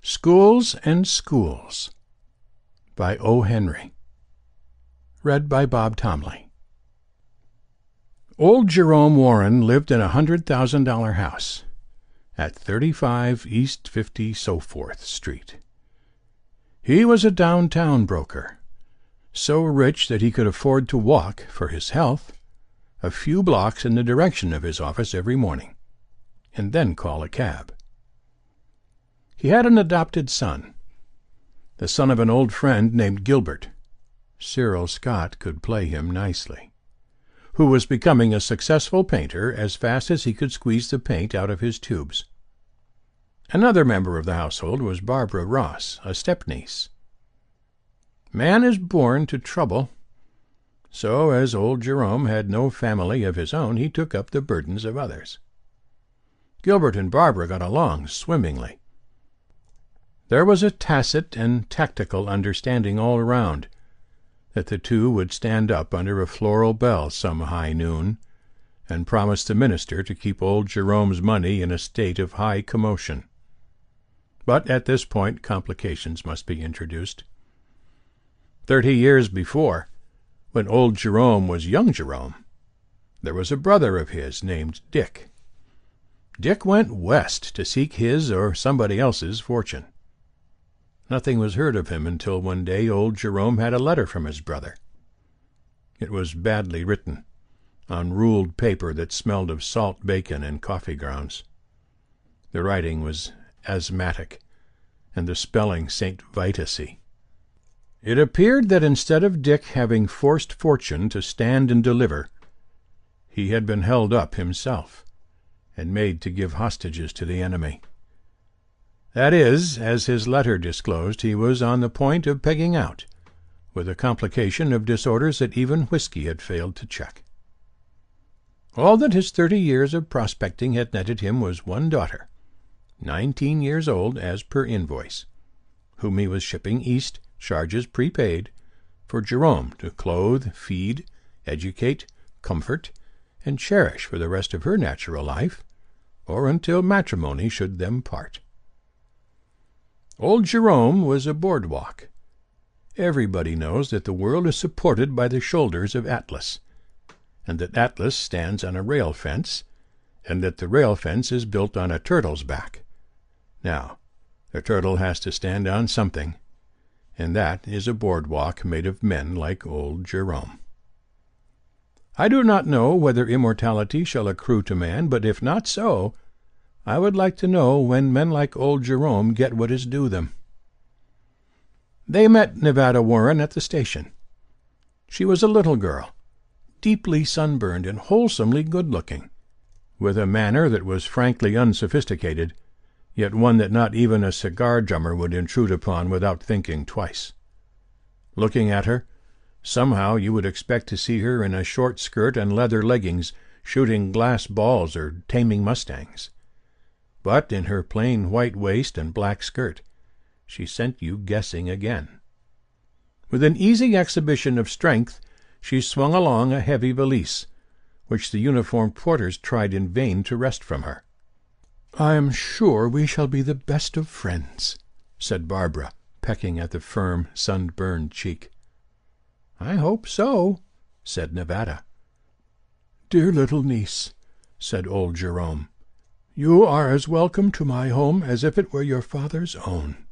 Schools and Schools by O. Henry. Read by Bob Tomley. Old Jerome Warren lived in a $100,000 house at 35 East 54th Street. He was a downtown broker, so rich that he could afford to walk, for his health, a few blocks in the direction of his office every morning, and then call a cab. He had an adopted son, the son of an old friend named Gilbert. Cyril Scott could play him nicely, who was becoming a successful painter as fast as he could squeeze the paint out of his tubes. Another member of the household was Barbara Ross, a step-niece. Man is born to trouble, so as old Jerome had no family of his own, he took up the burdens of others. Gilbert and Barbara got along swimmingly. There was a tacit and tactical understanding all around that the two would stand up under a floral bell some high noon and promise the minister to keep old Jerome's money in a state of high commotion. But at this point complications must be introduced. 30 years before, when old Jerome was young Jerome, there was a brother of his named Dick. Dick went west to seek his or somebody else's fortune. Nothing was heard of him until one day old Jerome had a letter from his brother. It was badly written, on ruled paper that smelled of salt bacon and coffee grounds. The writing was asthmatic, and the spelling St. Vitus-y. It appeared that instead of Dick having forced fortune to stand and deliver, he had been held up himself, and made to give hostages to the enemy. That is, as his letter disclosed, he was on the point of pegging out, with a complication of disorders that even whiskey had failed to check. All that his 30 years of prospecting had netted him was one daughter, 19 years old as per invoice, whom he was shipping east, charges prepaid, for Jerome to clothe, feed, educate, comfort, and cherish for the rest of her natural life, or until matrimony should them part. Old Jerome was a boardwalk. Everybody knows that the world is supported by the shoulders of Atlas, and that Atlas stands on a rail fence, and that the rail fence is built on a turtle's back. Now, the turtle has to stand on something, and that is a boardwalk made of men like old Jerome. I do not know whether immortality shall accrue to man, but if not so, I would like to know when men like old Jerome get what is due them. They met Nevada Warren at the station. She was a little girl, deeply sunburned and wholesomely good-looking, with a manner that was frankly unsophisticated, yet one that not even a cigar-drummer would intrude upon without thinking twice. Looking at her, somehow you would expect to see her in a short skirt and leather leggings, shooting glass balls or taming mustangs. But in her plain white waist and black skirt, she sent you guessing again. With an easy exhibition of strength, she swung along a heavy valise, which the uniformed porters tried in vain to wrest from her. "I am sure we shall be the best of friends," said Barbara, pecking at the firm, sunburned cheek. "I hope so," said Nevada. "Dear little niece," said old Jerome, "you are as welcome to my home as if it were your father's own."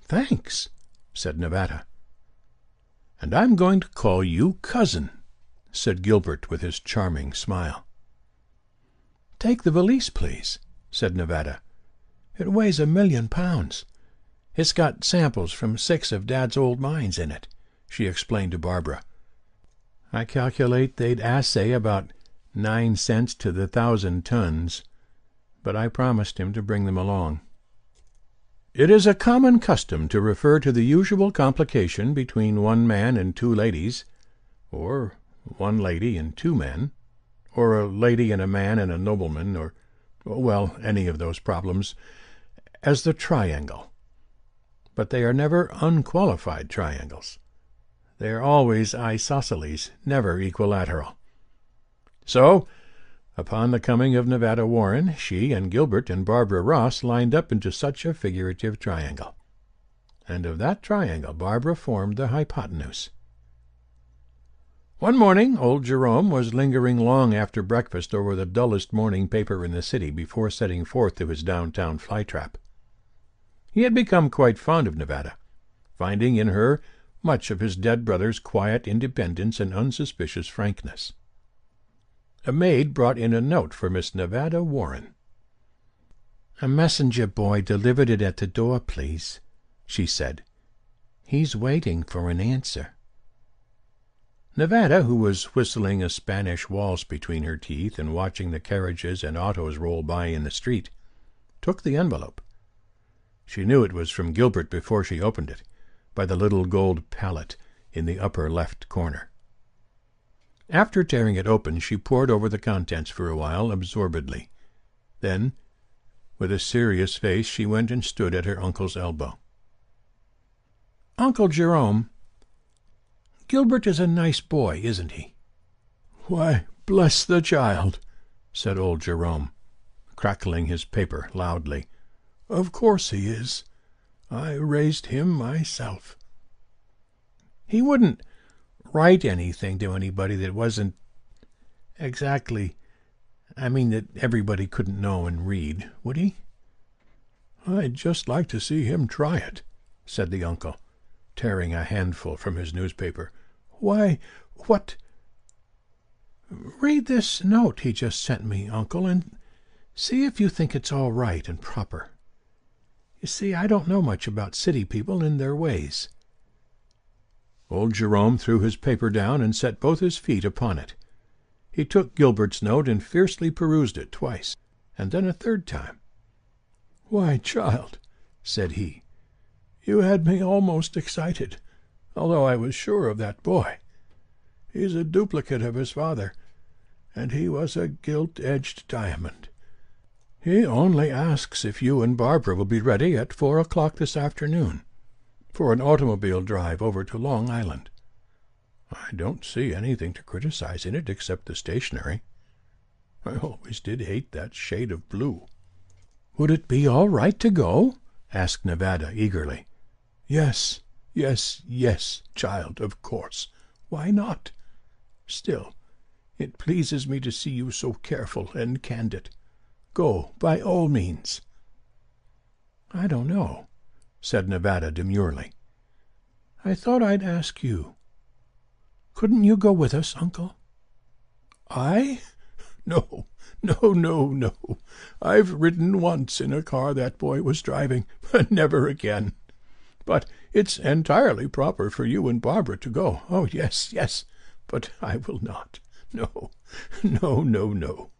"Thanks," said Nevada. "And I'm going to call you cousin," said Gilbert with his charming smile. "Take the valise, please," said Nevada. "It weighs 1,000,000 pounds. It's got samples from 6 of Dad's old mines in it," she explained to Barbara. "I calculate they'd assay about 9 cents to the 1,000 tons, but I promised him to bring them along." It is a common custom to refer to the usual complication between one man and 2 ladies, or one lady and 2 men, or a lady and a man and a nobleman, or, well, any of those problems, as the triangle. But they are never unqualified triangles. They are always isosceles, never equilateral. So, Upon the coming of Nevada Warren, she and Gilbert and Barbara Ross lined up into such a figurative triangle. And of that triangle Barbara formed the hypotenuse. One morning old Jerome was lingering long after breakfast over the dullest morning paper in the city before setting forth to his downtown flytrap. He had become quite fond of Nevada, finding in her much of his dead brother's quiet independence and unsuspicious frankness. A maid brought in a note for Miss Nevada Warren. "A messenger boy delivered it at the door, please," she said. "He's waiting for an answer." Nevada, who was whistling a Spanish waltz between her teeth and watching the carriages and autos roll by in the street, took the envelope. She knew it was from Gilbert before she opened it, by the little gold palette in the upper left corner. After tearing it open, she pored over the contents for a while absorbedly. Then, with a serious face, she went and stood at her uncle's elbow. "Uncle Jerome, Gilbert is a nice boy, isn't he?" "Why, bless the child," said old Jerome, crackling his paper loudly. "Of course he is. I raised him myself." "He wouldn't write anything to anybody that wasn't exactly, that everybody couldn't know and read, would he?" "I'd just like to see him try it," said the uncle, tearing a handful from his newspaper. "Why, what—" "Read this note he just sent me, Uncle, and see if you think it's all right and proper. You see, I don't know much about city people and their ways." Old Jerome threw his paper down and set both his feet upon it. He took Gilbert's note and fiercely perused it twice, and then a third time. "Why, child," said he, "you had me almost excited, although I was sure of that boy. He's a duplicate of his father, and he was a gilt-edged diamond. He only asks if you and Barbara will be ready at 4 o'clock this afternoon for an automobile drive over to Long Island. I don't see anything to criticize in it except the stationery. I always did hate that shade of blue." "Would it be all right to go?" asked Nevada eagerly. "Yes, yes, yes, child, of course. Why not? Still, it pleases me to see you so careful and candid. Go, by all means." "I don't know," said Nevada demurely. "I thought I'd ask you. Couldn't you go with us, Uncle?" "I? No, no, no, no. I've ridden once in a car that boy was driving, but never again. But it's entirely proper for you and Barbara to go. Oh, yes, yes, but I will not. No, no, no, no."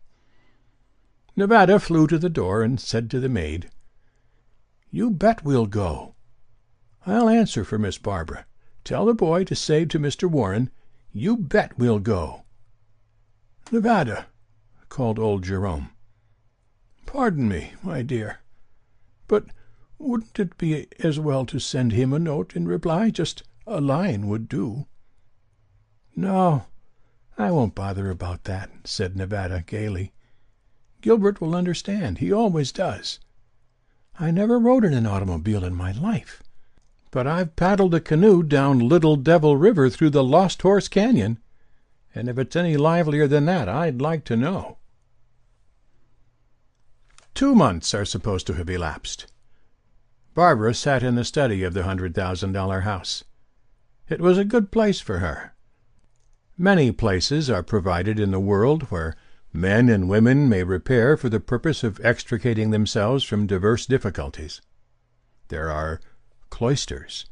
Nevada flew to the door and said to the maid, "You bet we'll go. I'll answer for Miss Barbara. Tell the boy to say to Mr. Warren, 'You bet we'll go.'" "Nevada," called old Jerome. "Pardon me, my dear, but wouldn't it be as well to send him a note in reply? Just a line would do." "No, I won't bother about that," said Nevada gaily. "Gilbert will understand. He always does. I never rode in an automobile in my life, but I've paddled a canoe down Little Devil River through the Lost Horse Canyon, and if it's any livelier than that, I'd like to know." 2 months are supposed to have elapsed. Barbara sat in the study of the $100,000 house. It was a good place for her. Many places are provided in the world where men and women may repair for the purpose of extricating themselves from diverse difficulties. There are cloisters,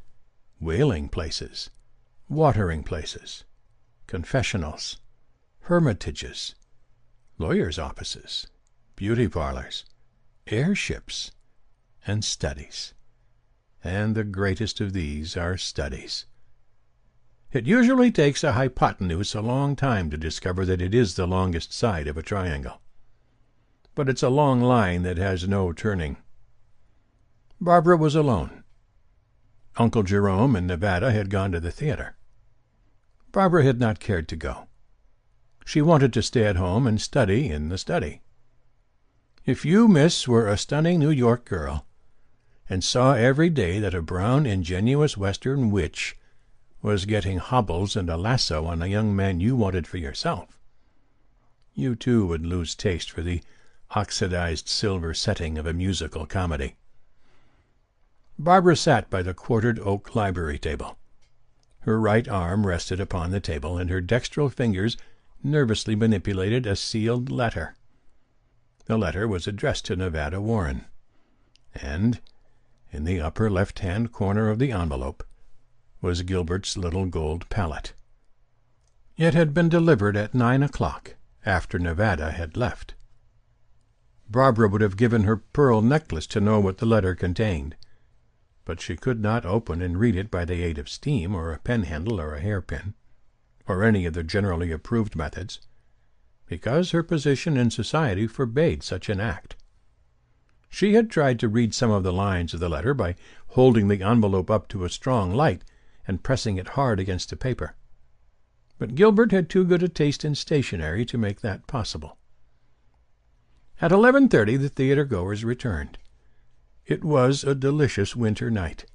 wailing places, watering places, confessionals, hermitages, lawyers' offices, beauty parlors, airships, and studies. And the greatest of these are studies. It usually takes a hypotenuse a long time to discover that it is the longest side of a triangle. But it's a long line that has no turning. Barbara was alone. Uncle Jerome and Nevada had gone to the theater. Barbara had not cared to go. she wanted to stay at home and study in the study. If you, miss, were a stunning New York girl, and saw every day that a brown, ingenuous Western witch was getting hobbles and a lasso on a young man you wanted for yourself, you too would lose taste for the oxidized silver setting of a musical comedy. Barbara sat by the quartered oak library table. Her right arm rested upon the table, and her dexterous fingers nervously manipulated a sealed letter. The letter was addressed to Nevada Warren, and in the upper left-hand corner of the envelope was Gilbert's little gold palette. It had been delivered at 9 o'clock, after Nevada had left. Barbara would have given her pearl necklace to know what the letter contained, but she could not open and read it by the aid of steam, or a pen-handle, or a hairpin, or any of the generally approved methods, because her position in society forbade such an act. She had tried to read some of the lines of the letter by holding the envelope up to a strong light and pressing it hard against the paper, but Gilbert had too good a taste in stationery to make that possible. At 11:30 the theatre-goers returned. It was a delicious winter night.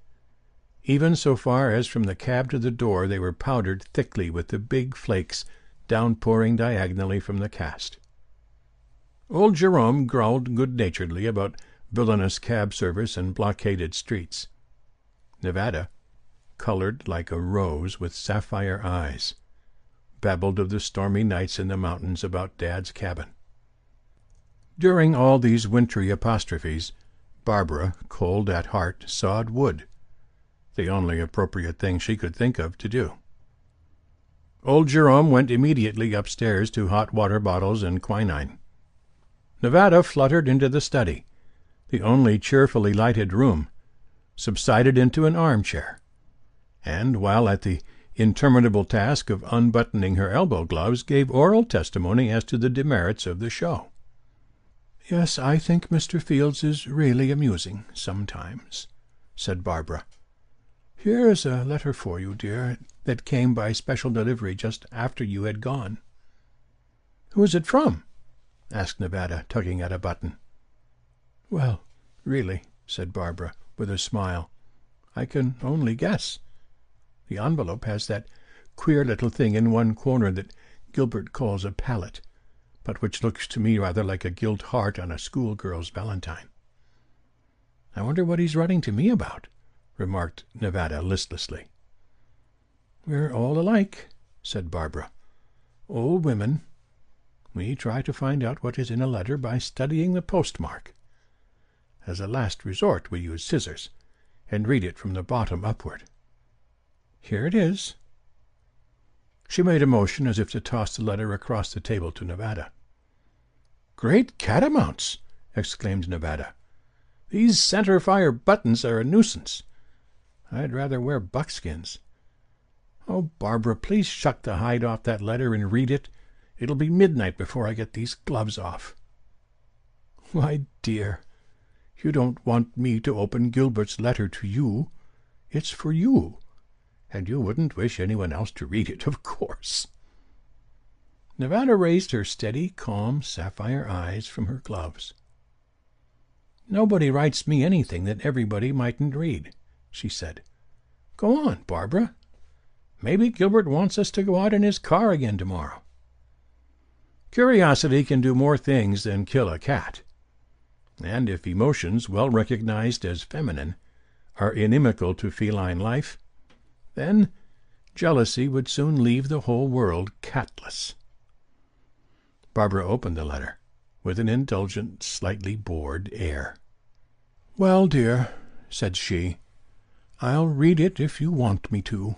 Even so far as from the cab to the door they were powdered thickly with the big flakes downpouring diagonally from the cast. Old Jerome growled good-naturedly about villainous cab service and blockaded streets. Nevada, colored like a rose with sapphire eyes, babbled of the stormy nights in the mountains about Dad's cabin. During all these wintry apostrophes, Barbara, cold at heart, sawed wood, the only appropriate thing she could think of to do. Old Jerome went immediately upstairs to hot water bottles and quinine. Nevada fluttered into the study, the only cheerfully lighted room, subsided into an armchair, and, while at the interminable task of unbuttoning her elbow-gloves, gave oral testimony as to the demerits of the show. "Yes, I think Mr. Fields is really amusing sometimes," said Barbara. "Here is a letter for you, dear, that came by special delivery just after you had gone." "Who is it from?" asked Nevada, tugging at a button. "Well, really," said Barbara, with a smile, "I can only guess. The envelope has that queer little thing in one corner that Gilbert calls a palette, but which looks to me rather like a gilt heart on a schoolgirl's valentine." "I wonder what he's writing to me about," remarked Nevada listlessly. "We're all alike," said Barbara. "Old women. We try to find out what is in a letter by studying the postmark. As a last resort we use scissors, and read it from the bottom upward. Here it is." She made a motion as if to toss the letter across the table to Nevada. "Great catamounts!" exclaimed Nevada. "These centre-fire buttons are a nuisance. I'd rather wear buckskins. Oh, Barbara, please shuck the hide off that letter and read it. It'll be midnight before I get these gloves off." "Why, dear, you don't want me to open Gilbert's letter to you. It's for you, and you wouldn't wish anyone else to read it, of course." Nevada raised her steady, calm, sapphire eyes from her gloves. "Nobody writes me anything that everybody mightn't read," she said. "Go on, Barbara. Maybe Gilbert wants us to go out in his car again tomorrow." Curiosity can do more things than kill a cat, and if emotions, well recognized as feminine, are inimical to feline life, then jealousy would soon leave the whole world catless. Barbara opened the letter with an indulgent, slightly bored air. "Well, dear," said she, "I'll read it if you want me to."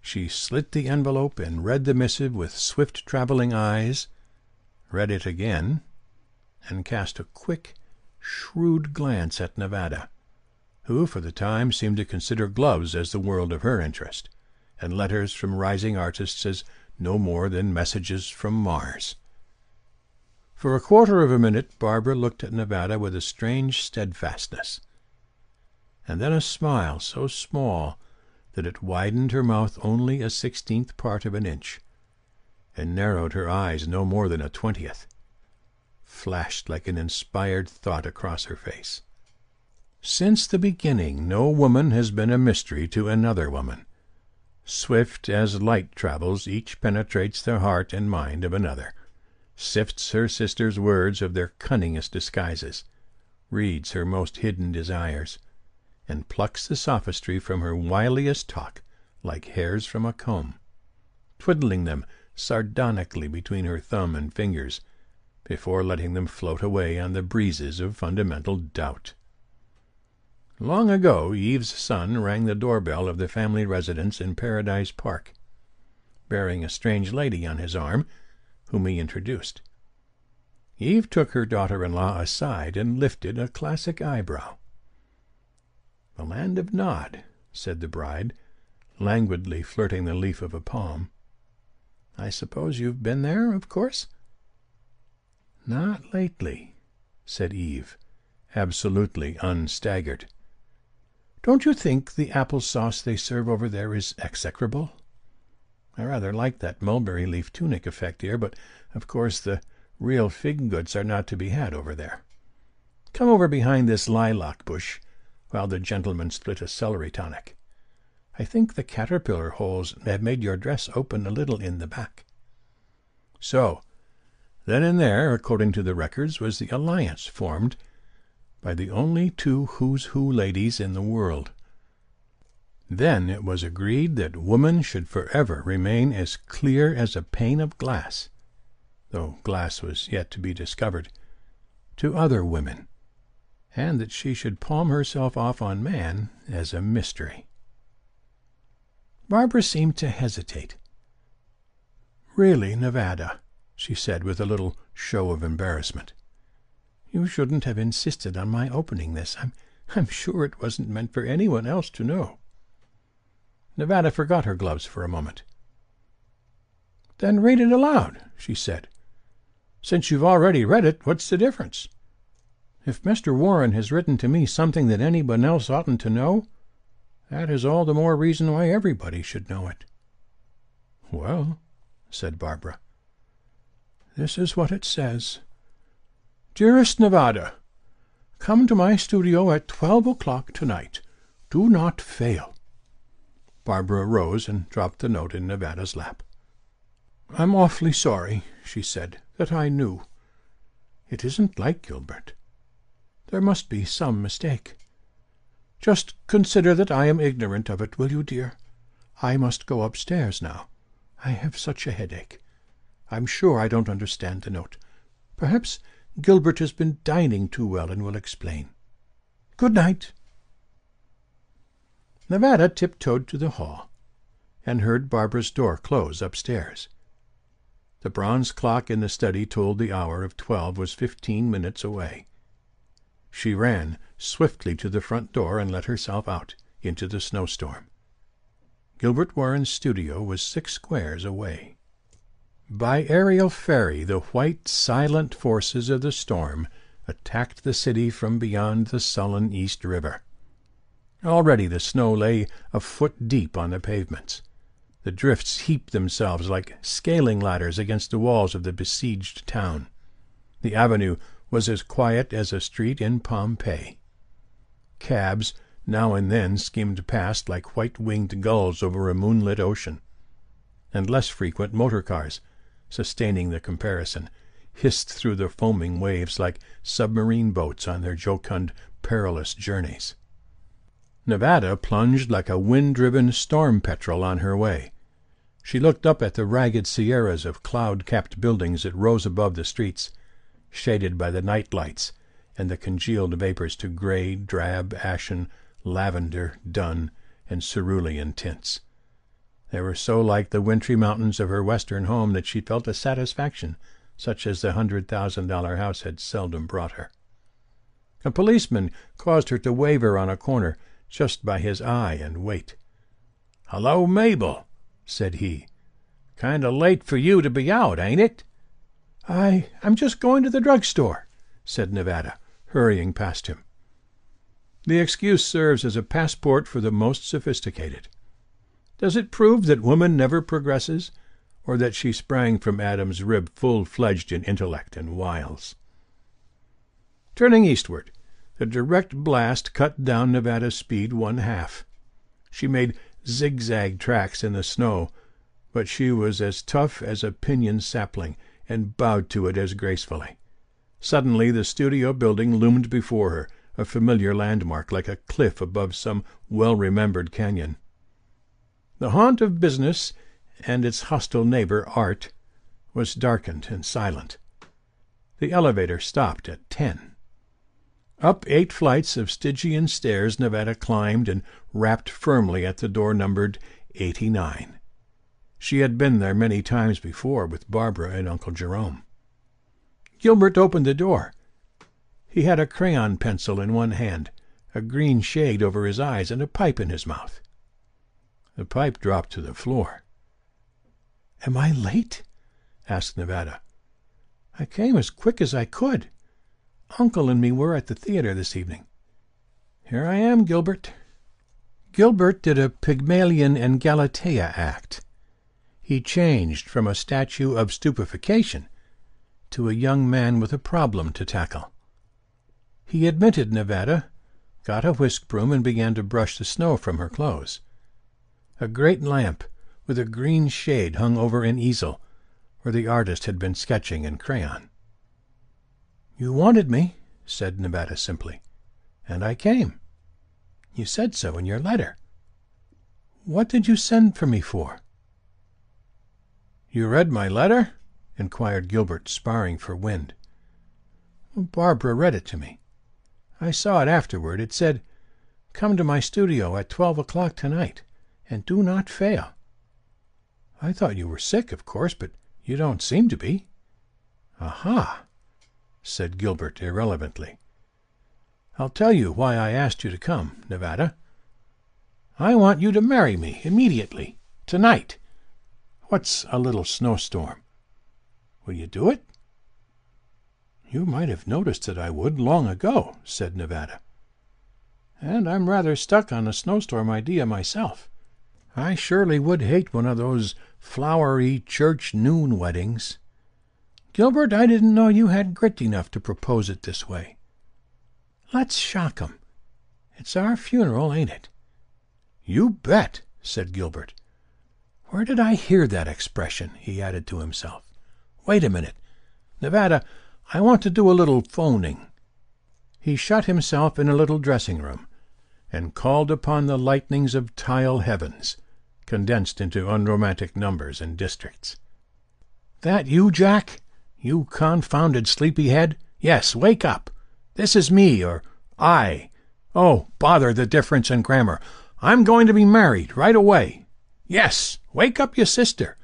She slit the envelope and read the missive with swift travelling eyes, read it again, and cast a quick, shrewd glance at Nevada, who for the time seemed to consider gloves as the world of her interest, and letters from rising artists as no more than messages from Mars. For a quarter of a minute Barbara looked at Nevada with a strange steadfastness, and then a smile so small that it widened her mouth only a 16th part of an inch, and narrowed her eyes no more than a 20th. Flashed like an inspired thought across her face. Since the beginning, no woman has been a mystery to another woman. Swift as light travels, each penetrates the heart and mind of another, sifts her sister's words of their cunningest disguises, reads her most hidden desires, and plucks the sophistry from her wiliest talk like hairs from a comb, twiddling them sardonically between her thumb and fingers before letting them float away on the breezes of fundamental doubt. Long ago, Eve's son rang the doorbell of the family residence in Paradise Park, bearing a strange lady on his arm, whom he introduced. Eve took her daughter-in-law aside and lifted a classic eyebrow. "The land of Nod," said the bride, languidly flirting the leaf of a palm. "I suppose you've been there, of course?" "Not lately," said Eve, absolutely unstaggered. "Don't you think the apple-sauce they serve over there is execrable? I rather like that mulberry leaf tunic effect here, but, of course, the real fig goods are not to be had over there. Come over behind this lilac bush while the gentlemen split a celery tonic. I think the caterpillar holes have made your dress open a little in the back." So, then and there, according to the records, was the alliance formed by the only two who's who ladies in the world. Then it was agreed that woman should forever remain as clear as a pane of glass, though glass was yet to be discovered, to other women, and that she should palm herself off on man as a mystery. Barbara seemed to hesitate. "Really, Nevada," she said with a little show of embarrassment, "you shouldn't have insisted on my opening this. I'm sure it wasn't meant for anyone else to know." Nevada forgot her gloves for a moment. "Then read it aloud," she said. "Since you've already read it, what's the difference? If Mr. Warren has written to me something that anyone else oughtn't to know, that is all the more reason why everybody should know it." "Well," said Barbara, "this is what it says. Dearest Nevada, come to my studio at 12 o'clock tonight. Do not fail." Barbara rose and dropped the note in Nevada's lap. "I'm awfully sorry," she said, "that I knew. It isn't like Gilbert. There must be some mistake. Just consider that I am ignorant of it, will you, dear? I must go upstairs now. I have such a headache. I'm sure I don't understand the note. Perhaps Gilbert has been dining too well and will explain. Good night." Nevada tiptoed to the hall and heard Barbara's door close upstairs. The bronze clock in the study told the hour of 12 was 15 minutes away. She ran swiftly to the front door and let herself out into the snowstorm. Gilbert Warren's studio was 6 squares away. By aerial ferry the white, silent forces of the storm attacked the city from beyond the sullen East River. Already the snow lay a foot deep on the pavements. The drifts heaped themselves like scaling ladders against the walls of the besieged town. The avenue was as quiet as a street in Pompeii. Cabs now and then skimmed past like white-winged gulls over a moonlit ocean, and less frequent motor cars, sustaining the comparison, hissed through the foaming waves like submarine boats on their jocund, perilous journeys. Nevada plunged like a wind-driven storm petrel on her way. She looked up at the ragged sierras of cloud-capped buildings that rose above the streets, shaded by the night lights and the congealed vapors to gray, drab, ashen, lavender, dun, and cerulean tints. They were so like the wintry mountains of her western home that she felt a satisfaction such as the $100,000 house had seldom brought her. A policeman caused her to waver on a corner just by his eye and wait. "Hello, Mabel," said he. "Kind of late for you to be out, ain't it?" I'm just going to the drugstore," said Nevada, hurrying past him. The excuse serves as a passport for the most sophisticated. Does it prove that woman never progresses, or that she sprang from Adam's rib full-fledged in intellect and wiles. Turning eastward, the direct blast cut down Nevada's speed 1/2. She made zigzag tracks in the snow, but she was as tough as a pinyon sapling, and bowed to it as gracefully. Suddenly the studio building loomed before her, a familiar landmark, like a cliff above some well-remembered canyon. The haunt of business and its hostile neighbor, art, was darkened and silent. The elevator stopped at 10. Up 8 flights of Stygian stairs Nevada climbed and rapped firmly at the door numbered 89. She had been there many times before with Barbara and Uncle Jerome. Gilbert opened the door. He had a crayon pencil in one hand, a green shade over his eyes, and a pipe in his mouth. The pipe dropped to the floor. "Am I late?" asked Nevada. "I came as quick as I could. Uncle and me were at the theater this evening." "Here I am, Gilbert." Gilbert did a Pygmalion and Galatea act. He changed from a statue of stupefaction to a young man with a problem to tackle. He admitted Nevada, got a whisk-broom, and began to brush the snow from her clothes. A great lamp with a green shade hung over an easel, where the artist had been sketching in crayon. "You wanted me," said Nevada simply, "and I came. You said so in your letter. What did you send for me for?" "You read my letter?" inquired Gilbert, sparring for wind. "Barbara read it to me. I saw it afterward. It said, 'Come to my studio at 12 o'clock tonight, and do not fail.' I thought you were sick, of course, but you don't seem to be." "Aha!" said Gilbert irrelevantly. "I'll tell you why I asked you to come, Nevada. I want you to marry me immediately, tonight. What's a little snowstorm? Will you do it?" "You might have noticed that I would long ago," said Nevada. "And I'm rather stuck on the snowstorm idea myself. I surely would hate one of those flowery church noon weddings. Gilbert, I didn't know you had grit enough to propose it this way. Let's shock 'em. It's our funeral, ain't it?" "You bet," said Gilbert. "Where did I hear that expression?" he added to himself. "Wait a minute. Nevada, I want to do a little phoning." He shut himself in a little dressing-room and called upon the lightnings of tile heavens, condensed into unromantic numbers and districts. "That you, Jack? You confounded sleepy-head? Yes, wake up. This is me, or I. Oh, bother the difference in grammar. I'm going to be married right away. Yes, wake up your sister.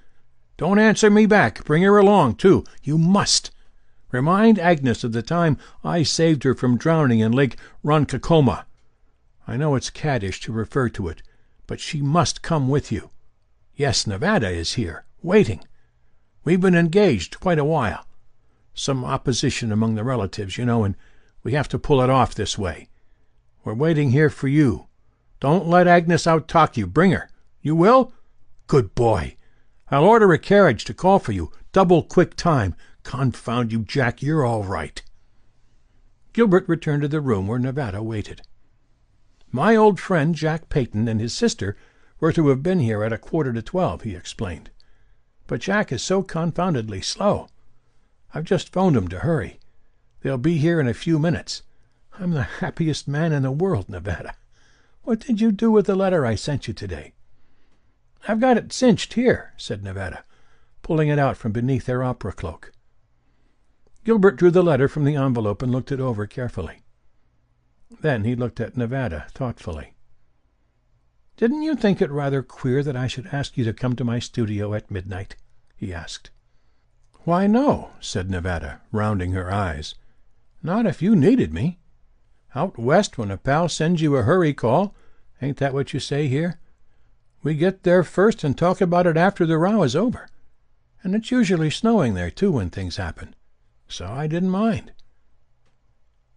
Don't answer me back. Bring her along, too. You must. Remind Agnes of the time I saved her from drowning in Lake Ronkonkoma. I know it's caddish to refer to it, but she must come with you. Yes, Nevada is here, waiting. We've been engaged quite a while. Some opposition among the relatives, you know, and we have to pull it off this way. We're waiting here for you. Don't let Agnes out-talk you. Bring her. You will? Good boy. I'll order a carriage to call for you. Double quick time. Confound you, Jack, you're all right." Gilbert returned to the room where Nevada waited. "My old friend Jack Peyton and his sister were to have been here at 11:45, he explained. "But Jack is so confoundedly slow. I've just phoned him to hurry. They'll be here in a few minutes. I'm the happiest man in the world, Nevada. What did you do with the letter I sent you today?" "I've got it cinched here," said Nevada, pulling it out from beneath her opera cloak. Gilbert drew the letter from the envelope and looked it over carefully. Then he looked at Nevada thoughtfully. "Didn't you think it rather queer that I should ask you to come to my studio at midnight?" he asked. "Why, no," said Nevada, rounding her eyes. "Not if you needed me. Out west, when a pal sends you a hurry call, ain't that what you say here? We get there first and talk about it after the row is over. And it's usually snowing there, too, when things happen. So I didn't mind."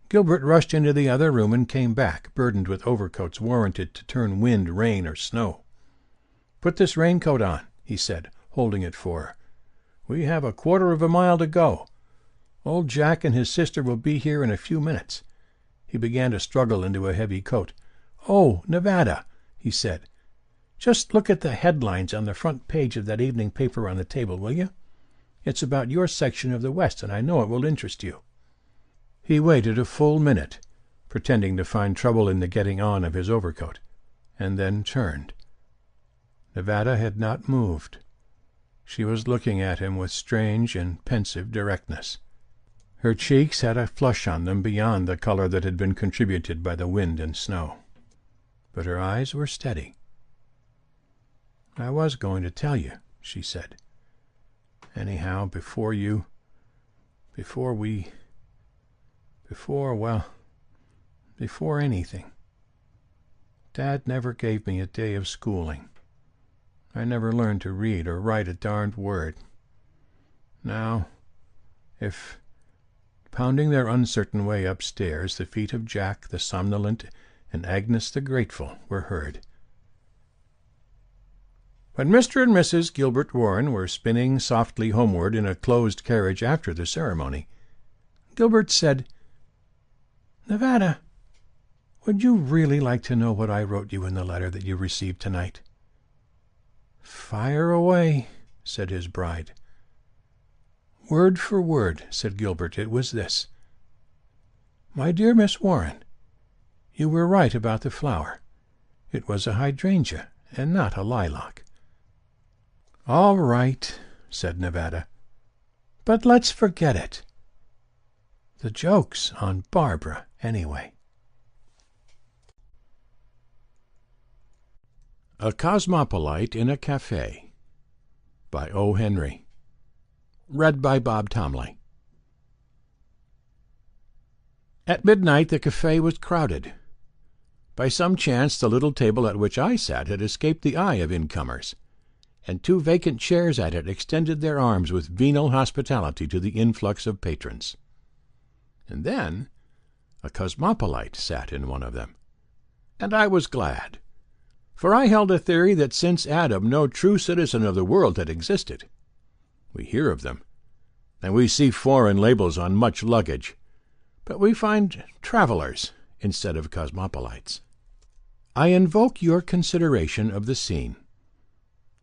Gilbert rushed into the other room and came back, burdened with overcoats warranted to turn wind, rain, or snow. "Put this raincoat on," he said, holding it for her. "We have a quarter of a mile to go. Old Jack and his sister will be here in a few minutes." He began to struggle into a heavy coat. "Oh, Nevada," he said, "just look at the headlines on the front page of that evening paper on the table, will you? It's about your section of the West, and I know it will interest you." He waited a full minute, pretending to find trouble in the getting on of his overcoat, and then turned. Nevada had not moved. She was looking at him with strange and pensive directness. Her cheeks had a flush on them beyond the color that had been contributed by the wind and snow. But her eyes were steady. "I was going to tell you," she said. "Anyhow, before anything. Dad never gave me a day of schooling. I never learned to read or write a darned word. Now, if—" Pounding their uncertain way upstairs, the feet of Jack the somnolent and Agnes the grateful were heard. When Mr. and Mrs. Gilbert Warren were spinning softly homeward in a closed carriage after the ceremony, Gilbert said, "Nevada, would you really like to know what I wrote you in the letter that you received tonight?" "Fire away," said his bride. "Word for word," said Gilbert, "it was this: 'My dear Miss Warren, you were right about the flower. It was a hydrangea and not a lilac.'" "All right," said Nevada, "but let's forget it. The joke's on Barbara, anyway." A Cosmopolite in a Cafe by O. Henry. Read by Bob Tomley. At midnight the cafe was crowded. By some chance the little table at which I sat had escaped the eye of incomers, and 2 vacant chairs at it extended their arms with venal hospitality to the influx of patrons. And then a cosmopolite sat in one of them, and I was glad, for I held a theory that since Adam no true citizen of the world had existed. We hear of them, and we see foreign labels on much luggage, but we find travelers instead of cosmopolites. I invoke your consideration of the scene.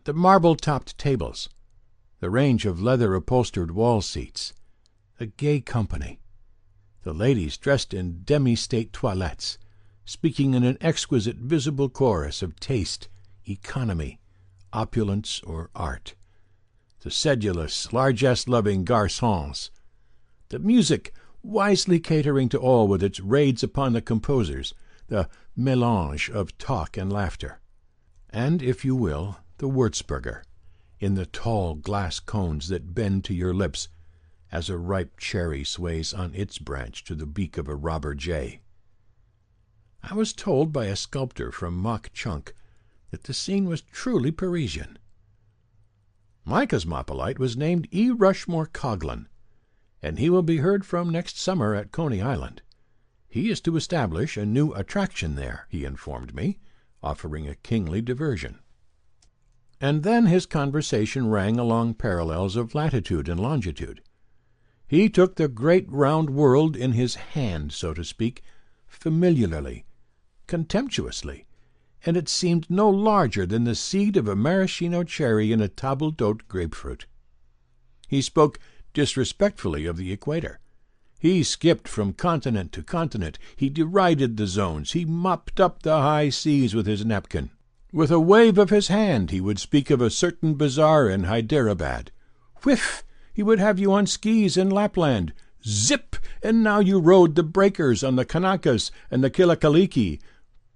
The marble-topped tables, the range of leather-upholstered wall seats, the gay company, the ladies dressed in demi-state toilettes, speaking in an exquisite visible chorus of taste, economy, opulence, or art, the sedulous, largesse-loving garçons, the music wisely catering to all with its raids upon the composers, the mélange of talk and laughter, and, if you will, the Würzburger, in the tall glass cones that bend to your lips as a ripe cherry sways on its branch to the beak of a robber jay. I was told by a sculptor from Mock Chunk that the scene was truly Parisian. My cosmopolite was named E. Rushmore Coghlan, and he will be heard from next summer at Coney Island. He is to establish a new attraction there, he informed me, offering a kingly diversion. And then his conversation rang along parallels of latitude and longitude. He took the great round world in his hand, so to speak, familiarly, contemptuously, and it seemed no larger than the seed of a maraschino cherry in a table d'hôte grapefruit. He spoke disrespectfully of the equator. He skipped from continent to continent. He derided the zones. He mopped up the high seas with his napkin. With a wave of his hand he would speak of a certain bazaar in Hyderabad. Whiff! He would have you on skis in Lapland. Zip! And now you rode the breakers on the Kanakas and the Kilakaliki.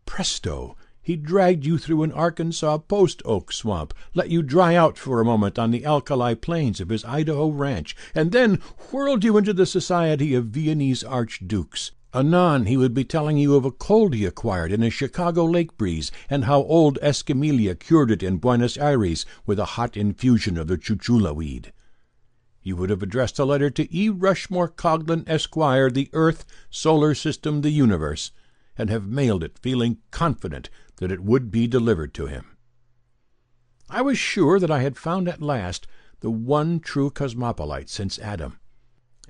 Presto! He dragged you through an Arkansas post-oak swamp, let you dry out for a moment on the alkali plains of his Idaho ranch, and then whirled you into the society of Viennese archdukes. Anon he would be telling you of a cold he acquired in a Chicago lake breeze, and how old Escamilla cured it in Buenos Aires with a hot infusion of the chuchula weed. You would have addressed a letter to E. Rushmore Coghlan, Esquire, the Earth, Solar System, the Universe, and have mailed it feeling confident that it would be delivered to him. I was sure that I had found at last the one true cosmopolite since Adam,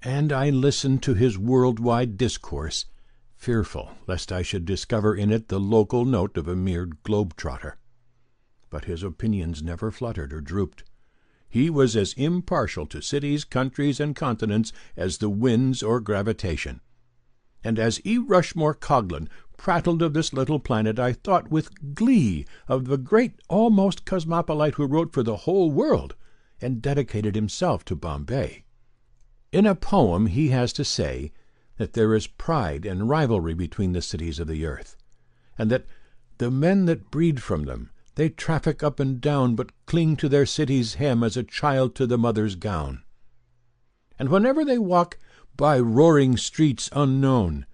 and I listened to his world-wide discourse, fearful lest I should discover in it the local note of a mere globe-trotter. But his opinions never fluttered or drooped. He was as impartial to cities, countries, and continents as the winds or gravitation. And as E. Rushmore Coghlan prattled of this little planet, I thought with glee of the great almost cosmopolite who wrote for the whole world and dedicated himself to Bombay. In a poem he has to say that there is pride and rivalry between the cities of the earth, and that the men that breed from them, they traffic up and down, but cling to their city's hem as a child to the mother's gown. And whenever they walk by roaring streets unknown,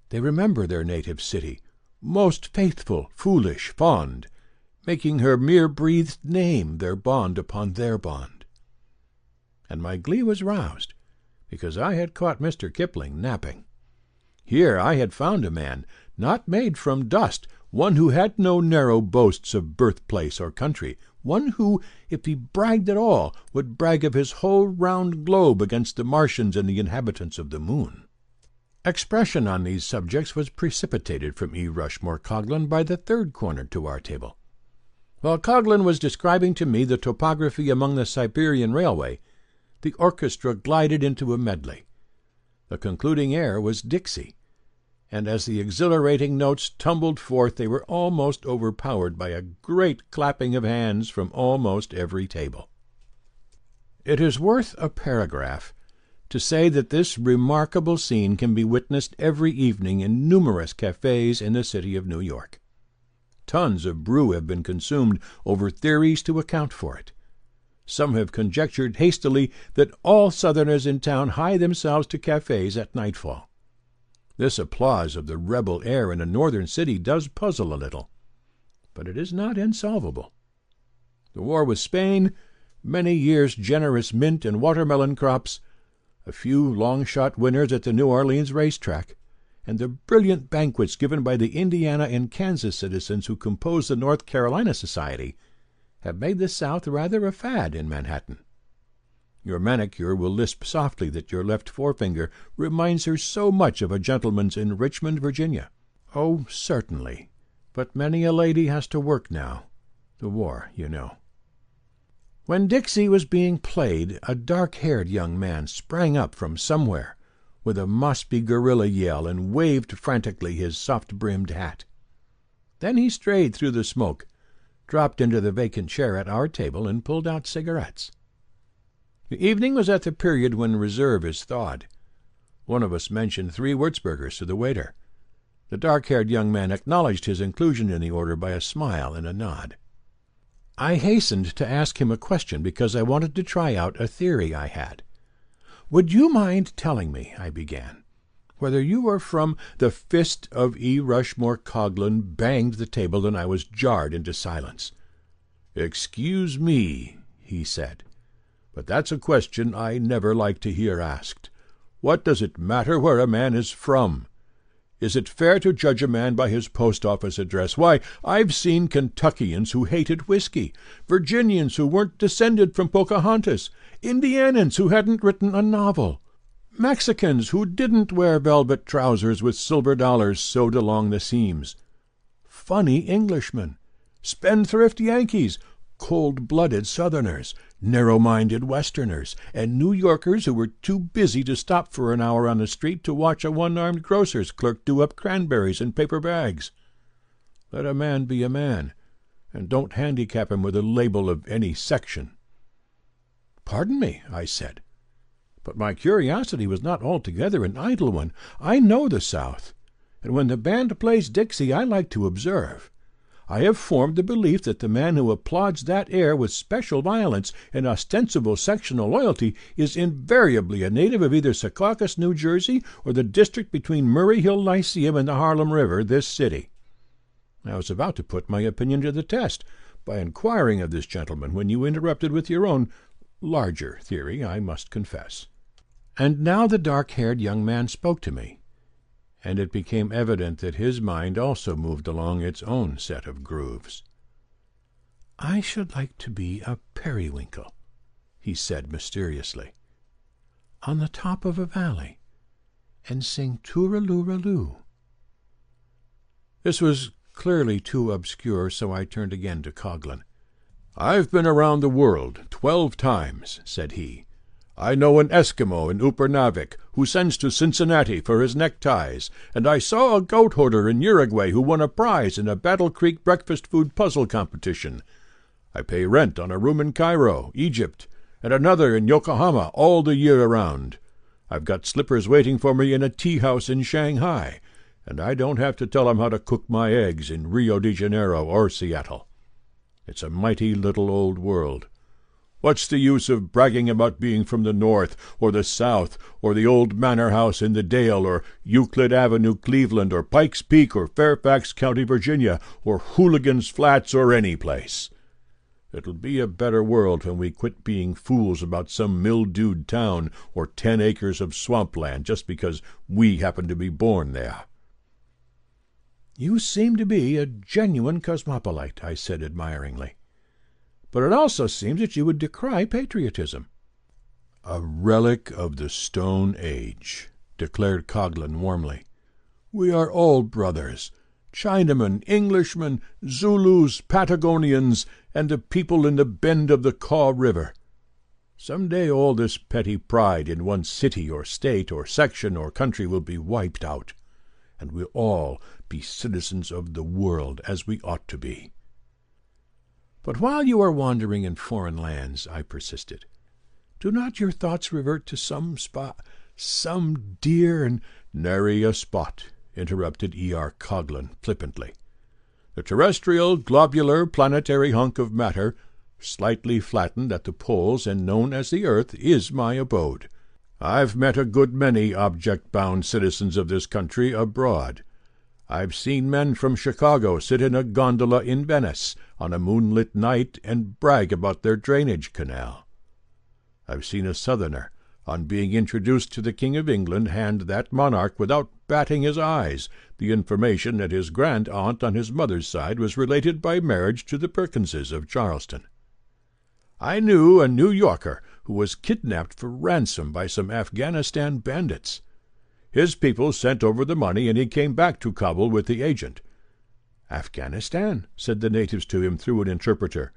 they remember their native city, most faithful, foolish, fond, making her mere breathed name their bond upon their bond. And my glee was roused, because I had caught Mr. Kipling napping. Here I had found a man, not made from dust, one who had no narrow boasts of birthplace or country, one who, if he bragged at all, would brag of his whole round globe against the Martians and the inhabitants of the moon. Expression on these subjects was precipitated from E. Rushmore Coghlan by the third corner to our table. While Coghlan was describing to me the topography among the Siberian Railway, the orchestra glided into a medley. The concluding air was Dixie, and as the exhilarating notes tumbled forth they were almost overpowered by a great clapping of hands from almost every table. It is worth a paragraph to say that this remarkable scene can be witnessed every evening in numerous cafés in the city of New York. Tons of brew have been consumed over theories to account for it. Some have conjectured hastily that all Southerners in town hie themselves to cafés at nightfall. This applause of the rebel air in a northern city does puzzle a little, but it is not insolvable. The war with Spain, many years' generous mint and watermelon crops, a few long-shot winners at the New Orleans racetrack, and the brilliant banquets given by the Indiana and Kansas citizens who compose the North Carolina Society have made the South rather a fad in Manhattan. Your manicure will lisp softly that your left forefinger reminds her so much of a gentleman's in Richmond, Virginia. Oh, certainly, but many a lady has to work now. The war, you know. When Dixie was being played, a dark-haired young man sprang up from somewhere with a must-be gorilla yell and waved frantically his soft-brimmed hat. Then he strayed through the smoke, dropped into the vacant chair at our table, and pulled out cigarettes. The evening was at the period when reserve is thawed. One of us mentioned 3 Würzburgers to the waiter. The dark-haired young man acknowledged his inclusion in the order by a smile and a nod. I hastened to ask him a question because I wanted to try out a theory I had. "Would you mind telling me," I began, "whether you are from—" The fist of E. Rushmore Coghlan banged the table, and I was jarred into silence. "Excuse me," he said, "but that's a question I never like to hear asked. What does it matter where a man is from? Is it fair to judge a man by his post-office address? Why, I've seen Kentuckians who hated whiskey, Virginians who weren't descended from Pocahontas, Indianans who hadn't written a novel, Mexicans who didn't wear velvet trousers with silver dollars sewed along the seams, funny Englishmen, spendthrift Yankees, cold-blooded Southerners, narrow-minded Westerners, and New Yorkers who were too busy to stop for an hour on the street to watch a one-armed grocer's clerk do up cranberries in paper bags. Let a man be a man, and don't handicap him with a label of any section." "Pardon me," I said, "but my curiosity was not altogether an idle one. I know the South, and when the band plays Dixie I like to observe. I have formed the belief that the man who applauds that air with special violence and ostensible sectional loyalty is invariably a native of either Secaucus, New Jersey, or the district between Murray Hill Lyceum and the Harlem River, this city." I was about to put my opinion to the test by inquiring of this gentleman when you interrupted with your own larger theory, I must confess. And now the dark-haired young man spoke to me, and it became evident that his mind also moved along its own set of grooves. "I should like to be a periwinkle," he said mysteriously, "on the top of a valley, and sing tooraloo-raloo." This was clearly too obscure, so I turned again to Coghlan. "I've been around the world 12 times," said he. "I know an Eskimo in Upernavik who sends to Cincinnati for his neckties, and I saw a goat herder in Uruguay who won a prize in a Battle Creek breakfast food puzzle competition. I pay rent on a room in Cairo, Egypt, and another in Yokohama all the year around. I've got slippers waiting for me in a tea house in Shanghai, and I don't have to tell 'em how to cook my eggs in Rio de Janeiro or Seattle. It's a mighty little old world. What's the use of bragging about being from the North, or the South, or the old manor house in the Dale, or Euclid Avenue, Cleveland, or Pikes Peak, or Fairfax County, Virginia, or Hooligan's Flats, or any place? It'll be a better world when we quit being fools about some mildewed town or 10 acres of swampland just because we happen to be born there." "You seem to be a genuine cosmopolite," I said admiringly. "But it also seems that you would decry patriotism." "A relic of the Stone Age," declared Coghlan warmly. "We are all brothers, Chinamen, Englishmen, Zulus, Patagonians, and the people in the bend of the Kaw River. Some day all this petty pride in one city or state or section or country will be wiped out, and we'll all be citizens of the world as we ought to be." "But while you are wandering in foreign lands," I persisted, "do not your thoughts revert to some dear and—" "Nary a spot," interrupted E.R. Coghlan flippantly. "The terrestrial, globular, planetary hunk of matter, slightly flattened at the poles and known as the Earth, is my abode. I've met a good many object-bound citizens of this country abroad. I've seen men from Chicago sit in a gondola in Venice on a moonlit night and brag about their drainage canal. I've seen a Southerner, on being introduced to the King of England, hand that monarch, without batting his eyes, the information that his grand-aunt on his mother's side was related by marriage to the Perkinses of Charleston. I knew a New Yorker who was kidnapped for ransom by some Afghanistan bandits. His people sent over the money, and he came back to Kabul with the agent. 'Afghanistan?' said the natives to him through an interpreter.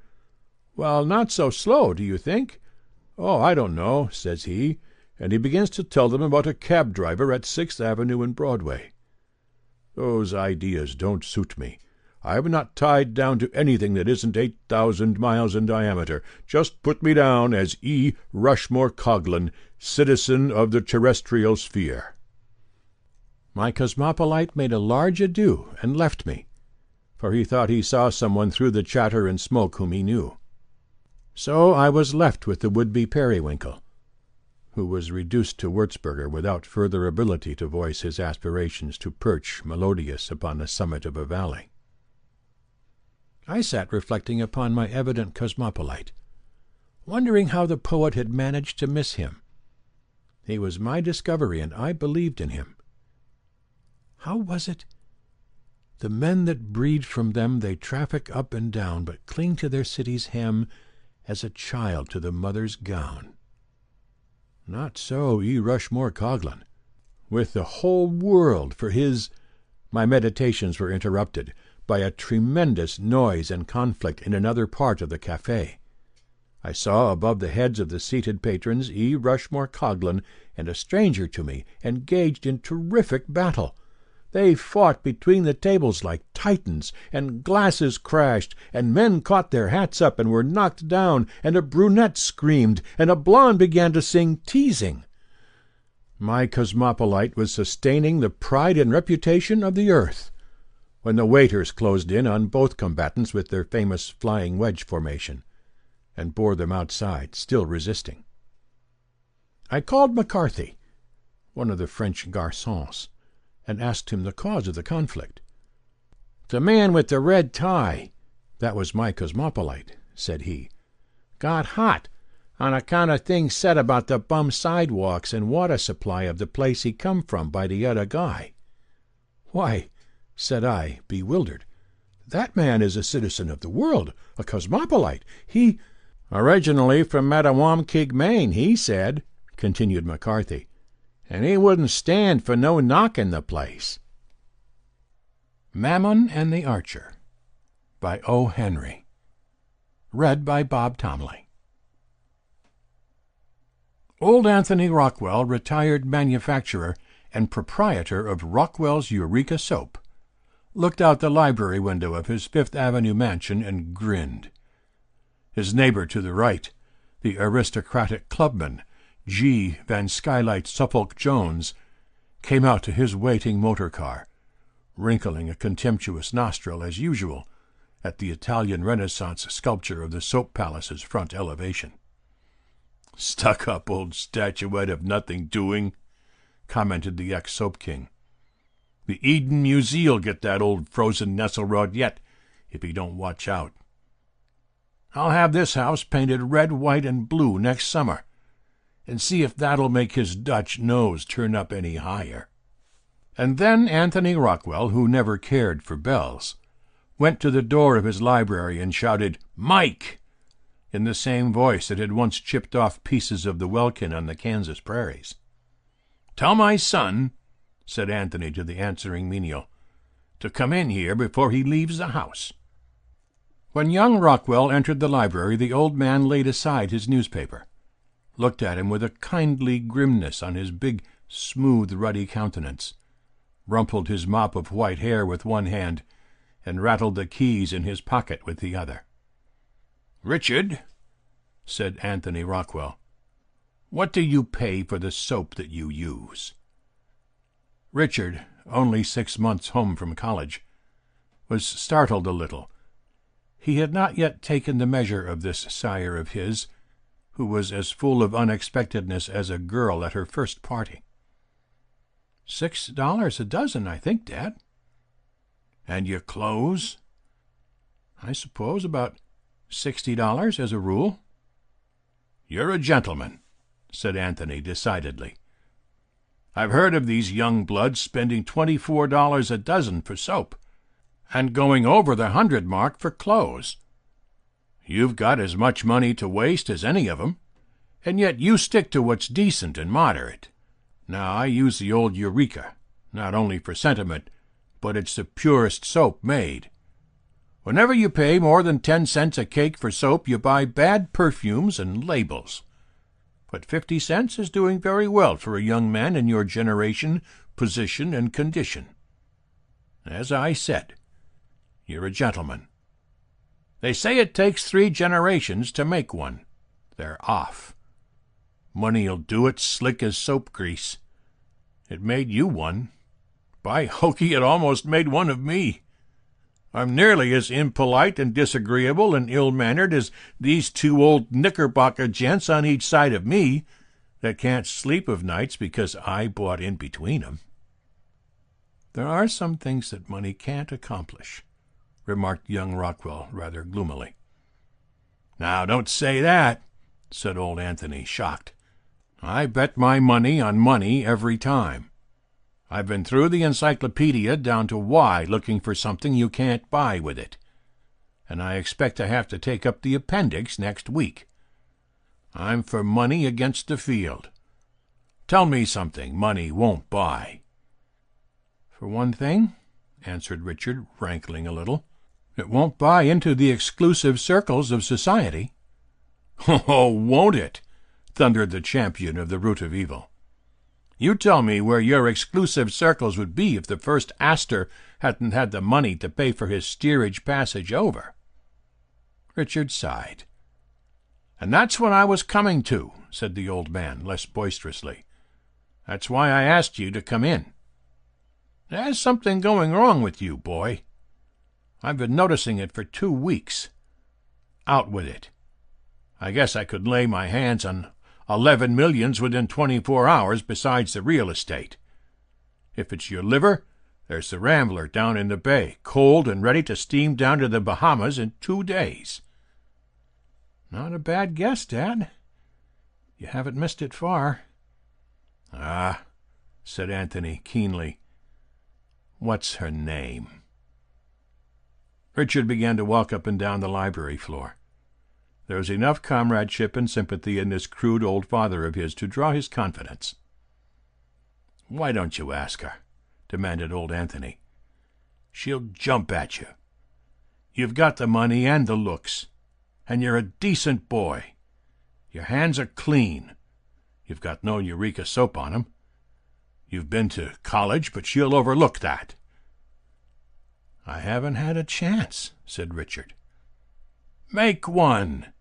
'Well, not so slow, do you think?' 'Oh, I don't know,' says he, and he begins to tell them about a cab driver at 6th Avenue and Broadway. Those ideas don't suit me. I'm not tied down to anything that isn't 8,000 miles in diameter. Just put me down as E. Rushmore Coghlan, citizen of the terrestrial sphere." My cosmopolite made a large adieu and left me, for he thought he saw someone through the chatter and smoke whom he knew. So I was left with the would-be periwinkle, who was reduced to Würzburger without further ability to voice his aspirations to perch melodious upon the summit of a valley. I sat reflecting upon my evident cosmopolite, wondering how the poet had managed to miss him. He was my discovery, and I believed in him. How was it? "The men that breed from them they traffic up and down, but cling to their city's hem as a child to the mother's gown." Not so E. Rushmore Coghlan. With the whole world for his— My meditations were interrupted by a tremendous noise and conflict in another part of the café. I saw above the heads of the seated patrons E. Rushmore Coghlan and a stranger to me engaged in terrific battle. They fought between the tables like Titans, and glasses crashed, and men caught their hats up and were knocked down, and a brunette screamed, and a blonde began to sing teasing. My cosmopolite was sustaining the pride and reputation of the earth, when the waiters closed in on both combatants with their famous flying wedge formation, and bore them outside, still resisting. I called McCarthy, one of the French garçons, and asked him the cause of the conflict. "The man with the red tie," that was my cosmopolite, said he, "got hot on account of things said about the bum sidewalks and water supply of the place he come from by the other guy." "Why," said I, bewildered, That man is a citizen of the world, a cosmopolite. He—" "Originally from Mattawamkeag, Maine, he said," continued McCarthy, "and he wouldn't stand for no knocking the place." Mammon and the Archer by O. Henry. Read by Bob Tomley. Old Anthony Rockwell, retired manufacturer and proprietor of Rockwell's Eureka Soap, looked out the library window of his Fifth Avenue mansion and grinned. His neighbor to the right, the aristocratic clubman, G. Van Skylight Suffolk Jones, came out to his waiting motor car, wrinkling a contemptuous nostril as usual at the Italian Renaissance sculpture of the Soap Palace's front elevation. "Stuck-up old statuette of nothing doing," commented the ex-soap king. "The Eden Musee'll get that old frozen nesselrod yet, if he don't watch out. I'll have this house painted red, white, and blue next summer, and see if that'll make his Dutch nose turn up any higher." And then Anthony Rockwell, who never cared for bells, went to the door of his library and shouted, "Mike!" in the same voice that had once chipped off pieces of the welkin on the Kansas prairies. "Tell my son," said Anthony to the answering menial, "to come in here before he leaves the house." When young Rockwell entered the library, the old man laid aside his newspaper, looked at him with a kindly grimness on his big, smooth, ruddy countenance, rumpled his mop of white hair with one hand, and rattled the keys in his pocket with the other. "Richard," said Anthony Rockwell, "what do you pay for the soap that you use?" Richard, only 6 months home from college, was startled a little. He had not yet taken the measure of this sire of his, who was as full of unexpectedness as a girl at her first party. $6 a dozen, I think, Dad." "And your clothes?" "I suppose about $60 as a rule." "You're a gentleman," said Anthony decidedly. "I've heard of these young bloods spending $24 a dozen for soap, and going over the 100 mark for clothes. You've got as much money to waste as any of 'em, and yet you stick to what's decent and moderate. Now, I use the old Eureka, not only for sentiment, but it's the purest soap made. Whenever you pay more than 10 cents a cake for soap, you buy bad perfumes and labels. But 50 cents is doing very well for a young man in your generation, position, and condition. As I said, you're a gentleman. They say it takes 3 generations to make one. They're off. Money'll do it slick as soap grease. It made you one. By hokey, it almost made one of me. I'm nearly as impolite and disagreeable and ill-mannered as these 2 old Knickerbocker gents on each side of me that can't sleep of nights because I bought in between 'em." "There are some things that money can't accomplish," remarked young Rockwell rather gloomily. "Now, don't say that," said old Anthony, shocked. "I bet my money on money every time. I've been through the encyclopedia down to Y looking for something you can't buy with it, and I expect to have to take up the appendix next week. I'm for money against the field. Tell me something money won't buy." "For one thing," answered Richard, rankling a little, "it won't buy into the exclusive circles of society." "Oh, won't it?" thundered the champion of the root of evil. "You tell me where your exclusive circles would be if the first Astor hadn't had the money to pay for his steerage passage over." Richard sighed. "And that's what I was coming to," said the old man, less boisterously. "That's why I asked you to come in. There's something going wrong with you, boy. I've been noticing it for 2 weeks. Out with it. I guess I could lay my hands on 11 millions within 24 hours besides the real estate. If it's your liver, there's the Rambler down in the bay, cold and ready to steam down to the Bahamas in 2 days. "Not a bad guess, Dad. You haven't missed it far." "Ah," said Anthony keenly. "What's her name?" Richard began to walk up and down the library floor. There was enough comradeship and sympathy in this crude old father of his to draw his confidence. "Why don't you ask her?" demanded old Anthony. "She'll jump at you. You've got the money and the looks, and you're a decent boy. Your hands are clean. You've got no Eureka soap on 'em. You've been to college, but she'll overlook that." "I haven't had a chance," said Richard. "Make one.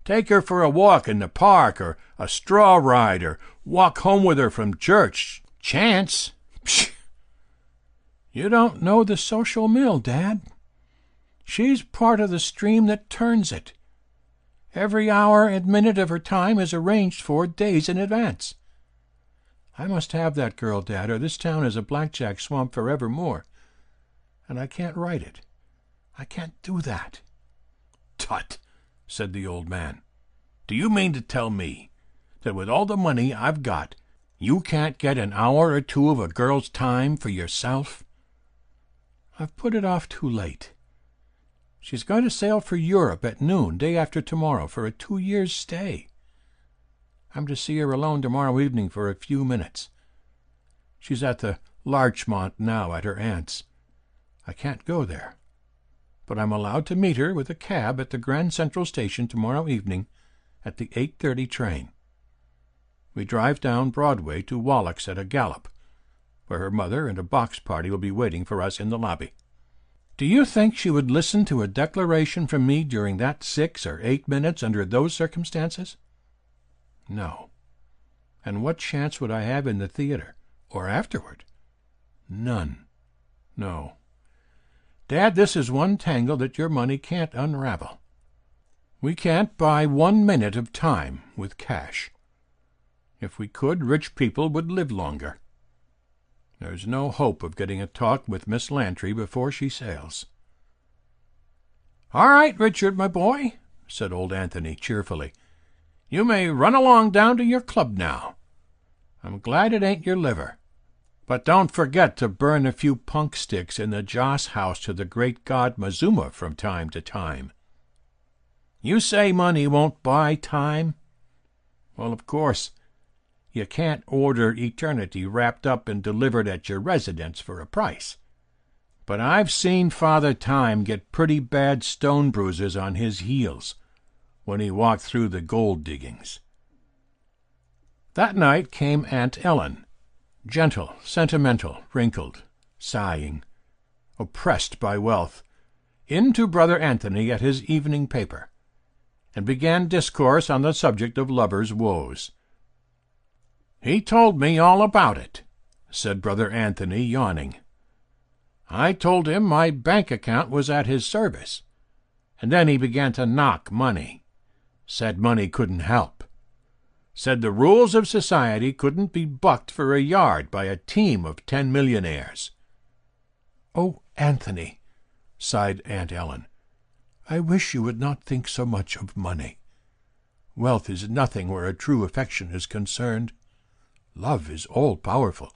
Take her for a walk in the park, or a straw ride, or walk home with her from church. Chance? Psh! You don't know the social mill, Dad. She's part of the stream that turns it. Every hour and minute of her time is arranged for days in advance. I must have that girl, Dad, or this town is a blackjack swamp forevermore. And I can't write it. I can't do that." "Tut!" said the old man. "Do you mean to tell me that with all the money I've got, you can't get an hour or two of a girl's time for yourself?" "I've put it off too late. She's going to sail for Europe at noon, day after tomorrow, for a 2-year stay. I'm to see her alone tomorrow evening for a few minutes. She's at the Larchmont now at her aunt's. I can't go there, but I'm allowed to meet her with a cab at the Grand Central Station tomorrow evening at the 8:30 train. We drive down Broadway to Wallach's at a gallop, where her mother and a box party will be waiting for us in the lobby. Do you think she would listen to a declaration from me during that 6 or 8 minutes under those circumstances? No. And what chance would I have in the theater, or afterward? None. No. Dad, this is one tangle that your money can't unravel. We can't buy 1 minute of time with cash. If we could, rich people would live longer. There's no hope of getting a talk with Miss Lantry before she sails." "All right, Richard, my boy," said old Anthony cheerfully. "You may run along down to your club now. I'm glad it ain't your liver. But don't forget to burn a few punk sticks in the joss house to the great god Mazuma from time to time. You say money won't buy time? Well, of course, you can't order eternity wrapped up and delivered at your residence for a price. But I've seen Father Time get pretty bad stone bruises on his heels when he walked through the gold diggings." That night came Aunt Ellen, gentle, sentimental, wrinkled, sighing, oppressed by wealth, into Brother Anthony at his evening paper, and began discourse on the subject of lovers' woes. "He told me all about it," said Brother Anthony, yawning. "I told him my bank account was at his service, and then he began to knock money. Said money couldn't help. Said the rules of society couldn't be bucked for a yard by a team of 10 millionaires. "Oh, Anthony," sighed Aunt Ellen, "I wish you would not think so much of money. Wealth is nothing where a true affection is concerned. Love is all-powerful.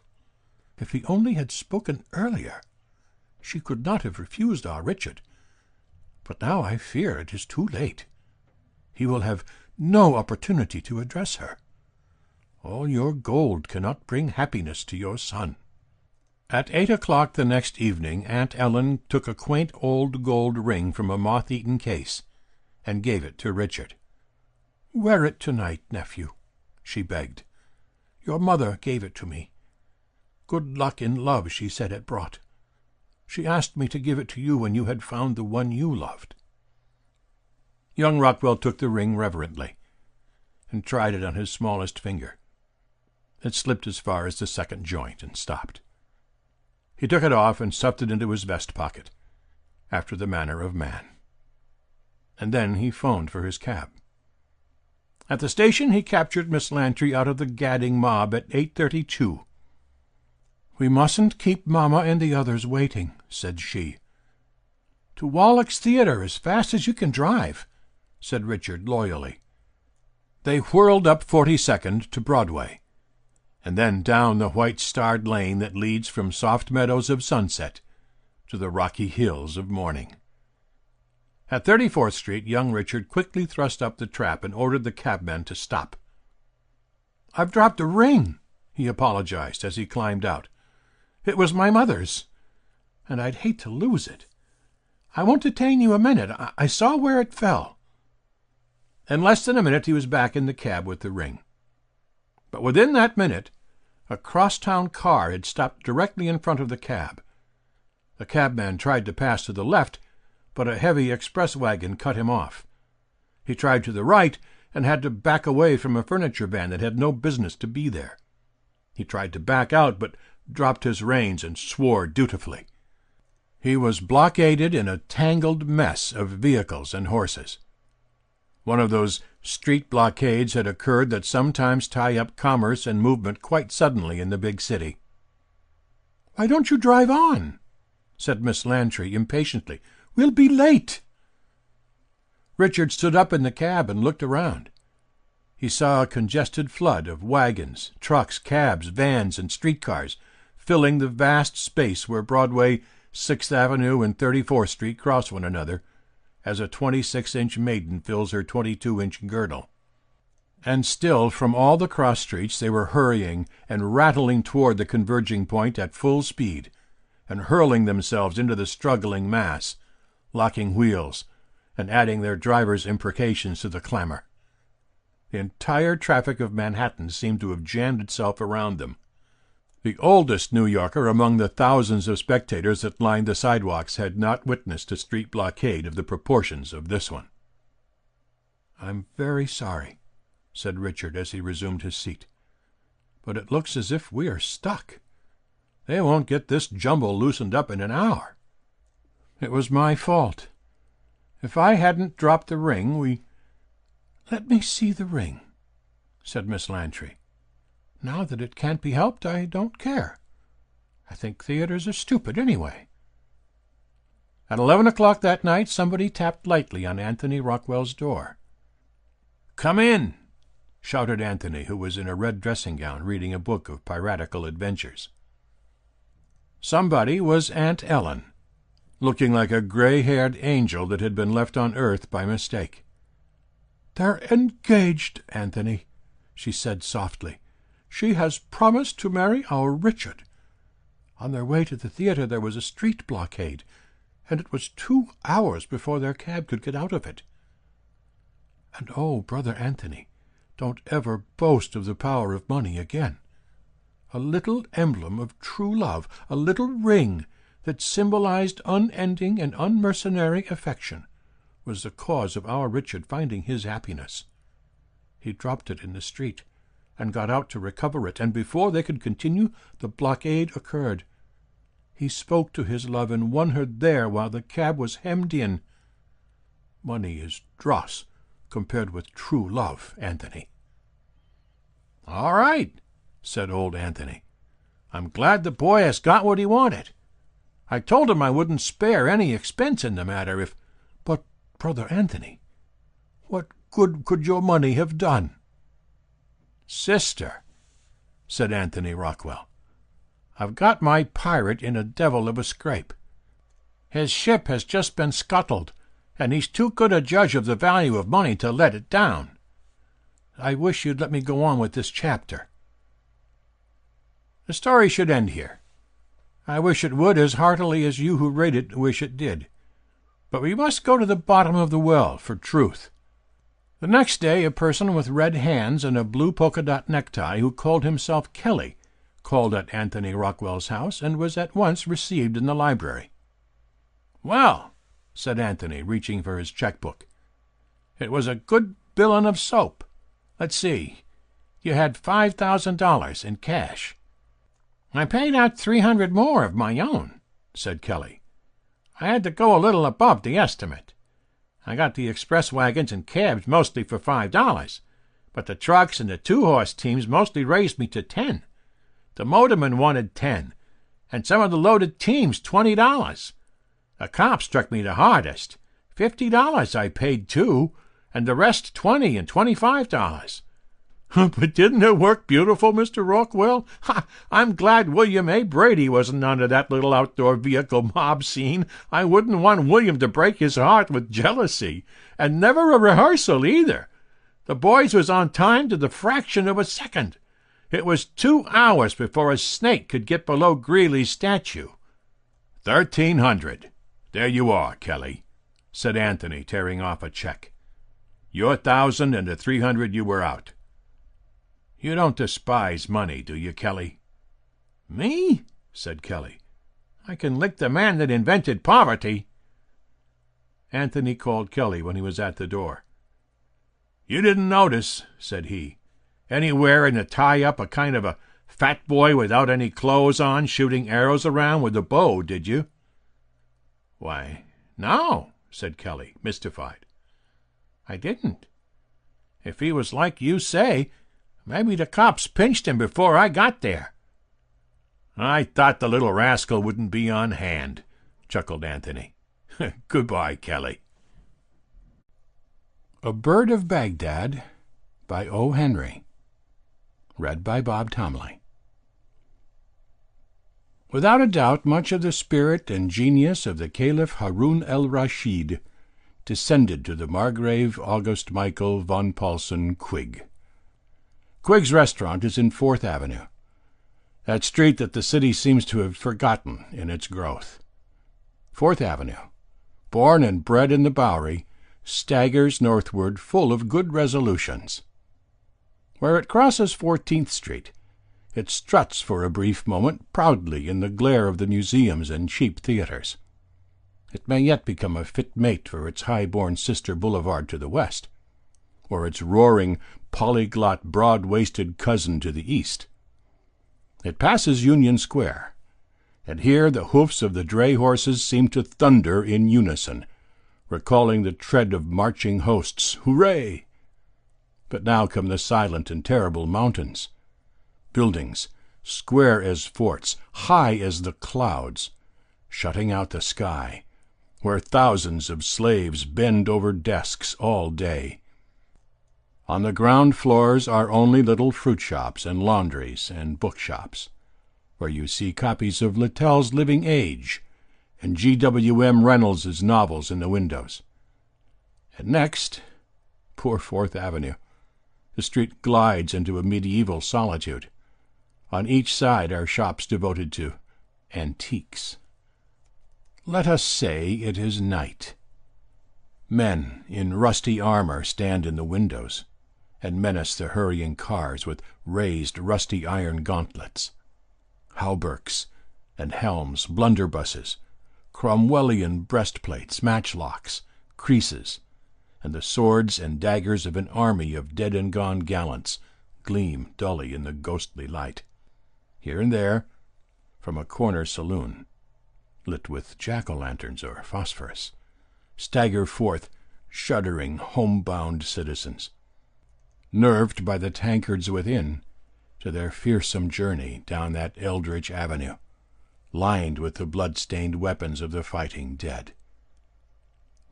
If he only had spoken earlier, she could not have refused our Richard. But now I fear it is too late. He will have no opportunity to address her. All your gold cannot bring happiness to your son." At 8 o'clock the next evening Aunt Ellen took a quaint old gold ring from a moth-eaten case and gave it to Richard. "Wear it tonight, nephew," she begged. "Your mother gave it to me. Good luck in love, she said it brought. She asked me to give it to you when you had found the one you loved." Young Rockwell took the ring reverently and tried it on his smallest finger. It slipped as far as the second joint and stopped. He took it off and stuffed it into his vest pocket, after the manner of man. And then he phoned for his cab. At the station he captured Miss Lantry out of the gadding mob at 8:32. "We mustn't keep Mamma and the others waiting," said she. "To Wallach's Theatre as fast as you can drive," said Richard loyally. They whirled up 42nd to Broadway, and then down the white-starred lane that leads from soft meadows of sunset to the rocky hills of morning. At 34th Street, young Richard quickly thrust up the trap and ordered the cabman to stop. "I've dropped a ring," he apologized as he climbed out. "It was my mother's, and I'd hate to lose it. I won't detain you a minute. I saw where it fell." In less than a minute he was back in the cab with the ring. But within that minute, a crosstown car had stopped directly in front of the cab. The cabman tried to pass to the left, but a heavy express wagon cut him off. He tried to the right and had to back away from a furniture van that had no business to be there. He tried to back out, but dropped his reins and swore dutifully. He was blockaded in a tangled mess of vehicles and horses. One of those street blockades had occurred that sometimes tie up commerce and movement quite suddenly in the big city. "Why don't you drive on?" said Miss Lantry impatiently. "We'll be late." Richard stood up in the cab and looked around. He saw a congested flood of wagons, trucks, cabs, vans, and streetcars filling the vast space where Broadway, 6th Avenue, and 34th Street cross one another, as a 26-inch maiden fills her 22-inch girdle. And still, from all the cross streets, they were hurrying and rattling toward the converging point at full speed, and hurling themselves into the struggling mass, locking wheels, and adding their drivers' imprecations to the clamor. The entire traffic of Manhattan seemed to have jammed itself around them. The oldest New Yorker among the thousands of spectators that lined the sidewalks had not witnessed a street blockade of the proportions of this one. "I'm very sorry," said Richard as he resumed his seat, "but it looks as if we are stuck. They won't get this jumble loosened up in an hour. It was my fault. If I hadn't dropped the ring, "Let me see the ring," said Miss Lantry. "Now that it can't be helped, I don't care. I think theaters are stupid anyway." At 11 o'clock that night, somebody tapped lightly on Anthony Rockwell's door. "Come in," shouted Anthony, who was in a red dressing-gown reading a book of piratical adventures. Somebody was Aunt Ellen, looking like a gray-haired angel that had been left on earth by mistake. "They're engaged, Anthony," she said softly. "She has promised to marry our Richard. On their way to the theater there was a street blockade, and it was 2 hours before their cab could get out of it. And oh, Brother Anthony, don't ever boast of the power of money again. A little emblem of true love, a little ring that symbolized unending and unmercenary affection, was the cause of our Richard finding his happiness. He dropped it in the street, and got out to recover it, and before they could continue, the blockade occurred. He spoke to his love and won her there while the cab was hemmed in. Money is dross compared with true love, Anthony." "All right," said old Anthony. "I'm glad the boy has got what he wanted. I told him I wouldn't spare any expense in the matter if—" "But, Brother Anthony, what good could your money have done?" "Sister," said Anthony Rockwell, "I've got my pirate in a devil of a scrape. His ship has just been scuttled, and he's too good a judge of the value of money to let it down. I wish you'd let me go on with this chapter. The story should end here. I wish it would as heartily as you who read it wish it did. But we must go to the bottom of the well for truth. The next day, a person with red hands and a blue polka-dot necktie who called himself Kelly called at Anthony Rockwell's house and was at once received in the library. "Well," said Anthony, reaching for his checkbook, "it was a good billin' of soap. Let's see. You had $5,000 in cash." "I paid out 300 more of my own," said Kelly. "I had to go a little above the estimate. I got the express wagons and cabs mostly for $5, but the trucks and the 2-horse teams mostly raised me to 10. The motorman wanted 10, and some of the loaded teams $20. The cop struck me the hardest. $50 I paid too, and the rest $20 and $25. But didn't it work beautiful, Mr. Rockwell? I'm glad William A. Brady wasn't under that little outdoor vehicle mob scene. I wouldn't want William to break his heart with jealousy. And never a rehearsal, either. The boys was on time to the fraction of a second. It was 2 hours before a snake could get below Greeley's statue. 1,300. There you are, Kelly, said Anthony, tearing off a check. Your 1,000 and the 300 you were out. You don't despise money, do you, Kelly? Me? Said Kelly. I can lick the man that invented poverty. Anthony called Kelly when he was at the door. You didn't notice, said he, anywhere in the tie-up a kind of a fat boy without any clothes on shooting arrows around with a bow, did you? Why, no, said Kelly, mystified. I didn't. If he was like you say, maybe the cops pinched him before I got there. I thought the little rascal wouldn't be on hand, chuckled Anthony. Goodbye, Kelly. A Bird of Baghdad by O. Henry. Read by Bob Tomley. Without a doubt, much of the spirit and genius of the Caliph Harun el-Rashid descended to the Margrave August Michael von Paulsen Quigg. Quigg's restaurant is in 4th Avenue, that street that the city seems to have forgotten in its growth. 4th Avenue, born and bred in the Bowery, staggers northward full of good resolutions. Where it crosses 14th Street, it struts for a brief moment proudly in the glare of the museums and cheap theaters. It may yet become a fit mate for its high-born sister boulevard to the west, or its roaring, polyglot, broad-waisted cousin to the east. It passes Union Square, and here the hoofs of the dray horses seem to thunder in unison, recalling the tread of marching hosts. Hooray! But now come the silent and terrible mountains. Buildings, square as forts, high as the clouds, shutting out the sky, where thousands of slaves bend over desks all day. On the ground floors are only little fruit shops and laundries and bookshops, where you see copies of Littell's Living Age and G.W.M. Reynolds's novels in the windows. And next, poor 4th Avenue, the street glides into a medieval solitude. On each side are shops devoted to antiques. Let us say it is night. Men in rusty armor stand in the windows and menace the hurrying cars with raised rusty iron gauntlets. Hauberks and helms, blunderbusses, Cromwellian breastplates, matchlocks, creases, and the swords and daggers of an army of dead-and-gone gallants gleam dully in the ghostly light. Here and there, from a corner saloon, lit with jack-o'-lanterns or phosphorus, stagger forth shuddering, homebound citizens, nerved by the tankards within to their fearsome journey down that eldritch avenue, lined with the blood-stained weapons of the fighting dead.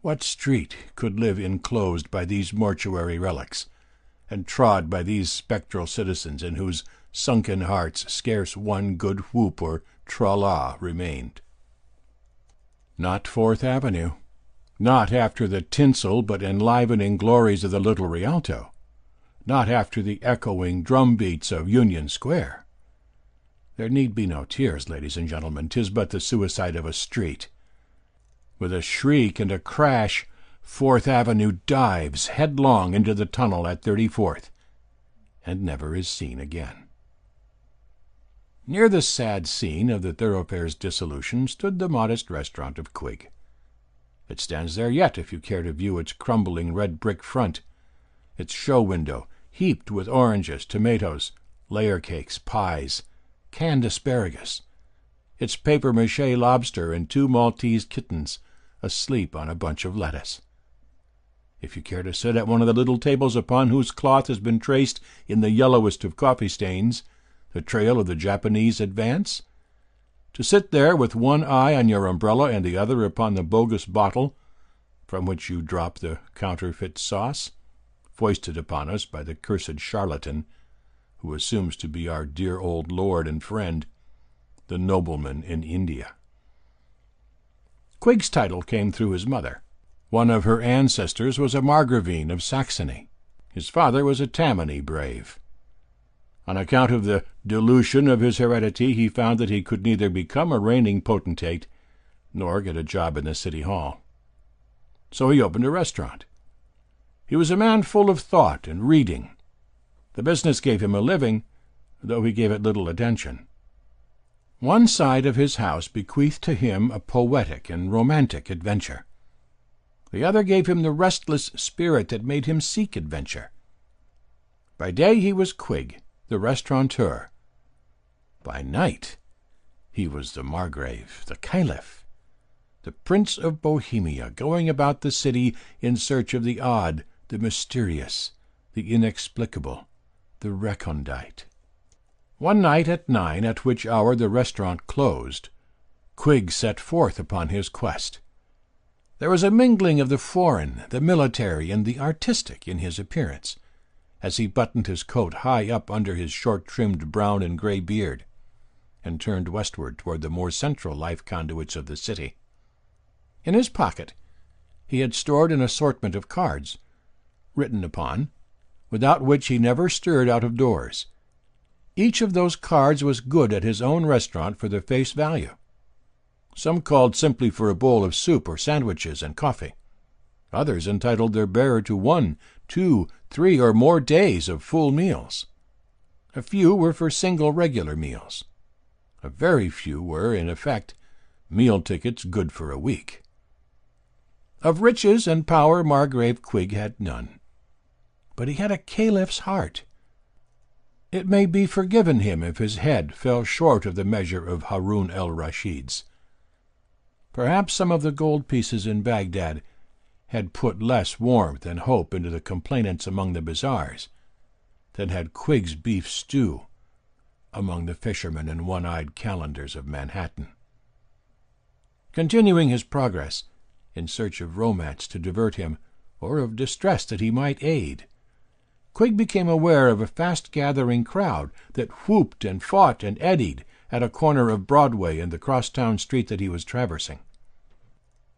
What street could live enclosed by these mortuary relics, and trod by these spectral citizens in whose sunken hearts scarce one good whoop or tra-la remained? Not 4th Avenue, not after the tinsel but enlivening glories of the Little Rialto, not after the echoing drumbeats of Union Square. There need be no tears, ladies and gentlemen, 'tis but the suicide of a street. With a shriek and a crash, 4th Avenue dives headlong into the tunnel at 34th, and never is seen again. Near the sad scene of the thoroughfare's dissolution stood the modest restaurant of Quigg. It stands there yet if you care to view its crumbling red brick front, its show window heaped with oranges, tomatoes, layer cakes, pies, canned asparagus, its papier-mâché lobster and 2 Maltese kittens asleep on a bunch of lettuce. If you care to sit at one of the little tables upon whose cloth has been traced in the yellowest of coffee stains the trail of the Japanese advance, to sit there with one eye on your umbrella and the other upon the bogus bottle from which you drop the counterfeit sauce, foisted upon us by the cursed charlatan, who assumes to be our dear old lord and friend, the nobleman in India. Quig's title came through his mother. One of her ancestors was a Margravine of Saxony. His father was a Tammany brave. On account of the dilution of his heredity, he found that he could neither become a reigning potentate nor get a job in the city hall. So he opened a restaurant. He was a man full of thought and reading. The business gave him a living, though he gave it little attention. One side of his house bequeathed to him a poetic and romantic adventure. The other gave him the restless spirit that made him seek adventure. By day he was Quig, the restaurateur. By night he was the Margrave, the Caliph, the Prince of Bohemia, going about the city in search of the odd, the mysterious, the inexplicable, the recondite. One night at 9, at which hour the restaurant closed, Quig set forth upon his quest. There was a mingling of the foreign, the military, and the artistic in his appearance, as he buttoned his coat high up under his short-trimmed brown and grey beard, and turned westward toward the more central life conduits of the city. In his pocket he had stored an assortment of cards, written upon, without which he never stirred out of doors. Each of those cards was good at his own restaurant for the face value. Some called simply for a bowl of soup or sandwiches and coffee. Others entitled their bearer to 1, 2, 3, or more days of full meals. A few were for single regular meals. A very few were, in effect, meal tickets good for a week. Of riches and power Margrave Quig had none. But he had a caliph's heart. It may be forgiven him if his head fell short of the measure of Harun el-Rashid's. Perhaps some of the gold pieces in Baghdad had put less warmth and hope into the complainants among the bazaars than had Quig's beef stew among the fishermen and one-eyed calendars of Manhattan. Continuing his progress, in search of romance to divert him, or of distress that he might aid, Quig became aware of a fast-gathering crowd that whooped and fought and eddied at a corner of Broadway and the crosstown street that he was traversing.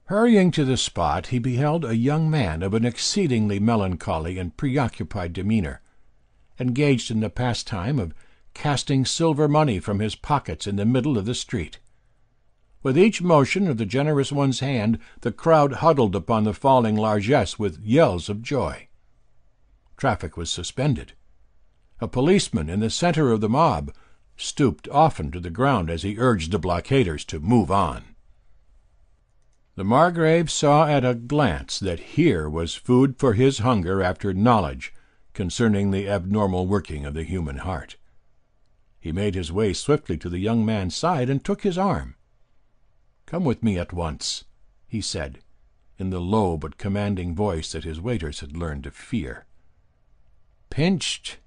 Hurrying to the spot, he beheld a young man of an exceedingly melancholy and preoccupied demeanor, engaged in the pastime of casting silver money from his pockets in the middle of the street. With each motion of the generous one's hand, the crowd huddled upon the falling largesse with yells of joy. Traffic was suspended. A policeman in the center of the mob stooped often to the ground as he urged the blockaders to move on. The Margrave saw at a glance that here was food for his hunger after knowledge concerning the abnormal working of the human heart. He made his way swiftly to the young man's side and took his arm. "Come with me at once," he said, in the low but commanding voice that his waiters had learned to fear. "Pinched,"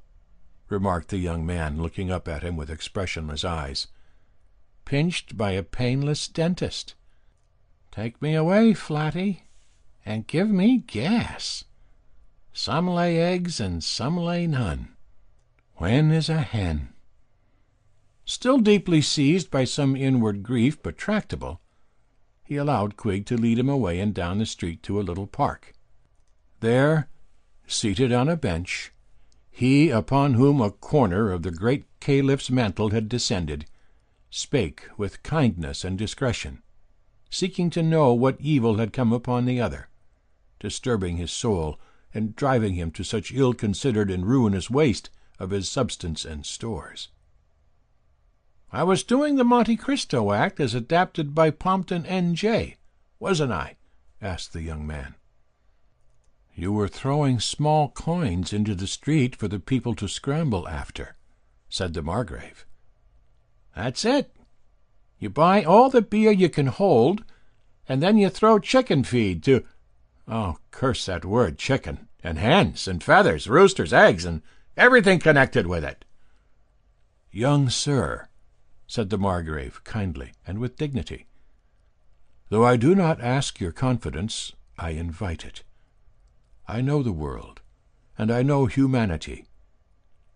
remarked the young man, looking up at him with expressionless eyes. "Pinched by a painless dentist. Take me away, Flatty, and give me gas. Some lay eggs and some lay none. When is a hen?" Still deeply seized by some inward grief, but tractable, he allowed Quig to lead him away and down the street to a little park. There, seated on a bench, he upon whom a corner of the great caliph's mantle had descended spake with kindness and discretion, seeking to know what evil had come upon the other, disturbing his soul and driving him to such ill-considered and ruinous waste of his substance and stores. "I was doing the Monte Cristo act as adapted by Pompton N.J., wasn't I?" asked the young man. "You were throwing small coins into the street for the people to scramble after," said the Margrave. "That's it. You buy all the beer you can hold, and then you throw chicken feed to— oh, curse that word, chicken, and hens, and feathers, roosters, eggs, and everything connected with it." "Young sir," said the Margrave, kindly and with dignity, "though I do not ask your confidence, I invite it. I know the world, and I know humanity.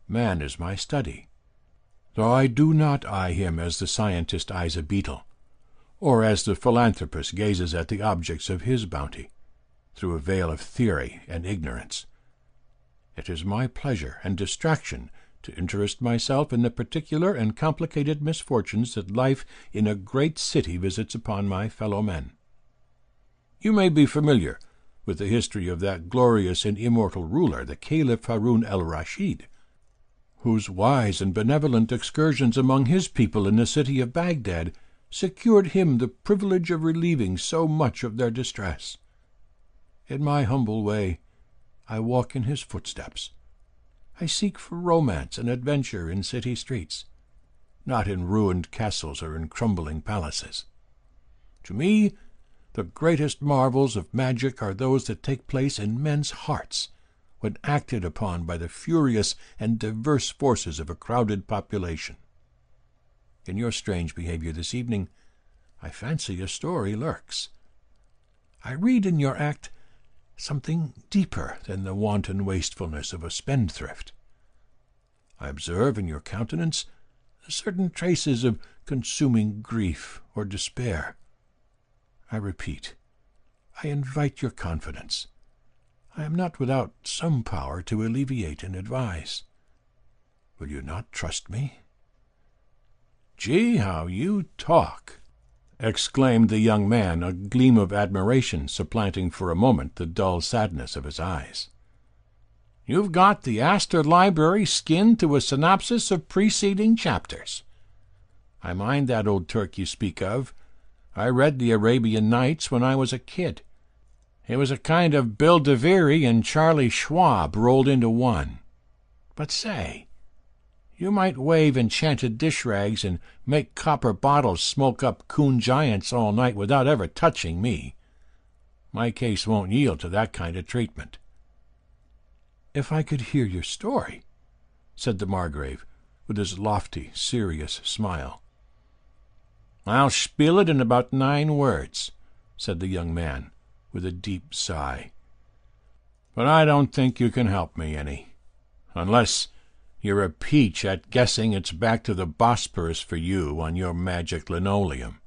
Man is my study, though I do not eye him as the scientist eyes a beetle, or as the philanthropist gazes at the objects of his bounty, through a veil of theory and ignorance. It is my pleasure and distraction to interest myself in the particular and complicated misfortunes that life in a great city visits upon my fellow men. You may be familiar with the history of that glorious and immortal ruler, the Caliph Harun al-Rashid, whose wise and benevolent excursions among his people in the city of Baghdad secured him the privilege of relieving so much of their distress. In my humble way, I walk in his footsteps. I seek for romance and adventure in city streets, not in ruined castles or in crumbling palaces. To me, the greatest marvels of magic are those that take place in men's hearts, when acted upon by the furious and diverse forces of a crowded population. In your strange behavior this evening, I fancy a story lurks. I read in your act something deeper than the wanton wastefulness of a spendthrift. I observe in your countenance certain traces of consuming grief or despair. I repeat, I invite your confidence. I am not without some power to alleviate and advise. Will you not trust me?" "Gee, how you talk!" exclaimed the young man, a gleam of admiration supplanting for a moment the dull sadness of his eyes. "You've got the Astor Library skinned to a synopsis of preceding chapters. I mind that old Turk you speak of. I read the Arabian Nights when I was a kid. It was a kind of Bill DeVere and Charlie Schwab rolled into one. But say, you might wave enchanted dish rags and make copper bottles smoke up coon giants all night without ever touching me. My case won't yield to that kind of treatment." "If I could hear your story," said the Margrave, with his lofty, serious smile. "I'll spiel it in about 9 words," said the young man, with a deep sigh. "But I don't think you can help me any, unless you're a peach at guessing it's back to the Bosporus for you on your magic linoleum."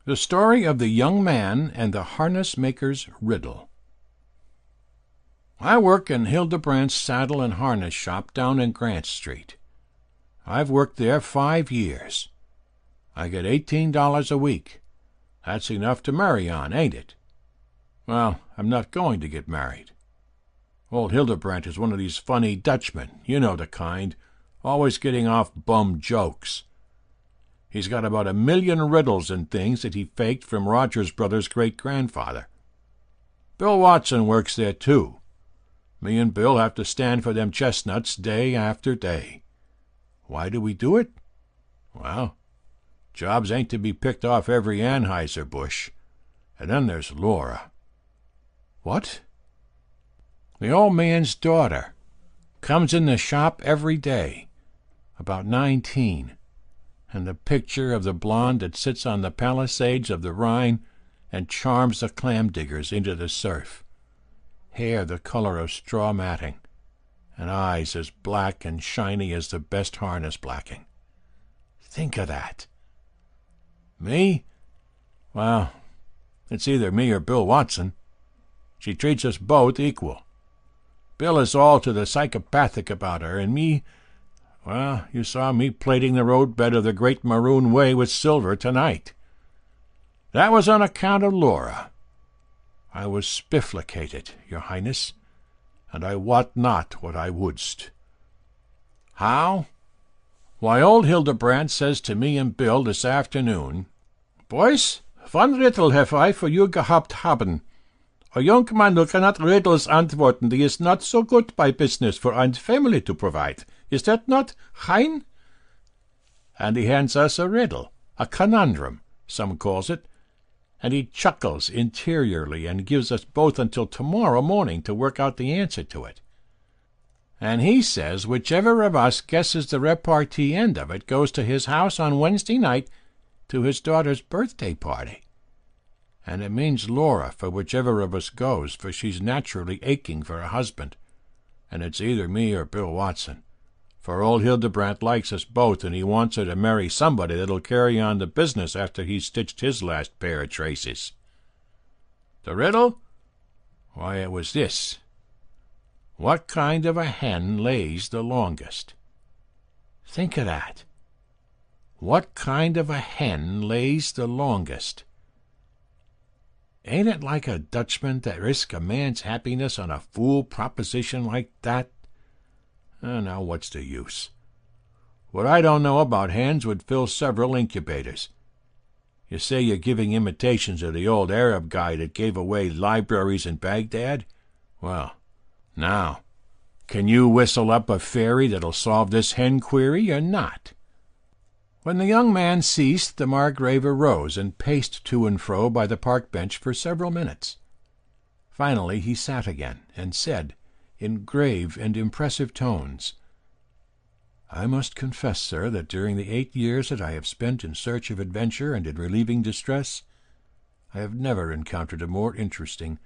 The Story of the Young Man and the Harness Maker's Riddle. I work in Hildebrandt's saddle and harness shop down in Grant Street. I've worked there 5 years. I get $18 a week. That's enough to marry on, ain't it? Well, I'm not going to get married. Old Hildebrandt is one of these funny Dutchmen, you know the kind, always getting off bum jokes. He's got about 1,000,000 riddles and things that he faked from Rogers Brothers' great-grandfather. Bill Watson works there, too. Me and Bill have to stand for them chestnuts day after day. Why do we do it? Well, jobs ain't to be picked off every Anheuser-Busch. And then there's Laura. "What?" "The old man's daughter. Comes in the shop every day. About 19. And the picture of the blonde that sits on the palisades of the Rhine and charms the clam-diggers into the surf. Hair the color of straw matting, and eyes as black and shiny as the best harness blacking. Think of that. Me? Well, it's either me or Bill Watson. She treats us both equal. Bill is all to the psychopathic about her, and me, well, you saw me plating the roadbed of the Great Maroon Way with silver tonight. That was on account of Laura. I was spifflicated, your Highness, and I wot not what I wouldst. How? Why, old Hildebrandt says to me and Bill this afternoon, 'Boys, one riddle have I for you gehabt haben. A young man who cannot riddles antworten, die is not so good by business for ein family to provide. Is that not, hein?' And he hands us a riddle, a conundrum, some calls it, and he chuckles interiorly and gives us both until tomorrow morning to work out the answer to it. And he says whichever of us guesses the repartee end of it goes to his house on Wednesday night to his daughter's birthday party. And it means Laura for whichever of us goes, for she's naturally aching for a husband. And it's either me or Bill Watson. For old Hildebrandt likes us both, and he wants her to marry somebody that'll carry on the business after he's stitched his last pair of traces. The riddle? Why, it was this. What kind of a hen lays the longest? Think of that. What kind of a hen lays the longest? Ain't it like a Dutchman to risk a man's happiness on a fool proposition like that? Now what's the use? What I don't know about hens would fill several incubators. You say you're giving imitations of the old Arab guy that gave away libraries in Baghdad? Well, now, can you whistle up a fairy that'll solve this hen query or not? When the young man ceased, the Margrave arose and paced to and fro by the park bench for several minutes. Finally he sat again, and said, in grave and impressive tones, "I must confess, sir, that during the 8 years that I have spent in search of adventure and in relieving distress, I have never encountered a more interesting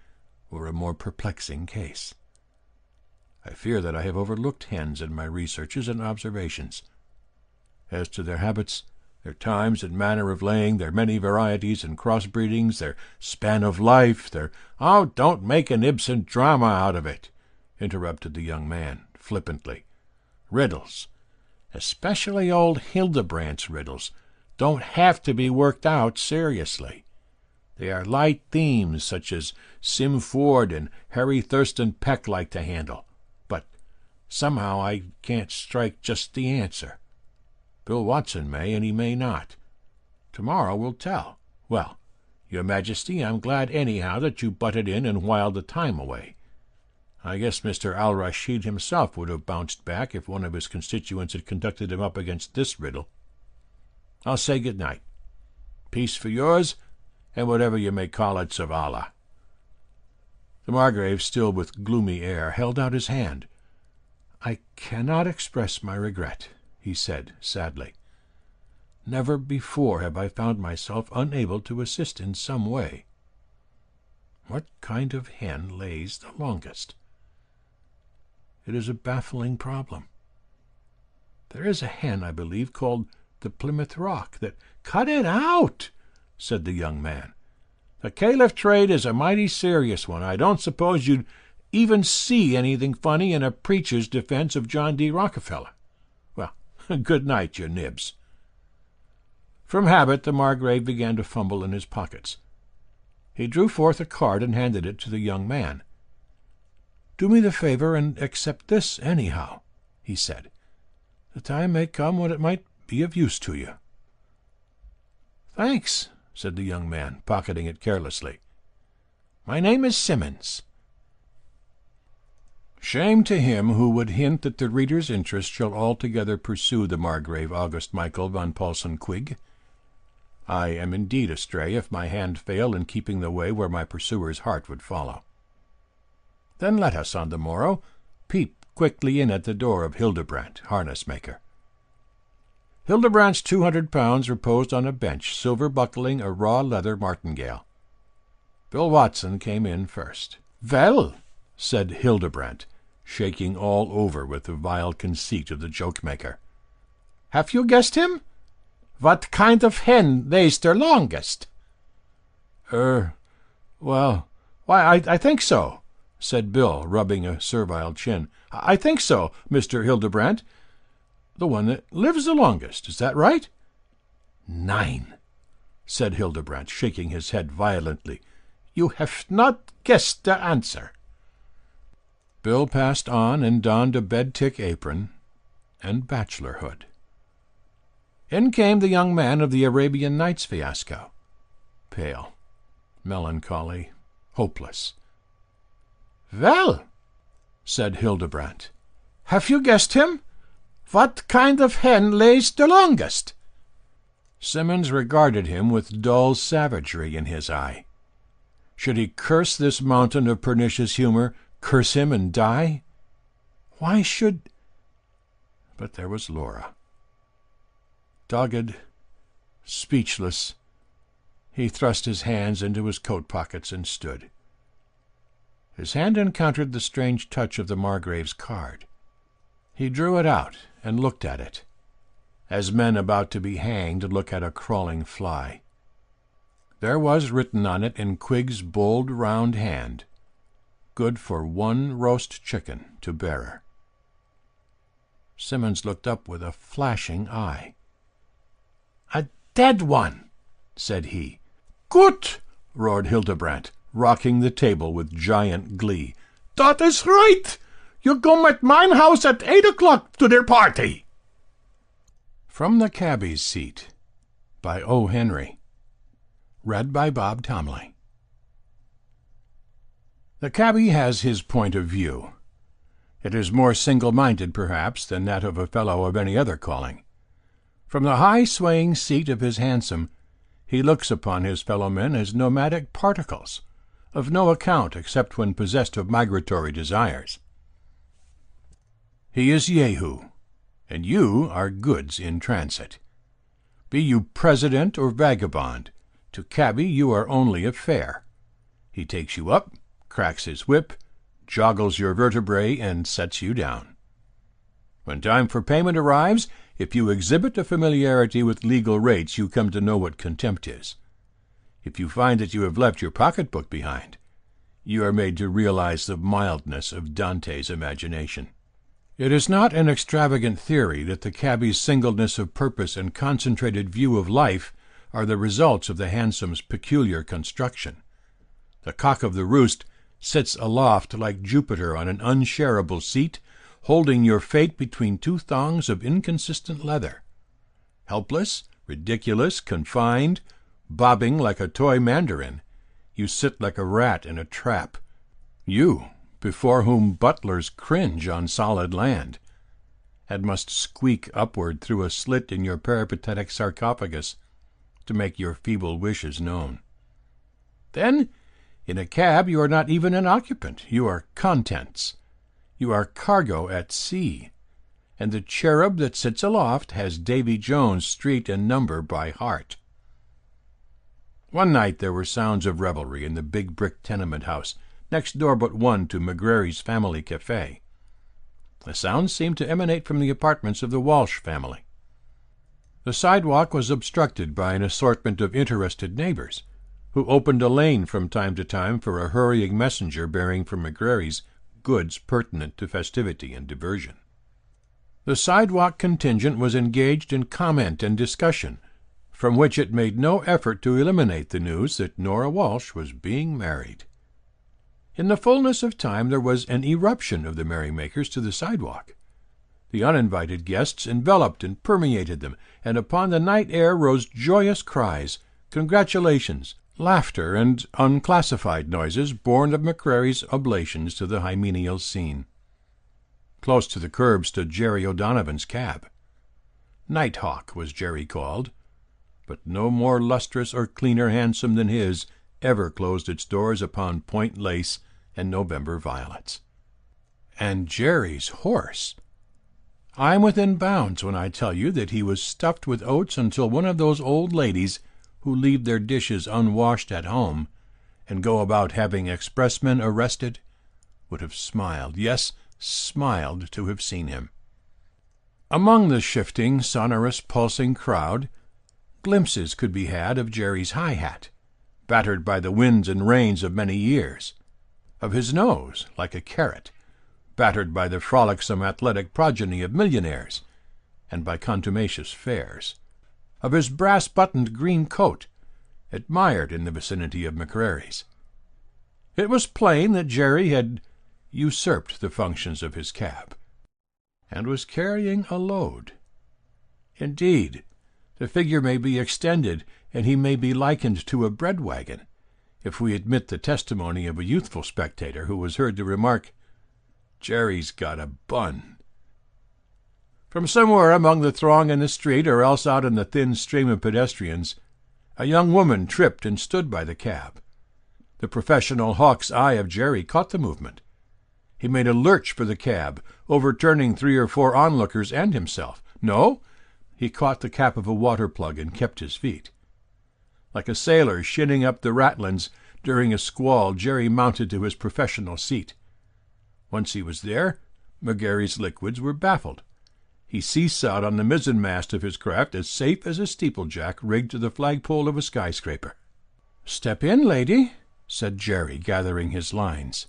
or a more perplexing case. I fear that I have overlooked hens in my researches and observations. As to their habits, their times and manner of laying, their many varieties and cross-breedings, their span of life, their—" "Oh, don't make an Ibsen drama out of it," interrupted the young man, flippantly. "Riddles, especially old Hildebrandt's riddles, don't have to be worked out seriously. They are light themes such as Sim Ford and Harry Thurston Peck like to handle. But somehow I can't strike just the answer. Bill Watson may, and he may not. Tomorrow will tell. Well, Your Majesty, I'm glad anyhow that you butted in and whiled the time away. I guess Mr. Al-Rashid himself would have bounced back if one of his constituents had conducted him up against this riddle. I'll say good night. Peace for yours, and whatever you may call it of Allah." The Margrave, still with gloomy air, held out his hand. "I cannot express my regret," he said sadly. "Never before have I found myself unable to assist in some way. What kind of hen lays the longest? It is a baffling problem. There is a hen, I believe, called the Plymouth Rock, that—" "Cut it out," said the young man. "The caliph trade is a mighty serious one. I don't suppose you'd even see anything funny in a preacher's defense of John D. Rockefeller. Well, good night, your nibs." From habit, the Margrave began to fumble in his pockets. He drew forth a card and handed it to the young man. "Do me the favor and accept this anyhow," he said. "The time may come when it might be of use to you." "Thanks," said the young man, pocketing it carelessly. "My name is Simmons." Shame to him who would hint that the reader's interest shall altogether pursue the Margrave August Michael von Paulson-Quigg. I am indeed astray if my hand fail in keeping the way where my pursuer's heart would follow. Then let us, on the morrow, peep quickly in at the door of Hildebrandt, harness-maker. Hildebrandt's 200 pounds reposed on a bench, silver-buckling a raw leather martingale. Bill Watson came in first. "Well," said Hildebrandt, shaking all over with the vile conceit of the joke-maker. "Have you guessed him? What kind of hen lays der longest?" Well, why, I think so," said Bill, rubbing a servile chin. "I think so, Mr. Hildebrandt. The one that lives the longest. Is that right?" "Nein," said Hildebrandt, shaking his head violently. "You have not guessed the answer." Bill passed on and donned a bed-tick apron and bachelorhood. In came the young man of the Arabian Nights fiasco, pale, melancholy, hopeless. "Well," said Hildebrandt, "have you guessed him? What kind of hen lays the longest?" Simmons regarded him with dull savagery in his eye. Should he curse this mountain of pernicious humor, curse him and die? Why should— But there was Laura. Dogged, speechless, He thrust his hands into his coat pockets and stood. His hand encountered the strange touch of the Margrave's card. He drew it out and looked at it, as men about to be hanged look at a crawling fly. There was written on it in Quigg's bold round hand, "Good for 1 roast chicken to bearer." Simmons looked up with a flashing eye. "A dead one," said he. "Good!" roared Hildebrandt, rocking the table with giant glee. "That is right! You come at mine house at 8 o'clock to their party." From the Cabbie's Seat, by O. Henry. Read by Bob Tomley. The cabbie has his point of view. It is more single-minded, perhaps, than that of a fellow of any other calling. From the high swaying seat of his hansom, he looks upon his fellow-men as nomadic particles, of no account except when possessed of migratory desires. He is Jehu, and you are goods in transit. Be you president or vagabond, to cabbie you are only a fare. He takes you up, cracks his whip, joggles your vertebrae, and sets you down. When time for payment arrives, if you exhibit a familiarity with legal rates, you come to know what contempt is. If you find that you have left your pocketbook behind, you are made to realize the mildness of Dante's imagination. It is not an extravagant theory that the cabbie's singleness of purpose and concentrated view of life are the results of the hansom's peculiar construction. The cock of the roost sits aloft like Jupiter on an unshareable seat, holding your fate between 2 thongs of inconsistent leather. Helpless, ridiculous, confined, bobbing like a toy mandarin, you sit like a rat in a trap. You, before whom butlers cringe on solid land, and must squeak upward through a slit in your peripatetic sarcophagus to make your feeble wishes known. Then, in a cab you are not even an occupant, you are contents. You are cargo at sea, and the cherub that sits aloft has Davy Jones' street and number by heart. One night there were sounds of revelry in the big brick tenement house, next door but one to McGrary's family café. The sounds seemed to emanate from the apartments of the Walsh family. The sidewalk was obstructed by an assortment of interested neighbors, who opened a lane from time to time for a hurrying messenger bearing from McGrary's goods pertinent to festivity and diversion. The sidewalk contingent was engaged in comment and discussion, from which it made no effort to eliminate the news that Nora Walsh was being married. In the fullness of time there was an eruption of the merrymakers to the sidewalk. The uninvited guests enveloped and permeated them, and upon the night air rose joyous cries, congratulations, laughter, and unclassified noises born of McCrary's oblations to the hymeneal scene. Close to the curb stood Jerry O'Donovan's cab. Nighthawk was Jerry called, but no more lustrous or cleaner hansom than his ever closed its doors upon point lace and November violets. And Jerry's horse! I'm within bounds when I tell you that he was stuffed with oats until one of those old ladies who leave their dishes unwashed at home and go about having expressmen arrested would have smiled, yes, smiled to have seen him. Among the shifting, sonorous, pulsing crowd, glimpses could be had of Jerry's high hat, battered by the winds and rains of many years, of his nose, like a carrot, battered by the frolicsome athletic progeny of millionaires and by contumacious fares, of his brass-buttoned green coat, admired in the vicinity of McCrary's. It was plain that Jerry had usurped the functions of his cab, and was carrying a load. Indeed, the figure may be extended, and he may be likened to a bread wagon, if we admit the testimony of a youthful spectator who was heard to remark, "Jerry's got a bun." From somewhere among the throng in the street, or else out in the thin stream of pedestrians, a young woman tripped and stood by the cab. The professional hawk's eye of Jerry caught the movement. He made a lurch for the cab, overturning 3 or 4 onlookers and himself. No, he caught the cap of a water plug and kept his feet. Like a sailor shinning up the Ratlins during a squall, Jerry mounted to his professional seat. Once he was there, McGarry's liquids were baffled. He seesawed on the mizzenmast of his craft as safe as a steeplejack rigged to the flagpole of a skyscraper. "Step in, lady," said Jerry, gathering his lines.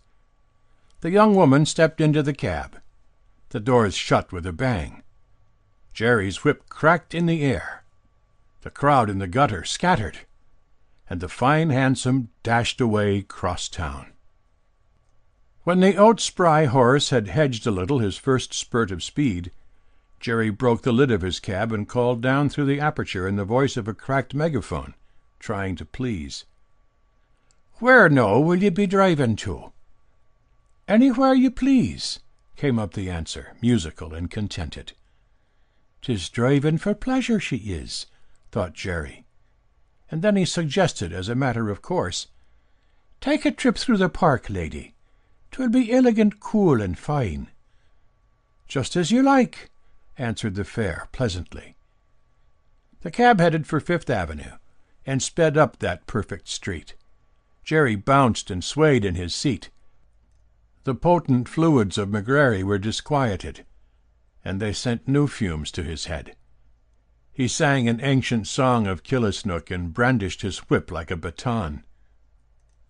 The young woman stepped into the cab. The doors shut with a bang. Jerry's whip cracked in the air. The crowd in the gutter scattered, and the fine hansom dashed away cross town. When the oat-spry horse had hedged a little his first spurt of speed, Jerry broke the lid of his cab and called down through the aperture in the voice of a cracked megaphone, trying to please. "Where now will ye be driving to?" "Anywhere you please," came up the answer, musical and contented. "'Tis driving for pleasure she is," thought Jerry. And then he suggested, as a matter of course, "Take a trip through the park, lady. 'Twill be elegant, cool, and fine." "Just as you like," answered the fare pleasantly. The cab headed for Fifth Avenue and sped up that perfect street. Jerry bounced and swayed in his seat. The potent fluids of McGarry were disquieted, and they sent new fumes to his head. He sang an ancient song of Killisnook and brandished his whip like a baton.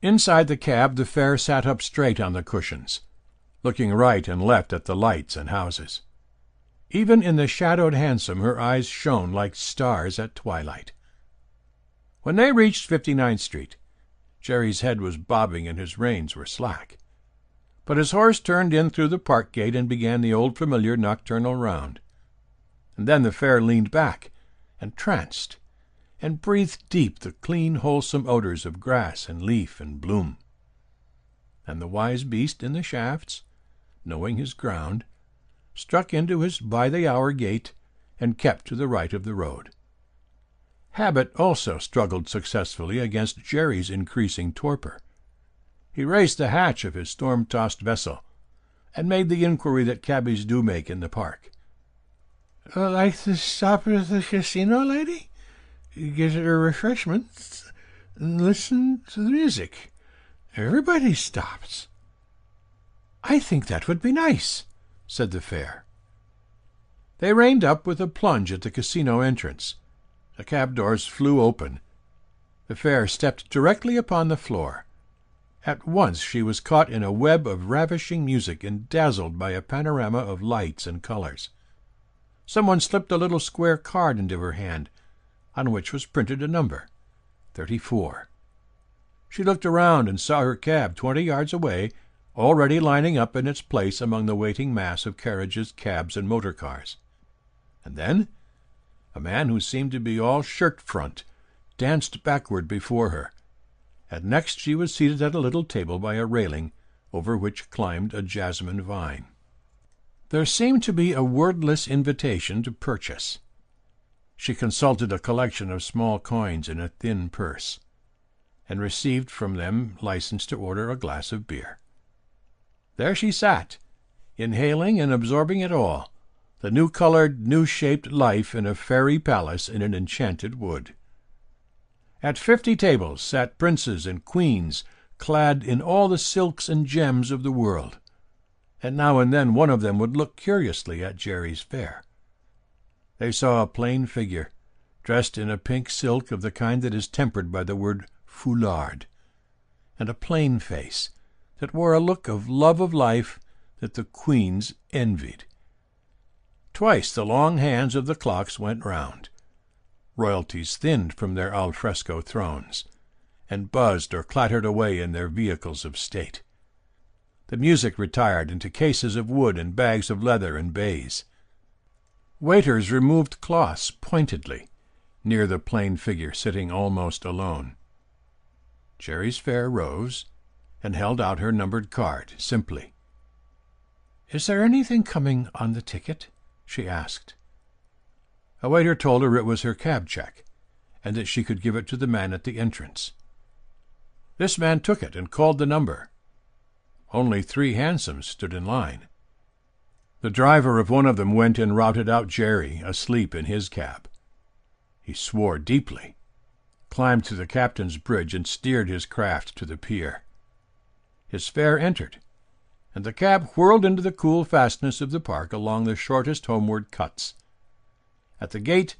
Inside the cab the fare sat up straight on the cushions, looking right and left at the lights and houses. Even in the shadowed hansom her eyes shone like stars at twilight. When they reached 59th Street, Jerry's head was bobbing and his reins were slack. But his horse turned in through the park gate and began the old familiar nocturnal round. And then the fare leaned back, entranced, and breathed deep the clean, wholesome odors of grass and leaf and bloom. And the wise beast in the shafts, knowing his ground, struck into his by-the-hour gait and kept to the right of the road. Habit also struggled successfully against Jerry's increasing torpor. He raised the hatch of his storm-tossed vessel and made the inquiry that cabbies do make in the park. "Like to stop at the casino, lady? Get her refreshments and listen to the music. Everybody stops." "I think that would be nice," said the fare. They reined up with a plunge at the casino entrance. The cab doors flew open. The fare stepped directly upon the floor. At once she was caught in a web of ravishing music and dazzled by a panorama of lights and colors. Someone slipped a little square card into her hand, on which was printed a number, 34. She looked around and saw her cab 20 yards away, already lining up in its place among the waiting mass of carriages, cabs, and motor cars. And then a man who seemed to be all shirt-front danced backward before her, and next she was seated at a little table by a railing over which climbed a jasmine vine. There seemed to be a wordless invitation to purchase. She consulted a collection of small coins in a thin purse, and received from them license to order a glass of beer. There she sat, inhaling and absorbing it all, the new-colored, new-shaped life in a fairy palace in an enchanted wood. At 50 tables sat princes and queens clad in all the silks and gems of the world, and now and then one of them would look curiously at Jerry's fare. They saw a plain figure, dressed in a pink silk of the kind that is tempered by the word foulard, and a plain face that wore a look of love of life that the queens envied. Twice the long hands of the clocks went round. Royalties thinned from their al fresco thrones, and buzzed or clattered away in their vehicles of state. The music retired into cases of wood and bags of leather and baize. Waiters removed cloths pointedly, near the plain figure sitting almost alone. Jerry's fare rose, and held out her numbered card, simply. "Is there anything coming on the ticket?" she asked. A waiter told her it was her cab check, and that she could give it to the man at the entrance. This man took it and called the number. Only 3 hansoms stood in line. The driver of one of them went and routed out Jerry, asleep in his cab. He swore deeply. climbed to the captain's bridge and steered his craft to the pier. His fare entered, and the cab whirled into the cool fastness of the park along the shortest homeward cuts. At the gate,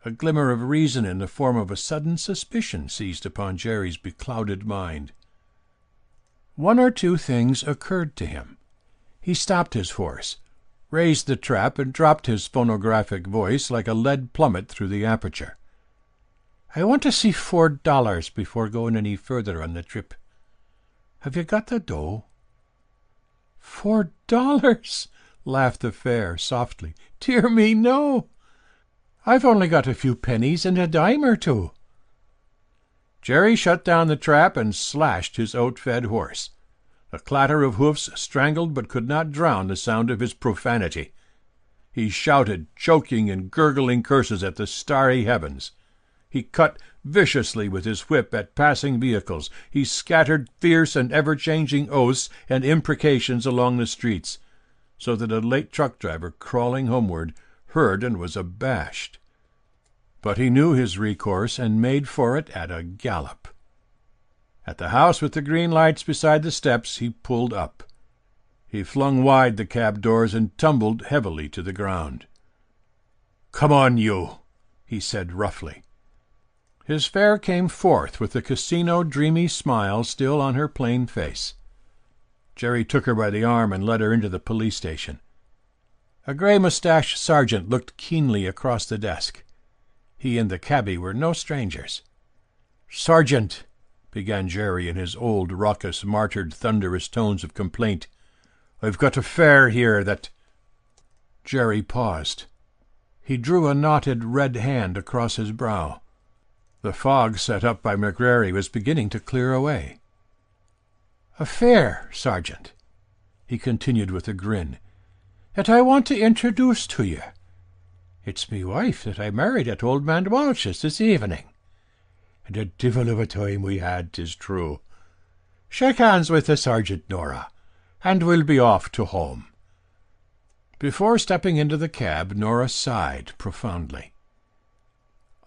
a glimmer of reason in the form of a sudden suspicion seized upon Jerry's beclouded mind. One or two things occurred to him. He stopped his horse, raised the trap, and dropped his phonographic voice like a lead plummet through the aperture. "I want to see $4 before going any further on the trip. Have you got the dough?" $4? laughed the fare softly. "Dear me, no. I've only got a few pennies and a dime or two." Jerry shut down the trap and slashed his oat-fed horse. A clatter of hoofs strangled but could not drown the sound of his profanity. He shouted, choking and gurgling curses at the starry heavens. He cut viciously with his whip at passing vehicles. He scattered fierce and ever-changing oaths and imprecations along the streets, so that a late truck driver crawling homeward heard and was abashed. But he knew his recourse and made for it at a gallop. At the house with the green lights beside the steps he pulled up. He flung wide the cab doors and tumbled heavily to the ground. "Come on, you," he said roughly. His fare came forth with the casino dreamy smile still on her plain face. Jerry took her by the arm and led her into the police station. A gray-mustached sergeant looked keenly across the desk. He and the cabbie were no strangers. "Sergeant," began Jerry in his old, raucous, martyred, thunderous tones of complaint, "I've got a fare here that—" Jerry paused. He drew a knotted red hand across his brow. The fog set up by McGrary was beginning to clear away. "A fare, Sergeant," he continued with a grin, "that I want to introduce to you. It's me wife that I married at old man Walsh's this evening. And a divil of a time we had, 'tis true. Shake hands with the Sergeant, Nora, and we'll be off to home." Before stepping into the cab, Nora sighed profoundly.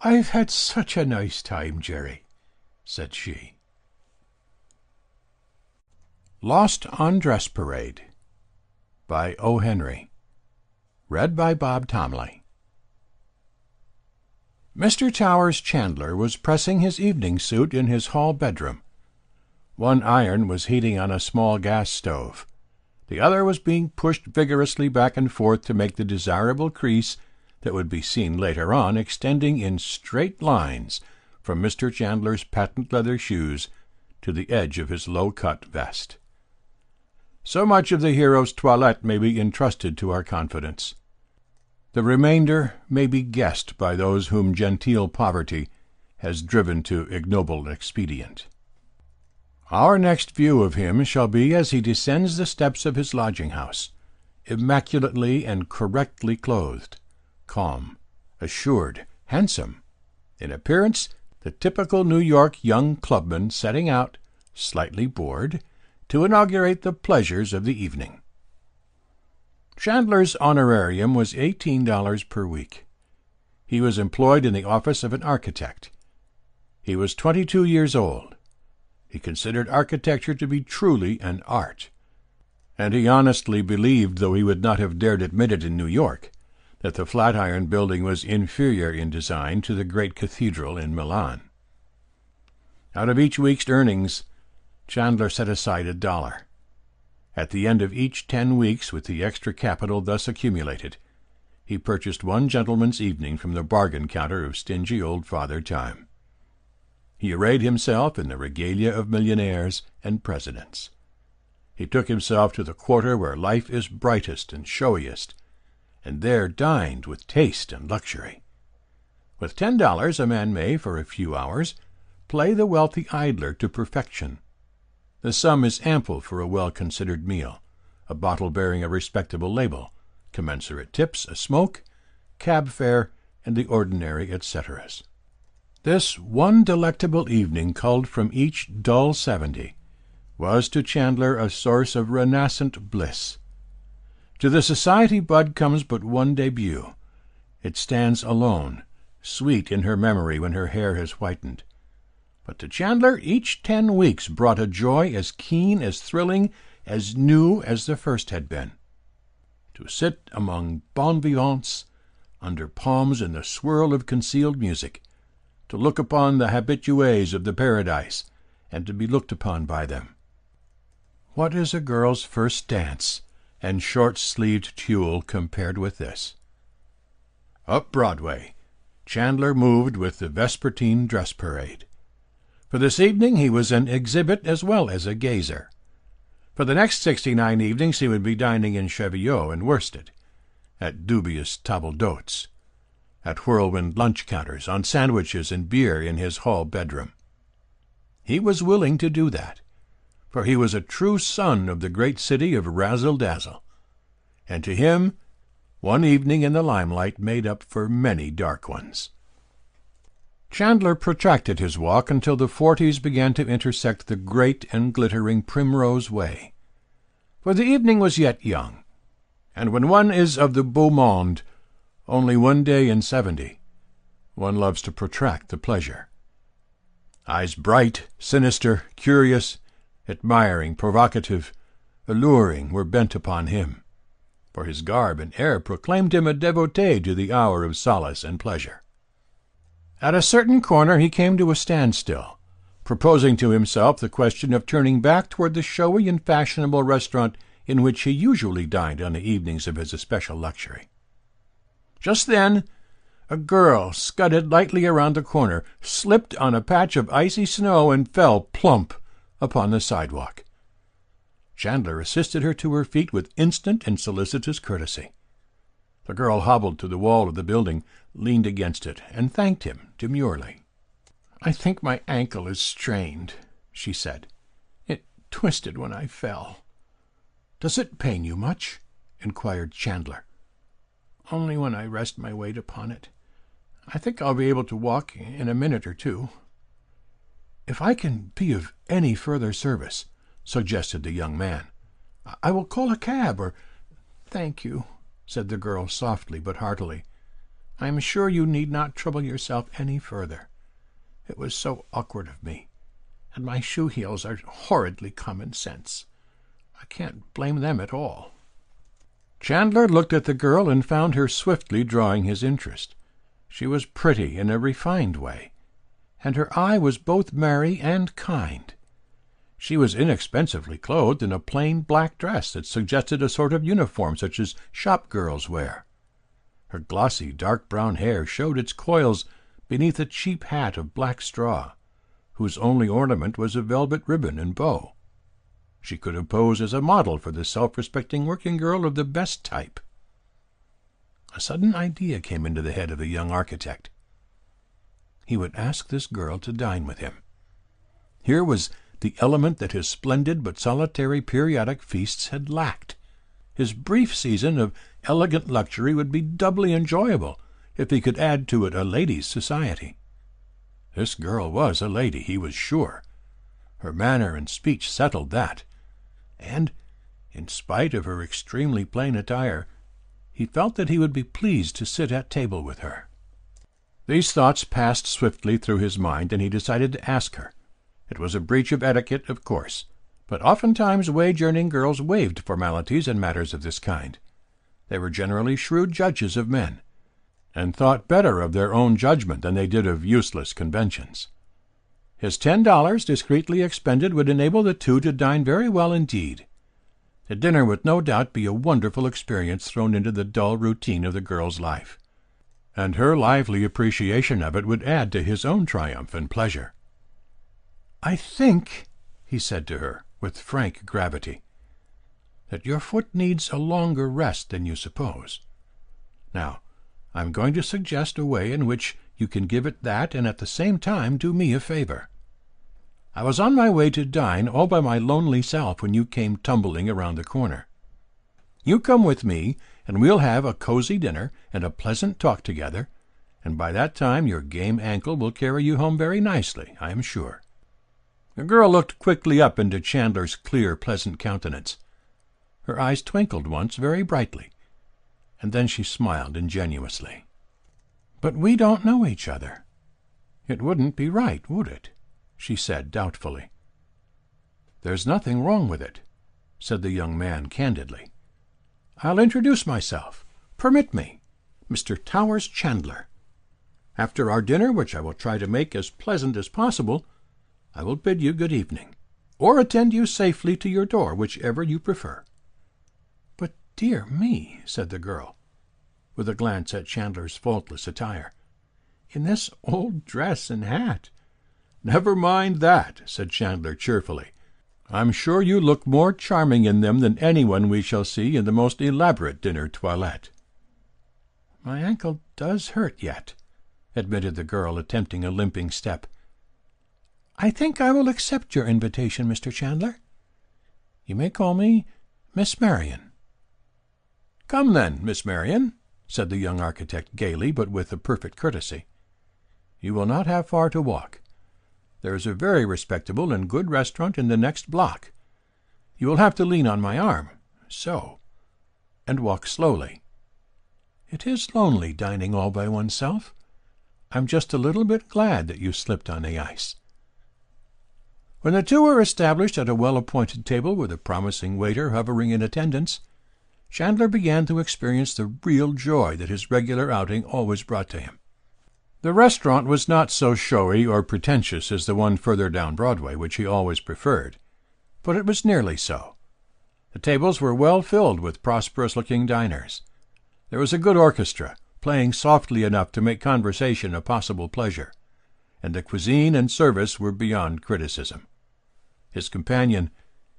"I've had such a nice time, Jerry," said she. Lost on Dress Parade by O. Henry. Read by Bob Tomley. Mr. Towers Chandler was pressing his evening suit in his hall bedroom. One iron was heating on a small gas stove. The other was being pushed vigorously back and forth to make the desirable crease that would be seen later on extending in straight lines from Mr. Chandler's patent leather shoes to the edge of his low-cut vest. So much of the hero's toilette may be entrusted to our confidence. The remainder may be guessed by those whom genteel poverty has driven to ignoble expedient. Our next view of him shall be as he descends the steps of his lodging-house, immaculately and correctly clothed, calm, assured, handsome, in appearance the typical New York young clubman setting out, slightly bored, to inaugurate the pleasures of the evening. Chandler's honorarium was $18 per week. He was employed in the office of an architect. He was 22 years old. He considered architecture to be truly an art, and he honestly believed, though he would not have dared admit it in New York, that the Flatiron Building was inferior in design to the great cathedral in Milan. Out of each week's earnings, Chandler set aside $1. At the end of each 10 weeks, with the extra capital thus accumulated, he purchased one gentleman's evening from the bargain counter of stingy old Father Time. He arrayed himself in the regalia of millionaires and presidents. He took himself to the quarter where life is brightest and showiest, and there dined with taste and luxury. With $10 a man may, for a few hours, play the wealthy idler to perfection. The sum is ample for a well-considered meal, a bottle bearing a respectable label, commensurate tips, a smoke, cab fare, and the ordinary et ceteras. This one delectable evening culled from each dull 70 was to Chandler a source of renascent bliss. To the society bud comes but one debut. It stands alone, sweet in her memory when her hair has whitened, But to Chandler each 10 weeks brought a joy as keen, as thrilling, as new as the first had been. To sit among bon vivants, under palms in the swirl of concealed music, to look upon the habitués of the paradise, and to be looked upon by them. What is a girl's first dance and short-sleeved tulle compared with this? Up Broadway, Chandler moved with the vespertine dress parade. For this evening he was an exhibit as well as a gazer. For the next 69 evenings he would be dining in Cheviot and Worsted, at dubious table d'hôtes, at whirlwind lunch counters, on sandwiches and beer in his hall bedroom. He was willing to do that, for he was a true son of the great city of razzle-dazzle, and to him one evening in the limelight made up for many dark ones. Chandler protracted his walk until the 40s began to intersect the great and glittering Primrose Way. For the evening was yet young, and when one is of the beau monde, only 1 day in 70, one loves to protract the pleasure. Eyes bright, sinister, curious, admiring, provocative, alluring were bent upon him, for his garb and air proclaimed him a devotee to the hour of solace and pleasure. At a certain corner he came to a standstill, proposing to himself the question of turning back toward the showy and fashionable restaurant in which he usually dined on the evenings of his especial luxury. Just then a girl scudded lightly around the corner, slipped on a patch of icy snow, and fell plump upon the sidewalk. Chandler assisted her to her feet with instant and solicitous courtesy. The girl hobbled to the wall of the building, leaned against it, and thanked him demurely. "I think my ankle is strained," she said. "It twisted when I fell." "Does it pain you much?" inquired Chandler. "Only when I rest my weight upon it. I think I'll be able to walk in a minute or two." "If I can be of any further service," suggested the young man, "I will call a cab, or—" "Thank you," said the girl softly but heartily. "I am sure you need not trouble yourself any further. It was so awkward of me, and my shoe heels are horridly common sense. I can't blame them at all." Chandler looked at the girl and found her swiftly drawing his interest. She was pretty in a refined way, and her eye was both merry and kind. She was inexpensively clothed in a plain black dress that suggested a sort of uniform such as shop girls wear. Her glossy dark brown hair showed its coils beneath a cheap hat of black straw, whose only ornament was a velvet ribbon and bow. She could have posed as a model for the self-respecting working girl of the best type. A sudden idea came into the head of the young architect. He would ask this girl to dine with him. Here was the element that his splendid but solitary periodic feasts had lacked. His brief season of elegant luxury would be doubly enjoyable if he could add to it a lady's society. This girl was a lady, he was sure. Her manner and speech settled that, and, in spite of her extremely plain attire, he felt that he would be pleased to sit at table with her. These thoughts passed swiftly through his mind, and he decided to ask her. It was a breach of etiquette, of course, but oftentimes wage-earning girls waived formalities in matters of this kind. They were generally shrewd judges of men, and thought better of their own judgment than they did of useless conventions. His $10, discreetly expended, would enable the two to dine very well indeed. The dinner would no doubt be a wonderful experience thrown into the dull routine of the girl's life, and her lively appreciation of it would add to his own triumph and pleasure. "I think," he said to her, with frank gravity, "that your foot needs a longer rest than you suppose. Now, I'm going to suggest a way in which you can give it that and at the same time do me a favor. I was on my way to dine all by my lonely self when you came tumbling around the corner. You come with me, and we'll have a cozy dinner and a pleasant talk together, and by that time your game ankle will carry you home very nicely, I am sure." The girl looked quickly up into Chandler's clear, pleasant countenance. Her eyes twinkled once very brightly, and then she smiled ingenuously. "But we don't know each other. It wouldn't be right, would it?" she said doubtfully. "There's nothing wrong with it," said the young man candidly. "I'll introduce myself. Permit me. Mr. Towers Chandler. After our dinner, which I will try to make as pleasant as possible, I will bid you good evening, or attend you safely to your door, whichever you prefer." "But, dear me," said the girl, with a glance at Chandler's faultless attire, "in this old dress and hat—" "Never mind that," said Chandler cheerfully. "I'm sure you look more charming in them than anyone we shall see in the most elaborate dinner toilette." "My ankle does hurt yet," admitted the girl, attempting a limping step. "I think I will accept your invitation, Mr. Chandler. You may call me Miss Marion." "Come then, Miss Marion," said the young architect gaily, but with a perfect courtesy. "You will not have far to walk. There is a very respectable and good restaurant in the next block. You will have to lean on my arm, so, and walk slowly. It is lonely dining all by oneself. I'm just a little bit glad that you slipped on the ice." When the two were established at a well-appointed table with a promising waiter hovering in attendance, Chandler began to experience the real joy that his regular outing always brought to him. The restaurant was not so showy or pretentious as the one further down Broadway, which he always preferred, but it was nearly so. The tables were well filled with prosperous-looking diners. There was a good orchestra, playing softly enough to make conversation a possible pleasure, and the cuisine and service were beyond criticism. His companion,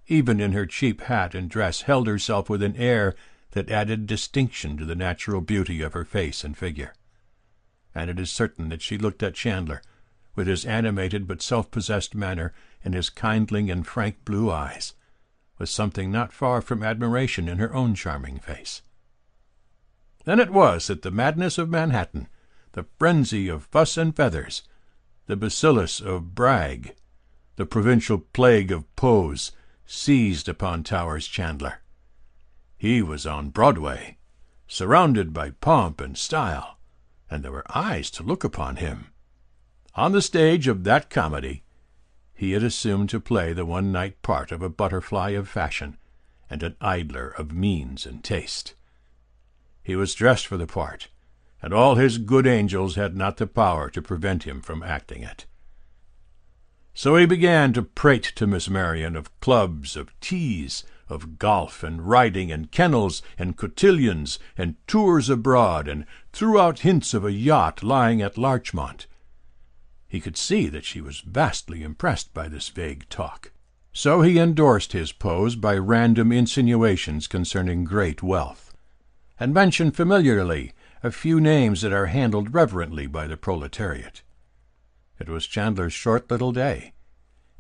even in her cheap hat and dress, held herself with an air that added distinction to the natural beauty of her face and figure. And it is certain that she looked at Chandler, with his animated but self-possessed manner and his kindling and frank blue eyes, with something not far from admiration in her own charming face. Then it was that the madness of Manhattan, the frenzy of fuss and feathers, the bacillus of brag, the provincial plague of pose, seized upon Towers Chandler. He was on Broadway, surrounded by pomp and style, and there were eyes to look upon him. On the stage of that comedy he had assumed to play the one-night part of a butterfly of fashion and an idler of means and taste. He was dressed for the part, and all his good angels had not the power to prevent him from acting it. So he began to prate to Miss Marion of clubs, of teas, of golf and riding and kennels and cotillions and tours abroad, and threw out hints of a yacht lying at Larchmont. He could see that she was vastly impressed by this vague talk. So he endorsed his pose by random insinuations concerning great wealth, and mentioned familiarly a few names that are handled reverently by the proletariat. It was Chandler's short little day,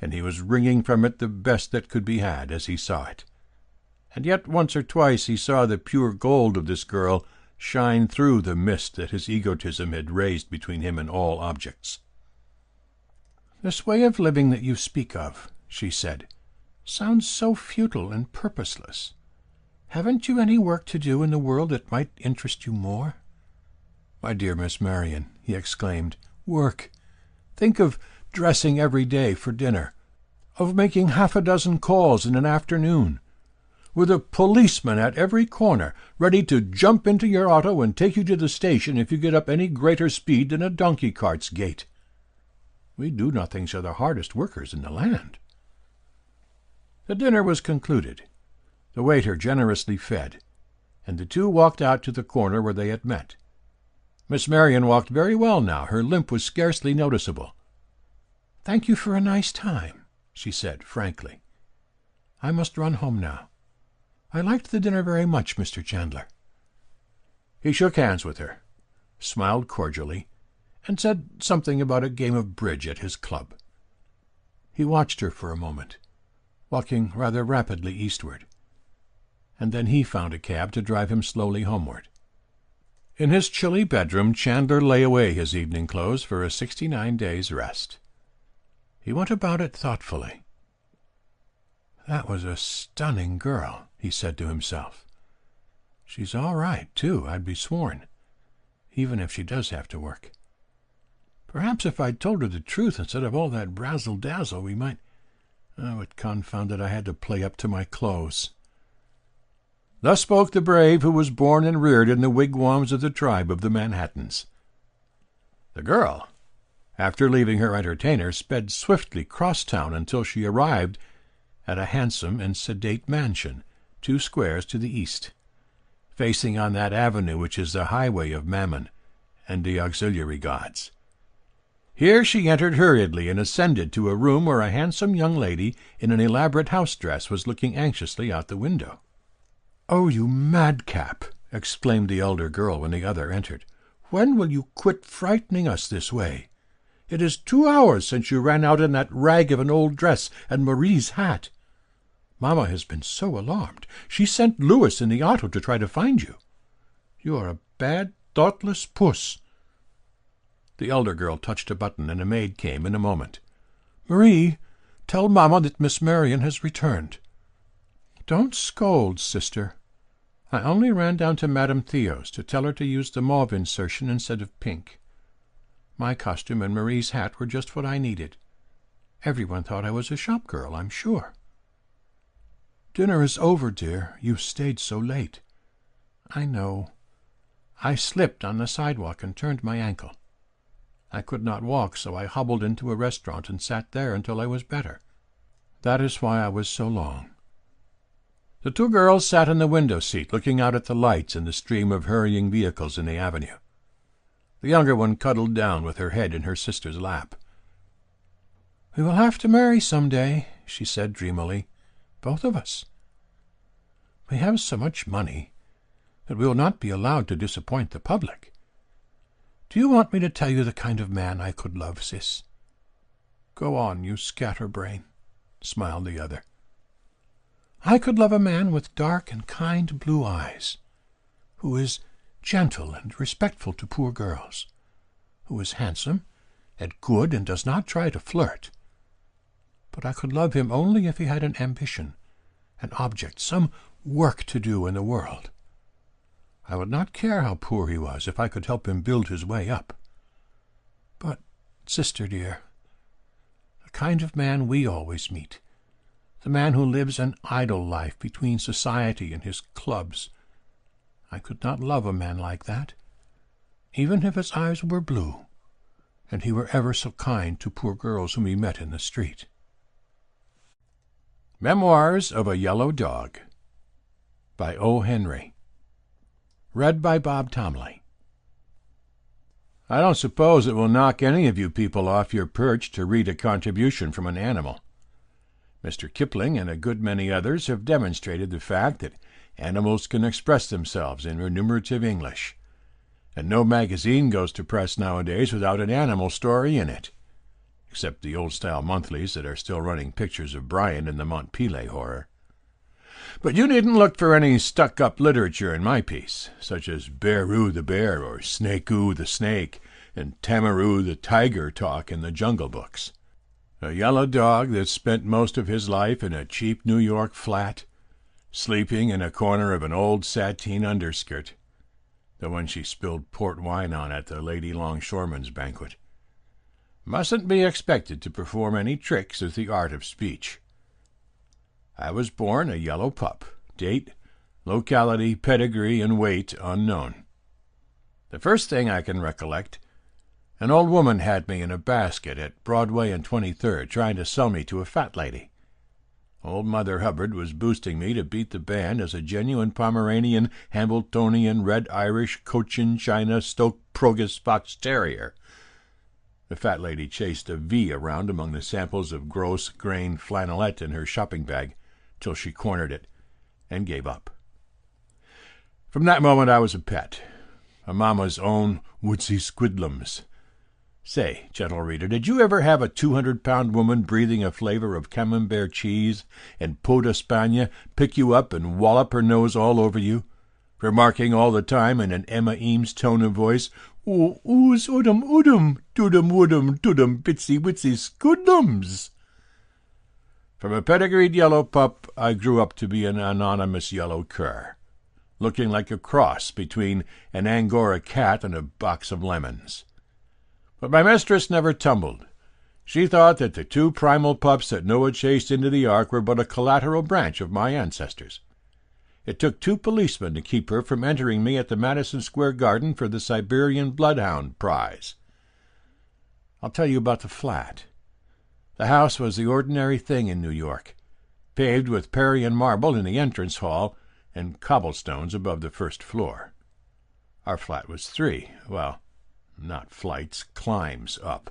and he was wringing from it the best that could be had as he saw it. And yet once or twice he saw the pure gold of this girl shine through the mist that his egotism had raised between him and all objects. "This way of living that you speak of," she said, "sounds so futile and purposeless. Haven't you any work to do in the world that might interest you more?" "My dear Miss Marion," he exclaimed, "work! Think of dressing every day for dinner, of making half a dozen calls in an afternoon, with a policeman at every corner, ready to jump into your auto and take you to the station if you get up any greater speed than a donkey cart's gait. We do-nothings are the hardest workers in the land." The dinner was concluded. The waiter generously fed, and the two walked out to the corner where they had met. Miss Marion walked very well now. Her limp was scarcely noticeable. "Thank you for a nice time," she said frankly. "I must run home now. I liked the dinner very much, Mr. Chandler." He shook hands with her, smiled cordially, and said something about a game of bridge at his club. He watched her for a moment, walking rather rapidly eastward, and then he found a cab to drive him slowly homeward. In his chilly bedroom Chandler lay away his evening clothes for a 69 days' rest. He went about it thoughtfully. "That was a stunning girl," he said to himself. "She's all right, too, I'd be sworn, even if she does have to work. Perhaps if I'd told her the truth instead of all that razzle-dazzle, we might... Oh, it confounded I had to play up to my clothes. Thus spoke the brave who was born and reared in the wigwams of the tribe of the Manhattans. The girl, after leaving her entertainer, sped swiftly cross-town until she arrived at a handsome and sedate mansion, 2 squares to the east, facing on that avenue which is the highway of Mammon and the auxiliary gods. Here she entered hurriedly and ascended to a room where a handsome young lady in an elaborate house-dress was looking anxiously out the window. "Oh, you madcap!" exclaimed the elder girl when the other entered. "When will you quit frightening us this way? It is 2 hours since you ran out in that rag of an old dress and Marie's hat. Mamma has been so alarmed. She sent Louis in the auto to try to find you. You are a bad, thoughtless puss." The elder girl touched a button, and a maid came in a moment. "Marie, tell Mamma that Miss Marian has returned." "Don't scold, sister. I only ran down to Madame Theo's to tell her to use the mauve insertion instead of pink. My costume and Marie's hat were just what I needed. Everyone thought I was a shop girl, I'm sure." "Dinner is over, dear. You stayed so late." "I know. I slipped on the sidewalk and turned my ankle. I could not walk, so I hobbled into a restaurant and sat there until I was better. That is why I was so long." The 2 girls sat in the window seat, looking out at the lights and the stream of hurrying vehicles in the avenue. The younger one cuddled down with her head in her sister's lap. "We will have to marry some day," she said dreamily. "Both of us. We have so much money that we will not be allowed to disappoint the public. Do you want me to tell you the kind of man I could love, sis?" "Go on, you scatterbrain," smiled the other. "I could love a man with dark and kind blue eyes, who is gentle and respectful to poor girls, who is handsome and good and does not try to flirt. But I could love him only if he had an ambition, an object, some work to do in the world. I would not care how poor he was if I could help him build his way up. But, sister dear, the kind of man we always meet, the man who lives an idle life between society and his clubs, I could not love a man like that, even if his eyes were blue, and he were ever so kind to poor girls whom he met in the street." Memoirs of a Yellow Dog by O. Henry. Read by Bob Tomley. I don't suppose it will knock any of you people off your perch to read a contribution from an animal. Mr. Kipling and a good many others have demonstrated the fact that animals can express themselves in remunerative English, and no magazine goes to press nowadays without an animal story in it, except the old-style monthlies that are still running pictures of Brian in the Montpellier horror. But you needn't look for any stuck-up literature in my piece, such as Bearoo the Bear or Snakeoo the Snake and Tamaroo the Tiger talk in the Jungle Books. A yellow dog that spent most of his life in a cheap New York flat, sleeping in a corner of an old sateen underskirt, the one she spilled port wine on at the Lady Longshoreman's banquet, mustn't be expected to perform any tricks with the art of speech. I was born a yellow pup, date, locality, pedigree, and weight unknown. The first thing I can recollect, an old woman had me in a basket at Broadway and 23rd, trying to sell me to a fat lady. Old Mother Hubbard was boosting me to beat the band as a genuine Pomeranian, Hambletonian, Red Irish, Cochin China, Stoke Progus Fox Terrier. The fat lady chased a V around among the samples of gross-grained flannelette in her shopping bag till she cornered it and gave up. From that moment I was a pet, a mamma's own woodsy squidlums. Say, gentle reader, did you ever have a 200-pound woman breathing a flavor of camembert cheese and pot d'Espagne pick you up and wallop her nose all over you, remarking all the time in an Emma Eames tone of voice, "Oh, ooze udum udum, dudum woodum dudum bitsy witsy squidlums"? From a pedigreed yellow pup I grew up to be an anonymous yellow cur, looking like a cross between an Angora cat and a box of lemons. But my mistress never tumbled. She thought that the 2 primal pups that Noah chased into the ark were but a collateral branch of my ancestors. It took 2 policemen to keep her from entering me at the Madison Square Garden for the Siberian Bloodhound prize. I'll tell you about the flat. The house was the ordinary thing in New York, paved with Parian marble in the entrance hall and cobblestones above the first floor. Our flat was 3, well, not flights, climbs up.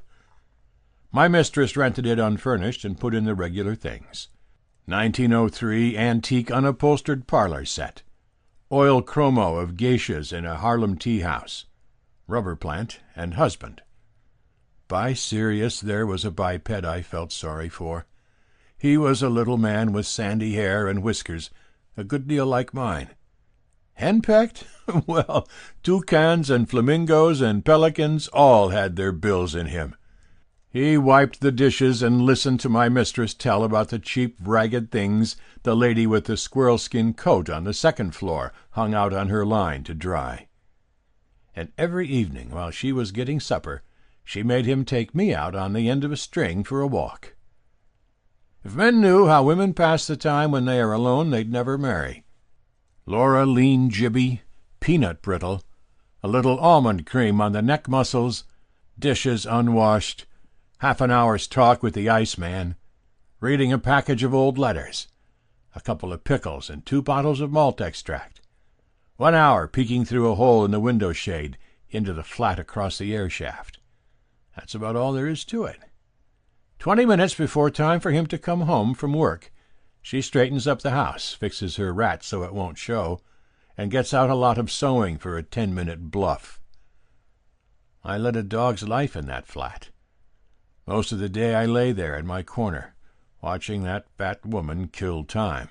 My mistress rented it unfurnished and put in the regular things. 1903 antique unupholstered parlor set, oil chromo of geishas in a Harlem tea house, rubber plant, and husband. By Sirius, there was a biped I felt sorry for. He was a little man with sandy hair and whiskers, a good deal like mine. Henpecked? Well, toucans and flamingos and pelicans all had their bills in him. He wiped the dishes and listened to my mistress tell about the cheap, ragged things the lady with the squirrel-skin coat on the second floor hung out on her line to dry. And every evening, while she was getting supper, she made him take me out on the end of a string for a walk. If men knew how women pass the time when they are alone, they'd never marry. Laura lean jibby, peanut brittle, a little almond cream on the neck muscles, dishes unwashed, half an hour's talk with the iceman, reading a package of old letters, a couple of pickles and 2 bottles of malt extract, 1 hour peeking through a hole in the window shade into the flat across the air shaft. That's about all there is to it. 20 minutes before time for him to come home from work, she straightens up the house, fixes her rat so it won't show, and gets out a lot of sewing for a 10-minute bluff. I led a dog's life in that flat. Most of the day I lay there in my corner, watching that fat woman kill time.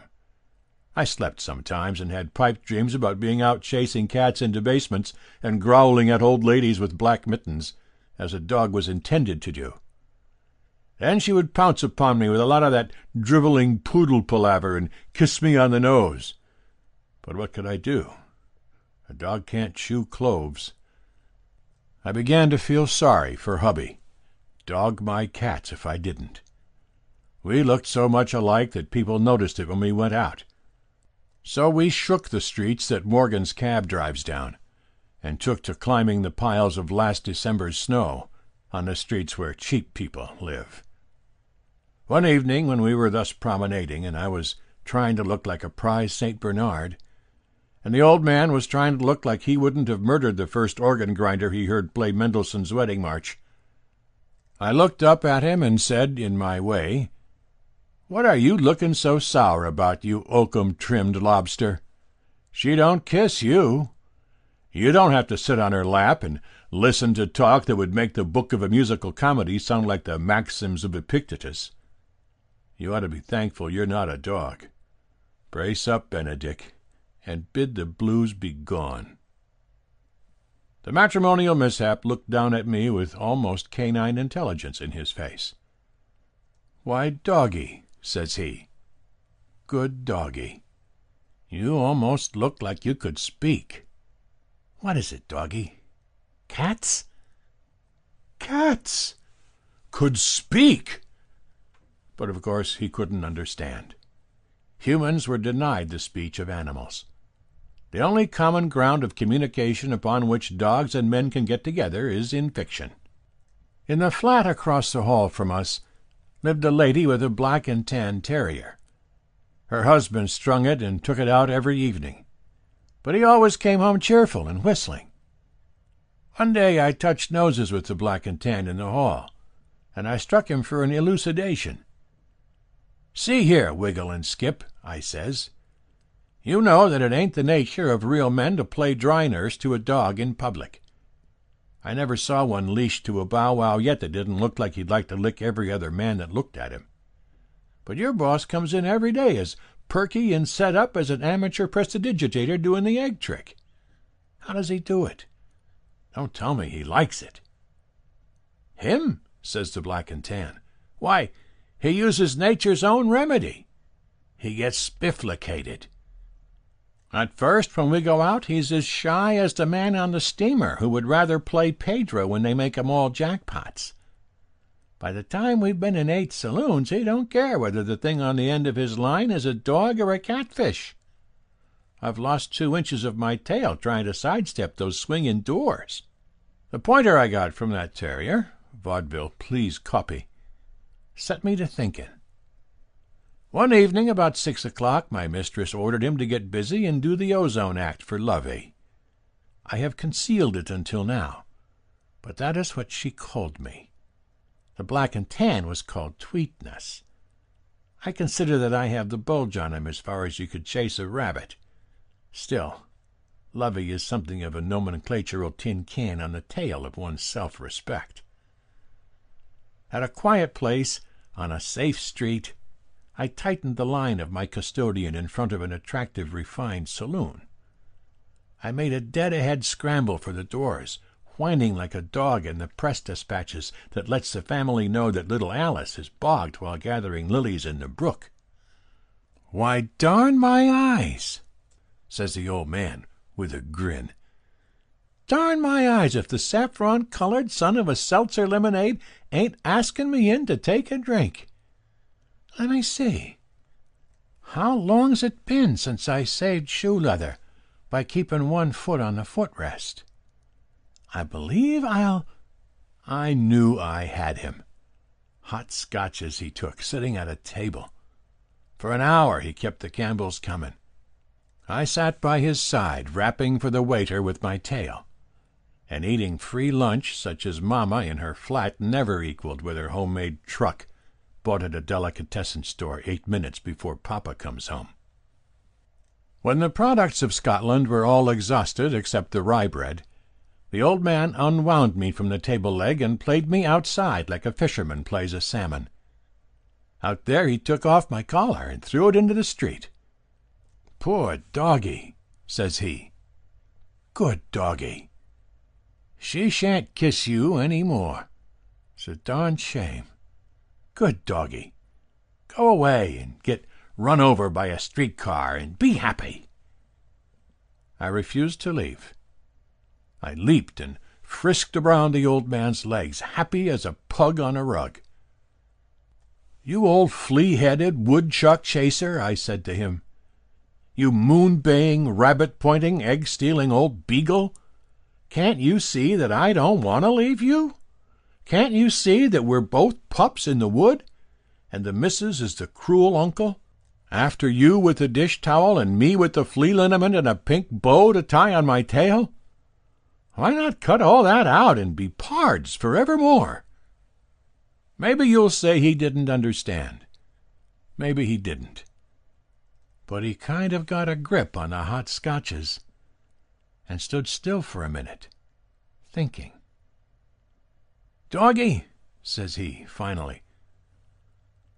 I slept sometimes and had pipe dreams about being out chasing cats into basements and growling at old ladies with black mittens, as a dog was intended to do. Then she would pounce upon me with a lot of that driveling poodle palaver and kiss me on the nose. But what could I do? A dog can't chew cloves. I began to feel sorry for hubby. Dog my cats if I didn't. We looked so much alike that people noticed it when we went out. So we shook the streets that Morgan's cab drives down, and took to climbing the piles of last December's snow on the streets where cheap people live. One evening, when we were thus promenading, and I was trying to look like a prize St. Bernard, and the old man was trying to look like he wouldn't have murdered the first organ grinder he heard play Mendelssohn's Wedding March, I looked up at him and said, in my way, "What are you looking so sour about, you oakum-trimmed lobster? She don't kiss you. You don't have to sit on her lap and listen to talk that would make the book of a musical comedy sound like the maxims of Epictetus. You ought to be thankful you're not a dog. Brace up, Benedict, and bid the blues be gone." The matrimonial mishap looked down at me with almost canine intelligence in his face. "Why, doggy," says he. "Good doggy. You almost look like you could speak. What is it, doggy? Cats?" Cats! Could speak! But of course he couldn't understand. Humans were denied the speech of animals. The only common ground of communication upon which dogs and men can get together is in fiction. In the flat across the hall from us lived a lady with a black and tan terrier. Her husband strung it and took it out every evening, but he always came home cheerful and whistling. One day I touched noses with the black and tan in the hall, and I struck him for an elucidation. "See here, Wiggle and Skip," I says. "You know that it ain't the nature of real men to play dry nurse to a dog in public. I never saw one leashed to a bow-wow yet that didn't look like he'd like to lick every other man that looked at him. But your boss comes in every day as perky and set up as an amateur prestidigitator doing the egg trick. How does he do it? Don't tell me he likes it." "Him?" says the black and tan. "Why, he uses nature's own remedy. He gets spifflicated." At first, when we go out, he's as shy as the man on the steamer who would rather play Pedro when they make 'em all jackpots. By the time we've been in 8 saloons, he don't care whether the thing on the end of his line is a dog or a catfish. I've lost 2 inches of my tail trying to sidestep those swinging doors. The pointer I got from that terrier, vaudeville, please copy, set me to thinking. One evening about 6 o'clock, my mistress ordered him to get busy and do the ozone act for Lovey. I have concealed it until now, but that is what she called me. The black and tan was called Tweetness. I consider that I have the bulge on him as far as you could chase a rabbit. Still, Lovey is something of a nomenclatural tin can on the tail of one's self-respect. At a quiet place, on a safe street, I tightened the line of my custodian in front of an attractive, refined saloon. I made a dead-ahead scramble for the doors, whining like a dog in the press dispatches that lets the family know that little Alice is bogged while gathering lilies in the brook. "Why, darn my eyes," says the old man with a grin. "Darn my eyes if the saffron-colored son of a seltzer lemonade ain't asking me in to take a drink. Let me see. How long's it been since I saved shoe leather by keeping one foot on the footrest? I believe I knew I had him. Hot scotches he took, sitting at a table. For an hour he kept the Campbells coming. I sat by his side, rapping for the waiter with my tail, and eating free lunch such as Mama in her flat never equaled with her homemade truck, bought at a delicatessen store 8 minutes before Papa comes home. When the products of Scotland were all exhausted except the rye bread, the old man unwound me from the table leg and played me outside like a fisherman plays a salmon. Out there he took off my collar and threw it into the street. "Poor doggie," says he. "Good doggie. She shan't kiss you any more. It's a darn shame. Good doggie. Go away and get run over by a streetcar and be happy." I refused to leave. I leaped and frisked around the old man's legs, happy as a pug on a rug. "You old flea-headed woodchuck chaser," I said to him. "You moon-baying, rabbit-pointing, egg-stealing old beagle. Can't you see that I don't want to leave you? Can't you see that we're both pups in the wood, and the missus is the cruel uncle, after you with the dish towel and me with the flea liniment and a pink bow to tie on my tail? Why not cut all that out and be pards forevermore?" Maybe you'll say he didn't understand. Maybe he didn't. But he kind of got a grip on the hot scotches and stood still for a minute, thinking. "Doggie," says he, finally,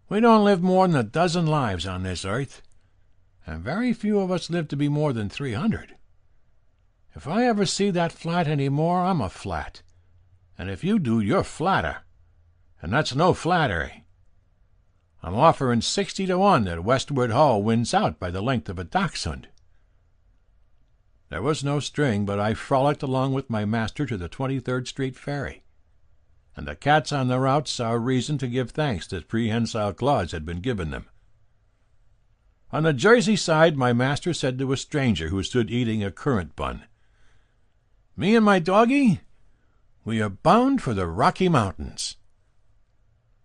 "we don't live more than 12 lives on this earth, and very few of us live to be more than 300. If I ever see that flat any more, I'm a flat, and if you do, you're flatter, and that's no flattery. I'm offering 60 to 1 that Westward Hall wins out by the length of a dachshund." There was no string, but I frolicked along with my master to the 23rd Street ferry, and the cats on the route saw reason to give thanks that prehensile claws had been given them. On the Jersey side, my master said to a stranger who stood eating a currant bun, "Me and my doggie, we are bound for the Rocky Mountains."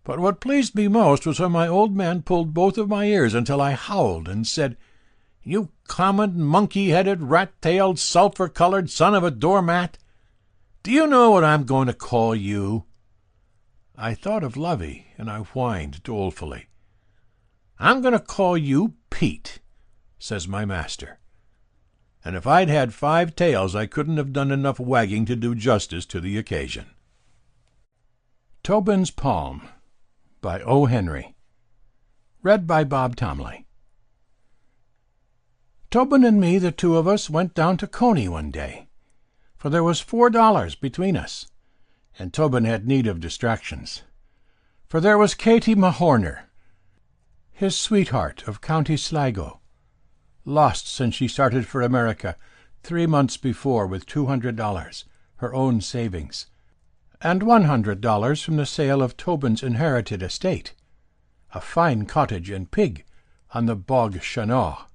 But what pleased me most was when my old man pulled both of my ears until I howled and said, "You common, monkey-headed, rat-tailed, sulphur-colored son of a doormat, do you know what I'm going to call you?" I thought of Lovey, and I whined dolefully. "I'm going to call you Pete," says my master. And if I'd had 5 tails, I couldn't have done enough wagging to do justice to the occasion. Tobin's Palm by O. Henry. Read by Bob Tomley. Tobin and me, the 2 of us, went down to Coney one day, for there was $4 between us, and Tobin had need of distractions. For there was Katy Mahorner, his sweetheart of County Sligo, lost since she started for America 3 months before with $200, her own savings, and $100 from the sale of Tobin's inherited estate, a fine cottage and pig on the Bog Chanot.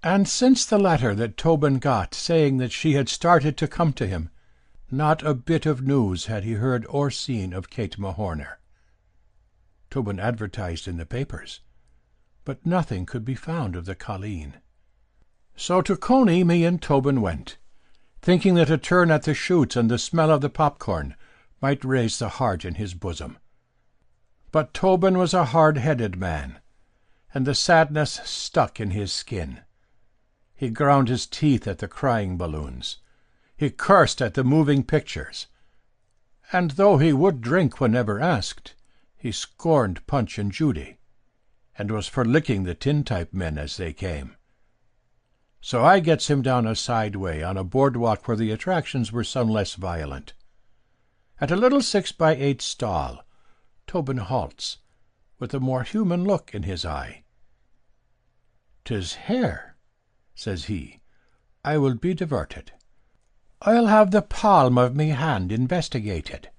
And since the letter that Tobin got saying that she had started to come to him, not a bit of news had he heard or seen of Kate Mahorner. Tobin advertised in the papers, but nothing could be found of the colleen. So to Coney me and Tobin went, thinking that a turn at the shoots and the smell of the popcorn might raise the heart in his bosom. But Tobin was a hard-headed man, and the sadness stuck in his skin. He ground his teeth at the crying balloons. He cursed at the moving pictures. And though he would drink whenever asked, he scorned Punch and Judy, and was for licking the tintype men as they came. So I gets him down a side way on a boardwalk where the attractions were some less violent. At a little 6x8 stall, Tobin halts, with a more human look in his eye. "'Tis here," says he. "I will be diverted. I'll have the palm of me hand investigated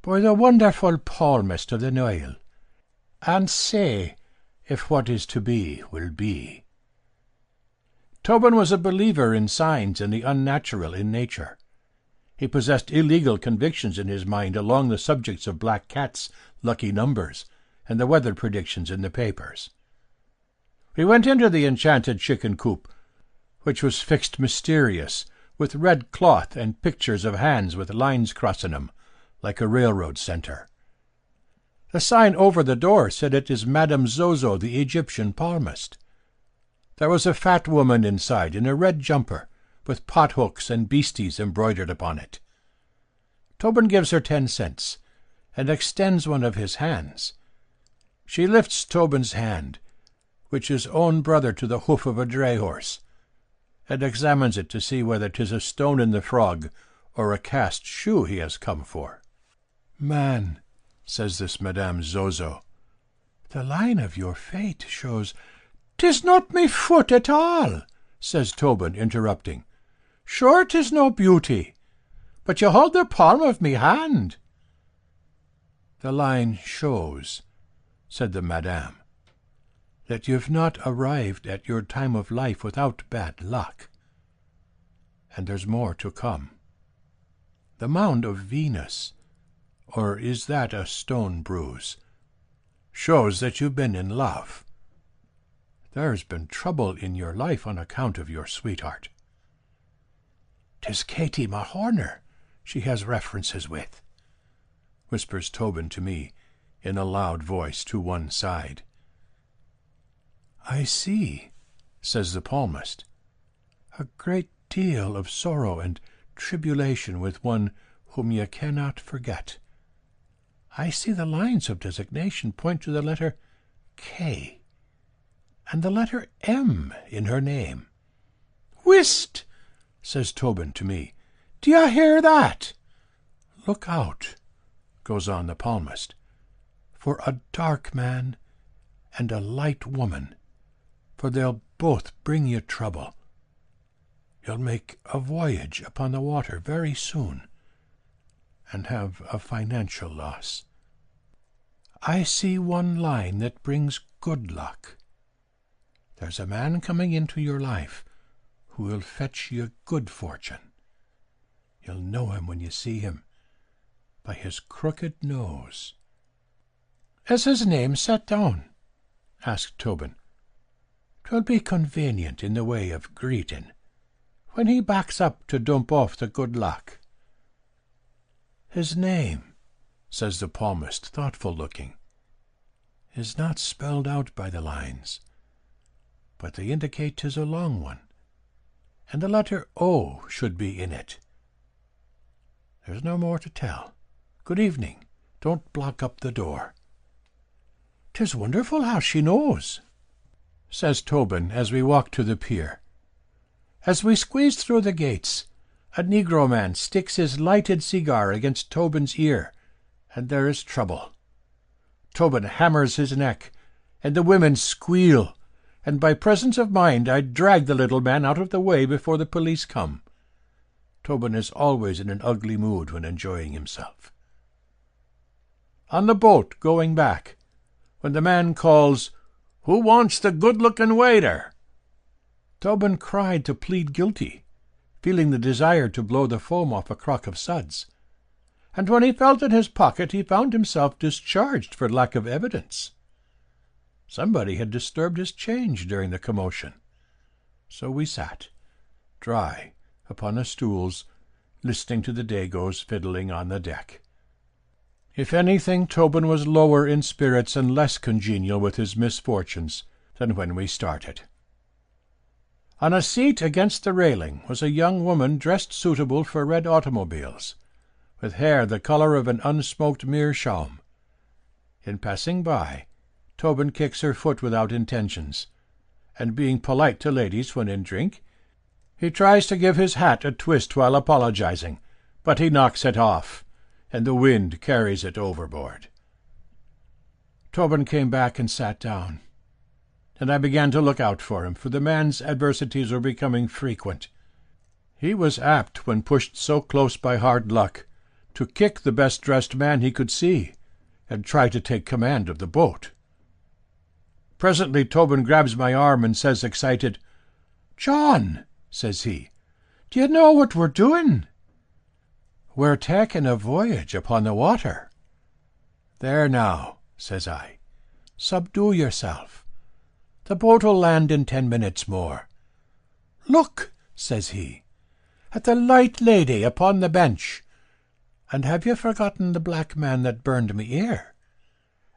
by the wonderful palmist of the Nile, and say if what is to be will be." Tobin was a believer in signs and the unnatural in nature. He possessed illegal convictions in his mind along the subjects of black cats, lucky numbers, and the weather predictions in the papers. We went into the enchanted chicken coop, which was fixed mysterious, with red cloth and pictures of hands with lines crossing 'em, like a railroad centre. The sign over the door said it is Madame Zozo, the Egyptian palmist. There was a fat woman inside in a red jumper, with pothooks and beasties embroidered upon it. Tobin gives her 10 cents, and extends one of his hands. She lifts Tobin's hand, which is own brother to the hoof of a dray horse, and examines it to see whether 'tis a stone in the frog or a cast shoe he has come for. "Man," says this Madame Zozo, "the line of your fate shows—" "'Tis not me foot at all," says Tobin, interrupting. "Sure 'tis no beauty, but you hold the palm of me hand." "The line shows," said the Madame, "that you've not arrived at your time of life without bad luck. And there's more to come. The mound of Venus, or is that a stone bruise, shows that you've been in love. There's been trouble in your life on account of your sweetheart. 'Tis Katie Mahorner she has references with," whispers Tobin to me in a loud voice to one side. "I see," says the palmist, "a great deal of sorrow and tribulation with one whom ye cannot forget. I see the lines of designation point to the letter K, and the letter M in her name." "Whist!" says Tobin to me. "D'ye hear that?" "Look out," goes on the palmist, "for a dark man and a light woman, for they'll both bring you trouble. You'll make a voyage upon the water very soon, and have a financial loss. I see one line that brings good luck. There's a man coming into your life who will fetch you good fortune. You'll know him when you see him, by his crooked nose." "Is his name set down?" asked Tobin. "'Twill be convenient in the way of greeting, when he backs up to dump off the good luck." "His name," says the palmist, thoughtful-looking, "is not spelled out by the lines, but they indicate 'tis a long one, and the letter O should be in it. There's no more to tell. Good evening. Don't block up the door." "'Tis wonderful how she knows," says Tobin as we walk to the pier. As we squeeze through the gates, a negro man sticks his lighted cigar against Tobin's ear, and there is trouble. Tobin hammers his neck, and the women squeal, and by presence of mind I drag the little man out of the way before the police come. Tobin is always in an ugly mood when enjoying himself. On the boat going back, when the man calls, "Who wants the good-looking waiter?" Tobin cried to plead guilty, feeling the desire to blow the foam off a crock of suds. And when he felt in his pocket, he found himself discharged for lack of evidence. Somebody had disturbed his change during the commotion. So we sat, dry, upon the stools, listening to the Dagos fiddling on the deck. If anything, Tobin was lower in spirits and less congenial with his misfortunes than when we started. On a seat against the railing was a young woman dressed suitable for red automobiles, with hair the colour of an unsmoked meerschaum. In passing by, Tobin kicks her foot without intentions, and being polite to ladies when in drink, he tries to give his hat a twist while apologizing, but he knocks it off, and the wind carries it overboard. Tobin came back and sat down, and I began to look out for him, for the man's adversities were becoming frequent. He was apt, when pushed so close by hard luck, to kick the best-dressed man he could see, and try to take command of the boat. Presently Tobin grabs my arm and says, excited, "John," says he, "do you know what we're doing?" "We're taking a voyage upon the water." "There now," says I, "subdue yourself. The boat'll land in 10 minutes more." "Look," says he, "at the light lady upon the bench. And have you forgotten the black man that burned me ear?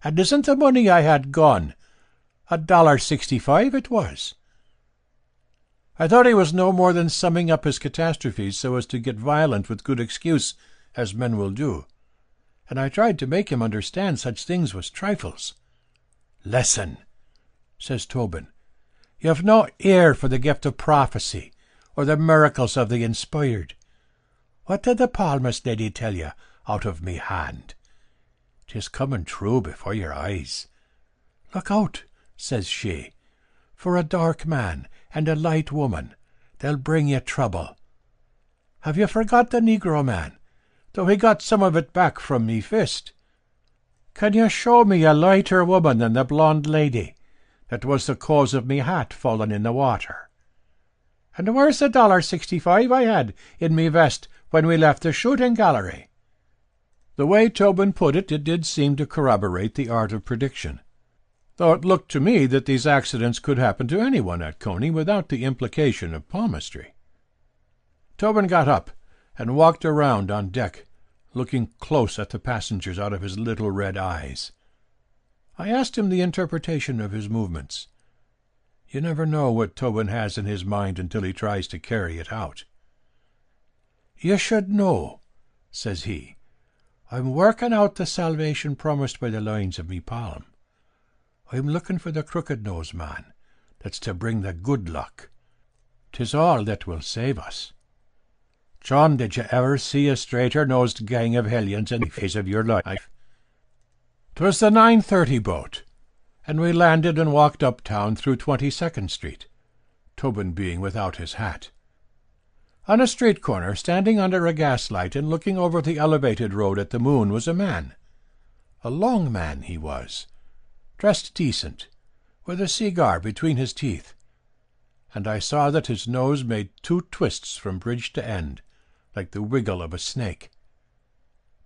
And isn't the money I had gone? $1.65 it was." I thought he was no more than summing up his catastrophes so as to get violent with good excuse, as men will do, and I tried to make him understand such things was trifles. "Listen," says Tobin, "you've no ear for the gift of prophecy, or the miracles of the inspired. What did the palmist lady tell you out of me hand? 'Tis coming true before your eyes. 'Look out,' says she, 'for a dark man and a light woman. They'll bring you trouble.' Have you forgot the Negro man, though he got some of it back from me fist? Can you show me a lighter woman than the blonde lady that was the cause of me hat falling in the water? And where's the $1.65 I had in me vest when we left the shooting gallery?" The way Tobin put it, it did seem to corroborate the art of prediction, though it looked to me that these accidents could happen to anyone at Coney without the implication of palmistry. Tobin got up and walked around on deck, looking close at the passengers out of his little red eyes. I asked him the interpretation of his movements. You never know what Tobin has in his mind until he tries to carry it out. "You should know," says he. "I'm working out the salvation promised by the lines of me palm. I'm looking for the crooked-nosed man that's to bring the good luck. 'Tis all that will save us. John, did you ever see a straighter-nosed gang of hellions in the face of your life?" 'Twas the 9:30 boat, and we landed and walked uptown through 22nd Street, Tobin being without his hat. On a street corner, standing under a gaslight and looking over the elevated road at the moon, was a man. A long man he was, dressed decent, with a cigar between his teeth, and I saw that his nose made 2 twists from bridge to end, like the wiggle of a snake.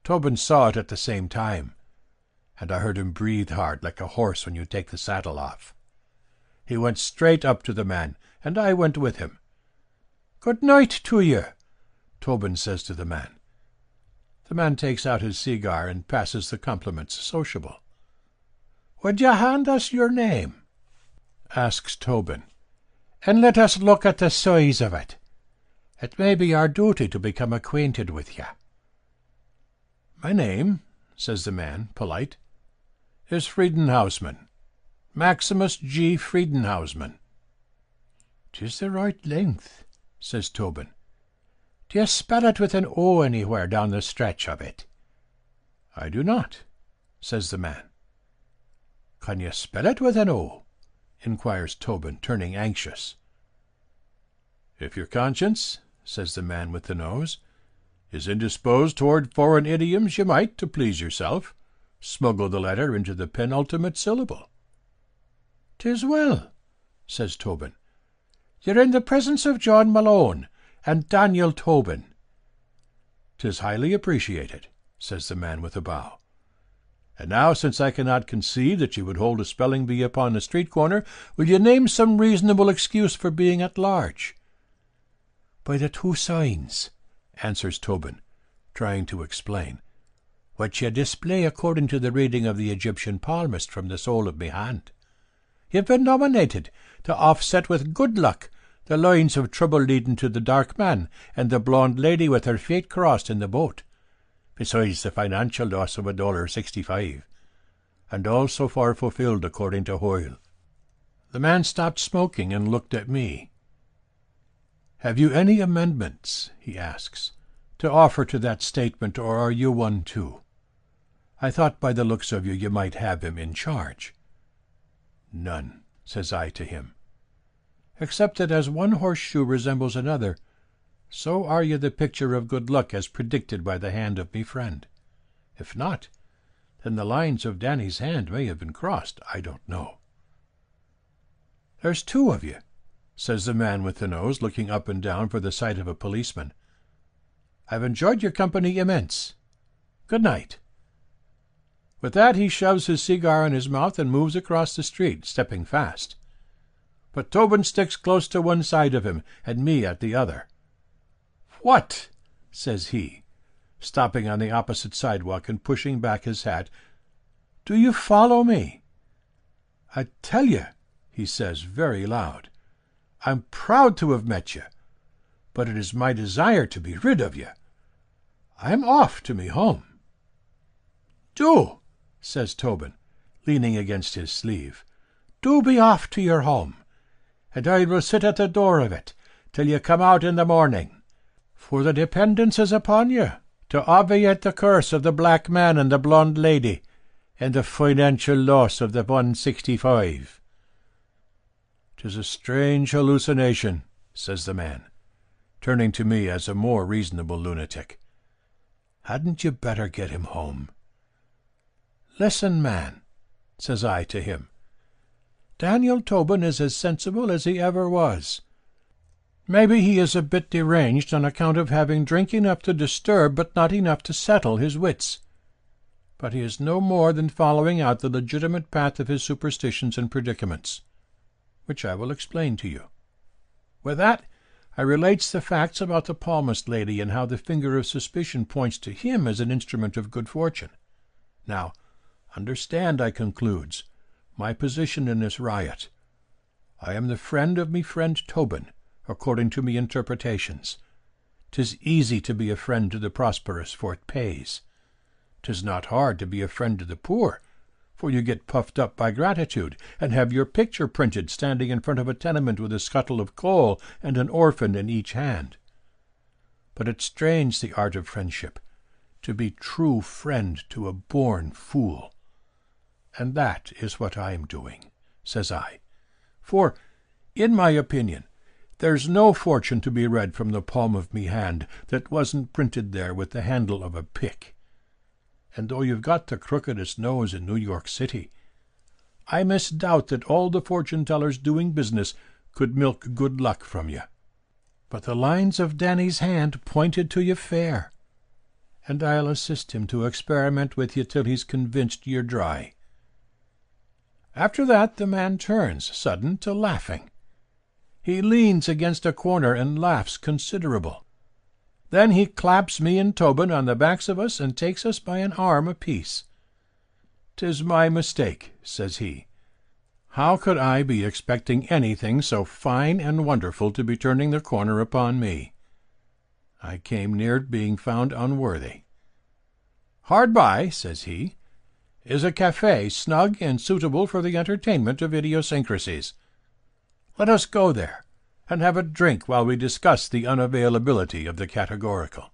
Tobin saw it at the same time, and I heard him breathe hard like a horse when you take the saddle off. He went straight up to the man, and I went with him. "Good night to you," Tobin says to the man. The man takes out his cigar and passes the compliments sociable. "Would you hand us your name?" asks Tobin, "and let us look at the size of it. It may be our duty to become acquainted with you." "My name," says the man, polite, "is Friedenhausman, Maximus G. Friedenhausman." "'Tis the right length," says Tobin. "Do you spell it with an O anywhere down the stretch of it?" "I do not," says the man. "Can you spell it with an O?" inquires Tobin, turning anxious. If your conscience, says the man with the nose, is indisposed toward foreign idioms, you might, to please yourself, smuggle the letter into the penultimate syllable. "'Tis well," says Tobin. "You're in the presence of John Malone and Daniel Tobin." "'Tis highly appreciated," says the man with a bow. "And now, since I cannot conceive that you would hold a spelling bee upon a street corner, will you name some reasonable excuse for being at large?" "By the two signs," answers Tobin, trying to explain, "which you display according to the reading of the Egyptian palmist from the sole of me hand. You've been nominated to offset with good luck the lines of trouble leading to the dark man and the blonde lady with her fate crossed in the boat, besides the financial loss of $1.65, and all so far fulfilled according to Hoyle." The man stopped smoking and looked at me. "Have you any amendments," he asks, "to offer to that statement, or are you one too? I thought by the looks of you might have him in charge." "None," says I to him, "except that as one horseshoe resembles another, so are you the picture of good luck as predicted by the hand of me friend. If not, then the lines of Danny's hand may have been crossed, I don't know." "There's two of you," says the man with the nose, looking up and down for the sight of a policeman. "I've enjoyed your company immense. Good night." With that he shoves his cigar in his mouth and moves across the street, stepping fast. But Tobin sticks close to one side of him, and me at the other. "What?" says he, stopping on the opposite sidewalk and pushing back his hat. "Do you follow me? I tell you," he says very loud, "I'm proud to have met you, but it is my desire to be rid of you. I'm off to me home." "Do," says Tobin, leaning against his sleeve. "Do be off to your home, and I will sit at the door of it till you come out in the morning, for the dependence is upon you to obviate the curse of the black man and the blonde lady, and the financial loss of the $1.65. "'Tis a strange hallucination," says the man, turning to me as a more reasonable lunatic. "Hadn't you better get him home?" "Listen, man," says I to him. "Daniel Tobin is as sensible as he ever was. Maybe he is a bit deranged on account of having drink enough to disturb but not enough to settle his wits. But he is no more than following out the legitimate path of his superstitions and predicaments, which I will explain to you. With that, I relates the facts about the palmist lady and how the finger of suspicion points to him as an instrument of good fortune. Now, understand, I concludes, my position in this riot. I am the friend of me friend Tobin, according to me interpretations. 'Tis easy to be a friend to the prosperous, for it pays. 'Tis not hard to be a friend to the poor, for you get puffed up by gratitude, and have your picture printed standing in front of a tenement with a scuttle of coal and an orphan in each hand. But it's strange, the art of friendship, to be true friend to a born fool. And that is what I am doing," says I. "For, in my opinion, there's no fortune to be read from the palm of me hand that wasn't printed there with the handle of a pick. And though you've got the crookedest nose in New York City, I misdoubt that all the fortune-tellers doing business could milk good luck from you. But the lines of Danny's hand pointed to you fair, and I'll assist him to experiment with you till he's convinced you're dry." After that the man turns, sudden, to laughing. He leans against a corner and laughs considerable. Then he claps me and Tobin on the backs of us and takes us by an arm apiece. "'Tis my mistake," says he. "How could I be expecting anything so fine and wonderful to be turning the corner upon me? I came near being found unworthy. Hard by," says he, "is a cafe snug and suitable for the entertainment of idiosyncrasies. Let us go there and have a drink while we discuss the unavailability of the categorical."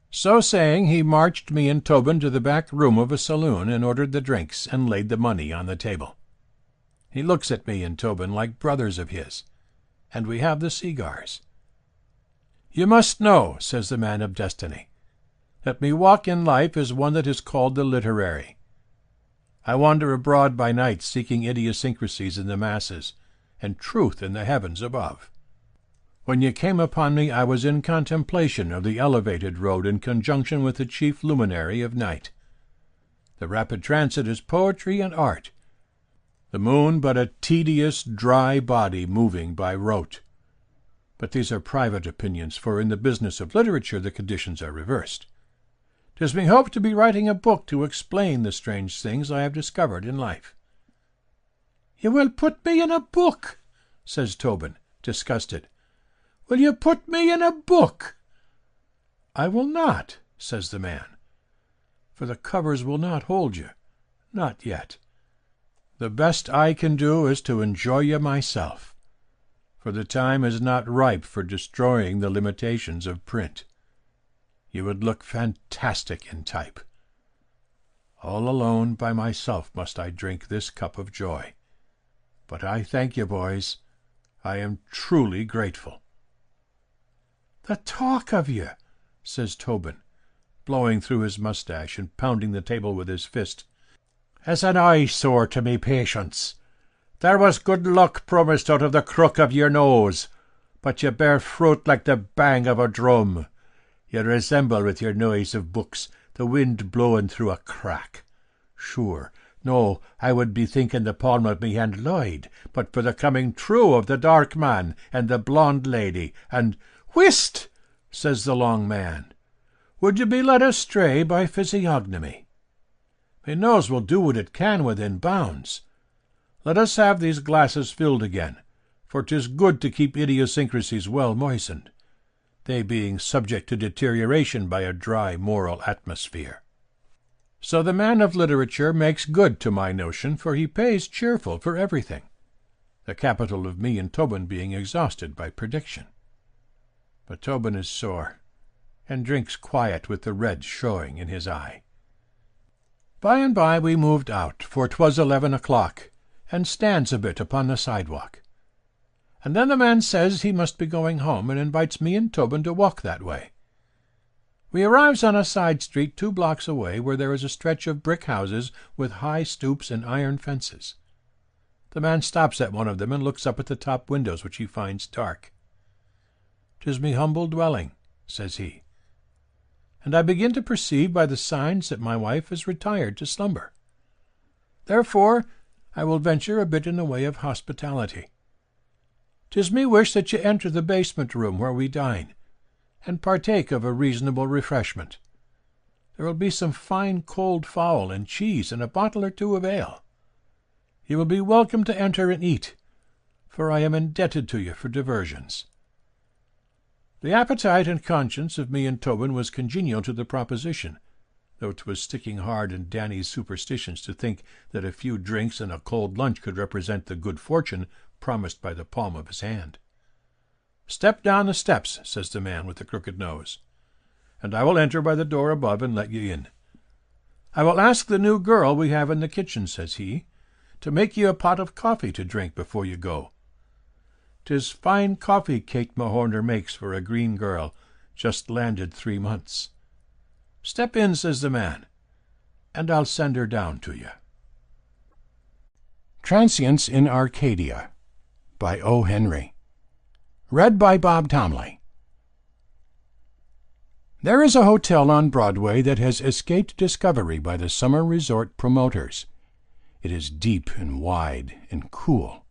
So saying, he marched me and Tobin to the back room of a saloon and ordered the drinks and laid the money on the table. He looks at me and Tobin like brothers of his, and we have the cigars. "You must know," says the man of destiny, "that me walk in life is one that is called the literary. I wander abroad by night seeking idiosyncrasies in the masses and truth in the heavens above. When you came upon me I was in contemplation of the elevated road in conjunction with the chief luminary of night. The rapid transit is poetry and art, the moon but a tedious, dry body moving by rote. But these are private opinions, for in the business of literature the conditions are reversed. 'Tis me hope to be writing a book to explain the strange things I have discovered in life." "You will put me in a book?" says Tobin, disgusted. "Will you put me in a book?" "I will not," says the man, "for the covers will not hold you, not yet. The best I can do is to enjoy you myself, for the time is not ripe for destroying the limitations of print. You would look fantastic in type. All alone by myself must I drink this cup of joy. But I thank you, boys. I am truly grateful." "The talk of you," says Tobin, blowing through his mustache and pounding the table with his fist, "as an eyesore to me patience. There was good luck promised out of the crook of your nose, but you bear fruit like the bang of a drum. You resemble, with your noise of books, the wind blowing through a crack. Sure, no, I would be thinking the palm of me hand Lloyd, but for the coming true of the dark man and the blonde lady, and—" "Whist!" says the long man. "Would you be led astray by physiognomy? My nose will do what it can within bounds. Let us have these glasses filled again, for 'tis good to keep idiosyncrasies well moistened, they being subject to deterioration by a dry moral atmosphere." So the man of literature makes good to my notion, for he pays cheerful for everything, the capital of me and Tobin being exhausted by prediction. But Tobin is sore, and drinks quiet with the red showing in his eye. By and by we moved out, for 'twas 11 o'clock, and stands a bit upon the sidewalk. And then the man says he must be going home, and invites me and Tobin to walk that way. We arrives on a side street 2 blocks away, where there is a stretch of brick houses with high stoops and iron fences. The man stops at one of them and looks up at the top windows, which he finds dark. "'Tis me humble dwelling," says he, "and I begin to perceive by the signs that my wife has retired to slumber. Therefore I will venture a bit in the way of hospitality. 'Tis me wish that you enter the basement room where we dine, and partake of a reasonable refreshment. There will be some fine cold fowl and cheese and a bottle or 2 of ale. You will be welcome to enter and eat, for I am indebted to you for diversions." The appetite and conscience of me and Tobin was congenial to the proposition, though 'twas sticking hard in Danny's superstitions to think that a few drinks and a cold lunch could represent the good fortune promised by the palm of his hand. "Step down the steps," says the man with the crooked nose, "and I will enter by the door above and let you in. I will ask the new girl we have in the kitchen," says he, "to make you a pot of coffee to drink before you go. 'Tis fine coffee Kate Mahorner makes for a green girl, just landed 3 months. Step in," says the man, "and I'll send her down to you." Transients in Arcadia by O. Henry. Read by Bob Tomley. There is a hotel on Broadway that has escaped discovery by the summer resort promoters. It is deep and wide and cool.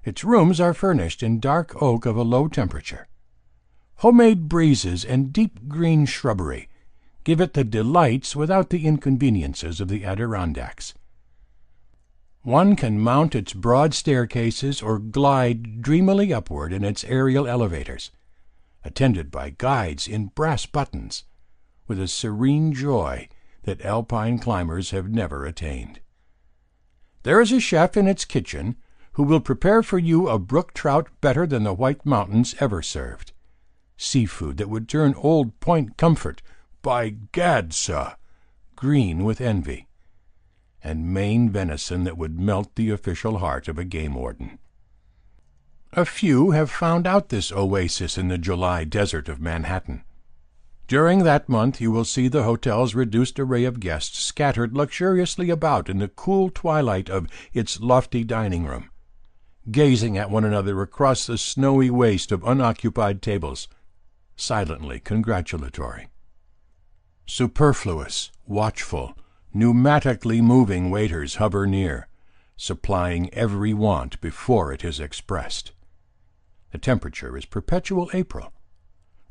Its rooms are furnished in dark oak of a low temperature. Homemade breezes and deep green shrubbery give it the delights without the inconveniences of the Adirondacks. One can mount its broad staircases or glide dreamily upward in its aerial elevators, attended by guides in brass buttons, with a serene joy that alpine climbers have never attained. There is a chef in its kitchen who will prepare for you a brook trout better than the White Mountains ever served, seafood that would turn Old Point Comfort, by gad, sir, green with envy. and Maine venison that would melt the official heart of a game warden. A few have found out this oasis in the July desert of Manhattan. During that month you will see the hotel's reduced array of guests scattered luxuriously about in the cool twilight of its lofty dining room, gazing at one another across the snowy waste of unoccupied tables, silently congratulatory. Superfluous, watchful, pneumatically moving waiters hover near, supplying every want before it is expressed. The temperature is perpetual April.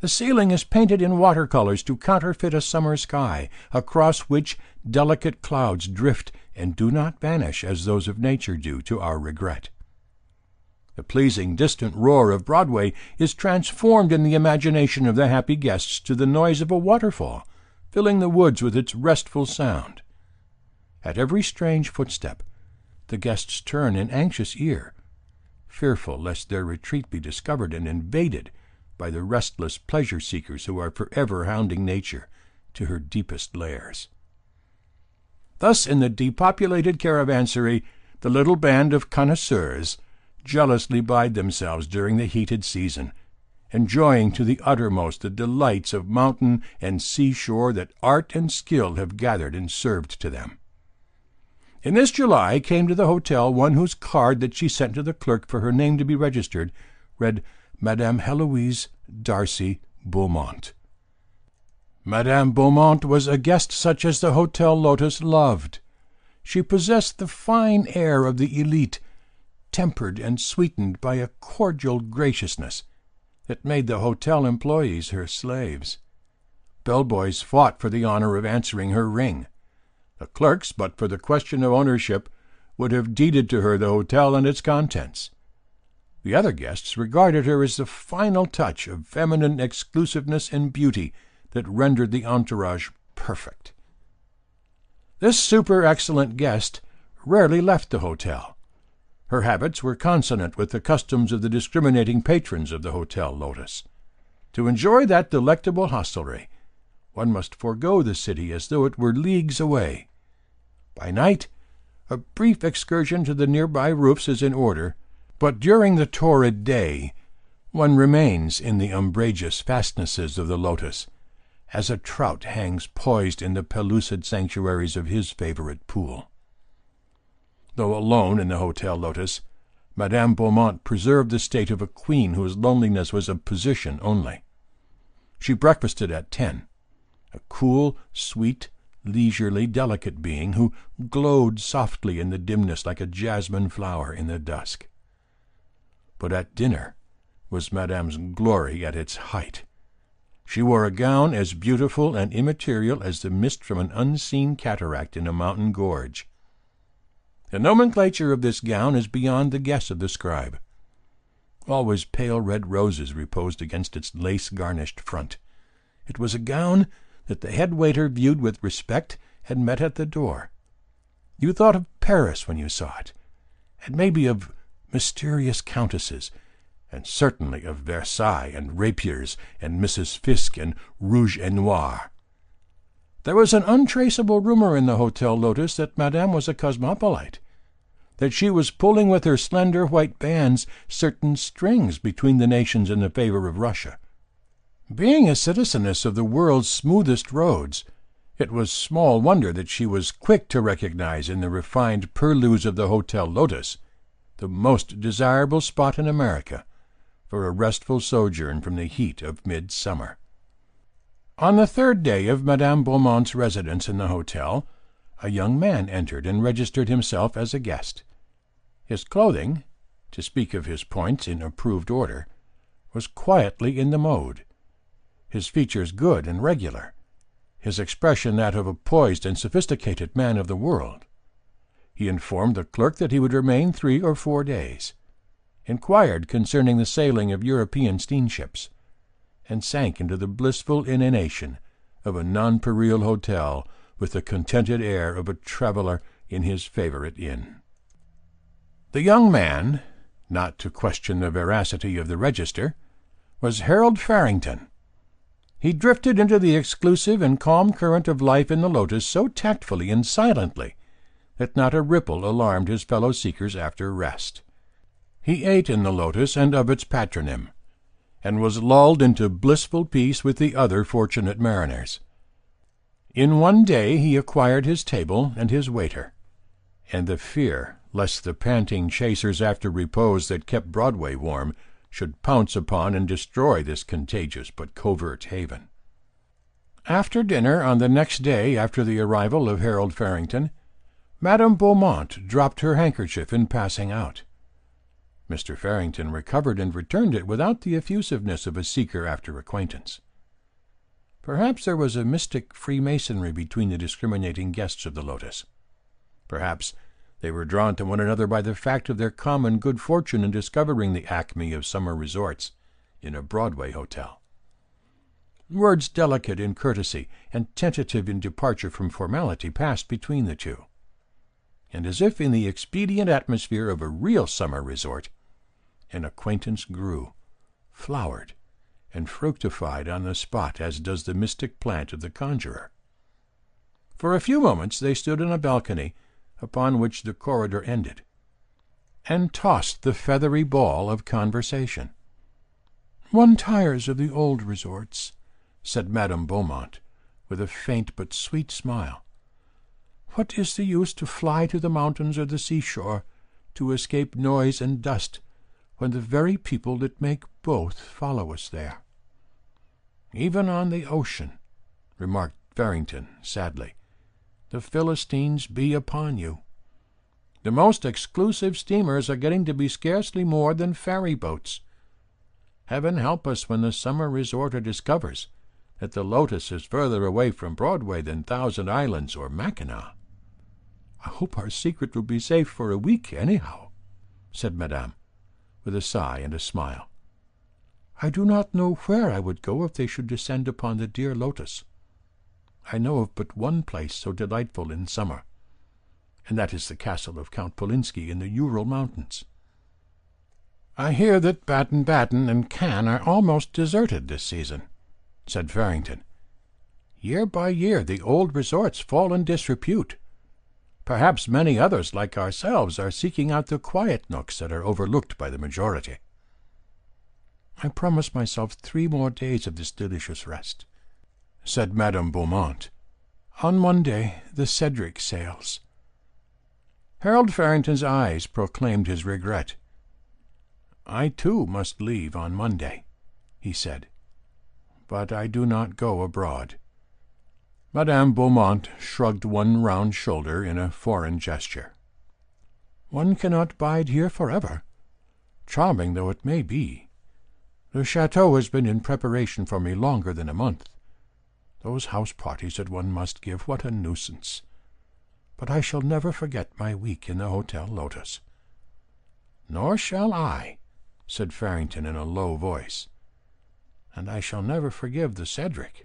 The ceiling is painted in watercolors to counterfeit a summer sky, across which delicate clouds drift and do not vanish as those of nature do to our regret. The pleasing distant roar of Broadway is transformed in the imagination of the happy guests to the noise of a waterfall, filling the woods with its restful sound. At every strange footstep, the guests turn an anxious ear, fearful lest their retreat be discovered and invaded by the restless pleasure-seekers who are forever hounding nature to her deepest lairs. Thus, in the depopulated caravansary, the little band of connoisseurs jealously bide themselves during the heated season, enjoying to the uttermost the delights of mountain and seashore that art and skill have gathered and served to them. In this July came to the hotel one whose card that she sent to the clerk for her name to be registered read Madame Heloise Darcy Beaumont. Madame Beaumont was a guest such as the Hotel Lotus loved. She possessed the fine air of the elite, tempered and sweetened by a cordial graciousness that made the hotel employees her slaves. Bellboys fought for the honor of answering her ring. The clerks, but for the question of ownership, would have deeded to her the hotel and its contents. The other guests regarded her as the final touch of feminine exclusiveness and beauty that rendered the entourage perfect. This super-excellent guest rarely left the hotel. Her habits were consonant with the customs of the discriminating patrons of the Hotel Lotus. To enjoy that delectable hostelry, one must forego the city as though it were leagues away. By night, a brief excursion to the nearby roofs is in order, but during the torrid day one remains in the umbrageous fastnesses of the Lotus, as a trout hangs poised in the pellucid sanctuaries of his favorite pool. Though alone in the Hotel Lotus, Madame Beaumont preserved the state of a queen whose loneliness was of position only. She breakfasted at 10, a cool, sweet, leisurely, delicate being who glowed softly in the dimness like a jasmine flower in the dusk. But at dinner was Madame's glory at its height. She wore a gown as beautiful and immaterial as the mist from an unseen cataract in a mountain gorge. The nomenclature of this gown is beyond the guess of the scribe. Always pale red roses reposed against its lace-garnished front. It was a gown that the head waiter viewed with respect and met at the door. You thought of Paris when you saw it, and maybe of mysterious countesses, and certainly of Versailles and rapiers and Mrs. Fiske and Rouge et Noir. There was an untraceable rumor in the Hotel Lotus that Madame was a cosmopolite, that she was pulling with her slender white bands certain strings between the nations in the favor of Russia. Being a citizeness of the world's smoothest roads, it was small wonder that she was quick to recognize in the refined purlieus of the Hotel Lotus the most desirable spot in America for a restful sojourn from the heat of midsummer. On the third day of Madame Beaumont's residence in the hotel, a young man entered and registered himself as a guest. His clothing, to speak of his points in approved order, was quietly in the mode, his features good and regular, his expression that of a poised and sophisticated man of the world. He informed the clerk that he would remain 3 or 4 days, inquired concerning the sailing of European steamships, and sank into the blissful inanition of a nonpareil hotel with the contented air of a traveller in his favorite inn. The young man, not to question the veracity of the register, was Harold Farrington. He drifted into the exclusive and calm current of life in the Lotus so tactfully and silently that not a ripple alarmed his fellow seekers after rest. He ate in the lotus and of its patronym, and was lulled into blissful peace with the other fortunate mariners. In one day he acquired his table and his waiter, and the fear lest the panting chasers after repose that kept Broadway warm should pounce upon and destroy this contagious but covert haven. After dinner on the next day after the arrival of Harold Farrington, Madame Beaumont dropped her handkerchief in passing out. Mr. Farrington recovered and returned it without the effusiveness of a seeker after acquaintance. Perhaps there was a mystic freemasonry between the discriminating guests of the Lotus. Perhaps they were drawn to one another by the fact of their common good fortune in discovering the acme of summer resorts in a Broadway hotel. Words delicate in courtesy and tentative in departure from formality passed between the two. And as if in the expedient atmosphere of a real summer resort, an acquaintance grew, flowered, and fructified on the spot as does the mystic plant of the conjurer. For a few moments they stood on a balcony upon which the corridor ended, and tossed the feathery ball of conversation. "One tires of the old resorts," said Madame Beaumont, with a faint but sweet smile. "What is the use to fly to the mountains or the seashore to escape noise and dust, when the very people that make both follow us there?" "Even on the ocean," remarked Farrington sadly, "the Philistines be upon you. The most exclusive steamers are getting to be scarcely more than ferry boats. Heaven help us when the summer resorter discovers that the Lotus is further away from Broadway than Thousand Islands or Mackinac." "I hope our secret will be safe for a week, anyhow," said Madame, with a sigh and a smile. "I do not know where I would go if they should descend upon the dear Lotus. I know of but one place so delightful in summer, and that is the castle of Count Polinsky in the Ural Mountains." "I hear that Baden-Baden and Cannes are almost deserted this season," said Farrington. "Year by year the old resorts fall in disrepute. Perhaps many others like ourselves are seeking out the quiet nooks that are overlooked by the majority." "I promise myself 3 more days of this delicious rest," said Madame Beaumont. "On Monday the Cedric sails." Harold Farrington's eyes proclaimed his regret. "I, too, must leave on Monday," he said, "but I do not go abroad." Madame Beaumont shrugged one round shoulder in a foreign gesture. "One cannot bide here forever, charming though it may be. The chateau has been in preparation for me longer than a month. Those house parties that one must give, what a nuisance! But I shall never forget my week in the Hotel Lotus." "Nor shall I," said Farrington in a low voice. "And I shall never forgive the Cedric."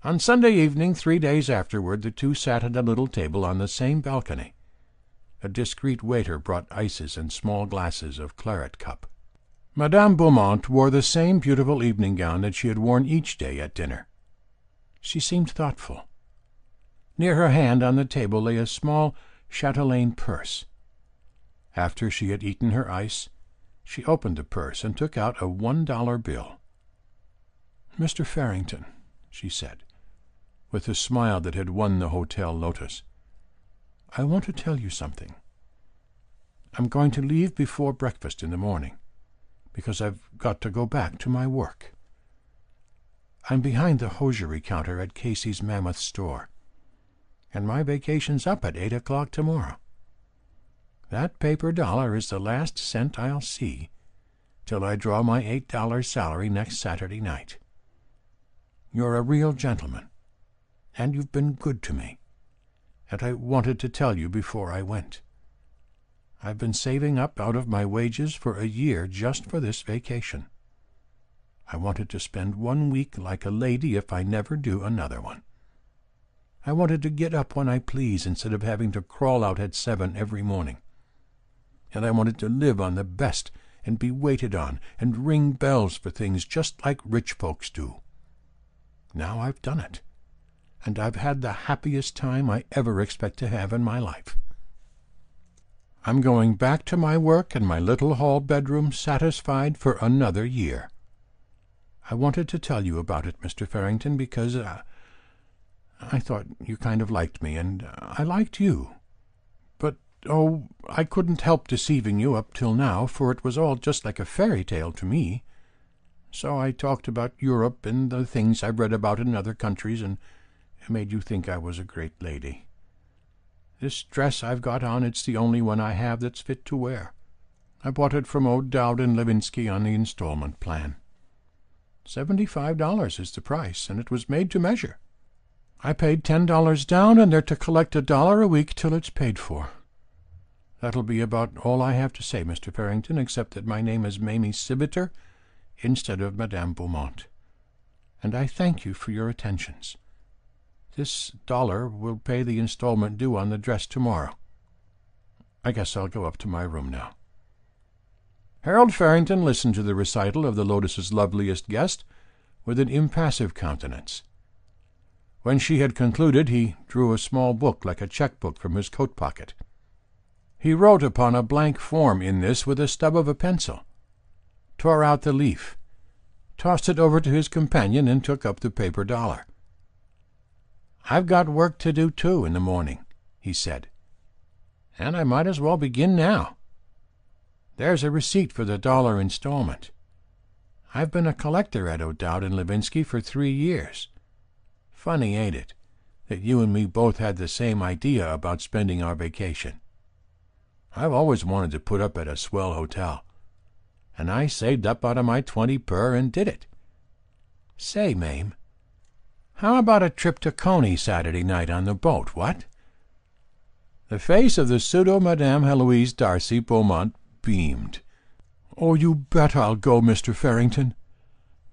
On Sunday evening, 3 days afterward, the two sat at a little table on the same balcony. A discreet waiter brought ices and small glasses of claret cup. Madame Beaumont wore the same beautiful evening gown that she had worn each day at dinner. She seemed thoughtful. Near her hand on the table lay a small chatelaine purse. After she had eaten her ice, she opened the purse and took out a $1 bill. "Mr. Farrington," she said, with the smile that had won the Hotel Lotus, "I want to tell you something. I'm going to leave before breakfast in the morning, because I've got to go back to my work. I'm behind the hosiery counter at Casey's Mammoth store, and my vacation's up at 8 o'clock tomorrow. That paper dollar is the last cent I'll see till I draw my $8 salary next Saturday night. You're a real gentleman, and you've been good to me, and I wanted to tell you before I went. I've been saving up out of my wages for a year just for this vacation. I wanted to spend 1 week like a lady if I never do another one. I wanted to get up when I please instead of having to crawl out at 7 every morning. And I wanted to live on the best and be waited on and ring bells for things just like rich folks do. Now I've done it, and I've had the happiest time I ever expect to have in my life. I'm going back to my work in my little hall bedroom satisfied for another year. I wanted to tell you about it, Mr. Farrington, because I thought you kind of liked me, and I liked you. But, oh, I couldn't help deceiving you up till now, for it was all just like a fairy tale to me. So I talked about Europe and the things I've read about in other countries, and it made you think I was a great lady. This dress I've got on, it's the only one I have that's fit to wear. I bought it from O'Dowd and Levinsky on the installment plan. $75 is the price, and it was made to measure. I paid $10 down, and they're to collect $1 a week till it's paid for. That'll be about all I have to say, Mr. Farrington, except that my name is Mamie Sibiter instead of Madame Beaumont. And I thank you for your attentions. This $1 will pay the installment due on the dress tomorrow. I guess I'll go up to my room now. Harold Farrington listened to the recital of the Lotus's loveliest guest with an impassive countenance. When she had concluded, he drew a small book like a check-book from his coat pocket. He wrote upon a blank form in this with a stub of a pencil, tore out the leaf, tossed it over to his companion, and took up the paper dollar. "I've got work to do, too, in the morning," he said, "and I might as well begin now. There's a receipt for the $1 installment. I've been a collector at O'Dowd and Levinsky for 3 years. Funny, ain't it, that you and me both had the same idea about spending our vacation? I've always wanted to put up at a swell hotel, and I saved up out of my 20 per and did it. Say, Mame, how about a trip to Coney Saturday night on the boat, what?" The face of the pseudo-Madame Heloise Darcy Beaumont beamed. "Oh, you bet I'll go, Mr. Farrington.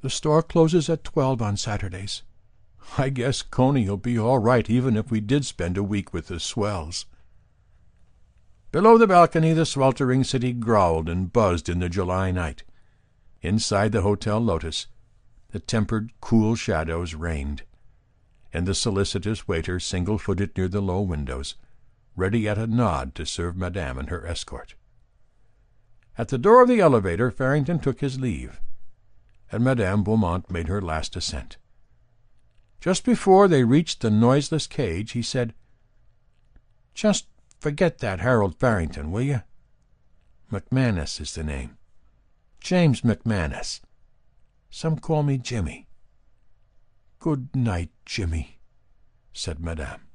The store closes at 12 on Saturdays. I guess Coney'll be all right even if we did spend a week with the swells." Below the balcony the sweltering city growled and buzzed in the July night. Inside the Hotel Lotus the tempered, cool shadows reigned, and the solicitous waiter single-footed near the low windows, ready at a nod to serve Madame and her escort. At the door of the elevator Farrington took his leave, and Madame Beaumont made her last ascent. Just before they reached the noiseless cage, he said, "Just forget that Harold Farrington, will you? McManus is the name. James McManus. Some call me Jimmy." "Good night, Jimmy," said Madame.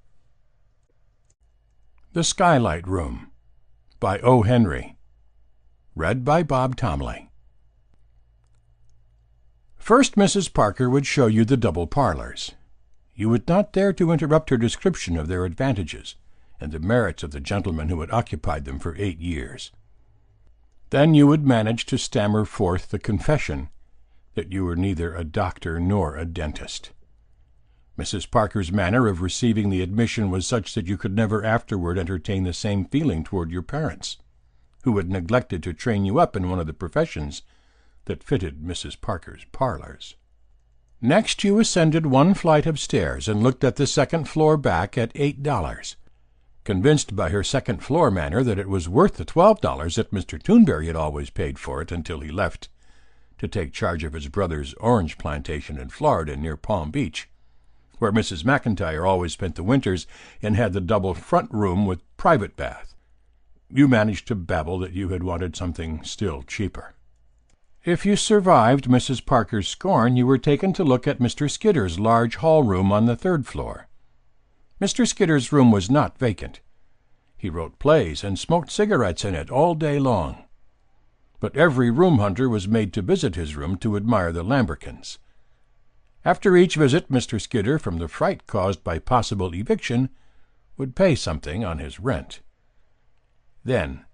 The Skylight Room by O. Henry. Read by Bob Tomley. First Mrs. Parker would show you the double parlors. You would not dare to interrupt her description of their advantages and the merits of the gentleman who had occupied them for 8 years. Then you would manage to stammer forth the confession that you were neither a doctor nor a dentist. Mrs. Parker's manner of receiving the admission was such that you could never afterward entertain the same feeling toward your parents, who had neglected to train you up in one of the professions that fitted Mrs. Parker's parlors. Next you ascended one flight of stairs and looked at the second floor back at $8, convinced by her second-floor manner that it was worth the $12 that Mr. Toonberry had always paid for it until he left to take charge of his brother's orange plantation in Florida near Palm Beach, where Mrs. McIntyre always spent the winters and had the double front room with private bath. You managed to babble that you had wanted something still cheaper. If you survived Mrs. Parker's scorn, you were taken to look at Mr. Skidder's large hall room on the 3rd floor. Mr. Skidder's room was not vacant. He wrote plays and smoked cigarettes in it all day long. But every room hunter was made to visit his room to admire the lambrequins. After each visit, Mr. Skidder, from the fright caused by possible eviction, would pay something on his rent. Then,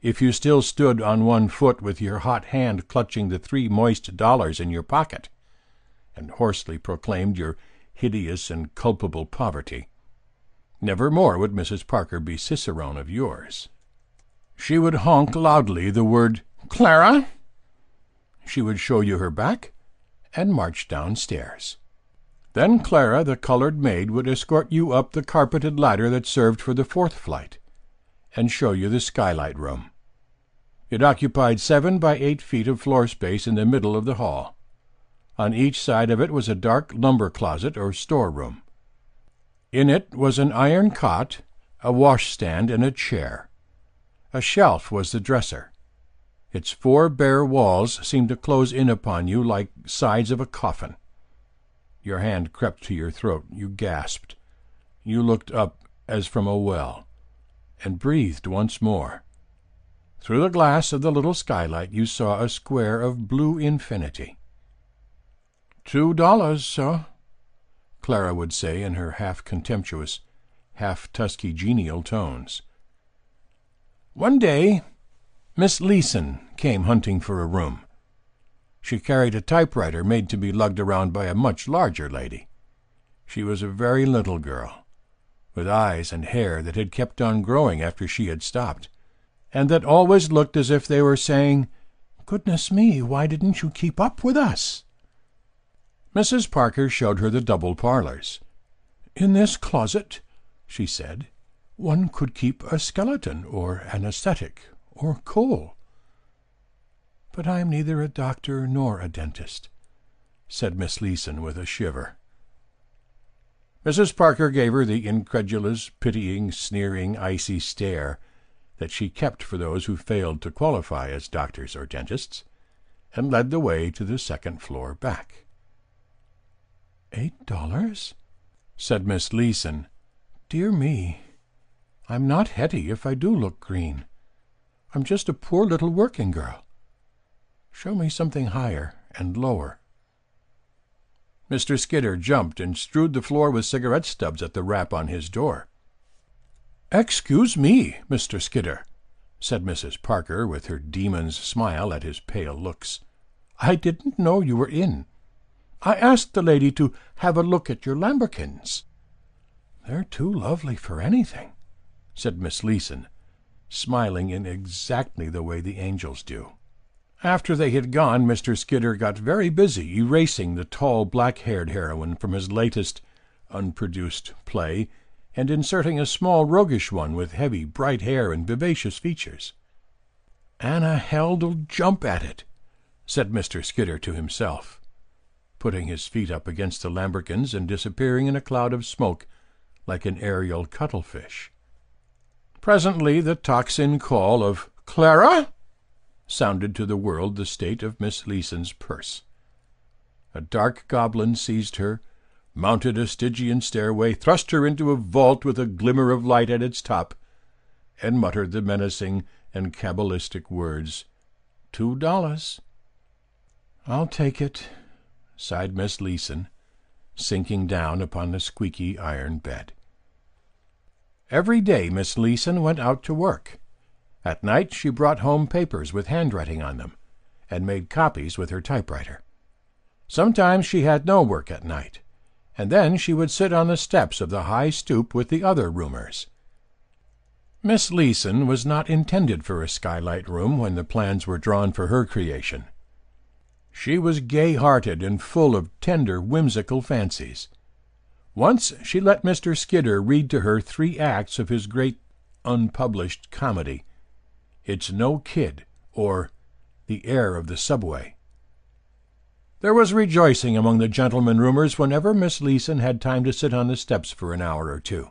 if you still stood on one foot with your hot hand clutching the 3 moist dollars in your pocket, and hoarsely proclaimed your hideous and culpable poverty, never more would Mrs. Parker be cicerone of yours. She would honk loudly the word, "Clara!" She would show you her back and march downstairs. Then Clara, the colored maid, would escort you up the carpeted ladder that served for the fourth flight, and show you the skylight room. It occupied 7 by 8 feet of floor space in the middle of the hall. On each side of it was a dark lumber closet or storeroom. In it was an iron cot, a washstand, and a chair. A shelf was the dresser. Its 4 bare walls seemed to close in upon you like sides of a coffin. Your hand crept to your throat. You gasped. You looked up as from a well, and breathed once more. Through the glass of the little skylight you saw a square of blue infinity. $2, sir, Clara would say in her half-contemptuous, half-tusky genial tones. One day Miss Leeson came hunting for a room. She carried a typewriter made to be lugged around by a much larger lady. She was a very little girl, with eyes and hair that had kept on growing after she had stopped, and that always looked as if they were saying, "Goodness me, why didn't you keep up with us?" Mrs. Parker showed her the double parlors. "In this closet," she said, "one could keep a skeleton, or an ascetic, or coal." "But I am neither a doctor nor a dentist," said Miss Leeson with a shiver. Mrs. Parker gave her the incredulous, pitying, sneering, icy stare that she kept for those who failed to qualify as doctors or dentists, and led the way to the second floor back. $8? said Miss Leeson. "Dear me, I'm not Hetty if I do look green. I'm just a poor little working girl. Show me something higher and lower." Mr. Skidder jumped and strewed the floor with cigarette stubs at the rap on his door. "Excuse me, Mr. Skidder," said Mrs. Parker, with her demon's smile at his pale looks. "I didn't know you were in. I asked the lady to have a look at your lambrequins." "They're too lovely for anything," said Miss Leeson, smiling in exactly the way the angels do. After they had gone, Mr. Skidder got very busy erasing the tall, black-haired heroine from his latest unproduced play, and inserting a small, roguish one with heavy, bright hair and vivacious features. "Anna Held'll jump at it," said Mr. Skidder to himself, putting his feet up against the lambrequins and disappearing in a cloud of smoke like an aerial cuttlefish. Presently the tocsin call of "Clara!" sounded to the world the state of Miss Leeson's purse. A dark goblin seized her, mounted a Stygian stairway, thrust her into a vault with a glimmer of light at its top, and muttered the menacing and cabalistic words, $2. "I'll take it," sighed Miss Leeson, sinking down upon the squeaky iron bed. Every day Miss Leeson went out to work. At night she brought home papers with handwriting on them, and made copies with her typewriter. Sometimes she had no work at night, and then she would sit on the steps of the high stoop with the other roomers. Miss Leeson was not intended for a skylight room when the plans were drawn for her creation. She was gay-hearted and full of tender, whimsical fancies. Once she let Mr. Skidder read to her 3 acts of his great unpublished comedy, It's No Kid, or The Heir of the Subway. There was rejoicing among the gentlemen roomers whenever Miss Leeson had time to sit on the steps for an hour or two.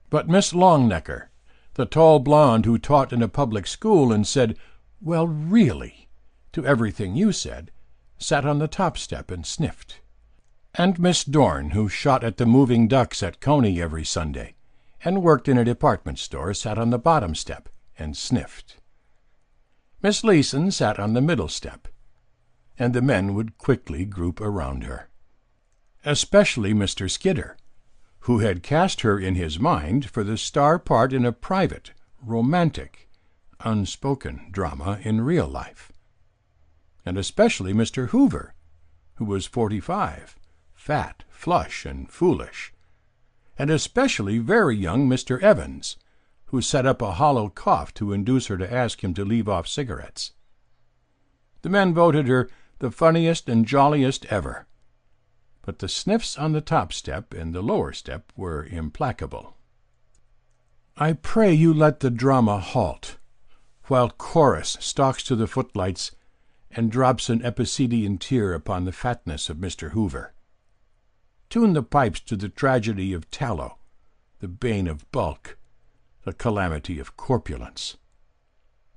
But Miss Longnecker, the tall blonde who taught in a public school and said, "Well, really," to everything you said, sat on the top step and sniffed. And Miss Dorn, who shot at the moving ducks at Coney every Sunday, and worked in a department store, sat on the bottom step and sniffed. Miss Leeson sat on the middle step, and the men would quickly group around her. Especially Mr. Skidder, who had cast her in his mind for the star part in a private, romantic, unspoken drama in real life. And especially Mr. Hoover, who was 45, fat, flush, and foolish, and especially very young Mr. Evans, who set up a hollow cough to induce her to ask him to leave off cigarettes. The men voted her the funniest and jolliest ever, but the sniffs on the top step and the lower step were implacable. I pray you let the drama halt, while chorus stalks to the footlights and drops an epicedian tear upon the fatness of Mr. Hoover. Tune the pipes to the tragedy of tallow, the bane of bulk, the calamity of corpulence.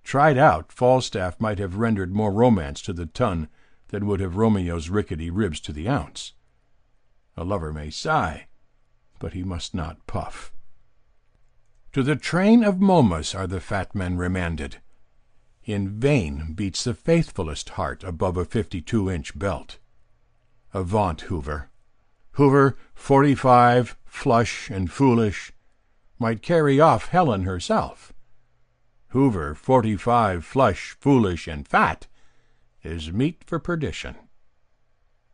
Tried out, Falstaff might have rendered more romance to the ton than would have Romeo's rickety ribs to the ounce. A lover may sigh, but he must not puff. To the train of Momus are the fat men remanded. In vain beats the faithfulest heart above a 52-inch belt. Avaunt, Hoover. Hoover, 45, flush and foolish, might carry off Helen herself. Hoover, 45, flush, foolish, and fat, is meat for perdition.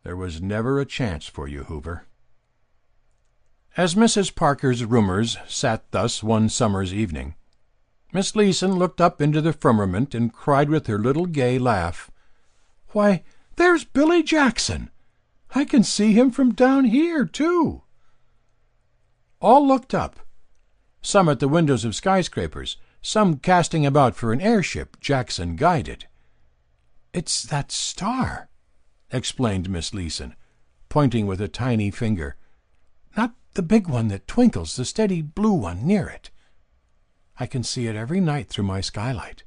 There was never a chance for you, Hoover. As Mrs. Parker's roomers sat thus one summer's evening, Miss Leeson looked up into the firmament and cried with her little gay laugh, "Why, there's Billy Jackson! I can see him from down here, too." All looked up, some at the windows of skyscrapers, some casting about for an airship Jackson guided. "It's that star," explained Miss Leeson, pointing with a tiny finger. "Not the big one that twinkles, the steady blue one near it. I can see it every night through my skylight.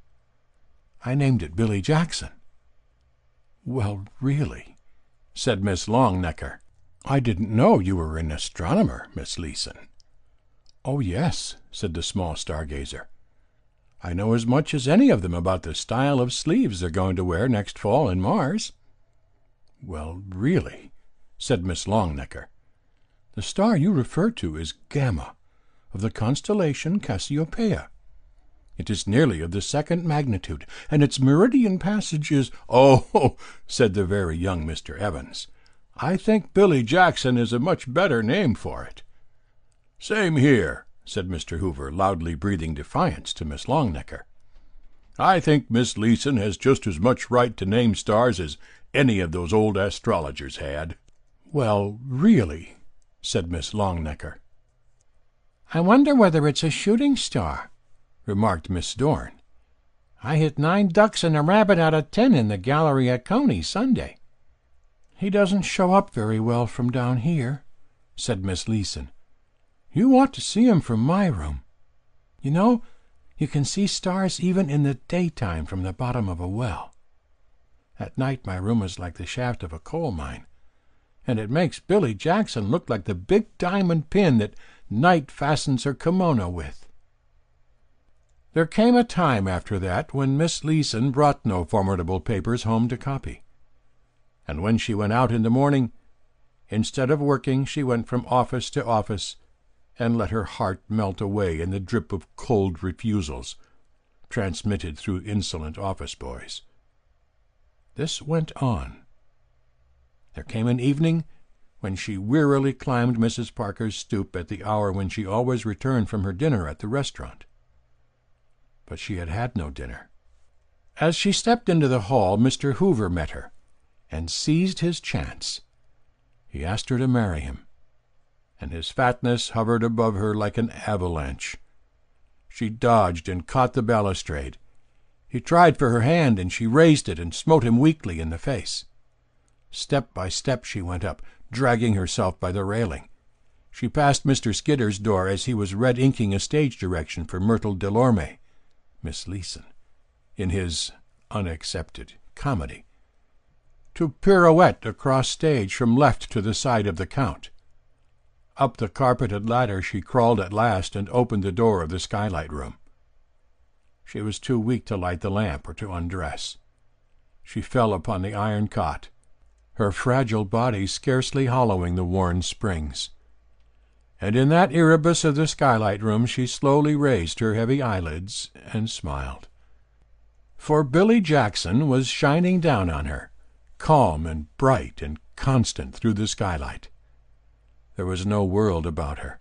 I named it Billy Jackson." "Well, really," said Miss Longnecker, "I didn't know you were an astronomer, Miss Leeson." "Oh, yes," said the small stargazer. "I know as much as any of them about the style of sleeves they're going to wear next fall in Mars." "Well, really," said Miss Longnecker, "the star you refer to is Gamma, of the constellation Cassiopeia. It is nearly of the second magnitude, and its meridian passage is—" "Oh," said the very young Mr. Evans, "I think Billy Jackson is a much better name for it." "Same here," said Mr. Hoover, loudly breathing defiance to Miss Longnecker. "I think Miss Leeson has just as much right to name stars as any of those old astrologers had." "Well, really," said Miss Longnecker. "I wonder whether it's a shooting star," remarked Miss Dorn. "I hit 9 ducks and a rabbit out of 10 in the gallery at Coney Sunday." "He doesn't show up very well from down here," said Miss Leeson. "You ought to see him from my room. You know, you can see stars even in the daytime from the bottom of a well. At night my room is like the shaft of a coal mine, and it makes Billy Jackson look like the big diamond pin that Night fastens her kimono with." There came a time after that when Miss Leeson brought no formidable papers home to copy, and when she went out in the morning, instead of working she went from office to office and let her heart melt away in the drip of cold refusals transmitted through insolent office boys. This went on. There came an evening when she wearily climbed Mrs. Parker's stoop at the hour when she always returned from her dinner at the restaurant. But she had had no dinner. As she stepped into the hall, Mr. Hoover met her, and seized his chance. He asked her to marry him, and his fatness hovered above her like an avalanche. She dodged and caught the balustrade. He tried for her hand, and she raised it and smote him weakly in the face. Step by step she went up, dragging herself by the railing. She passed Mr. Skidder's door as he was red-inking a stage direction for Myrtle Delorme, Miss Leeson, in his unaccepted comedy, to pirouette across stage from left to the side of the Count. Up the carpeted ladder she crawled at last and opened the door of the skylight room. She was too weak to light the lamp or to undress. She fell upon the iron cot, her fragile body scarcely hollowing the worn springs. And in that Erebus of the skylight room she slowly raised her heavy eyelids and smiled. For Billy Jackson was shining down on her, calm and bright and constant through the skylight. There was no world about her.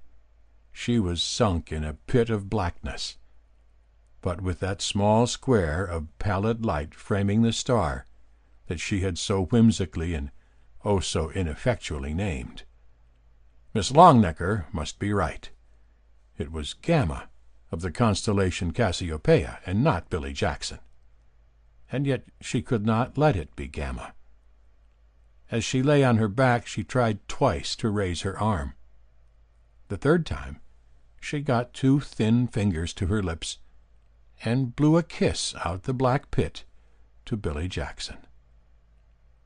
She was sunk in a pit of blackness, but with that small square of pallid light framing the star that she had so whimsically and oh so ineffectually named. Miss Longnecker must be right. It was Gamma, of the constellation Cassiopeia, and not Billy Jackson. And yet she could not let it be Gamma. As she lay on her back, she tried twice to raise her arm. The third time, she got two thin fingers to her lips and blew a kiss out the black pit to Billy Jackson.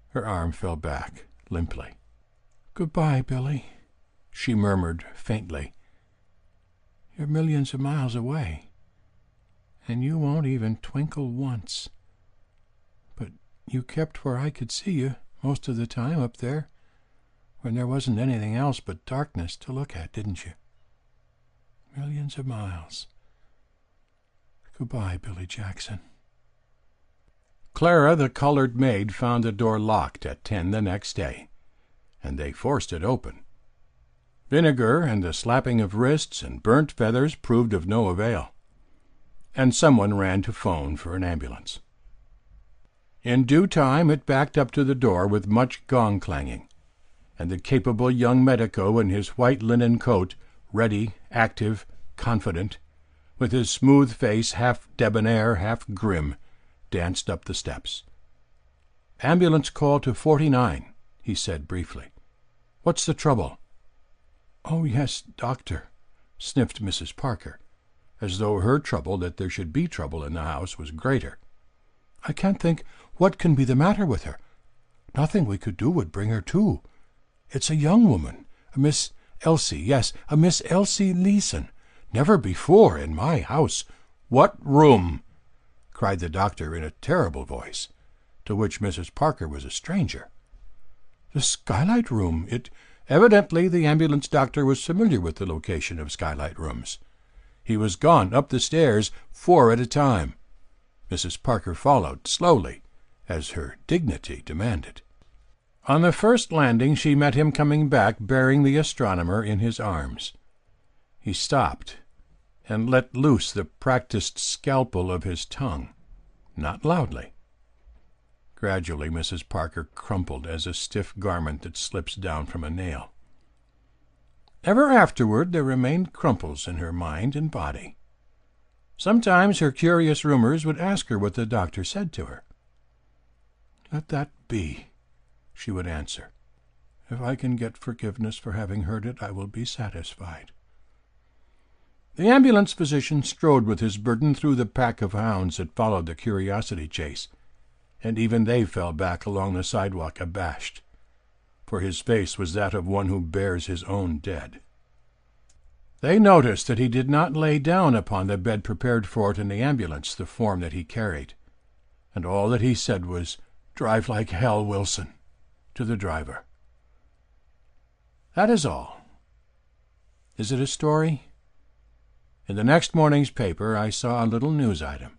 Her arm fell back limply. "Goodbye, Billy," she murmured faintly. "You're millions of miles away, and you won't even twinkle once. But you kept where I could see you most of the time up there, when there wasn't anything else but darkness to look at, didn't you? Millions of miles. Goodbye, Billy Jackson." Clara, the colored maid, found the door locked at 10 the next day, and they forced it open. Vinegar and the slapping of wrists and burnt feathers proved of no avail, and someone ran to phone for an ambulance. In due time it backed up to the door with much gong clanging, and the capable young medico in his white linen coat, ready, active, confident, with his smooth face half debonair, half grim, danced up the steps. "Ambulance call to 49, he said briefly. "What's the trouble?" "Oh, yes, doctor," sniffed Mrs. Parker, as though her trouble that there should be trouble in the house was greater. "I can't think what can be the matter with her. Nothing we could do would bring her to. It's a young woman, a Miss Elsie, yes, a Miss Elsie Leeson. Never before in my house." "What room?" cried the doctor in a terrible voice, to which Mrs. Parker was a stranger. "The skylight room. Evidently the ambulance doctor was familiar with the location of skylight rooms. He was gone up the stairs 4 at a time. Mrs. Parker followed slowly, as her dignity demanded. On the first landing she met him coming back bearing the astronomer in his arms. He stopped and let loose the practised scalpel of his tongue, not loudly. Gradually Mrs. Parker crumpled as a stiff garment that slips down from a nail. Ever afterward there remained crumples in her mind and body. Sometimes her curious roomers would ask her what the doctor said to her. "Let that be," she would answer. "If I can get forgiveness for having heard it, I will be satisfied." The ambulance physician strode with his burden through the pack of hounds that followed the curiosity chase, and even they fell back along the sidewalk abashed, for his face was that of one who bears his own dead. They noticed that he did not lay down upon the bed prepared for it in the ambulance the form that he carried, and all that he said was, "Drive like hell, Wilson," to the driver. That is all. Is it a story? In the next morning's paper I saw a little news item,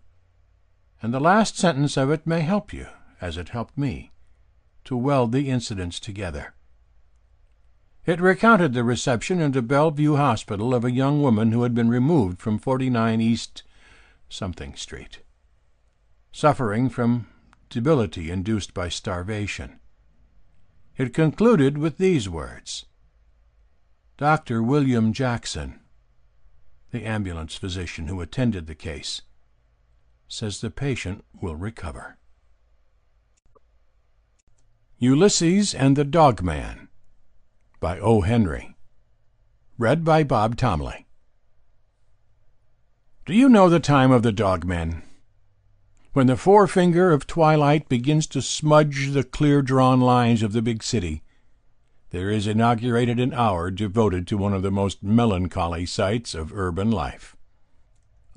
and the last sentence of it may help you, as it helped me, to weld the incidents together. It recounted the reception into Bellevue Hospital of a young woman who had been removed from 49 East something Street, suffering from debility induced by starvation. It concluded with these words: "Dr. William Jackson, the ambulance physician who attended the case, says the patient will recover." Ulysses and the Dogman by O. Henry. Read by Bob Tomley. Do you know the time of the Dogman? When the forefinger of twilight begins to smudge the clear-drawn lines of the big city, there is inaugurated an hour devoted to one of the most melancholy sights of urban life.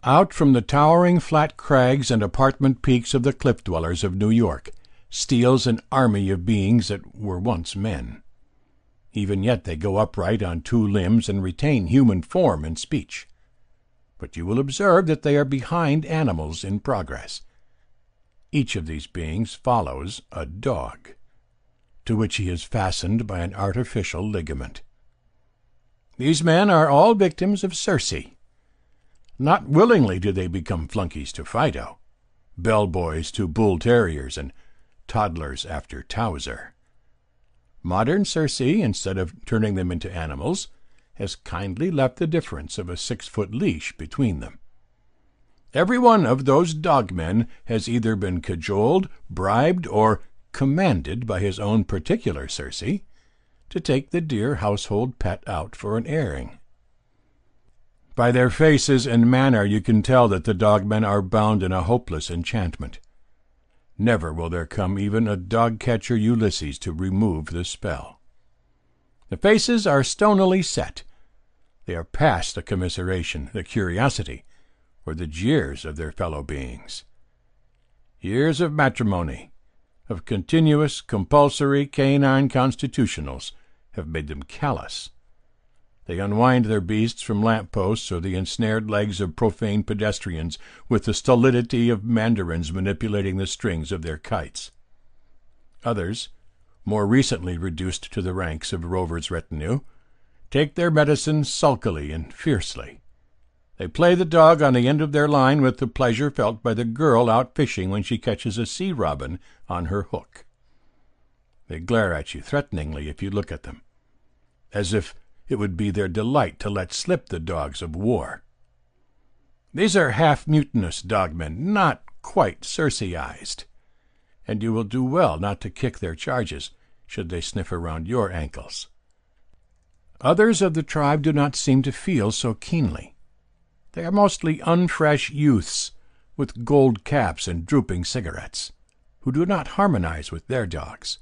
Out from the towering flat crags and apartment peaks of the cliff-dwellers of New York steals an army of beings that were once men. Even yet they go upright on 2 limbs and retain human form and speech. But you will observe that they are behind animals in progress. Each of these beings follows a dog, to which he is fastened by an artificial ligament. These men are all victims of Circe. Not willingly do they become flunkies to Fido, bellboys to bull-terriers, and toddlers after Towser. Modern Circe, instead of turning them into animals, has kindly left the difference of a 6-foot leash between them. Every one of those dogmen has either been cajoled, bribed, or commanded by his own particular Circe to take the dear household pet out for an airing. By their faces and manner you can tell that the dogmen are bound in a hopeless enchantment. Never will there come even a dog-catcher Ulysses to remove the spell. The faces are stonily set. They are past the commiseration, the curiosity, or the jeers of their fellow beings. Years of matrimony, of continuous, compulsory canine constitutionals, have made them callous. They unwind their beasts from lamp-posts or the ensnared legs of profane pedestrians with the stolidity of mandarins manipulating the strings of their kites. Others, more recently reduced to the ranks of Rover's retinue, take their medicine sulkily and fiercely. They play the dog on the end of their line with the pleasure felt by the girl out fishing when she catches a sea robin on her hook. They glare at you threateningly if you look at them, as if it would be their delight to let slip the dogs of war. These are half-mutinous dogmen, not quite Circeized, and you will do well not to kick their charges should they sniff around your ankles. Others of the tribe do not seem to feel so keenly. They are mostly unfresh youths with gold caps and drooping cigarettes, who do not harmonize with their dogs.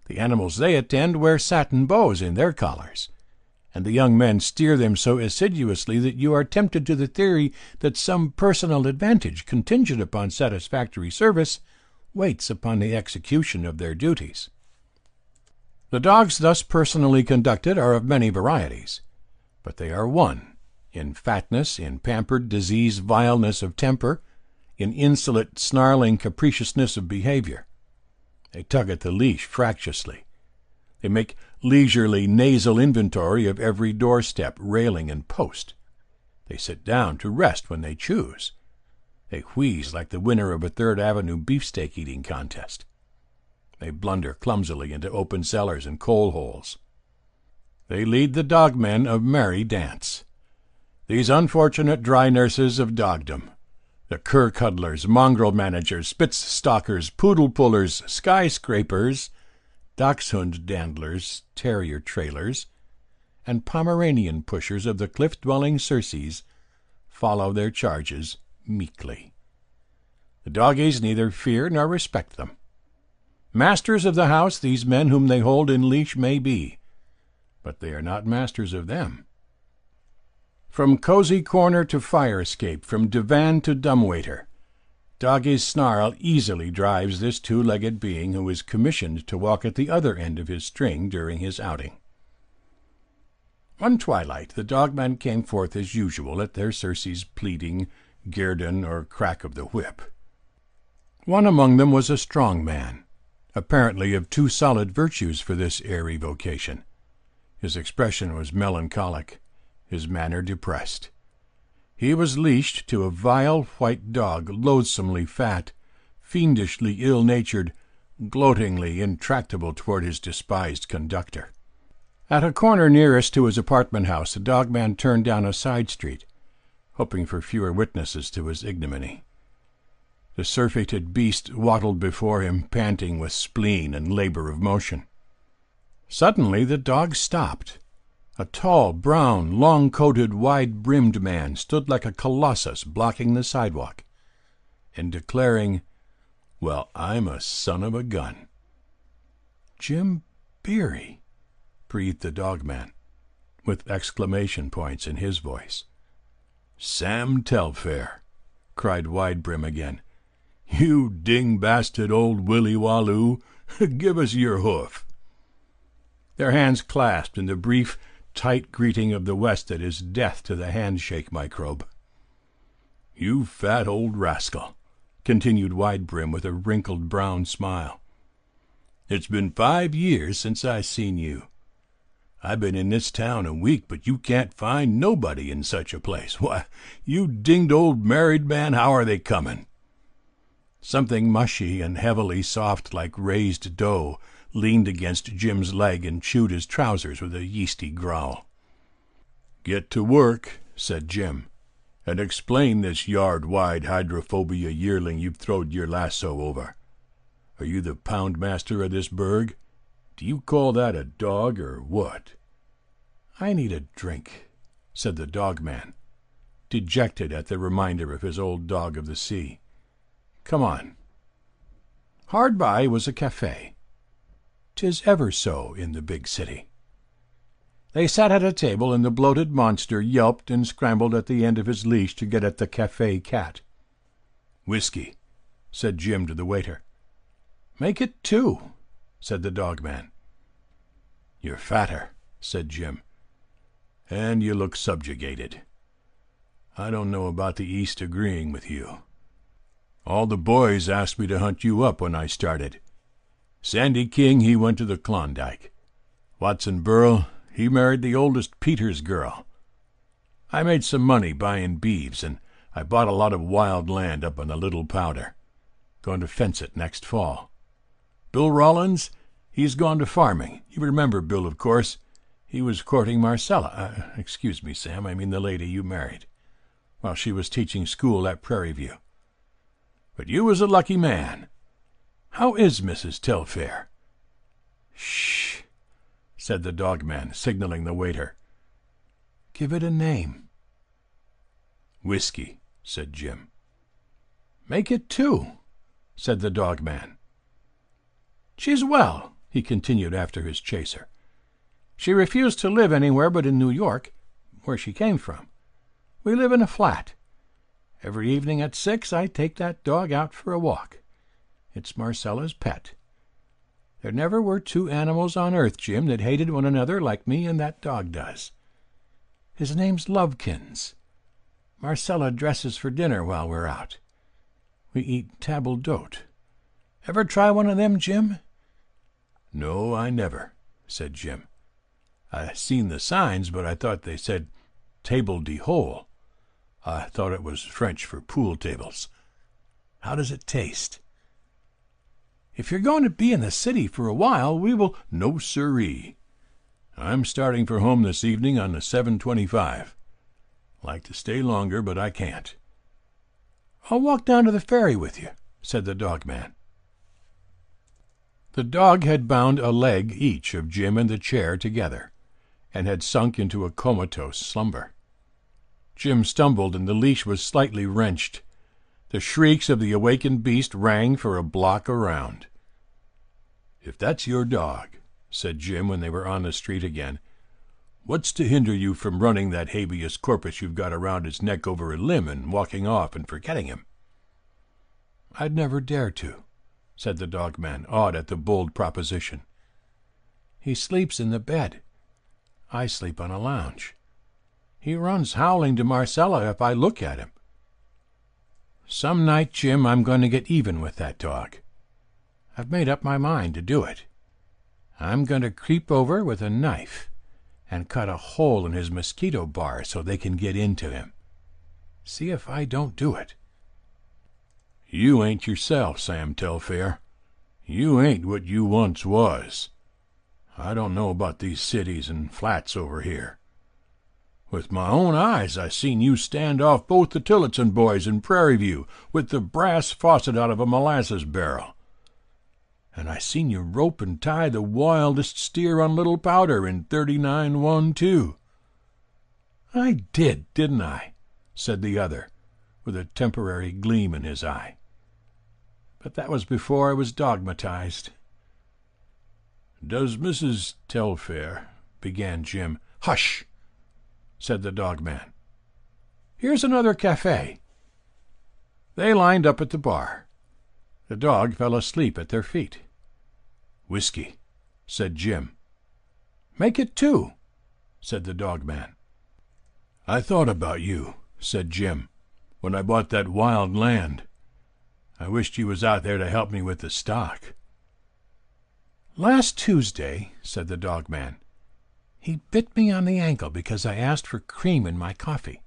The animals they attend wear satin bows in their collars, and the young men steer them so assiduously that you are tempted to the theory that some personal advantage contingent upon satisfactory service waits upon the execution of their duties. The dogs thus personally conducted are of many varieties, but they are one in fatness, in pampered disease vileness of temper, in insolent snarling capriciousness of behavior. They tug at the leash fractiously. They make leisurely nasal inventory of every doorstep, railing, and post. They sit down to rest when they choose. They wheeze like the winner of a Third Avenue beefsteak eating contest. They blunder clumsily into open cellars and coal holes. They lead the dogmen of merry dance. These unfortunate dry nurses of dogdom, the cur-cuddlers, mongrel managers, spitz-stalkers, poodle-pullers, skyscrapers, dachshund dandlers, terrier trailers, and Pomeranian pushers of the cliff-dwelling Circes follow their charges meekly. The doggies neither fear nor respect them. Masters of the house these men whom they hold in leash may be, but they are not masters of them. From cozy corner to fire escape, from divan to dumbwaiter, Doggy's snarl easily drives this two-legged being who is commissioned to walk at the other end of his string during his outing. One twilight the dogmen came forth as usual at their Circe's pleading, guerdon, or crack of the whip. One among them was a strong man, apparently of too solid virtues for this airy vocation. His expression was melancholic, his manner depressed. He was leashed to a vile white dog, loathsomely fat, fiendishly ill-natured, gloatingly intractable toward his despised conductor. At a corner nearest to his apartment house, the dogman turned down a side street, hoping for fewer witnesses to his ignominy. The surfeited beast waddled before him, panting with spleen and labor of motion. Suddenly the dog stopped. A tall, brown, long-coated, wide-brimmed man stood like a colossus blocking the sidewalk, and declaring, "Well, I'm a son of a gun." "Jim Beery," breathed the dogman, with exclamation points in his voice. "Sam Telfair," cried Widebrim again. "You ding-basted old willy-walloo, give us your hoof." Their hands clasped in the brief, tight greeting of the West that is death to the handshake microbe. "You fat old rascal," continued Widebrim with a wrinkled brown smile. "It's been 5 years since I seen you. I've been in this town a week, but you can't find nobody in such a place. Why, you dinged old married man, how are they coming?" Something mushy and heavily soft like raised dough leaned against Jim's leg and chewed his trousers with a yeasty growl. "Get to work," said Jim, "and explain this yard-wide hydrophobia yearling you've throwed your lasso over. Are you the poundmaster of this burg? Do you call that a dog, or what?" "I need a drink," said the dog-man, dejected at the reminder of his old dog of the sea. "Come on." Hard by was a cafe. 'Tis ever so in the big city. They sat at a table, and the bloated monster yelped and scrambled at the end of his leash to get at the cafe cat. "Whiskey," said Jim to the waiter. "Make it 2," said the dog-man. "You're fatter," said Jim, "and you look subjugated. I don't know about the East agreeing with you. All the boys asked me to hunt you up when I started. Sandy King, he went to the Klondike. Watson Burl, he married the oldest Peters girl. I made some money buying beeves, and I bought a lot of wild land up on the Little Powder. Going to fence it next fall. Bill Rollins, he's gone to farming. You remember Bill, of course. He was courting Marcella. Excuse me, Sam, I mean the lady you married, while she was teaching school at Prairie View. But you was a lucky man. How is Mrs. Telfair?" "Shh," said the dog-man, signaling the waiter. "Give it a name." "Whiskey," said Jim. "Make it 2," said the dog-man. "She's well," he continued after his chaser. "She refused to live anywhere but in New York, where she came from. We live in a flat. Every evening at 6 I take that dog out for a walk. It's Marcella's pet. There never were 2 animals on earth, Jim, that hated one another like me and that dog does. His name's Lovekins. Marcella dresses for dinner while we're out. We eat table d'hote. Ever try one of them, Jim?" "No, I never," said Jim. "I seen the signs, but I thought they said table d'hole. I thought it was French for pool tables. How does it taste?" "If you're going to be in the city for a while, we will—" "No, sirree. I'm starting for home this evening on the 7:25. Like to stay longer, but I can't." "I'll walk down to the ferry with you," said the dog-man. The dog had bound a leg each of Jim and the chair together, and had sunk into a comatose slumber. Jim stumbled, and the leash was slightly wrenched. The shrieks of the awakened beast rang for a block around. "If that's your dog," said Jim when they were on the street again, "what's to hinder you from running that habeas corpus you've got around his neck over a limb and walking off and forgetting him?" "I'd never dare to," said the dog-man, awed at the bold proposition. "He sleeps in the bed. I sleep on a lounge. He runs howling to Marcella if I look at him. Some night, Jim, I'm going to get even with that dog. I've made up my mind to do it. I'm going to creep over with a knife and cut a hole in his mosquito bar so they can get into him. See if I don't do it." "You ain't yourself, Sam Telfair. You ain't what you once was. I don't know about these cities and flats over here. With my own eyes I seen you stand off both the Tillotson boys in Prairie View with the brass faucet out of a molasses barrel. And I seen you rope and tie the wildest steer on Little Powder in 39-1-2. "I didn't I?" said the other, with a temporary gleam in his eye. "But that was before I was dogmatized." "Does Mrs. Telfair—" began Jim. "Hush!" said the dog-man. "Here's another cafe." They lined up at the bar. The dog fell asleep at their feet. "Whiskey," said Jim. "Make it 2," said the dog-man. "I thought about you," said Jim, "when I bought that wild land. I wished you was out there to help me with the stock." "Last Tuesday," said the dog-man, "he bit me on the ankle because I asked for cream in my coffee.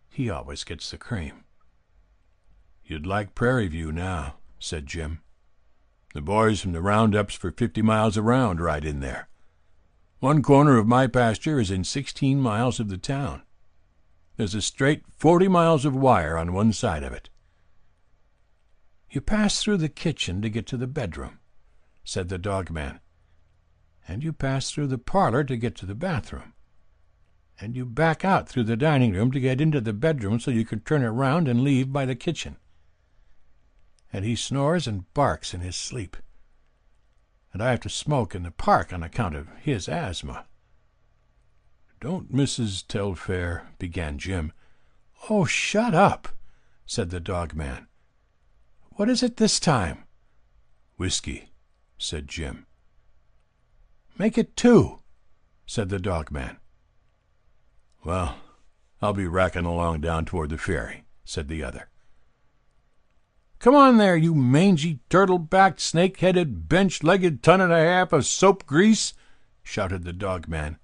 He always gets the cream. "You'd like Prairie View now," said Jim. "The boys from the roundups for 50 miles around ride in there. One corner of my pasture is in 16 miles of the town. There's a straight 40 miles of wire on one side of it." "You pass through the kitchen to get to the bedroom," said the dog-man. "And you pass through the parlor to get to the bathroom. And you back out through the dining room to get into the bedroom so you can turn around and leave by the kitchen. And he snores and barks in his sleep. And I have to smoke in the park on account of his asthma." "Don't Mrs. Telfair—" began Jim. "Oh, shut up," said the dog-man. "What is it this time?" "Whiskey," said Jim. "Make it 2," said the dog-man. "Well, I'll be racking along down toward the ferry," said the other. "Come on there, you mangy, turtle-backed, snake-headed, bench-legged ton-and-a-half of soap grease," shouted the dog-man,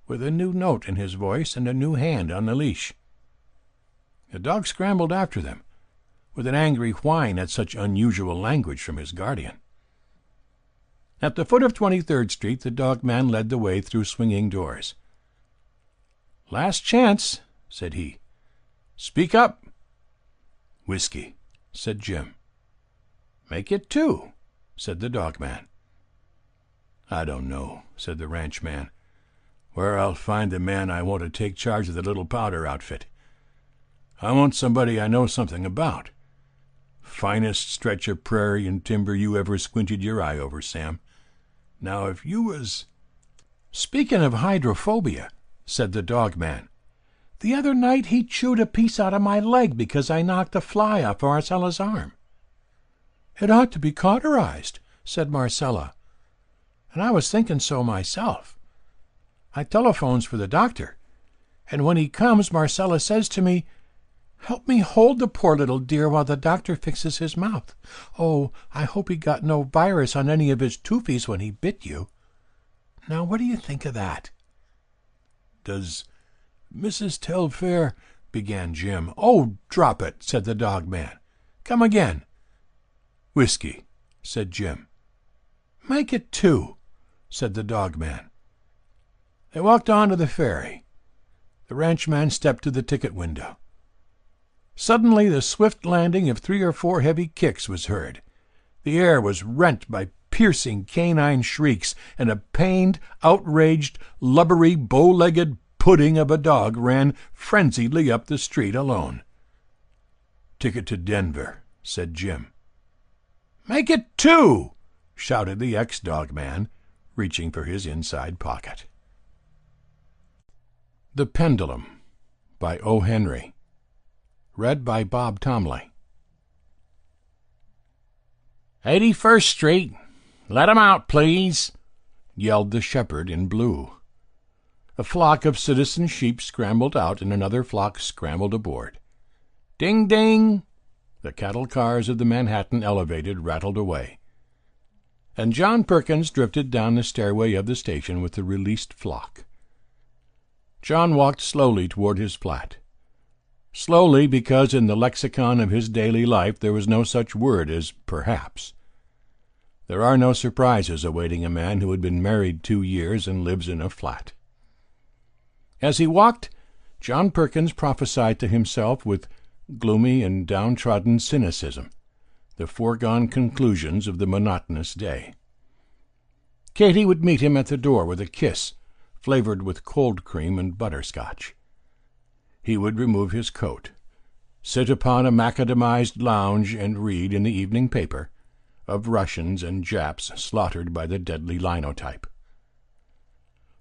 with a new note in his voice and a new hand on the leash. The dog scrambled after them, with an angry whine at such unusual language from his guardian. At the foot of 23rd Street, the dog-man led the way through swinging doors. "Last chance," said he. "Speak up." "Whiskey," said Jim. "Make it 2," said the dog-man. "I don't know," said the ranchman, "where I'll find the man I want to take charge of the little powder outfit. I want somebody I know something about. Finest stretch of prairie and timber you ever squinted your eye over, Sam. Now, if you was—" "Speaking of hydrophobia," said the dog-man, "the other night he chewed a piece out of my leg because I knocked a fly off Marcella's arm." "It ought to be cauterized," said Marcella. "And I was thinking so myself. I telephones for the doctor, and when he comes Marcella says to me, 'Help me hold the poor little dear while the doctor fixes his mouth. Oh, I hope he got no virus on any of his toofies when he bit you.' Now, what do you think of that?" "Does Mrs. Telfair—" began Jim. "Oh, drop it," said the dog-man. "Come again." "Whiskey," said Jim. "Make it 2," said the dog-man. They walked on to the ferry. The ranchman stepped to the ticket window. Suddenly the swift landing of 3 or 4 heavy kicks was heard. The air was rent by piercing canine shrieks, and a pained, outraged, lubberly, bow-legged pudding of a dog ran frenziedly up the street alone. "Ticket to Denver," said Jim. "Make it 2," shouted the ex-dog-man, reaching for his inside pocket. The Pendulum, by O. Henry. Read by Bob Tomley. 81st Street. Let 'em out, please," yelled the shepherd in blue. A flock of citizen sheep scrambled out, and another flock scrambled aboard. Ding, ding! The cattle cars of the Manhattan Elevated rattled away, and John Perkins drifted down the stairway of the station with the released flock. John walked slowly toward his flat. Slowly, because in the lexicon of his daily life there was no such word as perhaps. There are no surprises awaiting a man who had been married 2 years and lives in a flat. As he walked, John Perkins prophesied to himself with gloomy and downtrodden cynicism the foregone conclusions of the monotonous day. Katy would meet him at the door with a kiss flavored with cold cream and butterscotch. He would remove his coat, sit upon a macadamized lounge, and read in the evening paper of Russians and Japs slaughtered by the deadly linotype.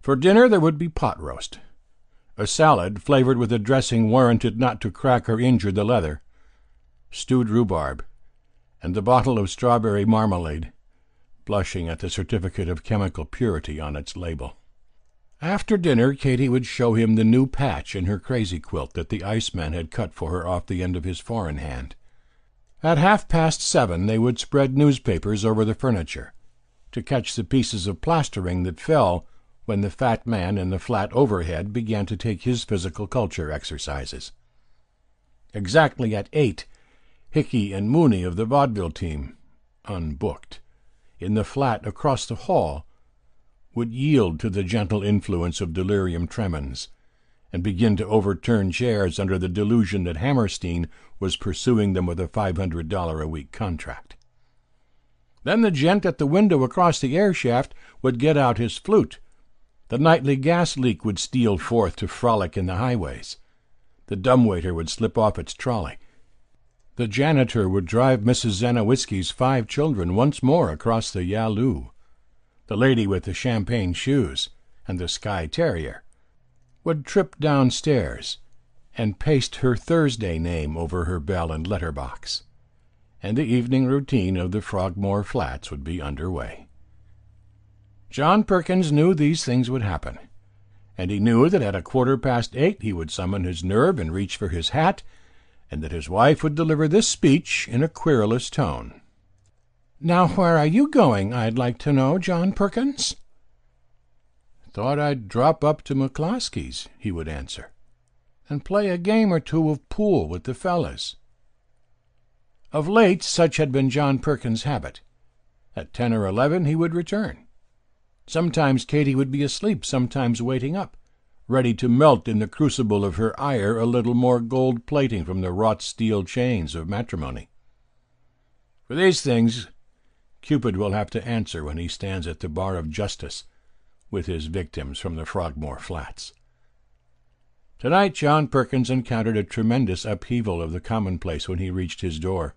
For dinner there would be pot roast, a salad flavored with a dressing warranted not to crack or injure the leather, stewed rhubarb, and the bottle of strawberry marmalade, blushing at the certificate of chemical purity on its label. After dinner, Katy would show him the new patch in her crazy quilt that the iceman had cut for her off the end of his four-in hand. At 7:30 they would spread newspapers over the furniture, to catch the pieces of plastering that fell when the fat man in the flat overhead began to take his physical culture exercises. Exactly at 8, Hickey and Mooney of the vaudeville team, unbooked, in the flat across the hall, would yield to the gentle influence of delirium tremens and begin to overturn chairs under the delusion that Hammerstein was pursuing them with a $500-a-week contract. Then the gent at the window across the air shaft would get out his flute. The nightly gas leak would steal forth to frolic in the highways. The dumbwaiter would slip off its trolley. The janitor would drive Mrs. Zenowitzki's 5 children once more across the Yalu. The lady with the champagne shoes and the Skye Terrier would trip downstairs and paste her Thursday name over her bell and letterbox, and the evening routine of the Frogmore Flats would be under way. John Perkins knew these things would happen, and he knew that at 8:15 he would summon his nerve and reach for his hat, and that his wife would deliver this speech in a querulous tone. "Now where are you going, I'd like to know, John Perkins?" "Thought I'd drop up to McCloskey's," he would answer, "and play a game or two of pool with the fellas." Of late such had been John Perkins' habit. At 10 or 11 he would return. Sometimes Katy would be asleep, sometimes waiting up, ready to melt in the crucible of her ire a little more gold plating from the wrought steel chains of matrimony. For these things Cupid will have to answer when he stands at the bar of justice with his victims from the Frogmore Flats. Tonight John Perkins encountered a tremendous upheaval of the commonplace when he reached his door.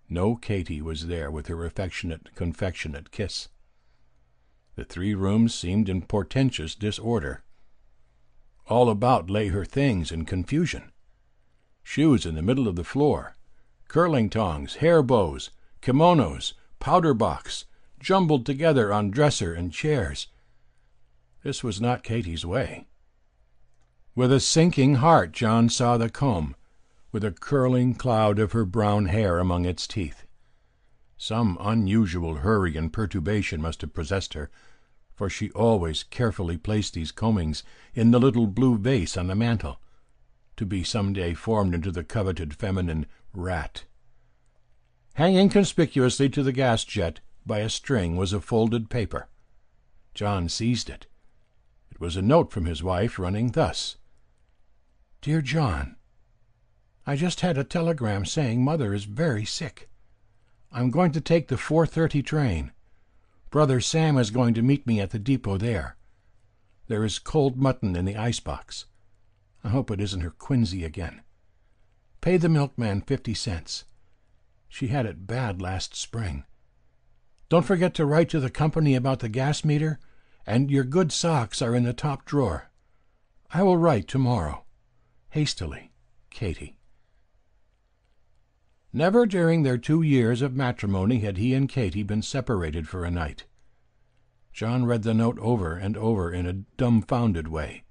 No Katy was there with her affectionate, confectionate kiss. The 3 rooms seemed in portentous disorder. All about lay her things in confusion. Shoes in the middle of the floor, curling tongs, hair bows, kimonos, powder box, jumbled together on dresser and chairs. This was not Katy's way. With a sinking heart John saw the comb, with a curling cloud of her brown hair among its teeth. Some unusual hurry and perturbation must have possessed her, for she always carefully placed these combings in the little blue vase on the mantel, to be some day formed into the coveted feminine rat. Hanging conspicuously to the gas jet by a string was a folded paper. John seized it. It was a note from his wife, running thus: "Dear John, I just had a telegram saying Mother is very sick. I'm going to take the 4:30 train. Brother Sam is going to meet me at the depot there. There is cold mutton in the icebox. I hope it isn't her quinsy again. Pay the milkman 50 cents. She had it bad last spring. Don't forget to write to the company about the gas meter, and your good socks are in the top drawer. I will write tomorrow. Hastily, Katy." Never during their 2 years of matrimony had he and Katy been separated for a night. John read the note over and over in a dumbfounded way.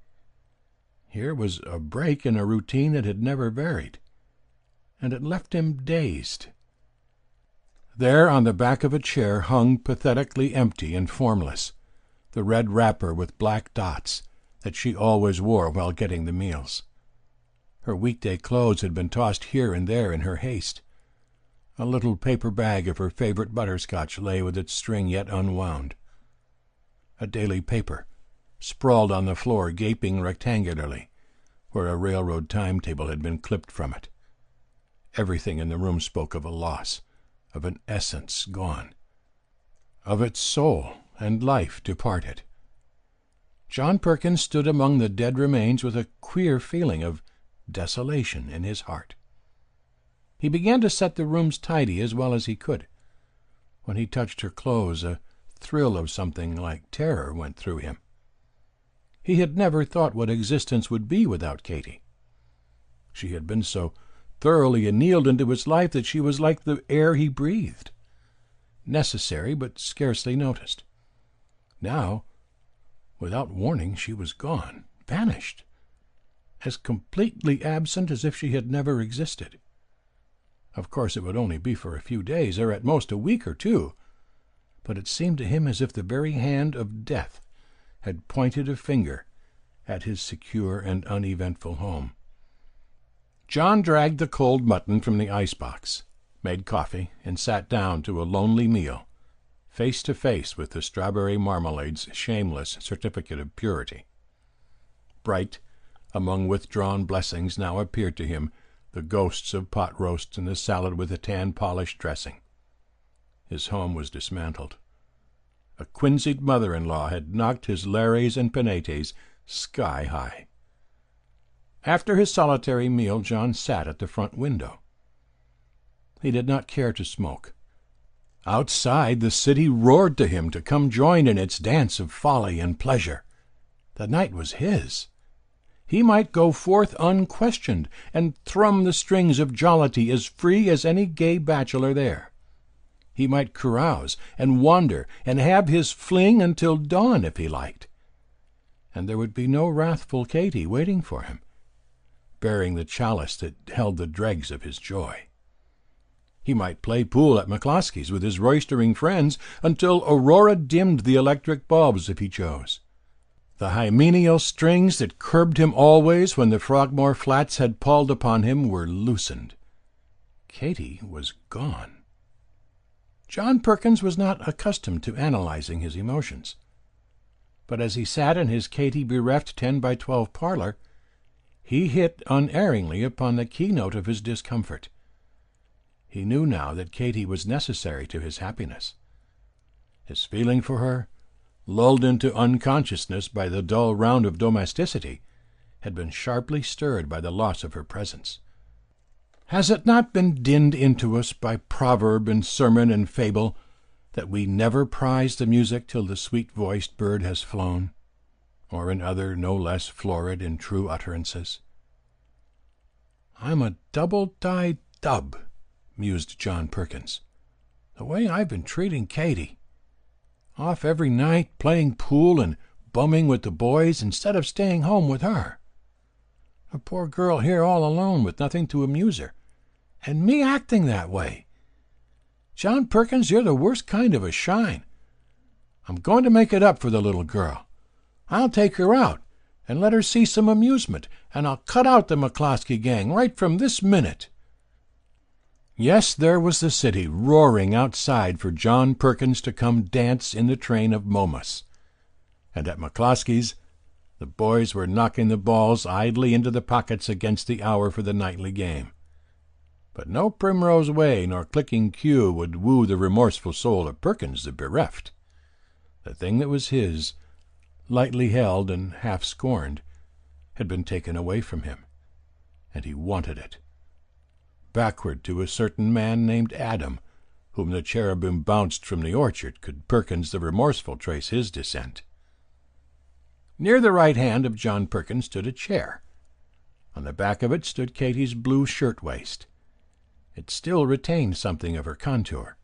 Here was a break in a routine that had never varied, and it left him dazed. There on the back of a chair hung, pathetically empty and formless, the red wrapper with black dots that she always wore while getting the meals. Her weekday clothes had been tossed here and there in her haste. A little paper bag of her favorite butterscotch lay with its string yet unwound. A daily paper sprawled on the floor, gaping rectangularly, where a railroad timetable had been clipped from it. Everything in the room spoke of a loss, of an essence gone, of its soul and life departed. John Perkins stood among the dead remains with a queer feeling of desolation in his heart. He began to set the rooms tidy as well as he could. When he touched her clothes, a thrill of something like terror went through him. He had never thought what existence would be without Katy. She had been so thoroughly annealed into his life that she was like the air he breathed, necessary but scarcely noticed. Now, without warning, she was gone, vanished, as completely absent as if she had never existed. Of course it would only be for a few days, or at most a week or 2, but it seemed to him as if the very hand of death had pointed a finger at his secure and uneventful home. John dragged the cold mutton from the icebox, made coffee, and sat down to a lonely meal, face to face with the strawberry marmalade's shameless certificate of purity. Bright, among withdrawn blessings, now appeared to him the ghosts of pot roast and the salad with a tan-polished dressing. His home was dismantled. A quinzied mother-in-law had knocked his lares and penates sky-high. After his solitary meal, John sat at the front window. He did not care to smoke. Outside, the city roared to him to come join in its dance of folly and pleasure. The night was his. He might go forth unquestioned and thrum the strings of jollity as free as any gay bachelor there. He might carouse and wander and have his fling until dawn if he liked. And there would be no wrathful Katy waiting for him, bearing the chalice that held the dregs of his joy. He might play pool at McCloskey's with his roistering friends until Aurora dimmed the electric bulbs if he chose. The hymeneal strings that curbed him always when the Frogmore Flats had palled upon him were loosened. Katy was gone. John Perkins was not accustomed to analyzing his emotions. But as he sat in his Katy-bereft 10-by-12 parlor, he hit unerringly upon the keynote of his discomfort. He knew now that Katy was necessary to his happiness. His feeling for her, lulled into unconsciousness by the dull round of domesticity, had been sharply stirred by the loss of her presence. Has it not been dinned into us by proverb and sermon and fable that we never prize the music till the sweet-voiced bird has flown, or in other no less florid and true utterances? "I'm a double-dyed dub," mused John Perkins, "the way I've been treating Katy. Off every night, playing pool and bumming with the boys instead of staying home with her. A poor girl here all alone with nothing to amuse her, and me acting that way. John Perkins, you're the worst kind of a shine. I'm going to make it up for the little girl. I'll take her out and let her see some amusement, and I'll cut out the McCloskey gang right from this minute." Yes, there was the city roaring outside for John Perkins to come dance in the train of Momus. And at McCloskey's, the boys were knocking the balls idly into the pockets against the hour for the nightly game. But no Primrose Way nor clicking cue would woo the remorseful soul of Perkins the bereft. The thing that was his, lightly held and half scorned, had been taken away from him, and he wanted it. Backward to a certain man named Adam, whom the cherubim bounced from the orchard, could Perkins the remorseful trace his descent. Near the right hand of John Perkins stood a chair. On the back of it stood Katy's blue shirt-waist. It still retained something of her contour.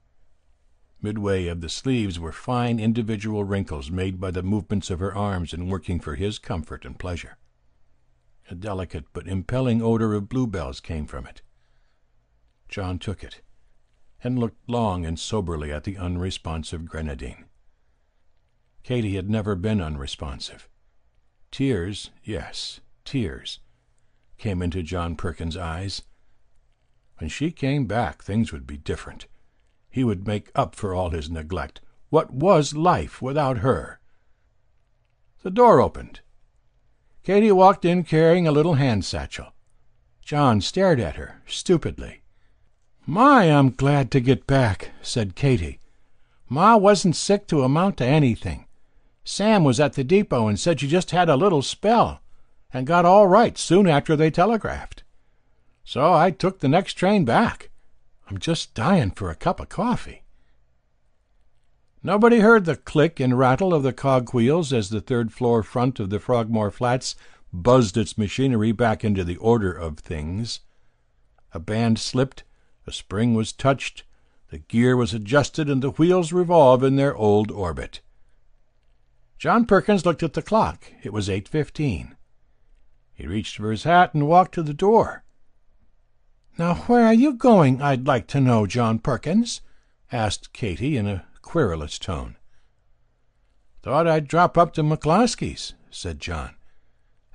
Midway of the sleeves were fine individual wrinkles made by the movements of her arms in working for his comfort and pleasure. A delicate but impelling odor of bluebells came from it. John took it, and looked long and soberly at the unresponsive grenadine. Katy had never been unresponsive. Tears, yes, tears, came into John Perkins' eyes. When she came back, things would be different. He would make up for all his neglect. What was life without her? The door opened. Katy walked in carrying a little hand satchel. John stared at her, stupidly. "My, I'm glad to get back," said Katy. "Ma wasn't sick to amount to anything. Sam was at the depot and said she just had a little spell, and got all right soon after they telegraphed. So I took the next train back. I'm just dying for a cup of coffee." Nobody heard the click and rattle of the cog-wheels as the third-floor front of the Frogmore Flats buzzed its machinery back into the order of things. A band slipped, a spring was touched, the gear was adjusted, and the wheels revolved in their old orbit. John Perkins looked at the clock. It was 8:15. He reached for his hat and walked to the door. "Now where are you going, I'd like to know, John Perkins?" asked Katy in a querulous tone. "Thought I'd drop up to McCloskey's," said John,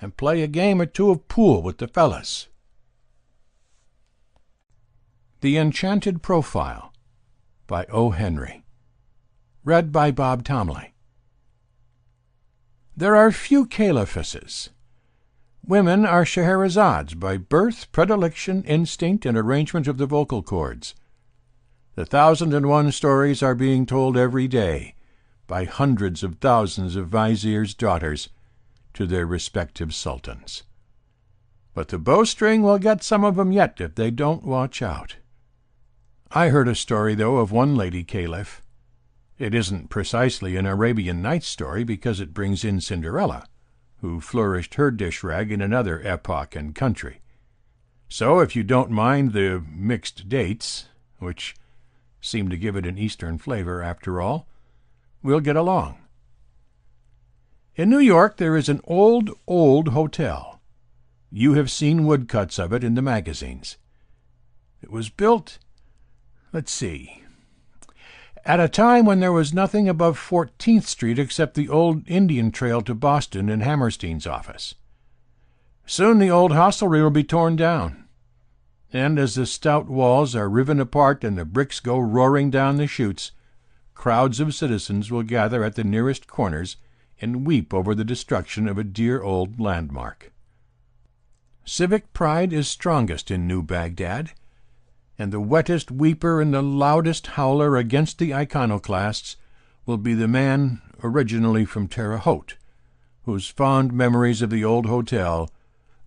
"and play a game or two of pool with the fellas." The Enchanted Profile by O. Henry. Read by Bob Tomley. There are few caliphesses. Women are Scheherazads by birth, predilection, instinct, and arrangement of the vocal cords. The 1,001 stories are being told every day by hundreds of thousands of viziers' daughters to their respective sultans. But the bowstring will get some of them yet if they don't watch out. I heard a story, though, of one lady caliph. It isn't precisely an Arabian Nights story because it brings in Cinderella, who flourished her dish-rag in another epoch and country. So if you don't mind the mixed dates, which seem to give it an Eastern flavor after all, we'll get along. In New York there is an old hotel. You have seen woodcuts of it in the magazines. It was built, at a time when there was nothing above 14th Street except the old Indian Trail to Boston and Hammerstein's office. Soon the old hostelry will be torn down, and as the stout walls are riven apart and the bricks go roaring down the chutes, crowds of citizens will gather at the nearest corners and weep over the destruction of a dear old landmark. Civic pride is strongest in New Baghdad, and the wettest weeper and the loudest howler against the iconoclasts will be the man originally from Terre Haute, whose fond memories of the old hotel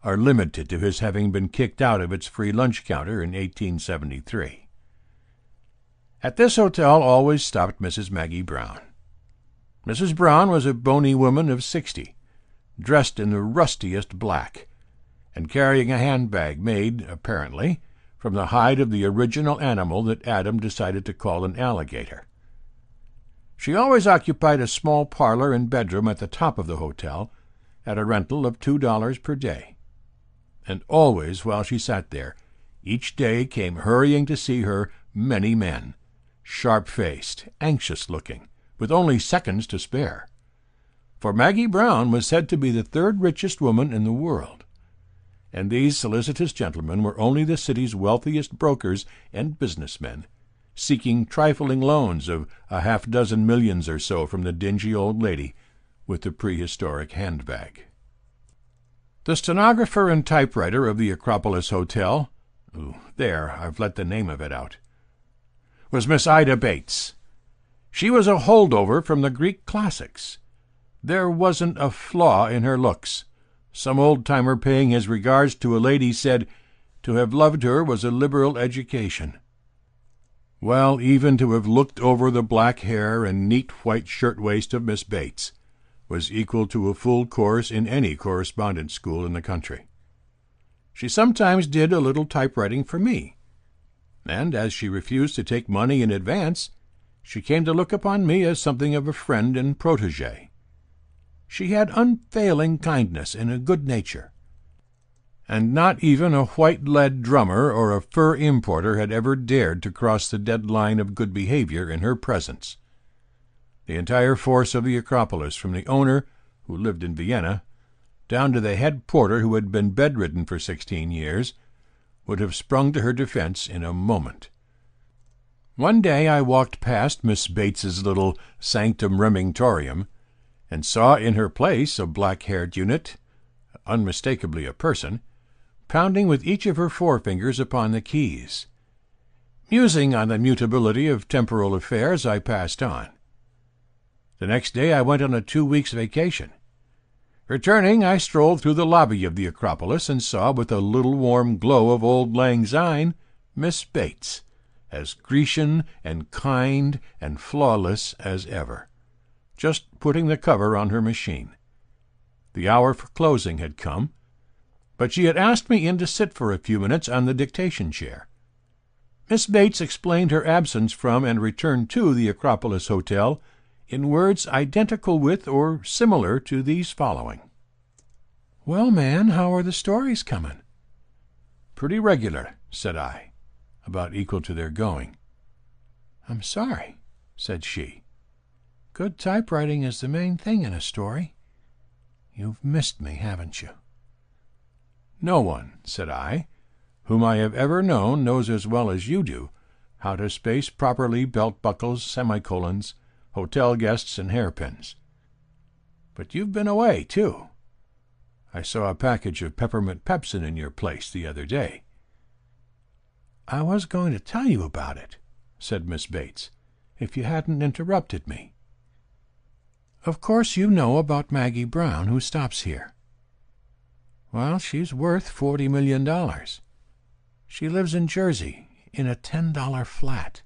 are limited to his having been kicked out of its free lunch counter in 1873. At this hotel always stopped Mrs. Maggie Brown. Mrs. Brown was a bony woman of 60, dressed in the rustiest black, and carrying a handbag made, apparently, from the hide of the original animal that Adam decided to call an alligator. She always occupied a small parlor and bedroom at the top of the hotel at a rental of $2 per day. And always, while she sat there, each day came hurrying to see her many men, sharp-faced, anxious-looking, with only seconds to spare. For Maggie Brown was said to be the third richest woman in the world, and these solicitous gentlemen were only the city's wealthiest brokers and businessmen, seeking trifling loans of a half-dozen millions or so from the dingy old lady with the prehistoric handbag. The stenographer and typewriter of the Acropolis Hotel, I've let the name of it out, was Miss Ida Bates. She was a holdover from the Greek classics. There wasn't a flaw in her looks. Some old-timer paying his regards to a lady said to have loved her was a liberal education. Well, even to have looked over the black hair and neat white shirt-waist of Miss Bates was equal to a full course in any correspondence school in the country. She sometimes did a little typewriting for me, and as she refused to take money in advance, she came to look upon me as something of a friend and protégé. She had unfailing kindness and a good nature, and not even a white-lead drummer or a fur importer had ever dared to cross the dead line of good behavior in her presence. The entire force of the Acropolis, from the owner, who lived in Vienna, down to the head porter who had been bedridden for 16 years, would have sprung to her defense in a moment. One day I walked past Miss Bates's little sanctum remingtorium, and saw in her place a black-haired unit, unmistakably a person, pounding with each of her forefingers upon the keys. Musing on the mutability of temporal affairs, I passed on. The next day I went on a 2 weeks' vacation. Returning, I strolled through the lobby of the Acropolis and saw, with a little warm glow of auld lang syne, Miss Bates, as Grecian and kind and flawless as ever, just putting the cover on her machine. The hour for closing had come, but she had asked me in to sit for a few minutes on the dictation chair. Miss Bates explained her absence from and return to the Acropolis Hotel in words identical with or similar to these following. "Well, man, how are the stories coming?" "Pretty regular," said I, about equal to their going. "I'm sorry," said she. "Good typewriting is the main thing in a story. You've missed me, haven't you?" "No one," said I, whom I have ever known knows as well as you do how to space properly belt buckles, semicolons, hotel guests, and hairpins. But you've been away, too. I saw a package of peppermint pepsin in your place the other day." "I was going to tell you about it," said Miss Bates, "if you hadn't interrupted me. Of course you know about Maggie Brown, who stops here. Well, she's worth $40 million. She lives in Jersey, in a $10 flat.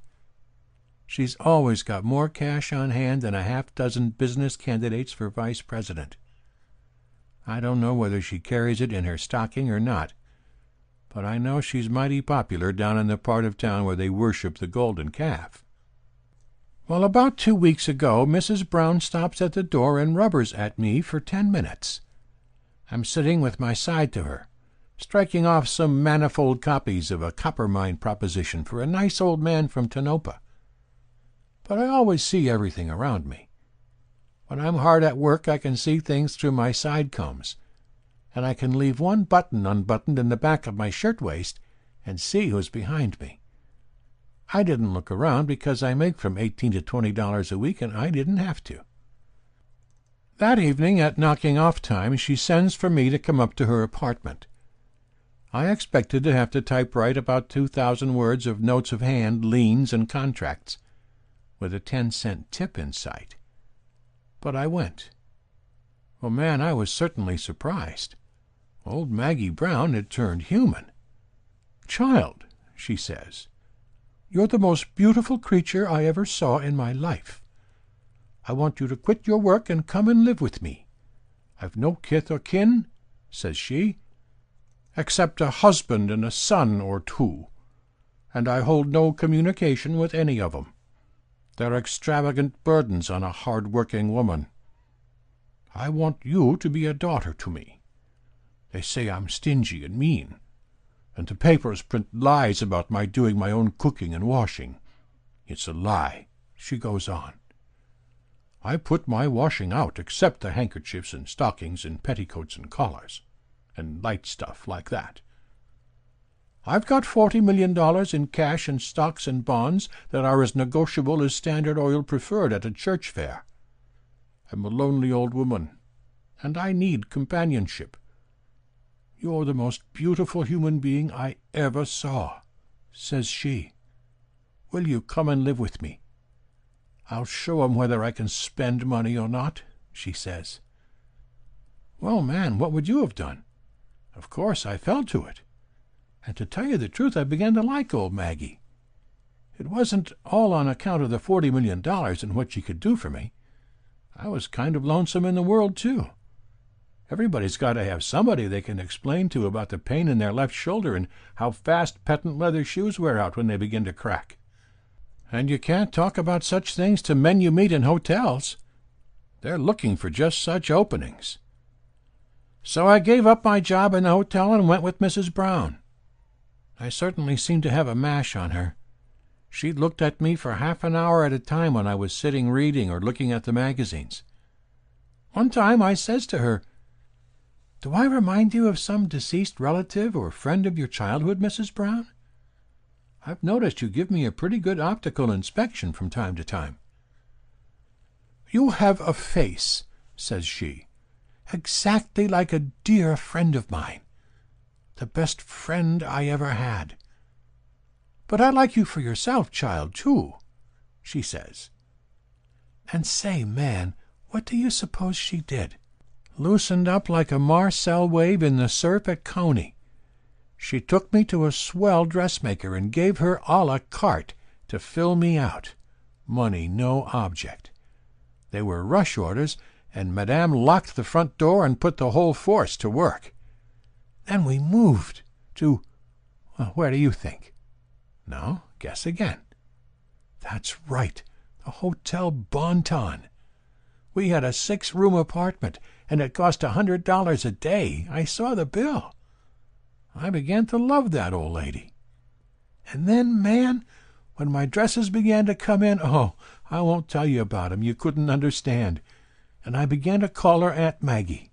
She's always got more cash on hand than a half-dozen business candidates for vice president. I don't know whether she carries it in her stocking or not, but I know she's mighty popular down in the part of town where they worship the golden calf. Well, about 2 weeks ago, Mrs. Brown stops at the door and rubbers at me for 10 minutes. I'm sitting with my side to her, striking off some manifold copies of a copper mine proposition for a nice old man from Tonopah. But I always see everything around me. When I'm hard at work, I can see things through my side combs, and I can leave one button unbuttoned in the back of my shirt-waist and see who's behind me. I didn't look around because I make from $18 to $20 a week, and I didn't have to. That evening, at knocking-off time, she sends for me to come up to her apartment. I expected to have to typewrite about 2,000 words of notes of hand, liens, and contracts, with a 10-cent tip in sight. But I went. Well, man, I was certainly surprised. Old Maggie Brown had turned human. "Child," she says, "you're the most beautiful creature I ever saw in my life. I want you to quit your work and come and live with me. I've no kith or kin," says she, "except a husband and a son or two, and I hold no communication with any of 'em. They're extravagant burdens on a hard-working woman. I want you to be a daughter to me. They say I'm stingy and mean, and the papers print lies about my doing my own cooking and washing. It's a lie," she goes on. "I put my washing out except the handkerchiefs and stockings and petticoats and collars, and light stuff like that. I've got $40 million in cash and stocks and bonds that are as negotiable as Standard Oil Preferred at a church fair. I'm a lonely old woman, and I need companionship. You're the most beautiful human being I ever saw," says she. "Will you come and live with me? I'll show 'em whether I can spend money or not," she says. Well, man, what would you have done? Of course, I fell to it. And to tell you the truth, I began to like old Maggie. It wasn't all on account of the $40 million and what she could do for me. I was kind of lonesome in the world, too. Everybody's got to have somebody they can explain to about the pain in their left shoulder and how fast patent leather shoes wear out when they begin to crack. And you can't talk about such things to men you meet in hotels. They're looking for just such openings. So I gave up my job in the hotel and went with Mrs. Brown. I certainly seemed to have a mash on her. She looked at me for half an hour at a time when I was sitting reading or looking at the magazines. One time I says to her, "Do I remind you of some deceased relative or friend of your childhood, Mrs. Brown? I've noticed you give me a pretty good optical inspection from time to time." "You have a face," says she, "exactly like a dear friend of mine. The best friend I ever had. But I like you for yourself, child, too," she says. And say, man, what do you suppose she did? Loosened up like a Marcel wave in the surf at Coney. She took me to a swell dressmaker and gave her a la carte to fill me out. Money no object. They were rush orders, and Madame locked the front door and put the whole force to work. Then we moved to, well, where do you think? No, guess again. That's right, the Hotel Bon-Ton. We had a 6-room apartment, and it cost $100 a day. I saw the bill. I began to love that old lady. And then, man, when my dresses began to come in, oh, I won't tell you about 'em. You couldn't understand. And I began to call her Aunt Maggie.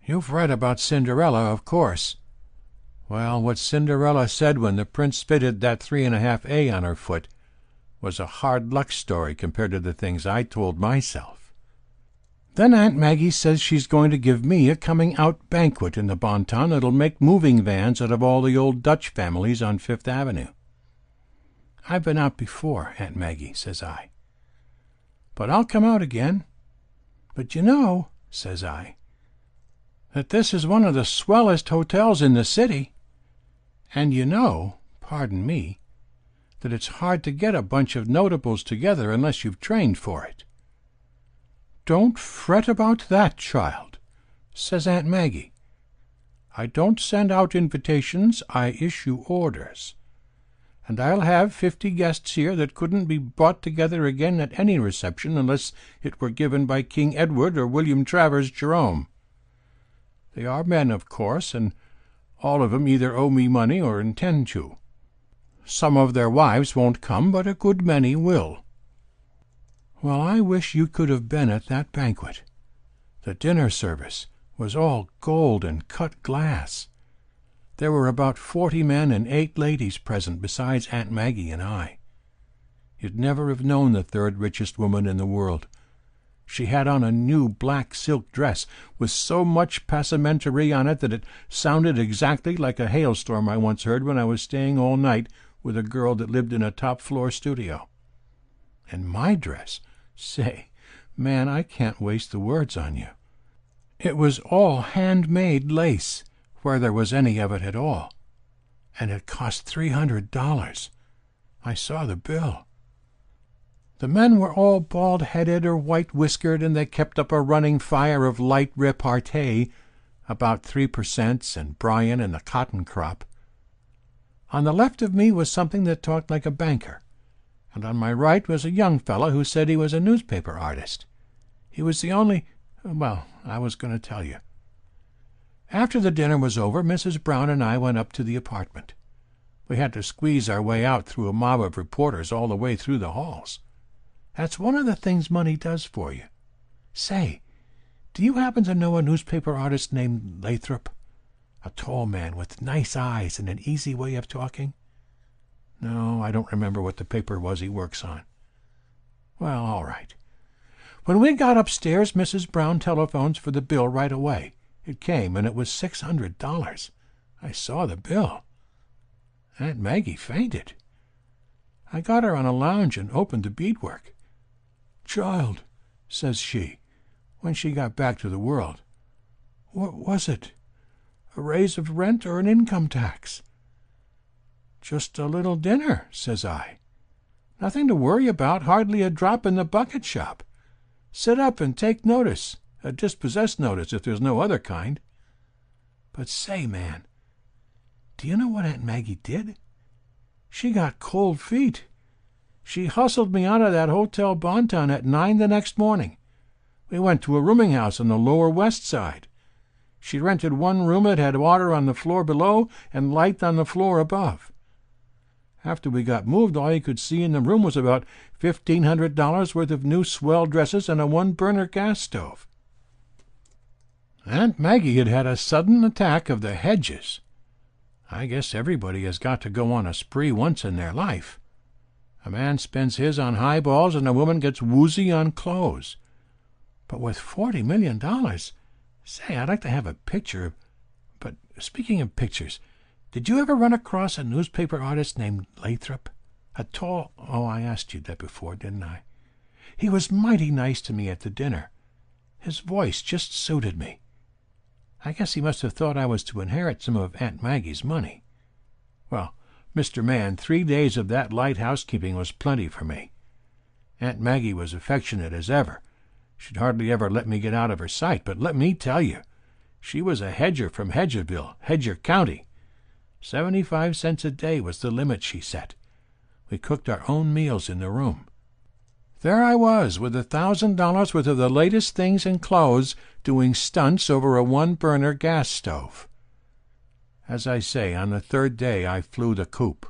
You've read about Cinderella, of course. Well, what Cinderella said when the prince fitted that 3.5 on her foot was a hard luck story compared to the things I told myself. Then Aunt Maggie says she's going to give me a coming-out banquet in the Bon Ton that'll make moving vans out of all the old Dutch families on Fifth Avenue. I've been out before, Aunt Maggie, says I. But I'll come out again. But you know, says I, that this is one of the swellest hotels in the city. And you know, pardon me, that it's hard to get a bunch of notables together unless you've trained for it. Don't fret about that, child, says Aunt Maggie. I don't send out invitations, I issue orders. And I'll have 50 guests here that couldn't be brought together again at any reception unless it were given by King Edward or William Travers Jerome. They are men, of course, and all of 'em either owe me money or intend to. Some of their wives won't come, but a good many will. Well, I wish you could have been at that banquet. The dinner service was all gold and cut glass. There were about 40 men and 8 ladies present besides Aunt Maggie and I. You'd never have known the third richest woman in the world. She had on a new black silk dress with so much passementerie on it that it sounded exactly like a hailstorm I once heard when I was staying all night with a girl that lived in a top-floor studio. And my dress, say, man, I can't waste the words on you. It was all handmade lace, where there was any of it at all, and it cost $300. I saw the bill. The men were all bald-headed or white-whiskered, and they kept up a running fire of light repartee about 3% and Brian and the cotton crop. On the left of me was something that talked like a banker, and on my right was a young fellow who said he was a newspaper artist. He was the only... well, I was going to tell you. After the dinner was over, Mrs. Brown and I went up to the apartment. We had to squeeze our way out through a mob of reporters all the way through the halls. That's one of the things money does for you. Say, do you happen to know a newspaper artist named Lathrop? A tall man with nice eyes and an easy way of talking? No, I don't remember what the paper was he works on. Well, all right. When we got upstairs, Mrs. Brown telephones for the bill right away. It came, and it was $600. I saw the bill. Aunt Maggie fainted. I got her on a lounge and opened the beadwork. "Child," says she, when she got back to the world, "what was it? A raise of rent or an income tax?" "Just a little dinner," says I. "Nothing to worry about, hardly a drop in the bucket shop. Sit up and take notice, a dispossessed notice if there's no other kind." But say, man, do you know what Aunt Maggie did? She got cold feet. She hustled me out of that Hotel Bon Ton at 9 the next morning. We went to a rooming house on the Lower West Side. She rented one room that had water on the floor below and light on the floor above. After we got moved, all you could see in the room was about $1,500 worth of new swell dresses and a one-burner gas stove. Aunt Maggie had had a sudden attack of the hedges. I guess everybody has got to go on a spree once in their life. A man spends his on highballs and a woman gets woozy on clothes. But with $40 million, say, I'd like to have a picture. But speaking of pictures, did you ever run across a newspaper artist named Lathrop? A tall... Oh, I asked you that before, didn't I? He was mighty nice to me at the dinner. His voice just suited me. I guess he must have thought I was to inherit some of Aunt Maggie's money. Well, Mr. Man, 3 days of that light housekeeping was plenty for me. Aunt Maggie was affectionate as ever. She'd hardly ever let me get out of her sight, but let me tell you, she was a hedger from Hedgerville, Hedger County. 75 cents a day was the limit she set. We cooked our own meals in the room. There I was, with $1,000 worth of the latest things and clothes, doing stunts over a one-burner gas stove. As I say, on the 3rd day I flew the coop.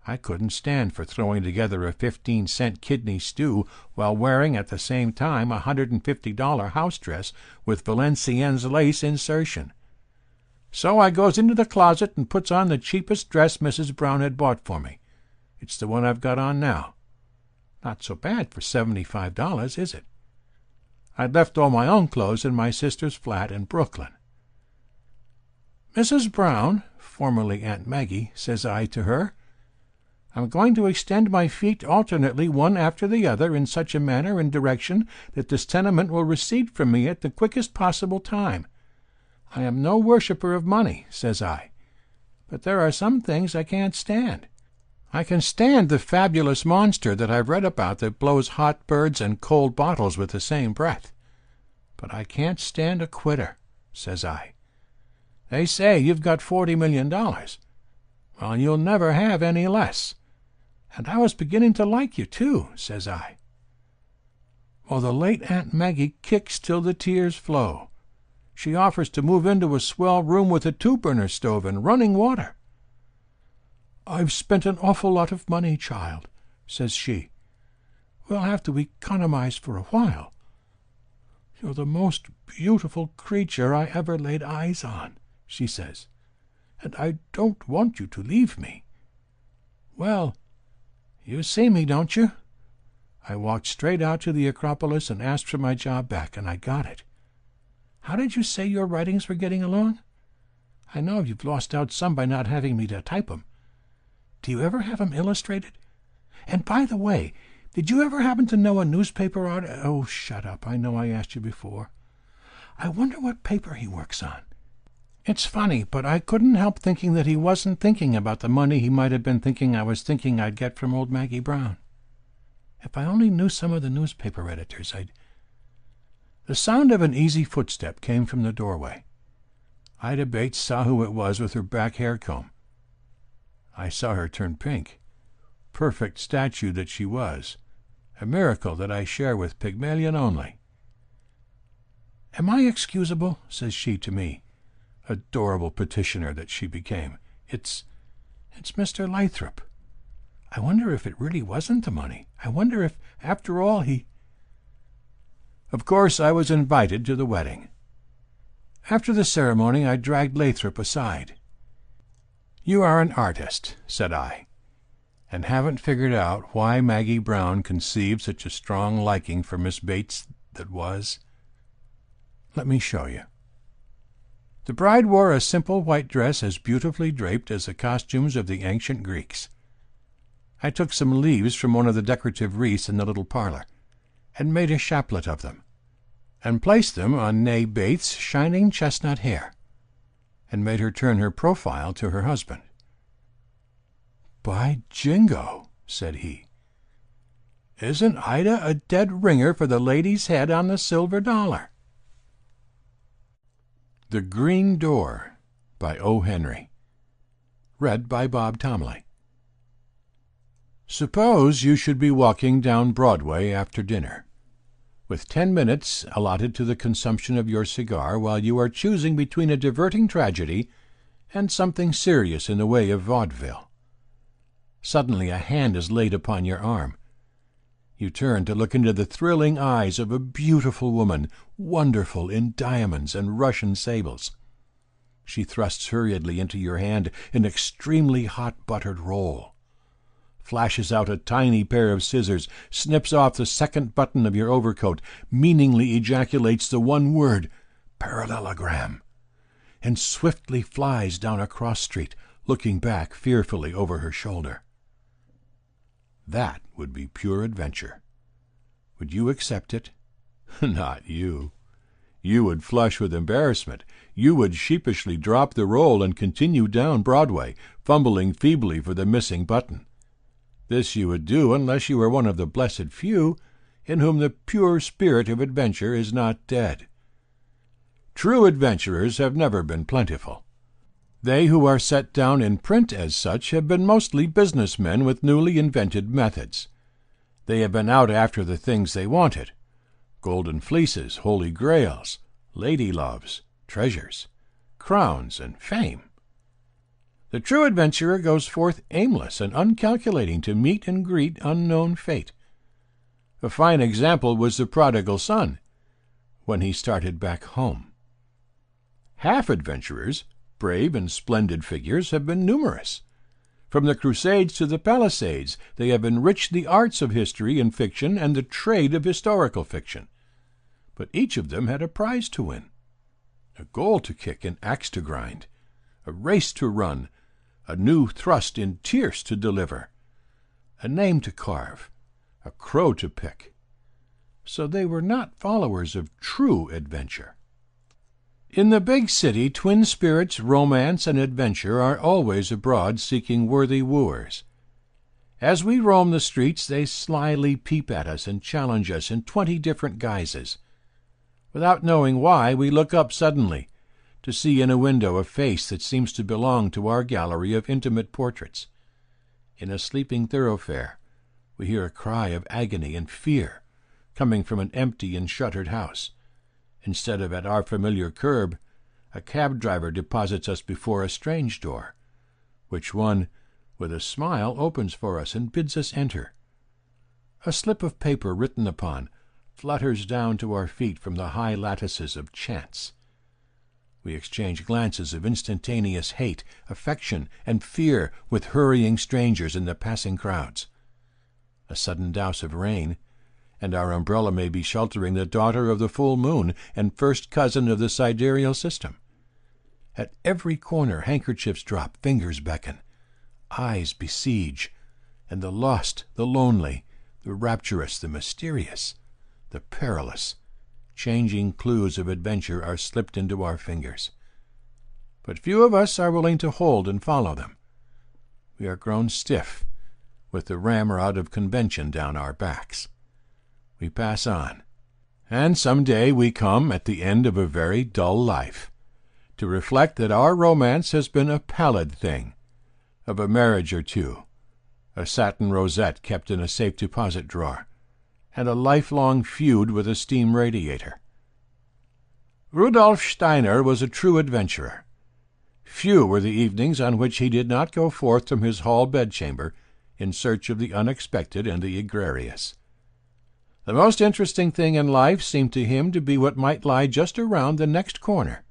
I couldn't stand for throwing together a 15-cent kidney stew while wearing at the same time a $150 house dress with Valenciennes lace insertion. So I goes into the closet and puts on the cheapest dress Mrs. Brown had bought for me. It's the one I've got on now. Not so bad for $75, is it? I'd left all my own clothes in my sister's flat in Brooklyn. "Mrs. Brown," formerly Aunt Maggie, says I to her, "I'm going to extend my feet alternately one after the other in such a manner and direction that this tenement will recede from me at the quickest possible time. I am no worshipper of money," says I, "but there are some things I can't stand. I can stand the fabulous monster that I've read about that blows hot birds and cold bottles with the same breath. But I can't stand a quitter," says I. "They say you've got $40 million. Well, you'll never have any less. And I was beginning to like you, too," says I. Well, the late Aunt Maggie kicks till the tears flow. She offers to move into a swell room with a two-burner stove and running water. "I've spent an awful lot of money, child," says she. "We'll have to economize for a while. You're the most beautiful creature I ever laid eyes on," she says, "and I don't want you to leave me." Well, you see me, don't you? I walked straight out to the Acropolis and asked for my job back, and I got it. How did you say your writings were getting along? I know you've lost out some by not having me to type 'em. Do you ever have 'em illustrated? And by the way, did you ever happen to know a newspaper Oh, shut up. I know I asked you before. I wonder what paper he works on. It's funny, but I couldn't help thinking that he wasn't thinking about the money he might have been thinking I was thinking I'd get from old Maggie Brown. If I only knew some of the newspaper editors, I'd... The sound of an easy footstep came from the doorway. Ida Bates saw who it was with her back hair comb. I saw her turn pink. Perfect statue that she was. A miracle that I share with Pygmalion only. "Am I excusable?" says she to me. Adorable petitioner that she became. It's Mr. Lathrop. I wonder if it really wasn't the money. I wonder if, after all, he... Of course, I was invited to the wedding. After the ceremony, I dragged Lathrop aside. "You are an artist," said I, "and haven't figured out why Maggie Brown conceived such a strong liking for Miss Bates that was. Let me show you." The bride wore a simple white dress as beautifully draped as the costumes of the ancient Greeks. I took some leaves from one of the decorative wreaths in the little parlor, and made a chaplet of them, and placed them on Nay Bates' shining chestnut hair, and made her turn her profile to her husband. "By jingo," said he, "isn't Ida a dead ringer for the lady's head on the silver dollar?" The Green Door by O. Henry. Read by Bob Tomley. Suppose you should be walking down Broadway after dinner, with 10 minutes allotted to the consumption of your cigar while you are choosing between a diverting tragedy and something serious in the way of vaudeville. Suddenly a hand is laid upon your arm. You turn to look into the thrilling eyes of a beautiful woman, wonderful in diamonds and Russian sables. She thrusts hurriedly into your hand an extremely hot buttered roll, flashes out a tiny pair of scissors, snips off the second button of your overcoat, meaningly ejaculates the one word, "parallelogram," and swiftly flies down a cross street, looking back fearfully over her shoulder. That would be pure adventure. Would you accept it? Not you. You would flush with embarrassment. You would sheepishly drop the roll and continue down Broadway, fumbling feebly for the missing button. This you would do unless you were one of the blessed few in whom the pure spirit of adventure is not dead. True adventurers have never been plentiful. They who are set down in print as such have been mostly businessmen with newly invented methods. They have been out after the things they wanted: golden fleeces, holy grails, lady loves, treasures, crowns, and fame. The true adventurer goes forth aimless and uncalculating to meet and greet unknown fate. A fine example was the prodigal son, when he started back home. Half-adventurers brave and splendid figures have been numerous. From the Crusades to the Palisades, they have enriched the arts of history and fiction and the trade of historical fiction. But each of them had a prize to win, a goal to kick, an axe to grind, a race to run, a new thrust in tierce to deliver, a name to carve, a crow to pick. So they were not followers of true adventure. In the big city, twin spirits, romance, and adventure are always abroad seeking worthy wooers. As we roam the streets, they slyly peep at us and challenge us in 20 different guises. Without knowing why, we look up suddenly to see in a window a face that seems to belong to our gallery of intimate portraits. In a sleeping thoroughfare, we hear a cry of agony and fear coming from an empty and shuttered house. Instead of at our familiar curb, a cab driver deposits us before a strange door, which one, with a smile, opens for us and bids us enter. A slip of paper written upon flutters down to our feet from the high lattices of chance. We exchange glances of instantaneous hate, affection, and fear with hurrying strangers in the passing crowds. A sudden douse of rain, and our umbrella may be sheltering the daughter of the full moon and first cousin of the sidereal system. At every corner handkerchiefs drop, fingers beckon, eyes besiege, and the lost, the lonely, the rapturous, the mysterious, the perilous, changing clues of adventure are slipped into our fingers. But few of us are willing to hold and follow them. We are grown stiff, with the ramrod of convention down our backs. We pass on, and some day we come, at the end of a very dull life, to reflect that our romance has been a pallid thing, of a marriage or two, a satin rosette kept in a safe deposit drawer, and a lifelong feud with a steam radiator. Rudolf Steiner was a true adventurer. Few were the evenings on which he did not go forth from his hall bedchamber in search of the unexpected and the egregious. The most interesting thing in life seemed to him to be what might lie just around the next corner.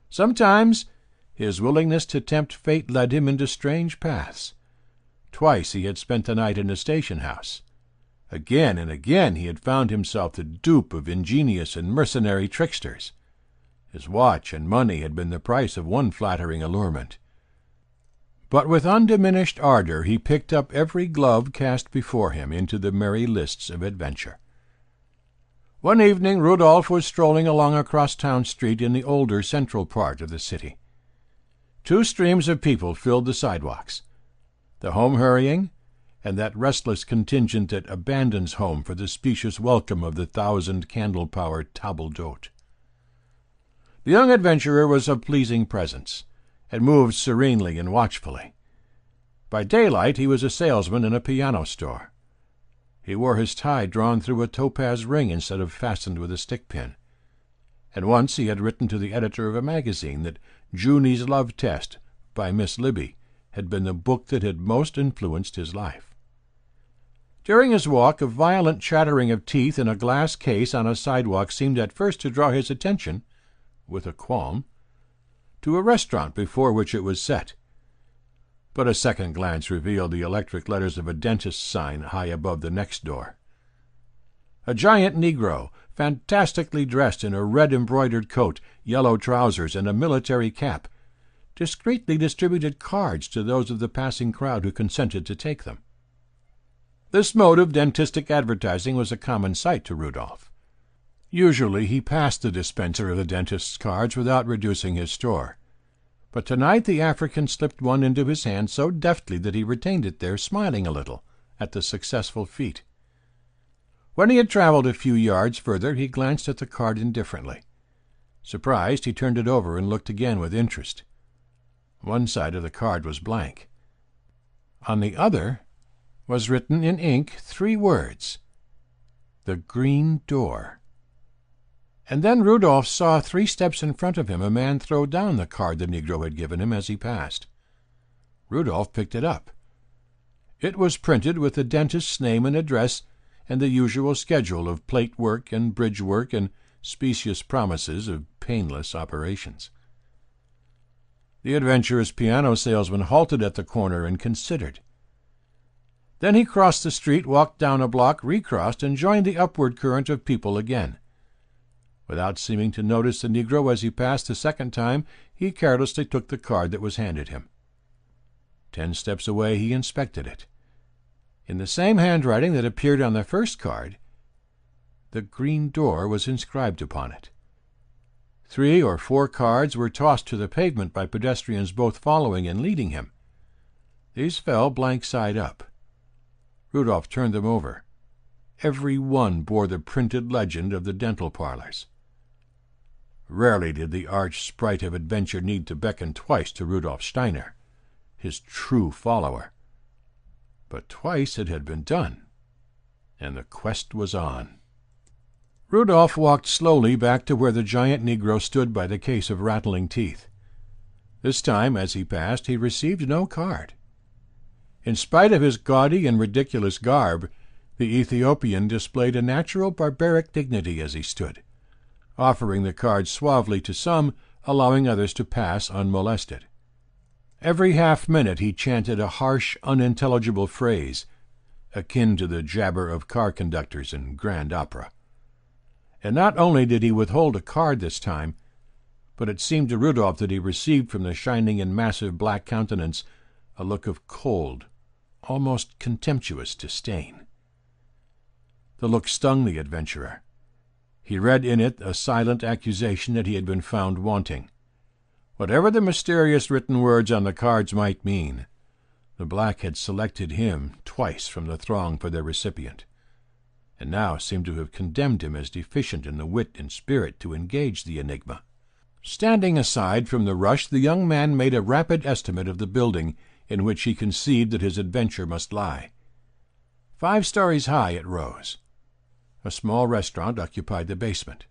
Sometimes his willingness to tempt fate led him into strange paths. Twice he had spent the night in a station house. Again and again he had found himself the dupe of ingenious and mercenary tricksters. His watch and money had been the price of one flattering allurement. But with undiminished ardor he picked up every glove cast before him into the merry lists of adventure. One evening Rudolf was strolling along a cross-town street in the older central part of the city. 2 streams of people filled the sidewalks, the home-hurrying, and that restless contingent that abandons home for the specious welcome of the 1,000-candle-powered table d'hôte. The young adventurer was of pleasing presence, and moved serenely and watchfully. By daylight he was a salesman in a piano store. He wore his tie drawn through a topaz ring instead of fastened with a stick-pin, and once he had written to the editor of a magazine that Junie's Love Test by Miss Libby had been the book that had most influenced his life. During his walk, a violent chattering of teeth in a glass case on a sidewalk seemed at first to draw his attention, with a qualm, to a restaurant before which it was set. But a second glance revealed the electric letters of a dentist's sign high above the next door. A giant Negro, fantastically dressed in a red-embroidered coat, yellow trousers, and a military cap, discreetly distributed cards to those of the passing crowd who consented to take them. This mode of dentistic advertising was a common sight to Rudolf. Usually he passed the dispenser of the dentist's cards without reducing his store, but tonight the African slipped one into his hand so deftly that he retained it there, smiling a little at the successful feat. When he had traveled a few yards further, he glanced at the card indifferently. Surprised, he turned it over and looked again with interest. One side of the card was blank. On the other was written in ink 3 words: "The Green Door." And then Rudolf saw 3 steps in front of him a man throw down the card the Negro had given him as he passed. Rudolf picked it up. It was printed with the dentist's name and address and the usual schedule of plate work and bridge work and specious promises of painless operations. The adventurous piano salesman halted at the corner and considered. Then he crossed the street, walked down a block, recrossed, and joined the upward current of people again. Without seeming to notice the Negro as he passed the second time, he carelessly took the card that was handed him. 10 steps away he inspected it. In the same handwriting that appeared on the first card, the green door was inscribed upon it. 3 or 4 cards were tossed to the pavement by pedestrians both following and leading him. These fell blank side up. Rudolph turned them over. Every one bore the printed legend of the dental parlors. Rarely did the arch sprite of adventure need to beckon twice to Rudolf Steiner, his true follower. But twice it had been done, and the quest was on. Rudolph walked slowly back to where the giant Negro stood by the case of rattling teeth. This time, as he passed, he received no card. In spite of his gaudy and ridiculous garb, the Ethiopian displayed a natural barbaric dignity as he stood, offering the card suavely to some, allowing others to pass unmolested. Every half-minute he chanted a harsh, unintelligible phrase, akin to the jabber of car conductors in grand opera. And not only did he withhold a card this time, but it seemed to Rudolph that he received from the shining and massive black countenance a look of cold, almost contemptuous disdain. The look stung the adventurer. He read in it a silent accusation that he had been found wanting. Whatever the mysterious written words on the cards might mean, the black had selected him twice from the throng for their recipient, and now seemed to have condemned him as deficient in the wit and spirit to engage the enigma. Standing aside from the rush, the young man made a rapid estimate of the building in which he conceived that his adventure must lie. 5 stories high it rose. A small restaurant occupied the basement.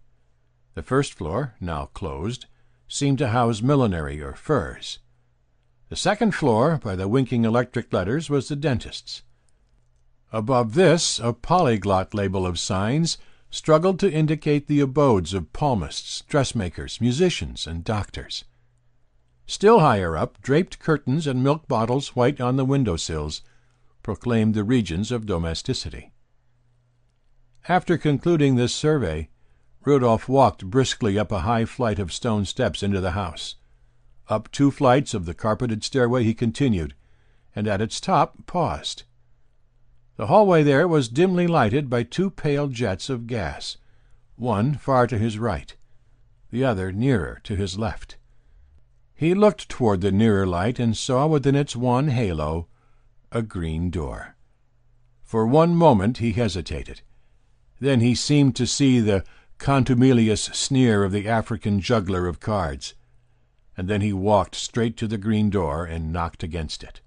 The first floor, now closed, seemed to house millinery or furs. The second floor, by the winking electric letters, was the dentist's. Above this, a polyglot label of signs struggled to indicate the abodes of palmists, dressmakers, musicians, and doctors. Still higher up, draped curtains and milk bottles white on the window-sills proclaimed the regions of domesticity. After concluding this survey, Rudolph walked briskly up a high flight of stone steps into the house. Up 2 flights of the carpeted stairway he continued, and at its top paused. The hallway there was dimly lighted by 2 pale jets of gas, one far to his right, the other nearer to his left. He looked toward the nearer light and saw within its wan halo a green door. For one moment he hesitated. Then he seemed to see the contumelious sneer of the African juggler of cards, and then he walked straight to the green door and knocked against it.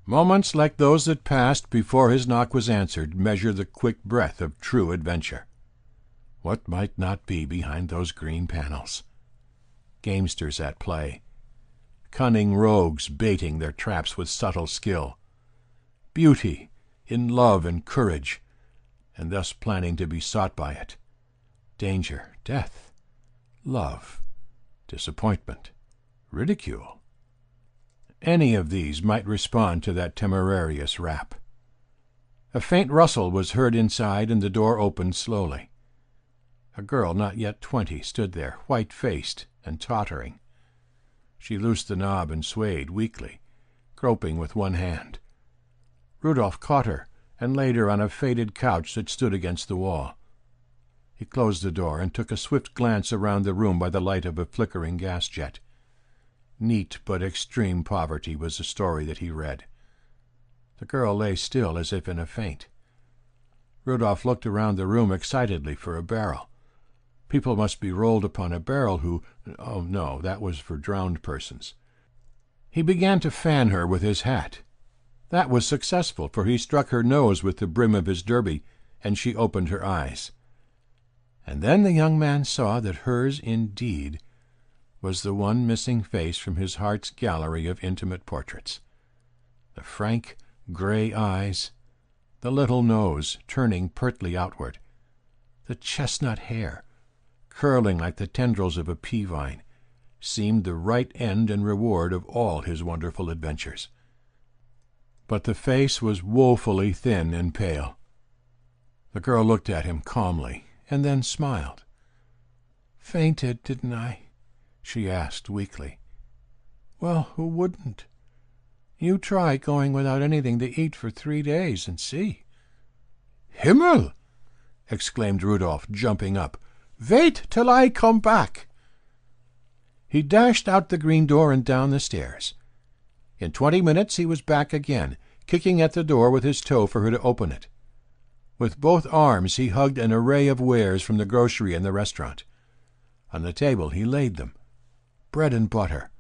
Moments like those that passed before his knock was answered measure the quick breath of true adventure. What might not be behind those green panels? Gamesters at play, cunning rogues baiting their traps with subtle skill, beauty in love and courage, and thus planning to be sought by it, danger, death, love, disappointment, ridicule. Any of these might respond to that temerarious rap. A faint rustle was heard inside, and the door opened slowly. A girl not yet 20 stood there, white-faced and tottering. She loosed the knob and swayed weakly, groping with one hand. Rudolph caught her and laid her on a faded couch that stood against the wall. He closed the door and took a swift glance around the room by the light of a flickering gas jet. Neat but extreme poverty was the story that he read. The girl lay still as if in a faint. Rudolph looked around the room excitedly for a barrel. People must be rolled upon a barrel who— oh, no, that was for drowned persons. He began to fan her with his hat. That was successful, for he struck her nose with the brim of his derby, and she opened her eyes. And then the young man saw that hers, indeed, was the one missing face from his heart's gallery of intimate portraits. The frank, gray eyes, the little nose turning pertly outward, the chestnut hair, curling like the tendrils of a pea-vine, seemed the right end and reward of all his wonderful adventures. But the face was woefully thin and pale. The girl looked at him calmly, and then smiled. "Fainted, didn't I?" she asked weakly. "Well, who wouldn't? You try going without anything to eat for 3 days and see." "Himmel!" exclaimed Rudolph, jumping up. "Wait till I come back." He dashed out the green door and down the stairs. In 20 minutes he was back again, kicking at the door with his toe for her to open it. With both arms he hugged an array of wares from the grocery and the restaurant. On the table he laid them: bread and butter,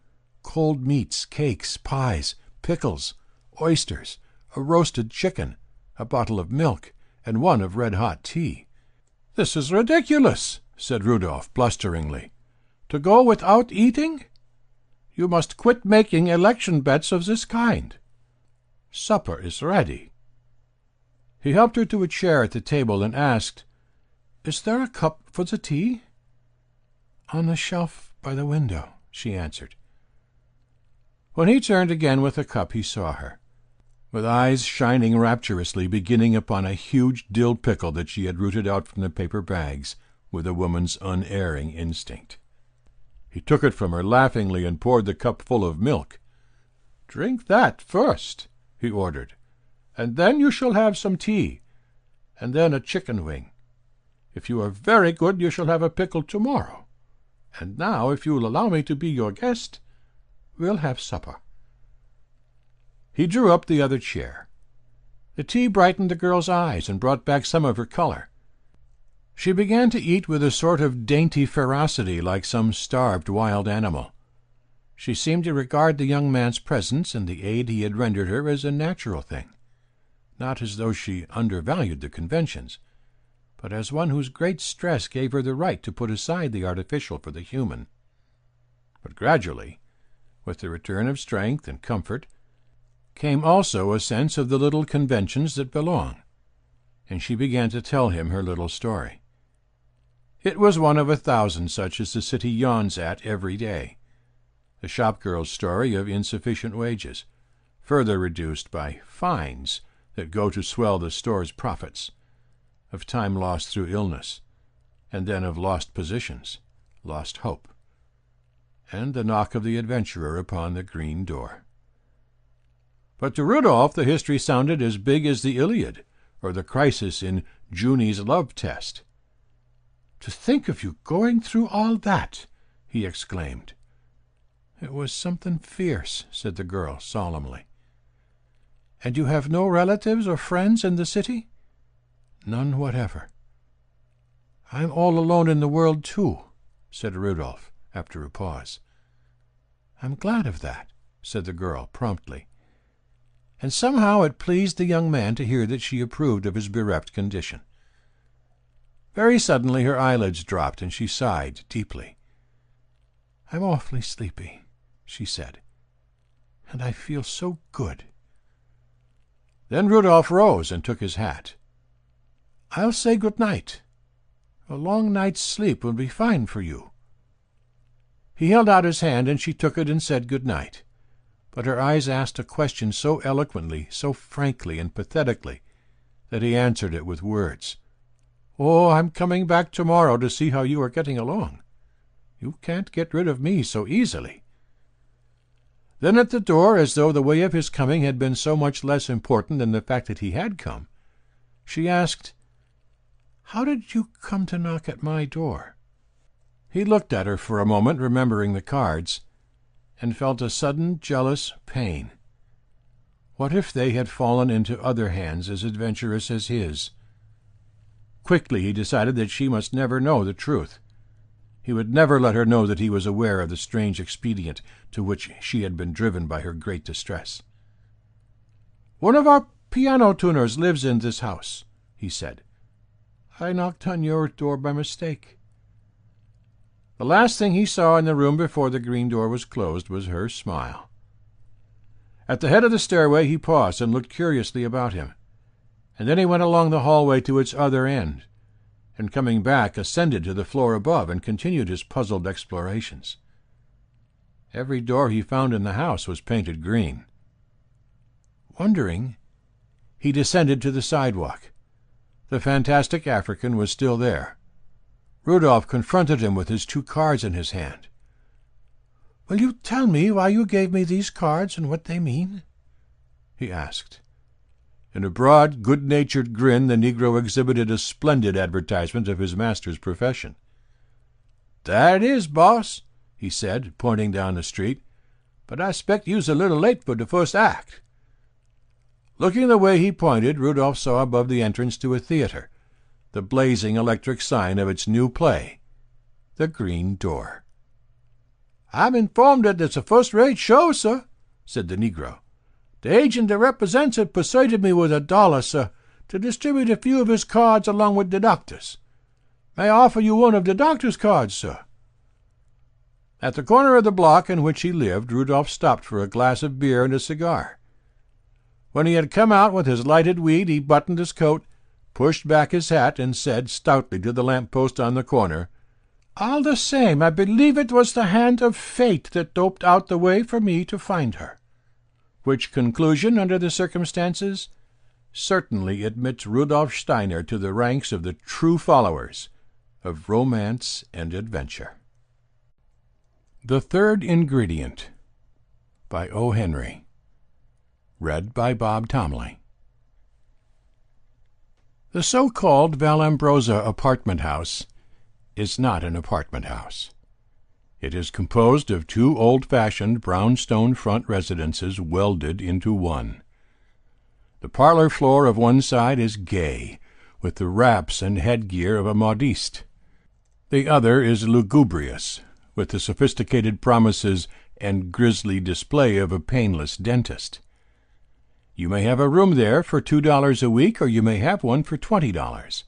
cold meats, cakes, pies, pickles, oysters, a roasted chicken, a bottle of milk, and one of red-hot tea. "This is ridiculous," said Rudolph blusteringly. "To go without eating? You must quit making election bets of this kind. Supper is ready." He helped her to a chair at the table and asked, "Is there a cup for the tea?" "On the shelf by the window," she answered. When he turned again with the cup he saw her, with eyes shining rapturously, beginning upon a huge dill pickle that she had rooted out from the paper bags with a woman's unerring instinct. He took it from her laughingly and poured the cup full of milk. "Drink that first," he ordered, "and then you shall have some tea, and then a chicken wing. If you are very good you shall have a pickle tomorrow. And now, if you'll allow me to be your guest, we'll have supper." He drew up the other chair. The tea brightened the girl's eyes and brought back some of her color. She began to eat with a sort of dainty ferocity, like some starved wild animal. She seemed to regard the young man's presence and the aid he had rendered her as a natural thing, not as though she undervalued the conventions, but as one whose great stress gave her the right to put aside the artificial for the human. But gradually, with the return of strength and comfort, came also a sense of the little conventions that belong, and she began to tell him her little story. It was one of 1,000 such as the city yawns at every day. The shop-girl's story of insufficient wages, further reduced by fines that go to swell the store's profits, of time lost through illness, and then of lost positions, lost hope, and the knock of the adventurer upon the green door. But to Rudolph the history sounded as big as the Iliad, or the crisis in Junie's love test. "To think of you going through all that!" he exclaimed. "It was something fierce," said the girl solemnly. "And you have no relatives or friends in the city?" "None whatever." "I'm all alone in the world, too," said Rudolph, after a pause. "I'm glad of that," said the girl promptly. And somehow it pleased the young man to hear that she approved of his bereft condition. Very suddenly her eyelids dropped, and she sighed deeply. "I'm awfully sleepy," she said, "and I feel so good." Then Rudolph rose and took his hat. "I'll say good night. A long night's sleep will be fine for you." He held out his hand, and she took it and said good night. But her eyes asked a question so eloquently, so frankly and pathetically, that he answered it with words. "Oh, I'm coming back tomorrow to see how you are getting along. You can't get rid of me so easily." Then at the door, as though the way of his coming had been so much less important than the fact that he had come, she asked, "How did you come to knock at my door?" He looked at her for a moment, remembering the cards, and felt a sudden jealous pain. What if they had fallen into other hands as adventurous as his? Quickly he decided that she must never know the truth. He would never let her know that he was aware of the strange expedient to which she had been driven by her great distress. "One of our piano tuners lives in this house," he said. "I knocked on your door by mistake." The last thing he saw in the room before the green door was closed was her smile. At the head of the stairway he paused and looked curiously about him, and then he went along the hallway to its other end, and coming back ascended to the floor above and continued his puzzled explorations. Every door he found in the house was painted green. Wondering, he descended to the sidewalk. The fantastic African was still there. Rudolph confronted him with his 2 cards in his hand. "Will you tell me why you gave me these cards and what they mean?" he asked. In a broad, good-natured grin, the Negro exhibited a splendid advertisement of his master's profession. "That it is, boss," he said, pointing down the street. "But I 'spect you's a little late for the first act." Looking the way he pointed, Rudolph saw above the entrance to a theater the blazing electric sign of its new play, The Green Door. "I'm informed that it's a first-rate show, sir," said the Negro. "The agent that represents it persuaded me with $1, sir, to distribute a few of his cards along with the doctor's. May I offer you one of the doctor's cards, sir?" At the corner of the block in which he lived, Rudolph stopped for a glass of beer and a cigar. When he had come out with his lighted weed, he buttoned his coat, pushed back his hat, and said stoutly to the lamp-post on the corner, "All the same, I believe it was the hand of fate that doped out the way for me to find her." Which conclusion, under the circumstances, certainly admits Rudolf Steiner to the ranks of the true followers of romance and adventure. The Third Ingredient by O. Henry. Read by Bob Tomley. The so-called Vallombrosa apartment house is not an apartment house. It is composed of 2 old-fashioned brownstone front residences welded into one. The parlor floor of one side is gay, with the wraps and headgear of a modiste. The other is lugubrious, with the sophisticated promises and grisly display of a painless dentist. You may have a room there for $2 a week, or you may have one for $20.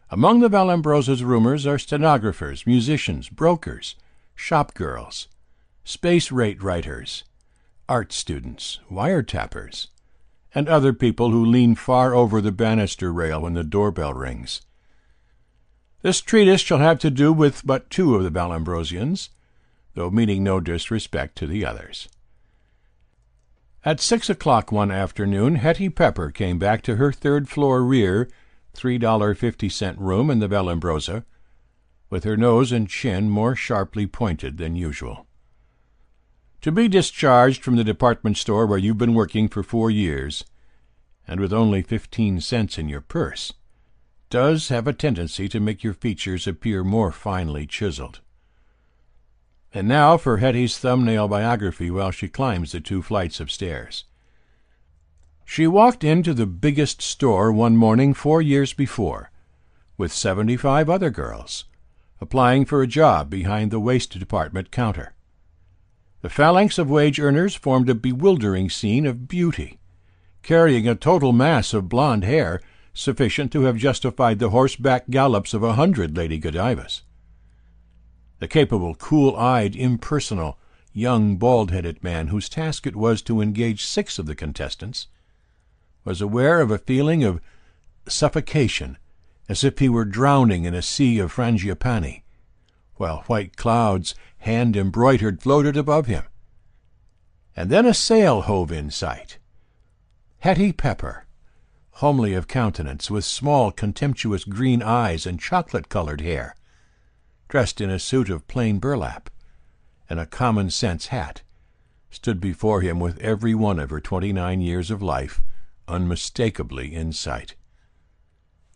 Among the Vallombrosa's roomers are stenographers, musicians, brokers, shop-girls, space-rate writers, art students, wiretappers, and other people who lean far over the banister rail when the doorbell rings. This treatise shall have to do with but 2 of the Vallombrosians, though meaning no disrespect to the others. At 6 o'clock one afternoon, Hetty Pepper came back to her third-floor rear, $3.50 room in the Vallombrosa, with her nose and chin more sharply pointed than usual. To be discharged from the department store where you've been working for 4 years, and with only 15 cents in your purse, does have a tendency to make your features appear more finely chiseled. And now for Hetty's thumbnail biography while she climbs the 2 flights of stairs. She walked into the biggest store one morning 4 years before, with 75 other girls, applying for a job behind the waste department counter. The phalanx of wage earners formed a bewildering scene of beauty, carrying a total mass of blonde hair sufficient to have justified the horseback gallops of 100 Lady Godivas. The capable, cool-eyed, impersonal, young, bald-headed man whose task it was to engage 6 of the contestants was aware of a feeling of suffocation, as if he were drowning in a sea of frangipani, while white clouds, hand-embroidered, floated above him. And then a sail hove in sight. Hetty Pepper, homely of countenance, with small, contemptuous green eyes and chocolate-colored hair, dressed in a suit of plain burlap and a common-sense hat, stood before him with every one of her 29 years of life unmistakably in sight.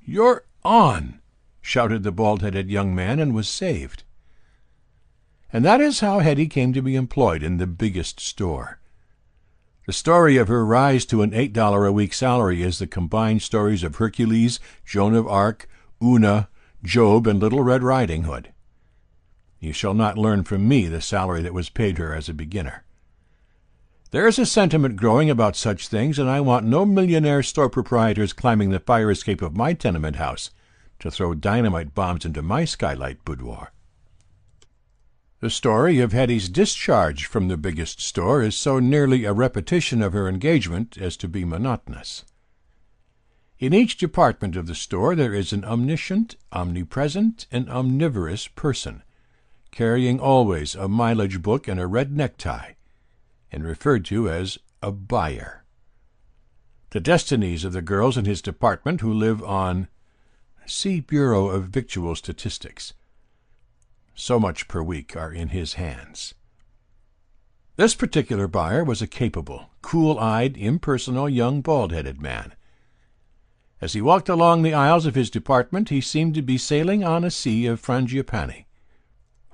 "You're on!" shouted the bald-headed young man, and was saved. And that is how Hetty came to be employed in the biggest store. The story of her rise to an $8 a week salary is the combined stories of Hercules, Joan of Arc, Una, Job, and Little Red Riding Hood. You shall not learn from me the salary that was paid her as a beginner. There is a sentiment growing about such things, and I want no millionaire store proprietors climbing the fire escape of my tenement house to throw dynamite bombs into my skylight boudoir. The story of Hetty's discharge from the biggest store is so nearly a repetition of her engagement as to be monotonous. In each department of the store there is an omniscient, omnipresent, and omnivorous person, carrying always a mileage book and a red necktie, and referred to as a buyer. The destinies of the girls in his department who live on see Bureau of Victual Statistics. So much per week are in his hands. This particular buyer was a capable, cool-eyed, impersonal, young bald-headed man. As he walked along the aisles of his department, he seemed to be sailing on a sea of frangipani,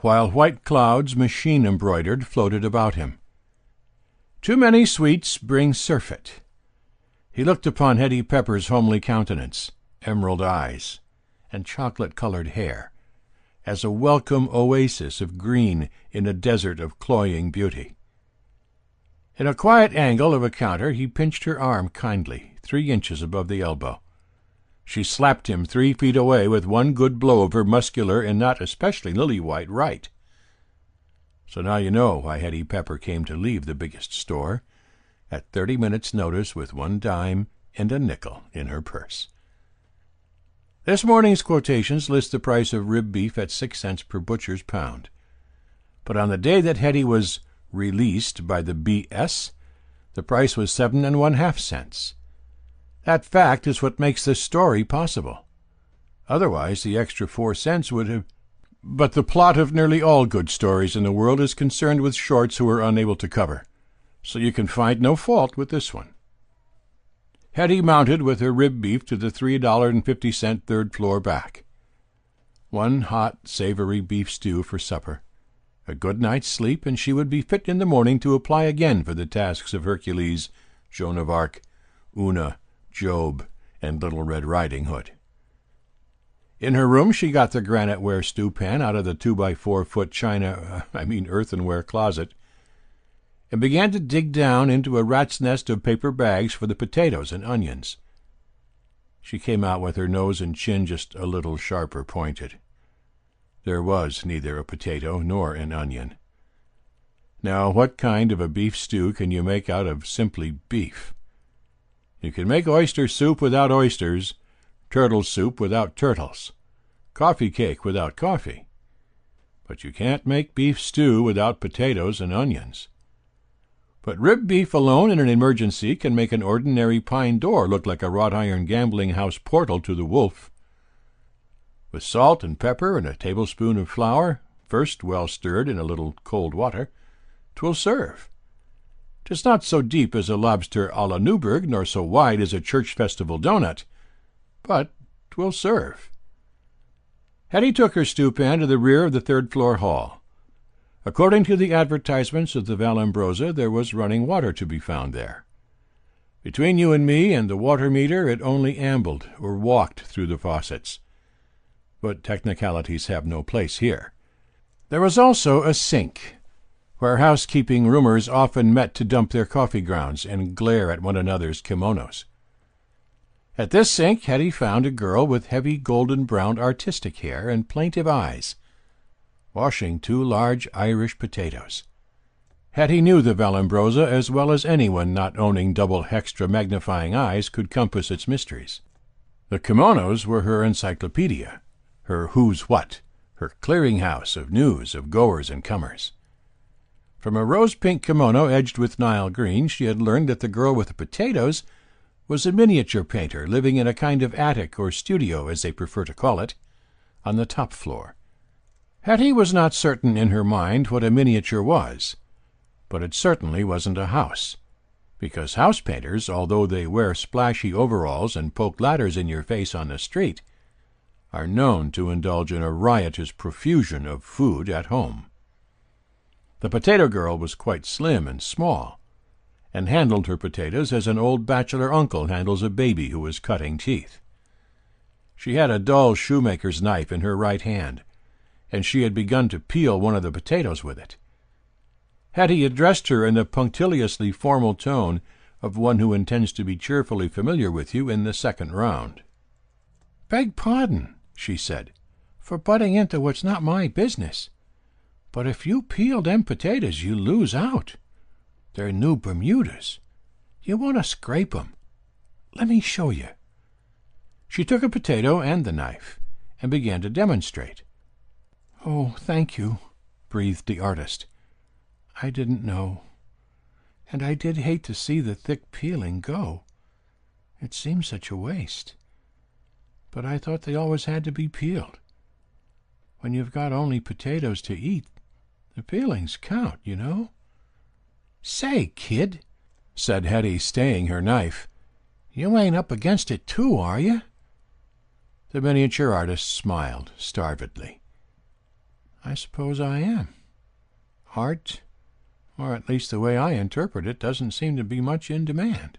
while white clouds, machine-embroidered, floated about him. Too many sweets bring surfeit. He looked upon Hetty Pepper's homely countenance, emerald eyes, and chocolate-colored hair, as a welcome oasis of green in a desert of cloying beauty. In a quiet angle of a counter he pinched her arm kindly, 3 inches above the elbow. She slapped him 3 feet away with one good blow of her muscular and not especially lily-white right. So now you know why Hetty Pepper came to leave the biggest store, at 30 minutes' notice with 1 dime and a nickel in her purse. This morning's quotations list the price of rib beef at 6 cents per butcher's pound. But on the day that Hetty was released by the B.S., the price was 7 1/2 cents. That fact is what makes this story possible. Otherwise, the extra 4 cents would have... But the plot of nearly all good stories in the world is concerned with shorts who are unable to cover, so you can find no fault with this one. Hetty mounted with her rib beef to the $3.50 third floor back. 1 hot, savory beef stew for supper. A good night's sleep, and she would be fit in the morning to apply again for the tasks of Hercules, Joan of Arc, Una, Job, and Little Red Riding Hood. In her room she got the granite-ware stewpan out of the 2-by-4-foot earthenware closet, and began to dig down into a rat's nest of paper bags for the potatoes and onions. She came out with her nose and chin just a little sharper pointed. There was neither a potato nor an onion. Now, what kind of a beef stew can you make out of simply beef? You can make oyster soup without oysters, turtle soup without turtles, coffee cake without coffee. But you can't make beef stew without potatoes and onions. But rib beef alone in an emergency can make an ordinary pine door look like a wrought-iron gambling house portal to the wolf. With salt and pepper and a tablespoon of flour, first well stirred in a little cold water, 'twill serve. 'Tis not so deep as a lobster à la Newburgh, nor so wide as a church festival doughnut, but 'twill serve. Hetty took her stewpan to the rear of the third-floor hall. According to the advertisements of the Vallambrosa, there was running water to be found there. Between you and me and the water meter it only ambled or walked through the faucets. But technicalities have no place here. There was also a sink, where housekeeping roomers often met to dump their coffee grounds and glare at one another's kimonos. At this sink Hetty found a girl with heavy golden-brown artistic hair and plaintive eyes, washing 2 large Irish potatoes. Hetty knew the Vallambrosa as well as anyone not owning double extra magnifying eyes could compass its mysteries. The kimonos were her encyclopedia, her who's what, her clearinghouse of news of goers and comers. From a rose-pink kimono edged with Nile green she had learned that the girl with the potatoes was a miniature painter living in a kind of attic or studio, as they prefer to call it, on the top floor. Hetty was not certain in her mind what a miniature was, but it certainly wasn't a house, because house painters, although they wear splashy overalls and poke ladders in your face on the street, are known to indulge in a riotous profusion of food at home. The potato girl was quite slim and small, and handled her potatoes as an old bachelor uncle handles a baby who is cutting teeth. She had a dull shoemaker's knife in her right hand, and she had begun to peel one of the potatoes with it. Hetty addressed her in the punctiliously formal tone of one who intends to be cheerfully familiar with you in the second round. "Beg pardon," she said, "for butting into what's not my business. But if you peel them potatoes, you lose out. They're new Bermudas. You want to scrape 'em. Let me show you." She took a potato and the knife, and began to demonstrate. "Oh, thank you," breathed the artist. "I didn't know. And I did hate to see the thick peeling go. It seemed such a waste. But I thought they always had to be peeled. When you've got only potatoes to eat, the peelings count, you know." "Say, kid," said Hetty, staying her knife, "you ain't up against it too, are you?" The miniature artist smiled starvedly. "I suppose I am. Art, or at least the way I interpret it, doesn't seem to be much in demand.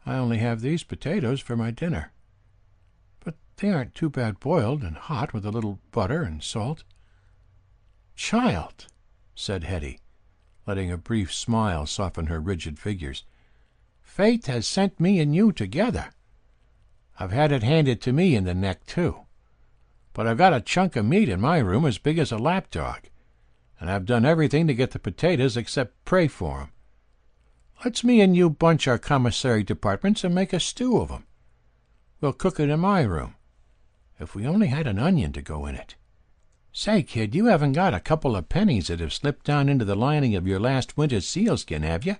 I only have these potatoes for my dinner. But they aren't too bad boiled and hot with a little butter and salt." "Child," said Hetty, letting a brief smile soften her rigid features, "fate has sent me and you together. I've had it handed to me in the neck, too. But I've got a chunk of meat in my room as big as a lapdog, and I've done everything to get the potatoes except pray for 'em. Let's me and you bunch our commissary departments and make a stew of 'em. We'll cook it in my room. If we only had an onion to go in it. Say, kid, you haven't got a couple of pennies that have slipped down into the lining of your last winter's sealskin, have you?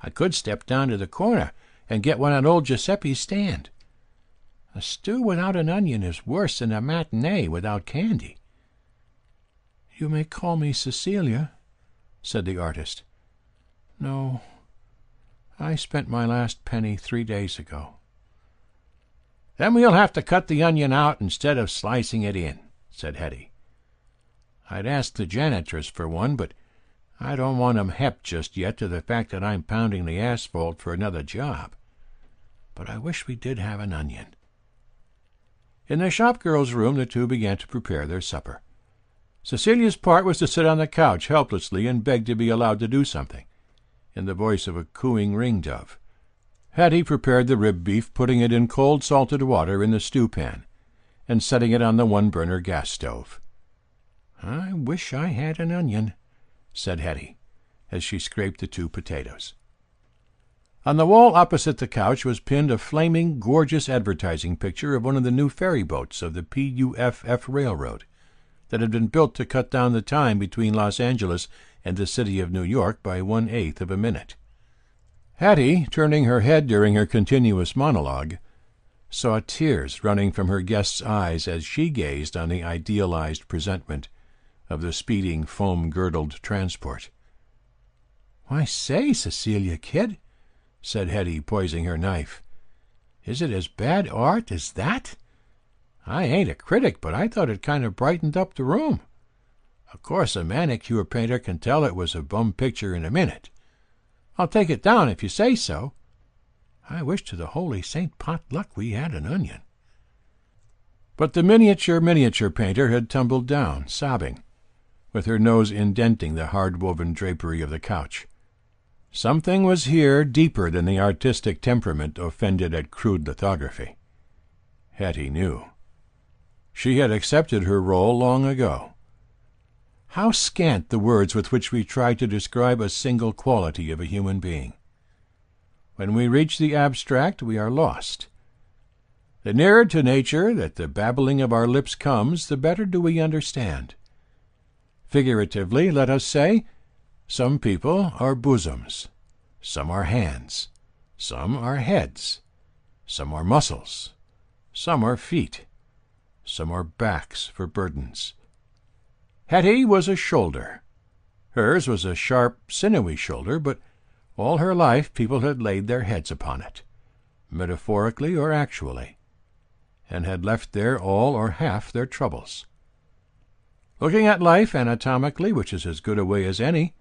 I could step down to the corner and get one at old Giuseppe's stand. A stew without an onion is worse than a matinee without candy." "You may call me Cecilia," said the artist. "No, I spent my last penny 3 days ago." "Then we'll have to cut the onion out instead of slicing it in," said Hetty. "I'd ask the janitress for one, but I don't want 'em hep just yet to the fact that I'm pounding the asphalt for another job. But I wish we did have an onion." In the shop-girl's room the two began to prepare their supper. Cecilia's part was to sit on the couch helplessly and beg to be allowed to do something, in the voice of a cooing ring-dove. Hetty prepared the rib beef, putting it in cold salted water in the stew-pan, and setting it on the one-burner gas stove. "I wish I had an onion," said Hetty, as she scraped the 2 potatoes. On the wall opposite the couch was pinned a flaming, gorgeous advertising picture of one of the new ferry boats of the PUFF Railroad that had been built to cut down the time between Los Angeles and the city of New York by 1/8 of a minute. Hetty, turning her head during her continuous monologue, saw tears running from her guest's eyes as she gazed on the idealized presentment of the speeding, foam-girdled transport. "Why, say, Cecilia, kid," said Hetty, poising her knife, "is it as bad art as that? I ain't a critic, but I thought it kind of brightened up the room. Of course a manicure painter can tell it was a bum picture in a minute. I'll take it down if you say so. I wish to the holy Saint Potluck we had an onion." But the miniature painter had tumbled down, sobbing, with her nose indenting the hard-woven drapery of the couch. Something was here deeper than the artistic temperament offended at crude lithography. Hetty knew. She had accepted her role long ago. How scant the words with which we try to describe a single quality of a human being. When we reach the abstract, we are lost. The nearer to nature that the babbling of our lips comes, the better do we understand. Figuratively, let us say, some people are bosoms, some are hands, some are heads, some are muscles, some are feet, some are backs for burdens. Hetty was a shoulder. Hers was a sharp, sinewy shoulder, but all her life people had laid their heads upon it, metaphorically or actually, and had left there all or half their troubles. Looking at life anatomically, which is as good a way as any,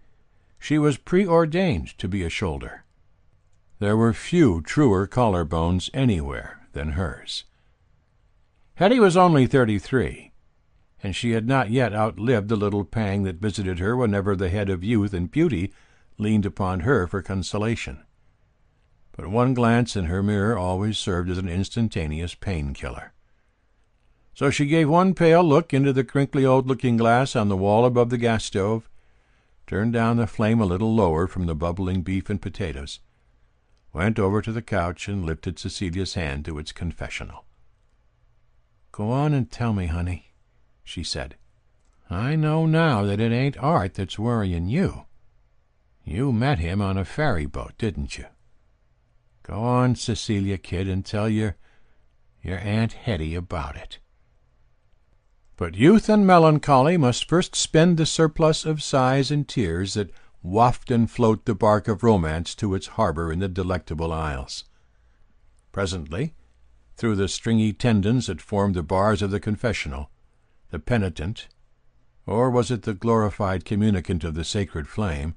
she was preordained to be a shoulder. There were few truer collarbones anywhere than hers. Hetty was only 33, and she had not yet outlived the little pang that visited her whenever the head of youth and beauty leaned upon her for consolation. But one glance in her mirror always served as an instantaneous painkiller. So she gave one pale look into the crinkly old looking-glass on the wall above the gas stove, turned down the flame a little lower from the bubbling beef and potatoes, went over to the couch and lifted Cecilia's hand to its confessional. "Go on and tell me, honey," she said. I know now that it ain't Art that's worrying you. You met him on a ferry boat, didn't you? Go on, Cecilia, kid, and tell your Aunt Hetty about it. But youth and melancholy must first spend the surplus of sighs and tears that waft and float the bark of romance to its harbor in the delectable isles. Presently, through the stringy tendons that formed the bars of the confessional, the penitent, or was it the glorified communicant of the sacred flame,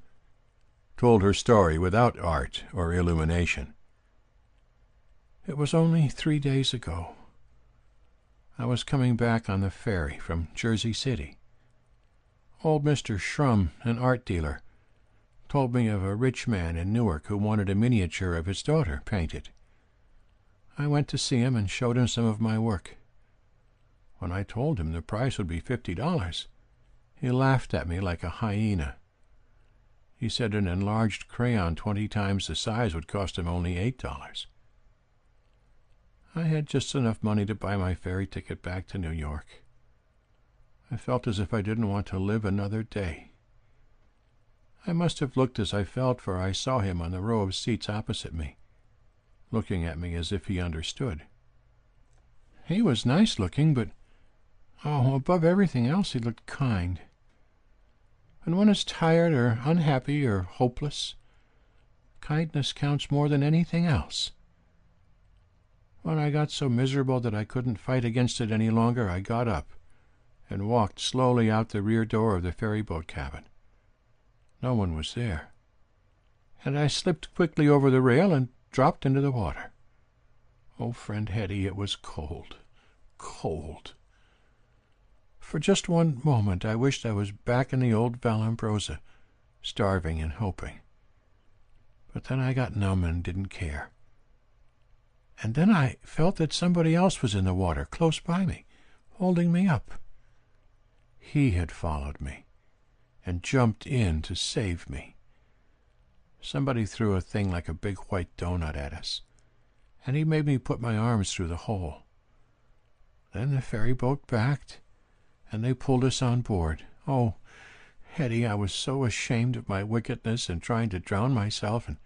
told her story without art or illumination. It was only 3 days ago. I was coming back on the ferry from Jersey City. Old Mr. Shrum, an art dealer, told me of a rich man in Newark who wanted a miniature of his daughter painted. I went to see him and showed him some of my work. When I told him the price would be $50, he laughed at me like a hyena. He said an enlarged crayon 20 times the size would cost him only $8. I had just enough money to buy my ferry ticket back to New York. I felt as if I didn't want to live another day. I must have looked as I felt, for I saw him on the row of seats opposite me, looking at me as if he understood. He was nice-looking, but, above everything else he looked kind. When one is tired or unhappy or hopeless, kindness counts more than anything else. When I got so miserable that I couldn't fight against it any longer, I got up and walked slowly out the rear door of the ferryboat cabin. No one was there, and I slipped quickly over the rail and dropped into the water. Oh, friend Hetty, it was cold, cold. For just one moment I wished I was back in the old Vallombrosa, starving and hoping. But then I got numb and didn't care. And then I felt that somebody else was in the water, close by me, holding me up. He had followed me and jumped in to save me. Somebody threw a thing like a big white donut at us, and he made me put my arms through the hole. Then the ferry boat backed, and they pulled us on board. Oh, Hetty, I was so ashamed of my wickedness and trying to drown myself, and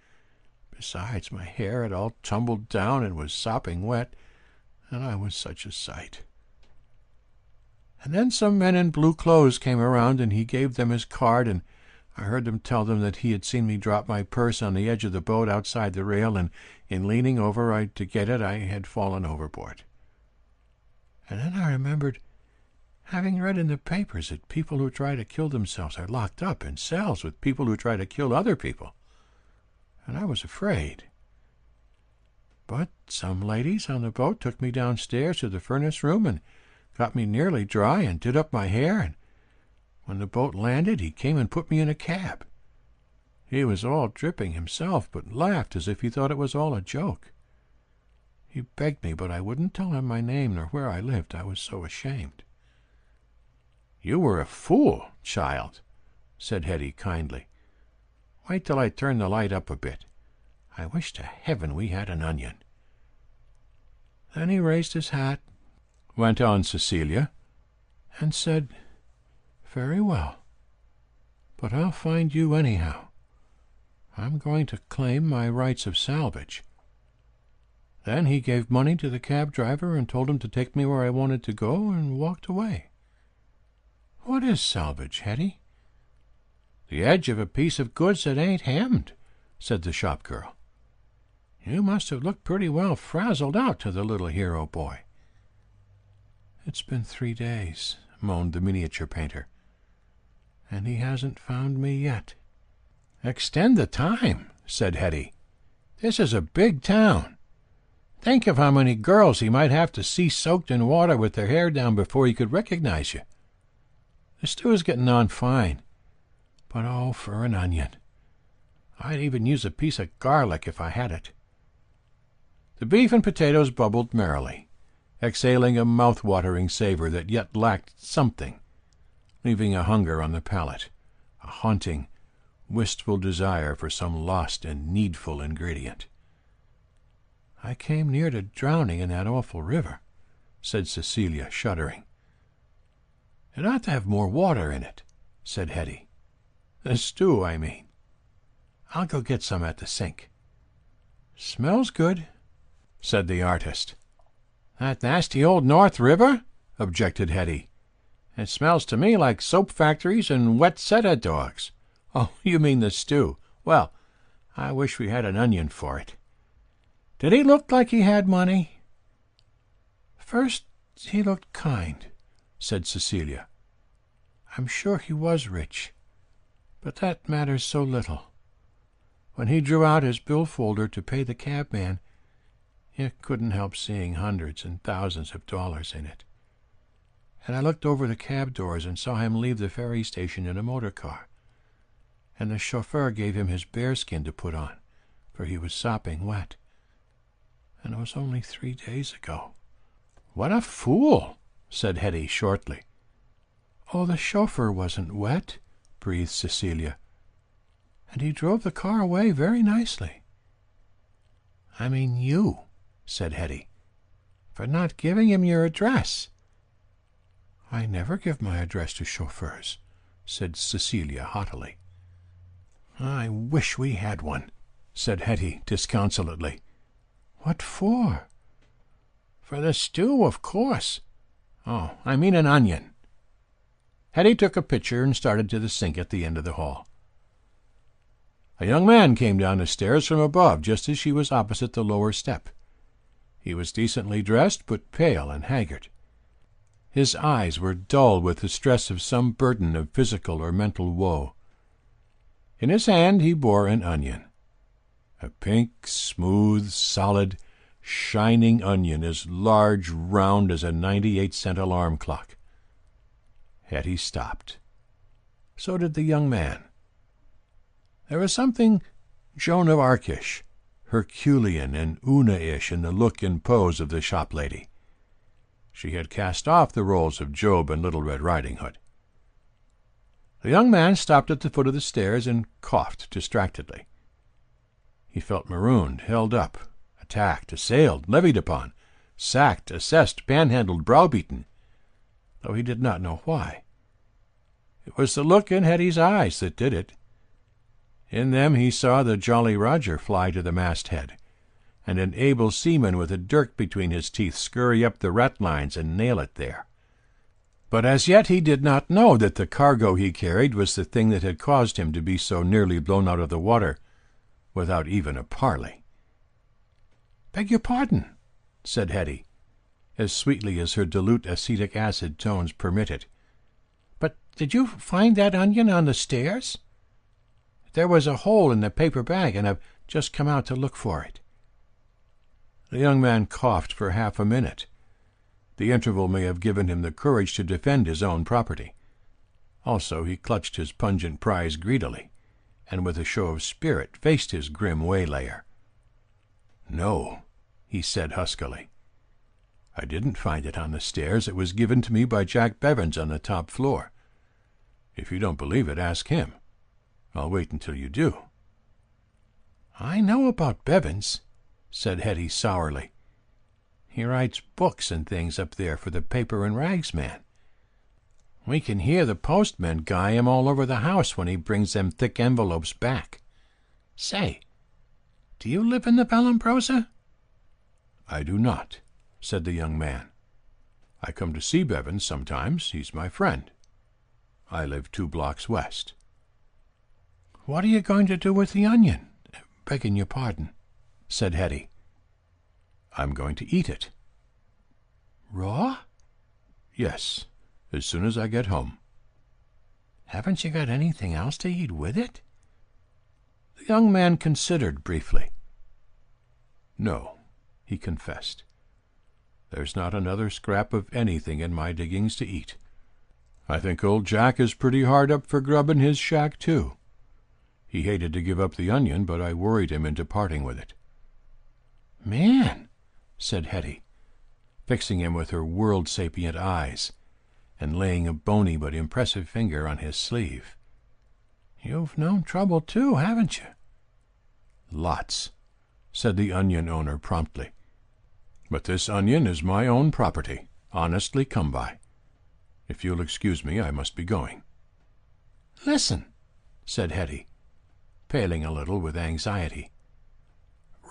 besides, my hair had all tumbled down and was sopping wet, and I was such a sight. And then some men in blue clothes came around, and he gave them his card, and I heard them tell them that he had seen me drop my purse on the edge of the boat outside the rail, and in leaning over to get it, I had fallen overboard. And then I remembered having read in the papers that people who try to kill themselves are locked up in cells with people who try to kill other people. And I was afraid. But some ladies on the boat took me downstairs to the furnace room and got me nearly dry and did up my hair, and when the boat landed he came and put me in a cab. He was all dripping himself, but laughed as if he thought it was all a joke. He begged me, but I wouldn't tell him my name nor where I lived. I was so ashamed. "You were a fool, child," said Hetty kindly. "Wait till I turn the light up a bit. I wish to heaven we had an onion." Then he raised his hat, went on Cecilia, and said, "Very well, but I'll find you anyhow. I'm going to claim my rights of salvage." Then he gave money to the cab driver and told him to take me where I wanted to go, and walked away. "What is salvage, Hetty?" "The edge of a piece of goods that ain't hemmed," said the shop girl. "You must have looked pretty well frazzled out to the little hero boy." "It's been 3 days," moaned the miniature painter, "and he hasn't found me yet." "Extend the time," said Hetty. "This is a big town. Think of how many girls he might have to see soaked in water with their hair down before he could recognize you. The stew's getting on fine, but for an onion. I'd even use a piece of garlic if I had it." The beef and potatoes bubbled merrily, exhaling a mouth-watering savor that yet lacked something, leaving a hunger on the palate, a haunting, wistful desire for some lost and needful ingredient. "I came near to drowning in that awful river," said Cecilia, shuddering. "It ought to have more water in it," said Hetty. "The stew, I mean. I'll go get some at the sink." "Smells good," said the artist. "That nasty old North River?" objected Hetty. "It smells to me like soap factories and wet setter dogs." "Oh, you mean the stew. Well, I wish we had an onion for it. Did he look like he had money?" "First he looked kind," said Cecilia. "I'm sure he was rich, but that matters so little. When he drew out his bill-folder to pay the cabman, you couldn't help seeing hundreds and thousands of dollars in it. And I looked over the cab doors and saw him leave the ferry station in a motor car, and the chauffeur gave him his bearskin to put on, for he was sopping wet. And it was only 3 days ago." "What a fool!" said Hetty shortly. "Oh, the chauffeur wasn't wet," breathed Cecilia. "And he drove the car away very nicely." "I mean you," said Hetty, "for not giving him your address." "I never give my address to chauffeurs," said Cecilia haughtily. "I wish we had one," said Hetty disconsolately. "What for?" "For the stew, of course. Oh, I mean an onion." Hetty took a pitcher and started to the sink at the end of the hall. A young man came down the stairs from above just as she was opposite the lower step. He was decently dressed, but pale and haggard. His eyes were dull with the stress of some burden of physical or mental woe. In his hand he bore an onion, a pink, smooth, solid, shining onion as large, round as a 98-cent alarm clock. Hetty stopped. So did the young man. There was something Joan of Arcish, Herculean and Una-ish in the look and pose of the shop lady. She had cast off the roles of Job and Little Red Riding Hood. The young man stopped at the foot of the stairs and coughed distractedly. He felt marooned, held up, attacked, assailed, levied upon, sacked, assessed, panhandled, browbeaten, though he did not know why. It was the look in Hetty's eyes that did it. In them he saw the Jolly Roger fly to the masthead, and an able seaman with a dirk between his teeth scurry up the ratlines and nail it there. But as yet he did not know that the cargo he carried was the thing that had caused him to be so nearly blown out of the water without even a parley. "Beg your pardon," said Hetty, as sweetly as her dilute acetic acid tones permitted. "But did you find that onion on the stairs? There was a hole in the paper bag, and I've just come out to look for it." The young man coughed for half a minute. The interval may have given him the courage to defend his own property. Also, he clutched his pungent prize greedily, and with a show of spirit faced his grim waylayer. "No," he said huskily. "I didn't find it on the stairs. It was given to me by Jack Bevins on the top floor. If you don't believe it, ask him. I'll wait until you do." "I know about Bevins," said Hetty sourly. "He writes books and things up there for the paper and rags man. We can hear the postman guy him all over the house when he brings them thick envelopes back. Say, do you live in the Vallombrosa?" "I do not," said the young man. "I come to see Bevins sometimes. He's my friend. I live 2 blocks west." "What are you going to do with the onion? Begging your pardon," said Hetty. "I'm going to eat it." "Raw?" "Yes, as soon as I get home." "Haven't you got anything else to eat with it?" The young man considered briefly. "No," he confessed. "There's not another scrap of anything in my diggings to eat. I think old Jack is pretty hard up for grub in his shack, too. He hated to give up the onion, but I worried him into parting with it." "Man," said Hetty, fixing him with her world-sapient eyes, and laying a bony but impressive finger on his sleeve. "You've known trouble, too, haven't you?" "Lots," said the onion owner promptly. "But this onion is my own property, honestly come by. If you'll excuse me, I must be going." "Listen," said Hetty, paling a little with anxiety.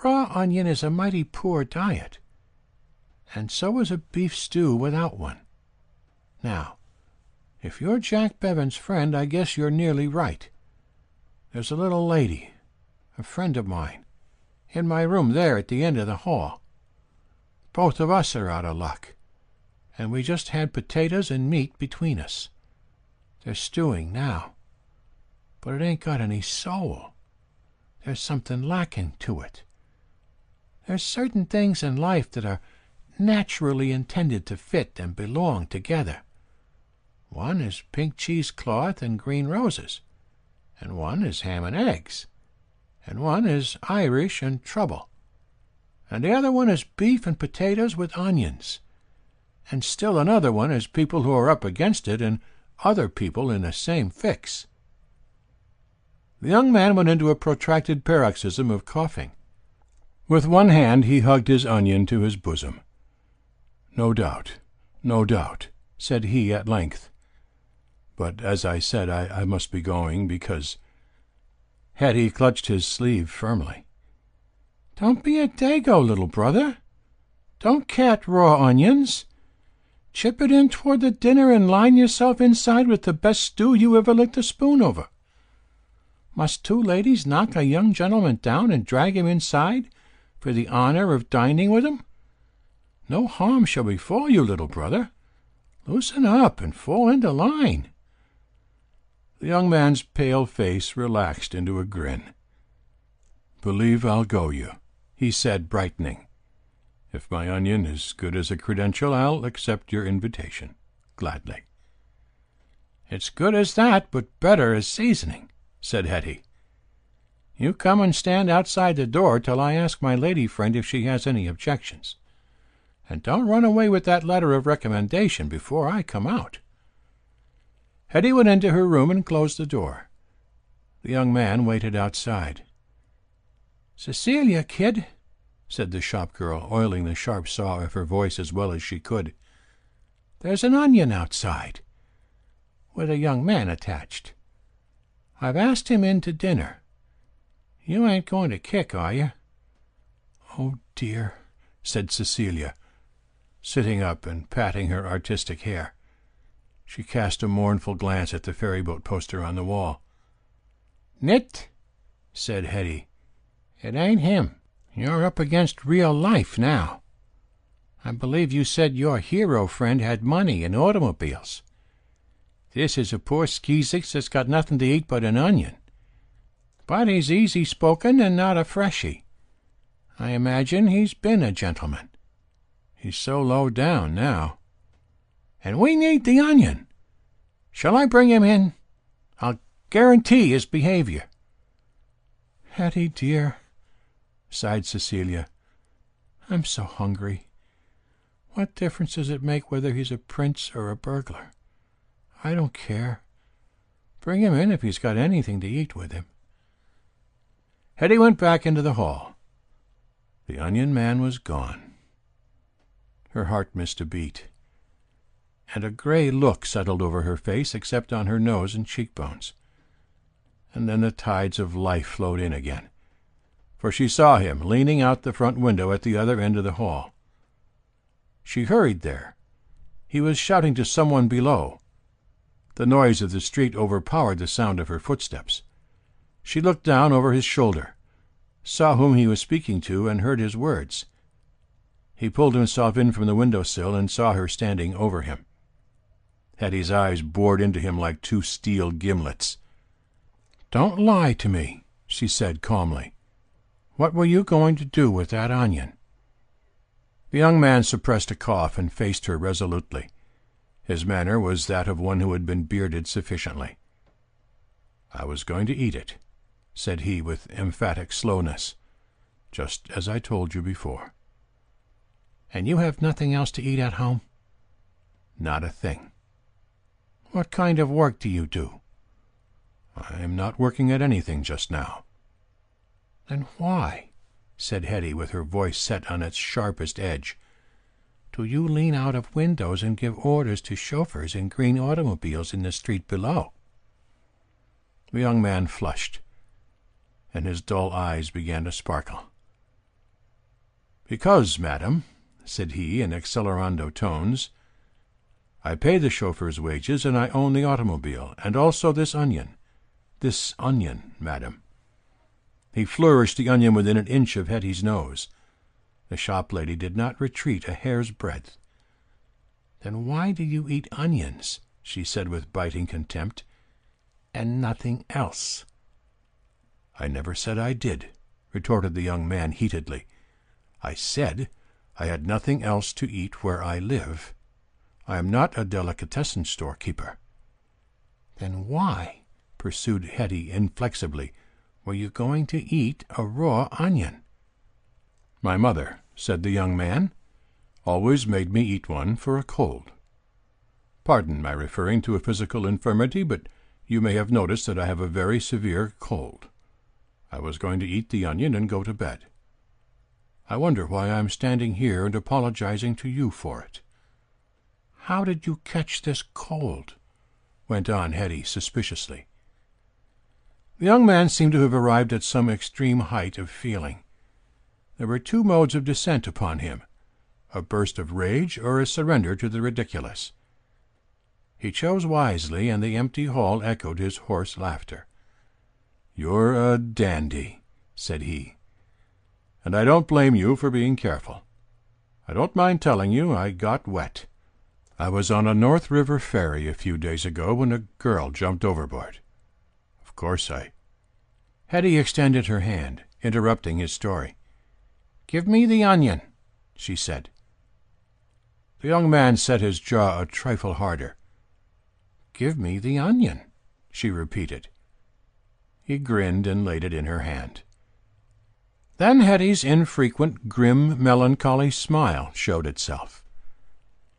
"Raw onion is a mighty poor diet, and so is a beef stew without one. Now, if you're Jack Bevan's friend, I guess you're nearly right. There's a little lady, a friend of mine, in my room there at the end of the hall. Both of us are out of luck, and we just had potatoes and meat between us. They're stewing now, but it ain't got any soul. There's something lacking to it. There's certain things in life that are naturally intended to fit and belong together. One is pink cheesecloth and green roses, and one is ham and eggs, and one is Irish and trouble, and the other one is beef and potatoes with onions, and still another one is people who are up against it and other people in the same fix." The young man went into a protracted paroxysm of coughing. With one hand he hugged his onion to his bosom. No doubt, said he at length. "But, as I said, I must be going, because—" Hetty clutched his sleeve firmly. "Don't be a dago, little brother. Don't cat raw onions. Chip it in toward the dinner and line yourself inside with the best stew you ever licked a spoon over. Must two ladies knock a young gentleman down and drag him inside for the honor of dining with him? No harm shall befall you, little brother. Loosen up and fall into line." The young man's pale face relaxed into a grin. "Believe I'll go you," he said, brightening. "If my onion is good as a credential, I'll accept your invitation, gladly." "It's good as that, but better as seasoning," said Hetty. "You come and stand outside the door till I ask my lady friend if she has any objections. And don't run away with that letter of recommendation before I come out." Hetty went into her room and closed the door. The young man waited outside. "Cecilia, kid," said the shop-girl, oiling the sharp saw of her voice as well as she could, "there's an onion outside, with a young man attached. I've asked him in to dinner. You ain't going to kick, are you?" "Oh, dear," said Cecilia, sitting up and patting her artistic hair. She cast a mournful glance at the ferryboat poster on the wall. "Nit," said Hetty. "It ain't him. You're up against real life now. I believe you said your hero friend had money and automobiles. This is a poor skeezix that's got nothing to eat but an onion. But he's easy-spoken and not a freshie. I imagine he's been a gentleman. He's so low down now. And we need the onion. Shall I bring him in? I'll guarantee his behavior." "Hetty, dear," sighed Cecilia, "I'm so hungry. What difference does it make whether he's a prince or a burglar? I don't care. Bring him in if he's got anything to eat with him." Hetty went back into the hall. The onion man was gone. Her heart missed a beat, and a gray look settled over her face except on her nose and cheekbones. And then the tides of life flowed in again, for she saw him leaning out the front window at the other end of the hall. She hurried there. He was shouting to someone below. The noise of the street overpowered the sound of her footsteps. She looked down over his shoulder, saw whom he was speaking to, and heard his words. He pulled himself in from the window-sill and saw her standing over him. Hetty's eyes bored into him like two steel gimlets. "Don't lie to me," she said calmly. "What were you going to do with that onion?" The young man suppressed a cough and faced her resolutely. His manner was that of one who had been bearded sufficiently. "I was going to eat it," said he with emphatic slowness, "just as I told you before." "And you have nothing else to eat at home?" "Not a thing." "What kind of work do you do?" "I am not working at anything just now." "Then why," said Hetty, with her voice set on its sharpest edge, Do you lean out of windows and give orders to chauffeurs in green automobiles in the street below?" The young man flushed, and his dull eyes began to sparkle. "Because, madam," said he in accelerando tones, "I pay the chauffeur's wages, and I own the automobile, and also this onion. This onion, madam." He flourished the onion within an inch of Hetty's nose. The shop lady did not retreat a hair's breadth. "Then why do you eat onions," she said with biting contempt, "and nothing else?" "I never said I did," retorted the young man heatedly. "I said I had nothing else to eat where I live. I am not a delicatessen storekeeper." "Then why," pursued Hetty inflexibly, "were you going to eat a raw onion?" "My mother," said the young man, "always made me eat one for a cold. Pardon my referring to a physical infirmity, but you may have noticed that I have a very severe cold. I was going to eat the onion and go to bed. I wonder why I am standing here and apologizing to you for it." "How did you catch this cold?" went on Hetty suspiciously. The young man seemed to have arrived at some extreme height of feeling. There were two modes of descent upon him, a burst of rage or a surrender to the ridiculous. He chose wisely, and the empty hall echoed his hoarse laughter. "You're a dandy," said he, "and I don't blame you for being careful. I don't mind telling you I got wet. I was on a North River ferry a few days ago when a girl jumped overboard. Of course Hetty extended her hand, interrupting his story. "Give me the onion," she said. The young man set his jaw a trifle harder. "Give me the onion," she repeated. He grinned and laid it in her hand. Then Hetty's infrequent, grim, melancholy smile showed itself.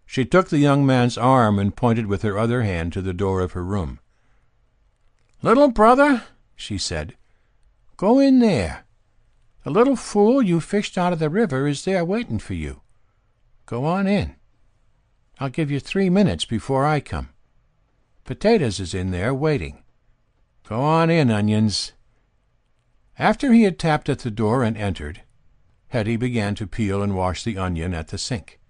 She took the young man's arm and pointed with her other hand to the door of her room. "Little brother," she said, "go in there. The little fool you fished out of the river is there waiting for you. Go on in. I'll give you 3 minutes before I come. Potatoes is in there waiting. Go on in, onions." After he had tapped at the door and entered, Hetty began to peel and wash the onion at the sink.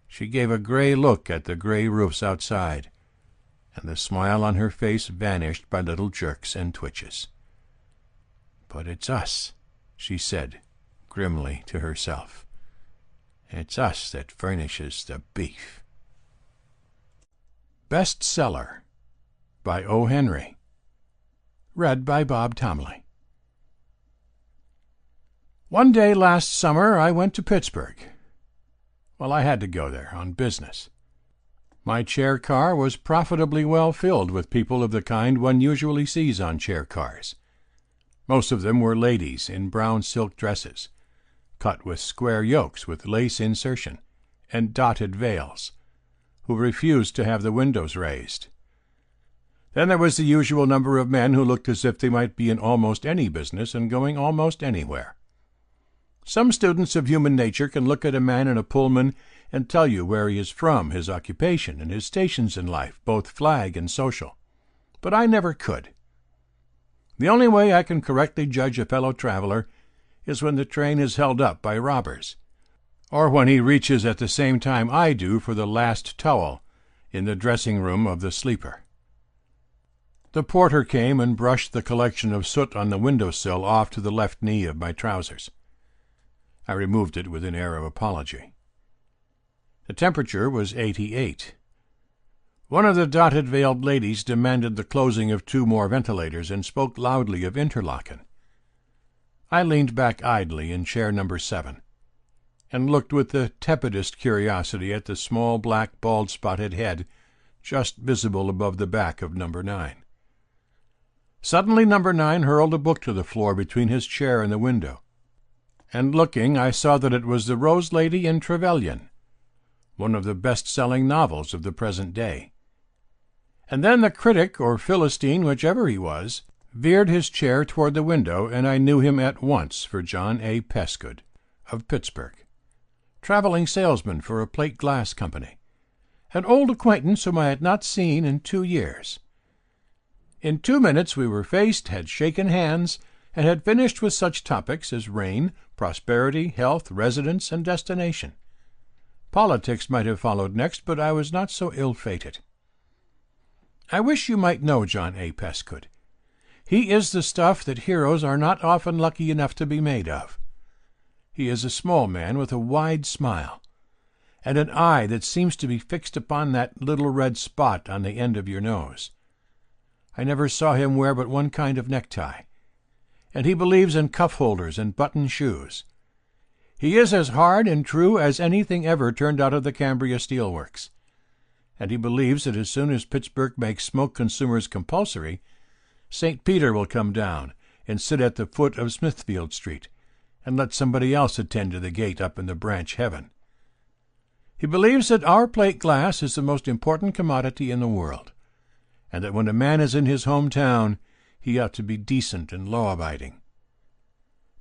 She gave a gray look at the gray roofs outside, and the smile on her face vanished by little jerks and twitches. "But it's us," she said grimly to herself. "It's us that furnishes the beef." Bestseller by O. Henry. Read by Bob Tomley. One day last summer I went to Pittsburgh. Well, I had to go there on business. My chair car was profitably well filled with people of the kind one usually sees on chair cars. Most of them were ladies in brown silk dresses, cut with square yokes with lace insertion and dotted veils, who refused to have the windows raised. Then there was the usual number of men who looked as if they might be in almost any business and going almost anywhere. Some students of human nature can look at a man in a Pullman and tell you where he is from, his occupation, and his stations in life, both flag and social. But I never could. The only way I can correctly judge a fellow traveler is when the train is held up by robbers, or when he reaches at the same time I do for the last towel in the dressing-room of the sleeper. The porter came and brushed the collection of soot on the window-sill off to the left knee of my trousers. I removed it with an air of apology. The temperature was 88. One of the dotted-veiled ladies demanded the closing of 2 more ventilators and spoke loudly of Interlaken. I leaned back idly in chair number 7 and looked with the tepidest curiosity at the small black bald-spotted head just visible above the back of number 9. Suddenly number 9 hurled a book to the floor between his chair and the window, and looking I saw that it was The Rose Lady in Trevelyan, one of the best-selling novels of the present day. And then the critic, or Philistine, whichever he was, veered his chair toward the window, and I knew him at once for John A. Pescud, of Pittsburgh. traveling salesman for a plate glass company, an old acquaintance whom I had not seen in 2 years. In 2 minutes we were faced, had shaken hands, and had finished with such topics as rain, prosperity, health, residence, and destination. Politics might have followed next, but I was not so ill-fated. I wish you might know John A. Pescud. He is the stuff that heroes are not often lucky enough to be made of. He is a small man with a wide smile, and an eye that seems to be fixed upon that little red spot on the end of your nose. I never saw him wear but one kind of necktie, and he believes in cuff holders and button shoes. He is as hard and true as anything ever turned out of the Cambria Steel Works, and he believes that as soon as Pittsburgh makes smoke consumers compulsory, St. Peter will come down and sit at the foot of Smithfield Street and let somebody else attend to the gate up in the branch heaven. He believes that our plate glass is the most important commodity in the world, and that when a man is in his hometown, he ought to be decent and law-abiding.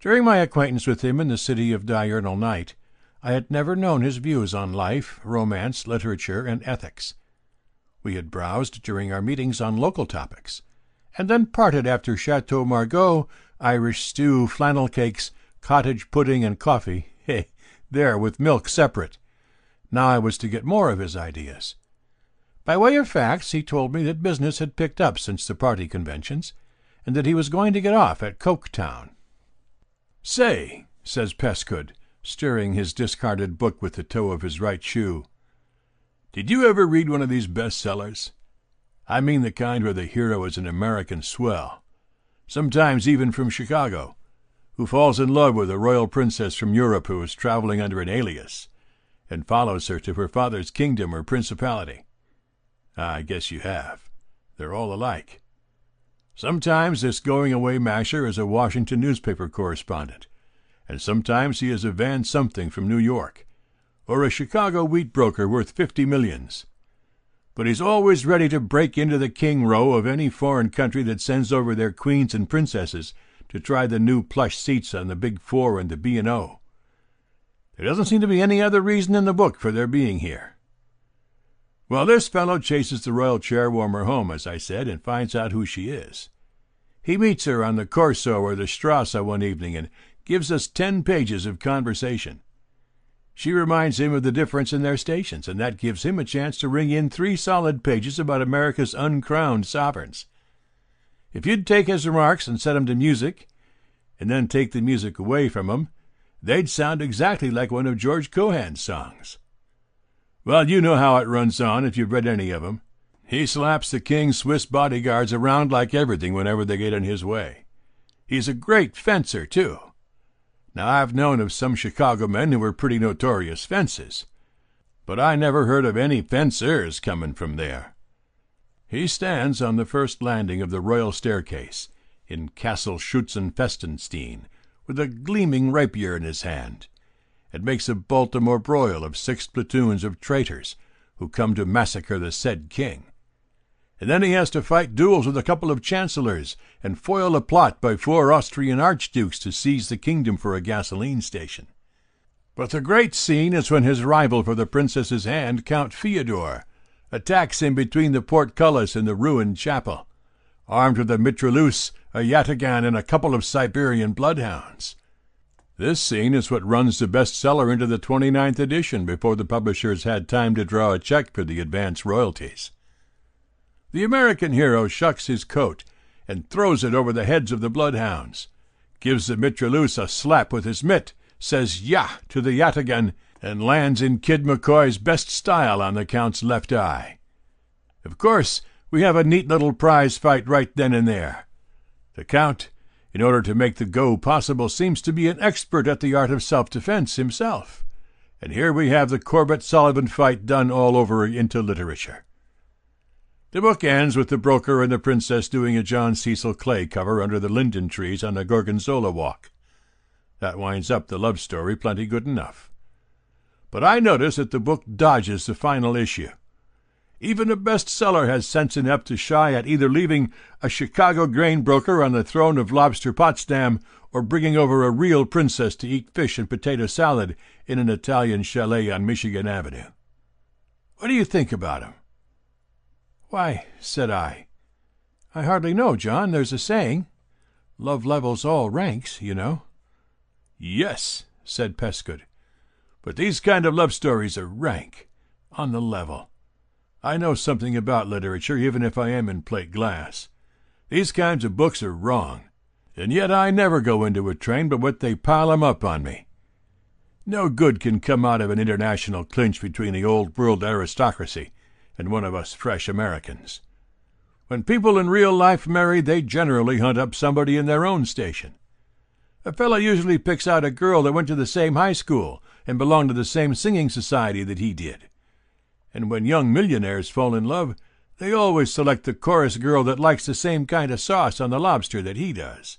During my acquaintance with him in the city of diurnal night, I had never known his views on life, romance, literature, and ethics. We had browsed during our meetings on local topics, and then parted after Chateau Margaux, Irish stew, flannel cakes, cottage pudding, and coffee, there, with milk separate. Now I was to get more of his ideas. By way of facts, he told me that business had picked up since the party conventions, and that he was going to get off at Coketown. "Say," says Pescud, stirring his discarded book with the toe of his right shoe, "did you ever read one of these bestsellers? I mean the kind where the hero is an American swell, sometimes even from Chicago, who falls in love with a royal princess from Europe who is traveling under an alias, and follows her to her father's kingdom or principality. I guess you have. They're all alike. Sometimes this going-away masher is a Washington newspaper correspondent, and sometimes he is a Van Something from New York, or a Chicago wheat broker worth 50 millions. But he's always ready to break into the king row of any foreign country that sends over their queens and princesses to try the new plush seats on the Big Four and the B&O. There doesn't seem to be any other reason in the book for their being here. Well, this fellow chases the royal chairwarmer home, as I said, and finds out who she is. He meets her on the Corso or the Strasse one evening and gives us 10 pages of conversation. She reminds him of the difference in their stations, and that gives him a chance to ring in 3 solid pages about America's uncrowned sovereigns. If you'd take his remarks and set 'em to music, and then take the music away from 'em, they'd sound exactly like one of George Cohan's songs. Well, you know how it runs on if you've read any of 'em. He slaps the king's Swiss bodyguards around like everything whenever they get in his way. He's a great fencer, too. Now, I've known of some Chicago men who were pretty notorious fences, but I never heard of any fencers coming from there. He stands on the first landing of the royal staircase in Castle Schutzenfestenstein with a gleaming rapier in his hand, and makes a Baltimore broil of 6 platoons of traitors who come to massacre the said king. And then he has to fight duels with a couple of chancellors and foil a plot by 4 Austrian archdukes to seize the kingdom for a gasoline station. But the great scene is when his rival for the princess's hand, Count Fyodor, attacks him between the portcullis and the ruined chapel, armed with a mitrailleuse, a yataghan, and a couple of Siberian bloodhounds. This scene is what runs the bestseller into the 29th edition before the publishers had time to draw a check for the advance royalties. The American hero shucks his coat and throws it over the heads of the bloodhounds, gives the mitrailleuse a slap with his mitt, says "Yah" to the yataghan, and lands in Kid McCoy's best style on the Count's left eye. Of course, we have a neat little prize fight right then and there. The Count, in order to make the go possible, seems to be an expert at the art of self-defense himself, and here we have the Corbett-Sullivan fight done all over into literature. The book ends with the broker and the princess doing a John Cecil Clay cover under the linden trees on the Gorgonzola Walk. That winds up the love story plenty good enough. But I notice that the book dodges the final issue, Even a bestseller has sense enough to shy at either leaving a Chicago grain broker on the throne of Lobster Potsdam or bringing over a real princess to eat fish and potato salad in an Italian chalet on Michigan Avenue. What do you think about him?" "Why," said I hardly know, John. There's a saying, 'Love levels all ranks,' you know." "Yes," said Pescud, "but these kind of love stories are rank, on the level. I know something about literature, even if I am in plate glass. These kinds of books are wrong, and yet I never go into a train but what they pile 'em up on me. No good can come out of an international clinch between the old-world aristocracy and one of us fresh Americans. When people in real life marry, they generally hunt up somebody in their own station. A fellow usually picks out a girl that went to the same high school and belonged to the same singing society that he did. And when young millionaires fall in love, they always select the chorus girl that likes the same kind of sauce on the lobster that he does.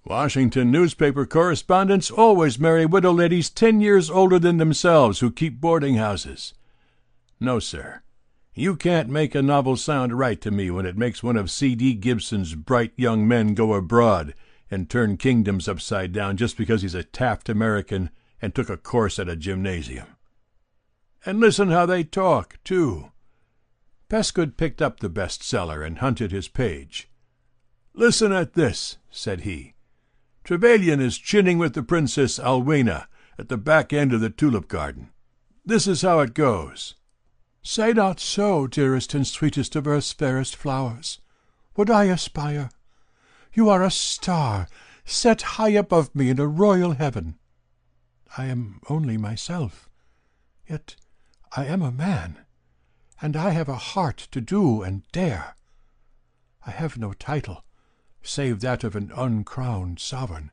Washington newspaper correspondents always marry widow ladies 10 years older than themselves who keep boarding houses. No, sir. You can't make a novel sound right to me when it makes one of C.D. Gibson's bright young men go abroad and turn kingdoms upside down just because he's a Taft American and took a course at a gymnasium. And listen how they talk, too." Pescud picked up the bestseller and hunted his page. "Listen at this," said he. "Trevelyan is chinning with the Princess Alwina at the back end of the tulip garden. This is how it goes. 'Say not so, dearest and sweetest of earth's fairest flowers. Would I aspire? You are a star, set high above me in a royal heaven. I am only myself, yet I am a man, and I have a heart to do and dare. I have no title, save that of an uncrowned sovereign.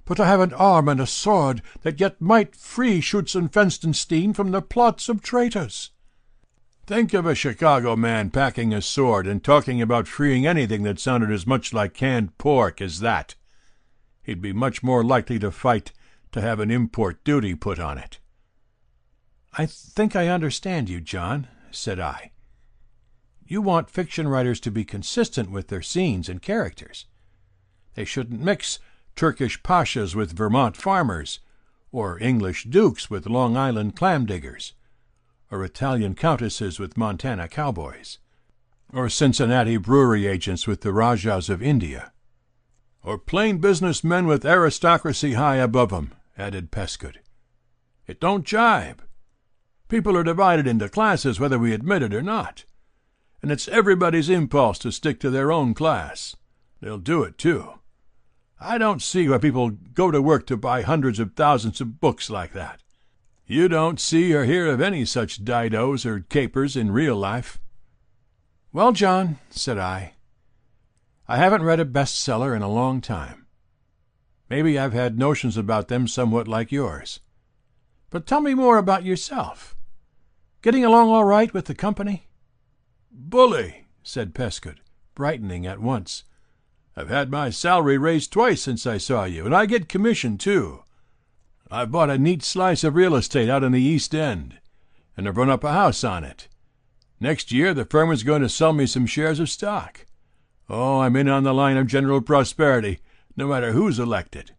But I have an arm and a sword that yet might free Schutzenfenstenstein from the plots of traitors.'" Think of a Chicago man packing a sword and talking about freeing anything that sounded as much like canned pork as that. He'd be much more likely to fight to have an import duty put on it. "I think I understand you, John," said I. "You want fiction writers to be consistent with their scenes and characters. They shouldn't mix Turkish pashas with Vermont farmers, or English dukes with Long Island clam diggers, or Italian countesses with Montana cowboys, or Cincinnati brewery agents with the Rajas of India, or plain business men with aristocracy high above 'em," added Pescud. "It don't jibe. People are divided into classes whether we admit it or not, and it's everybody's impulse to stick to their own class. They'll do it, too. I don't see why people go to work to buy hundreds of thousands of books like that. You don't see or hear of any such didos or capers in real life." "Well, John," said I haven't read a bestseller in a long time. Maybe I've had notions about them somewhat like yours. But tell me more about yourself. Getting along all right with the company?" "Bully," said Pescud, brightening at once. "I've had my salary raised twice since I saw you, and I get commission, too. I've bought a neat slice of real estate out in the East End, and I've run up a house on it. Next year the firm is going to sell me some shares of stock. Oh, I'm in on the line of general prosperity, no matter who's elected."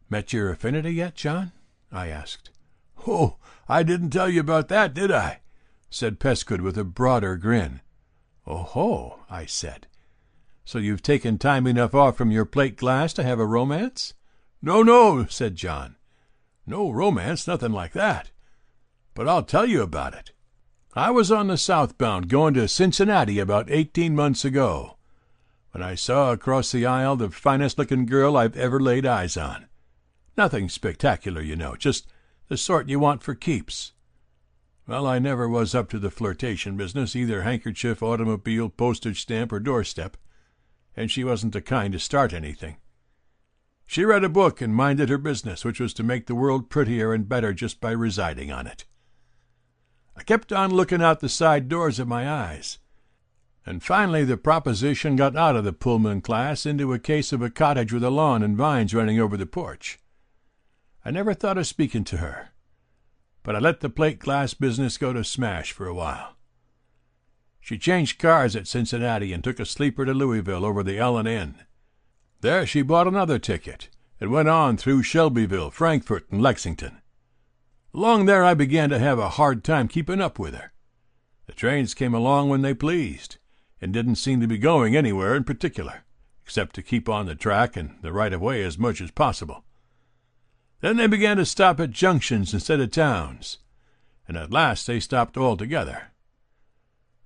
"Met your affinity yet, John?" I asked. "Oh, I didn't tell you about that, did I?" said Pescud with a broader grin. "Oh-ho," I said. "So you've taken time enough off from your plate glass to have a romance?" No, said John. "No romance, nothing like that. But I'll tell you about it. I was on the southbound going to Cincinnati about 18 months ago, when I saw across the aisle the finest-looking girl I've ever laid eyes on. Nothing spectacular, you know, just the sort you want for keeps. Well, I never was up to the flirtation business, either handkerchief, automobile, postage stamp, or doorstep, and she wasn't the kind to start anything. She read a book and minded her business, which was to make the world prettier and better just by residing on it. I kept on looking out the side doors of my eyes, and finally the proposition got out of the Pullman class into a case of a cottage with a lawn and vines running over the porch. I never thought of speaking to her. but I let the plate glass business go to smash for a while. She changed cars at Cincinnati and took a sleeper to Louisville over the L&N. There she bought another ticket and went on through Shelbyville, Frankfort, and Lexington. Along there I began to have a hard time keeping up with her. The trains came along when they pleased, and didn't seem to be going anywhere in particular, except to keep on the track and the right-of-way as much as possible. Then they began to stop at junctions instead of towns, and at last they stopped altogether.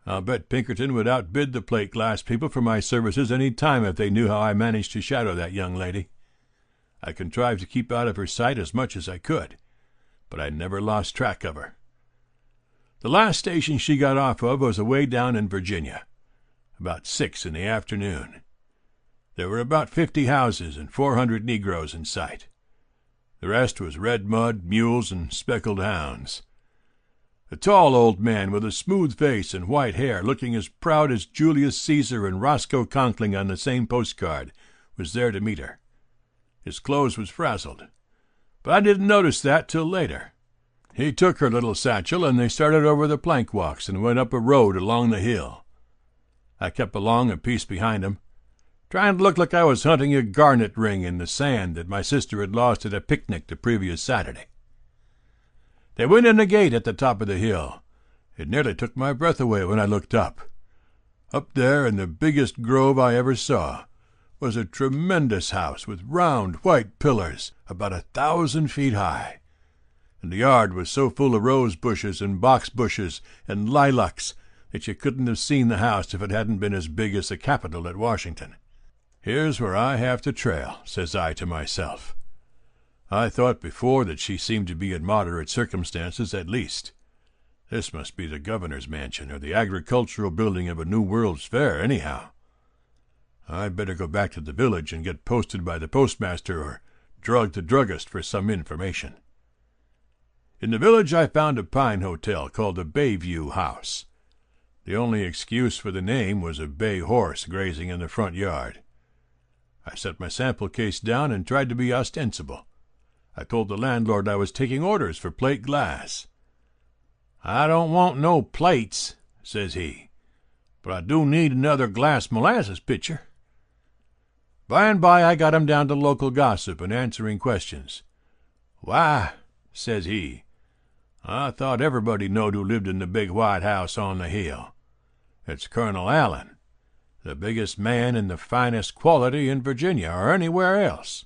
I'll bet Pinkerton would outbid the plate glass people for my services any time if they knew how I managed to shadow that young lady. I contrived to keep out of her sight as much as I could, but I never lost track of her. The last station she got off of was away down in Virginia, about 6 in the afternoon. There were about 50 houses and 400 Negroes in sight. The rest was red mud, mules, and speckled hounds. A tall old man with a smooth face and white hair, looking as proud as Julius Caesar and Roscoe Conkling on the same postcard, was there to meet her. His clothes was frazzled, but I didn't notice that till later. He took her little satchel, and they started over the plank walks and went up a road along the hill. I kept along a piece behind him, trying to look like I was hunting a garnet ring in the sand that my sister had lost at a picnic the previous Saturday. They went in a gate at the top of the hill. It nearly took my breath away when I looked up. Up there in the biggest grove I ever saw was a tremendous house with round white pillars about 1,000 feet high, and the yard was so full of rose bushes and box bushes and lilacs that you couldn't have seen the house if it hadn't been as big as the Capitol at Washington. Here's where I have to trail, says I to myself. I thought before that she seemed to be in moderate circumstances at least. This must be the governor's mansion or the agricultural building of a New World's Fair, anyhow. I'd better go back to the village and get posted by the postmaster or drug the druggist for some information. In the village I found a pine hotel called the Bayview House. The only excuse for the name was a bay horse grazing in the front yard. I set my sample case down and tried to be ostensible. I told the landlord I was taking orders for plate glass. "I don't want no plates," says he, "but I do need another glass molasses pitcher." By and by I got him down to local gossip and answering questions. "Why," says he, "I thought everybody knowed who lived in the big white house on the hill. It's Colonel Allen, the biggest man in the finest quality in Virginia or anywhere else.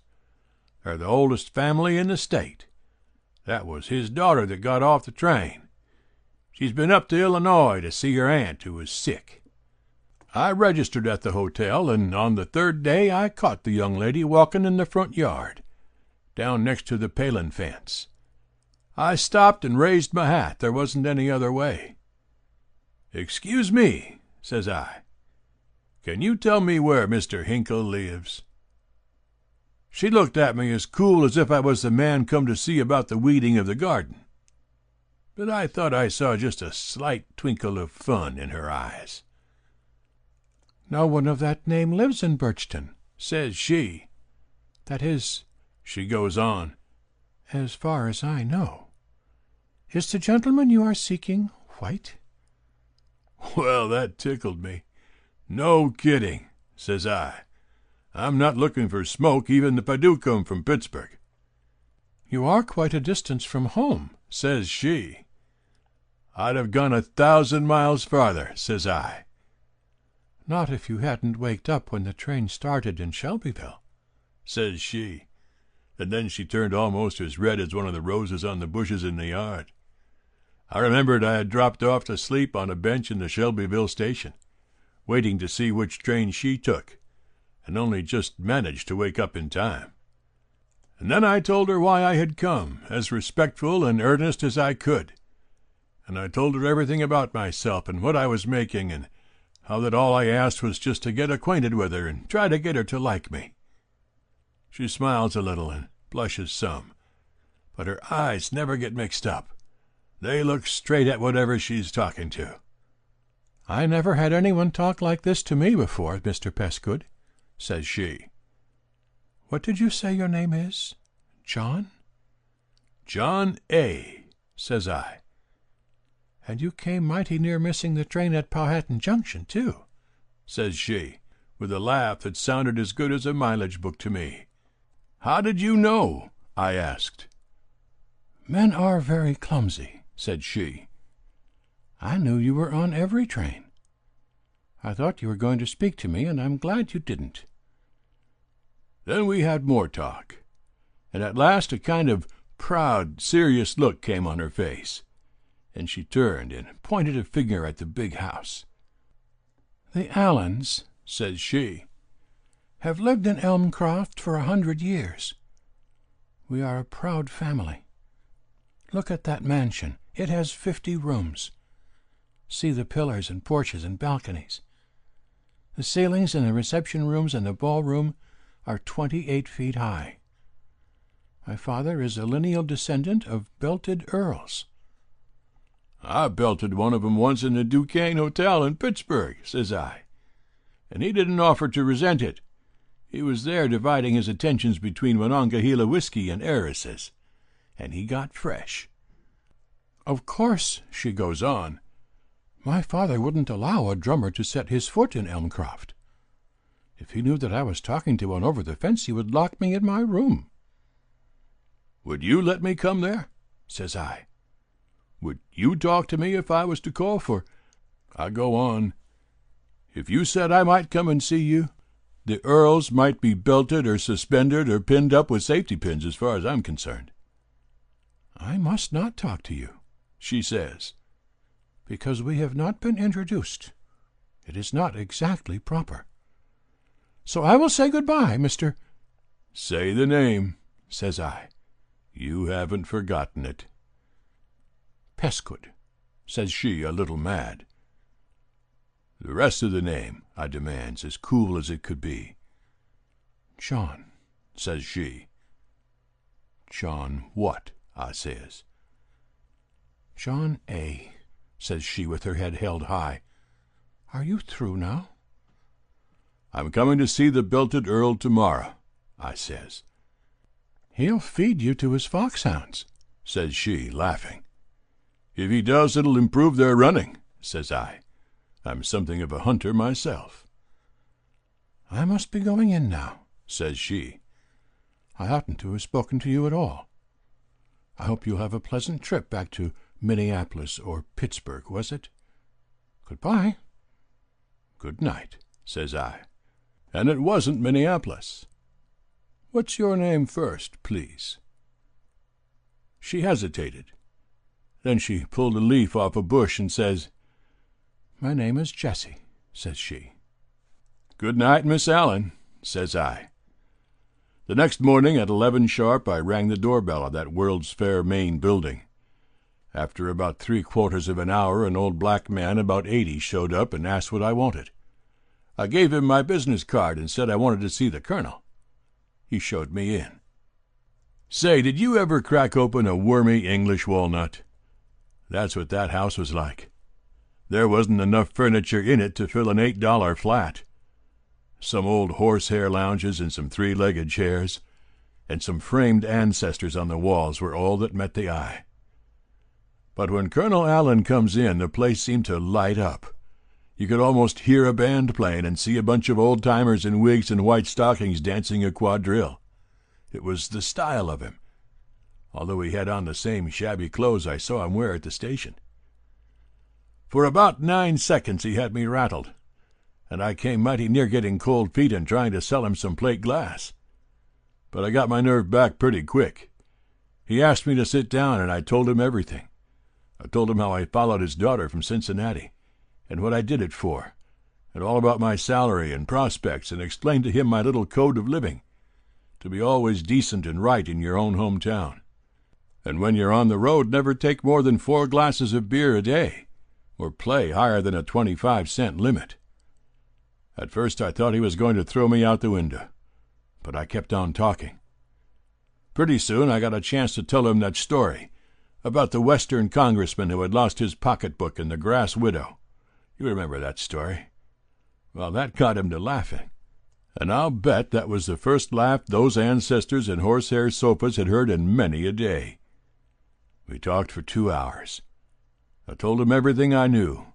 They're the oldest family in the state. That was his daughter that got off the train. She's been up to Illinois to see her aunt who was sick." I registered at the hotel, and on the 3rd day I caught the young lady walking in the front yard, down next to the Palin fence. I stopped and raised my hat. There wasn't any other way. "Excuse me," says I. "Can you tell me where Mr. Hinkle lives?" She looked at me as cool as if I was the man come to see about the weeding of the garden. But I thought I saw just a slight twinkle of fun in her eyes. "No one of that name lives in Birchton," says she. "That is," she goes on, "as far as I know. Is the gentleman you are seeking white?" Well, that tickled me. "No kidding," says I. "I'm not looking for smoke, even if I do come from Pittsburgh." "You are quite a distance from home," says she. "I'd have gone 1,000 miles farther," says I. "Not if you hadn't waked up when the train started in Shelbyville," says she, and then she turned almost as red as one of the roses on the bushes in the yard. I remembered I had dropped off to sleep on a bench in the Shelbyville station, waiting to see which train she took, and only just managed to wake up in time. And then I told her why I had come, as respectful and earnest as I could. And I told her everything about myself and what I was making, and how that all I asked was just to get acquainted with her and try to get her to like me. She smiles a little and blushes some, but her eyes never get mixed up. They look straight at whatever she's talking to. "I never had anyone talk like this to me before, Mr. Pescud," says she. "What did you say your name is? John?" "John A.," says I. "And you came mighty near missing the train at Powhatan Junction, too," says she, with a laugh that sounded as good as a mileage book to me. "How did you know?" I asked. "Men are very clumsy," said she. "I knew you were on every train. I thought you were going to speak to me, and I'm glad you didn't." Then we had more talk, and at last a kind of proud, serious look came on her face, and she turned and pointed a finger at the big house. "The Allens," says she, "have lived in Elmcroft for 100 years. We are a proud family. Look at that mansion. It has 50 rooms. See the pillars and porches and balconies. The ceilings in the reception rooms and the ballroom are 28 feet high. My father is a lineal descendant of belted earls." "I belted one of 'em once in the Duquesne Hotel in Pittsburgh," says I, "and he didn't offer to resent it. He was there dividing his attentions between Monongahela whiskey and heiresses, and he got fresh." "Of course," she goes on, "my father wouldn't allow a drummer to set his foot in Elmcroft. If he knew that I was talking to one over the fence, he would lock me in my room." "Would you let me come there?" says I. "Would you talk to me if I was to call for—" I go on. "If you said I might come and see you, the earls might be belted or suspended or pinned up with safety pins as far as I'm concerned." "I must not talk to you," she says, "because we have not been introduced. It is not exactly proper. So I will say good-bye, Mr.—" "Say the name," says I. "You haven't forgotten it." "Pescud," says she, a little mad. "The rest of the name," I demands, as cool as it could be. "John," says she. "John what?" I says. "John A.," says she, with her head held high. "Are you through now?" "I'm coming to see the belted earl tomorrow," I says. "He'll feed you to his foxhounds," says she, laughing. "If he does, it'll improve their running," says I. "I'm something of a hunter myself." "I must be going in now," says she. "I oughtn't to have spoken to you at all. I hope you'll have a pleasant trip back to Minneapolis or Pittsburgh, was it? Good-bye." "Good night," says I. And it wasn't Minneapolis. "What's your name first, please?" She hesitated. Then she pulled a leaf off a bush and says, "My name is Jessie," says she. "Good night, Miss Allen," says I. The next morning at 11 sharp I rang the doorbell of that World's Fair main building. After about 3/4 of an hour an old black man about 80 showed up and asked what I wanted. I gave him my business card and said I wanted to see the colonel. He showed me in. Say, did you ever crack open a wormy English walnut? That's what that house was like. There wasn't enough furniture in it to fill an $8 flat. Some old horsehair lounges and some 3-legged chairs, and some framed ancestors on the walls were all that met the eye. But when Colonel Allen comes in, the place seemed to light up. You could almost hear a band playing and see a bunch of old-timers in wigs and white stockings dancing a quadrille. It was the style of him, although he had on the same shabby clothes I saw him wear at the station. For about 9 seconds he had me rattled, and I came mighty near getting cold feet and trying to sell him some plate glass. But I got my nerve back pretty quick. He asked me to sit down, and I told him everything. I told him how I followed his daughter from Cincinnati, and what I did it for, and all about my salary and prospects, and explained to him my little code of living, to be always decent and right in your own hometown. And when you're on the road, never take more than 4 glasses of beer a day, or play higher than a 25-cent limit. At first I thought he was going to throw me out the window, but I kept on talking. Pretty soon I got a chance to tell him that story about the Western congressman who had lost his pocketbook and the grass widow. You remember that story? Well, that got him to laughing, and I'll bet that was the first laugh those ancestors in horsehair sofas had heard in many a day. We talked for 2 hours. I told him everything I knew,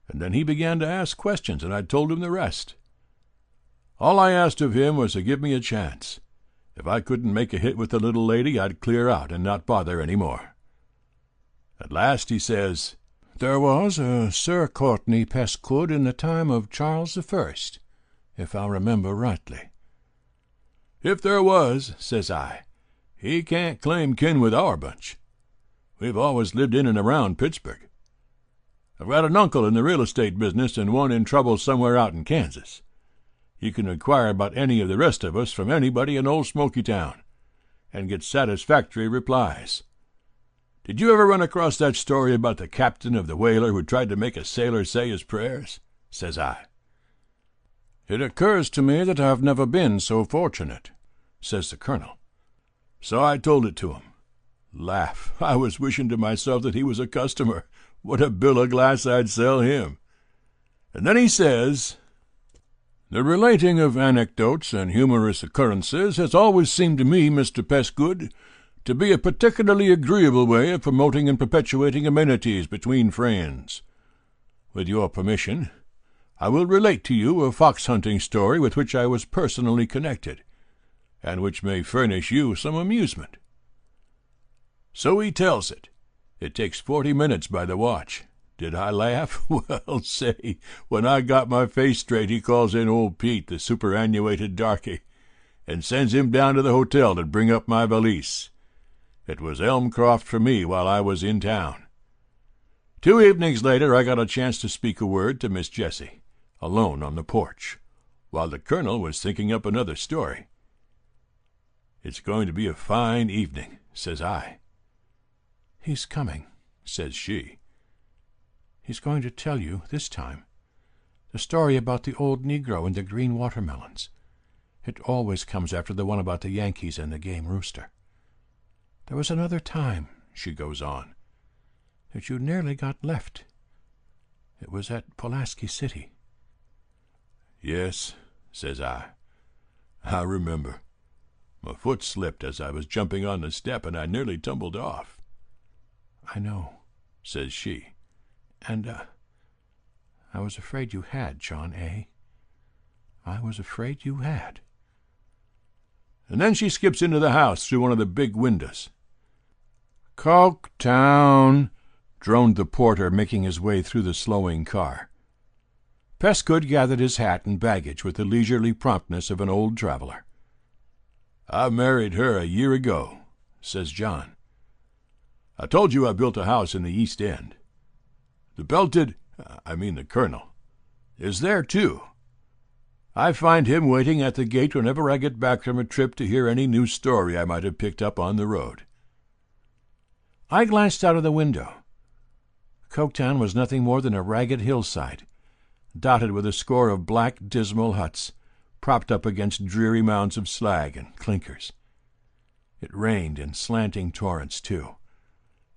and then he began to ask questions, and I told him the rest. All I asked of him was to give me a chance. If I couldn't make a hit with the little lady, I'd clear out and not bother any more. At last he says, "There was a Sir Courtenay Pescud in the time of Charles I, if I remember rightly." "If there was," says I, "he can't claim kin with our bunch. We've always lived in and around Pittsburgh. I've got an uncle in the real estate business and one in trouble somewhere out in Kansas. You can inquire about any of the rest of us from anybody in Old Smoky Town and get satisfactory replies. Did you ever run across that story about the captain of the whaler who tried to make a sailor say his prayers?" says I. "It occurs to me that I've never been so fortunate," says the colonel. So I told it to him. Laugh. I was wishing to myself that he was a customer. What a bill of glass I'd sell him. And then he says, "The relating of anecdotes and humorous occurrences has always seemed to me, Mr. Pescud, to be a particularly agreeable way of promoting and perpetuating amenities between friends. With your permission, I will relate to you a fox-hunting story with which I was personally connected, and which may furnish you some amusement." So he tells it. It takes 40 minutes by the watch. Did I laugh? Well, say, when I got my face straight, he calls in old Pete, the superannuated darky, and sends him down to the hotel to bring up my valise. It was Elmcroft for me while I was in town. 2 evenings later, I got a chance to speak a word to Miss Jessie, alone on the porch, while the colonel was thinking up another story. "It's going to be a fine evening," says I. "He's coming," says she. "He's going to tell you, this time, the story about the old Negro and the green watermelons. It always comes after the one about the Yankees and the game rooster. There was another time," she goes on, "that you nearly got left. It was at Pulaski City." "Yes," says I remember. My foot slipped as I was jumping on the step, and I nearly tumbled off." "I know," says she. "And, I was afraid you had, John A. I was afraid you had." And then she skips into the house through one of the big windows. "Coketown," droned the porter, making his way through the slowing car. Pescud gathered his hat and baggage with the leisurely promptness of an old traveler. "I married her a year ago," says John. "I told you I built a house in the East End. The the colonel, is there too. I find him waiting at the gate whenever I get back from a trip to hear any new story I might have picked up on the road." I glanced out of the window. Coketown was nothing more than a ragged hillside, dotted with a score of black, dismal huts, propped up against dreary mounds of slag and clinkers. It rained in slanting torrents, too,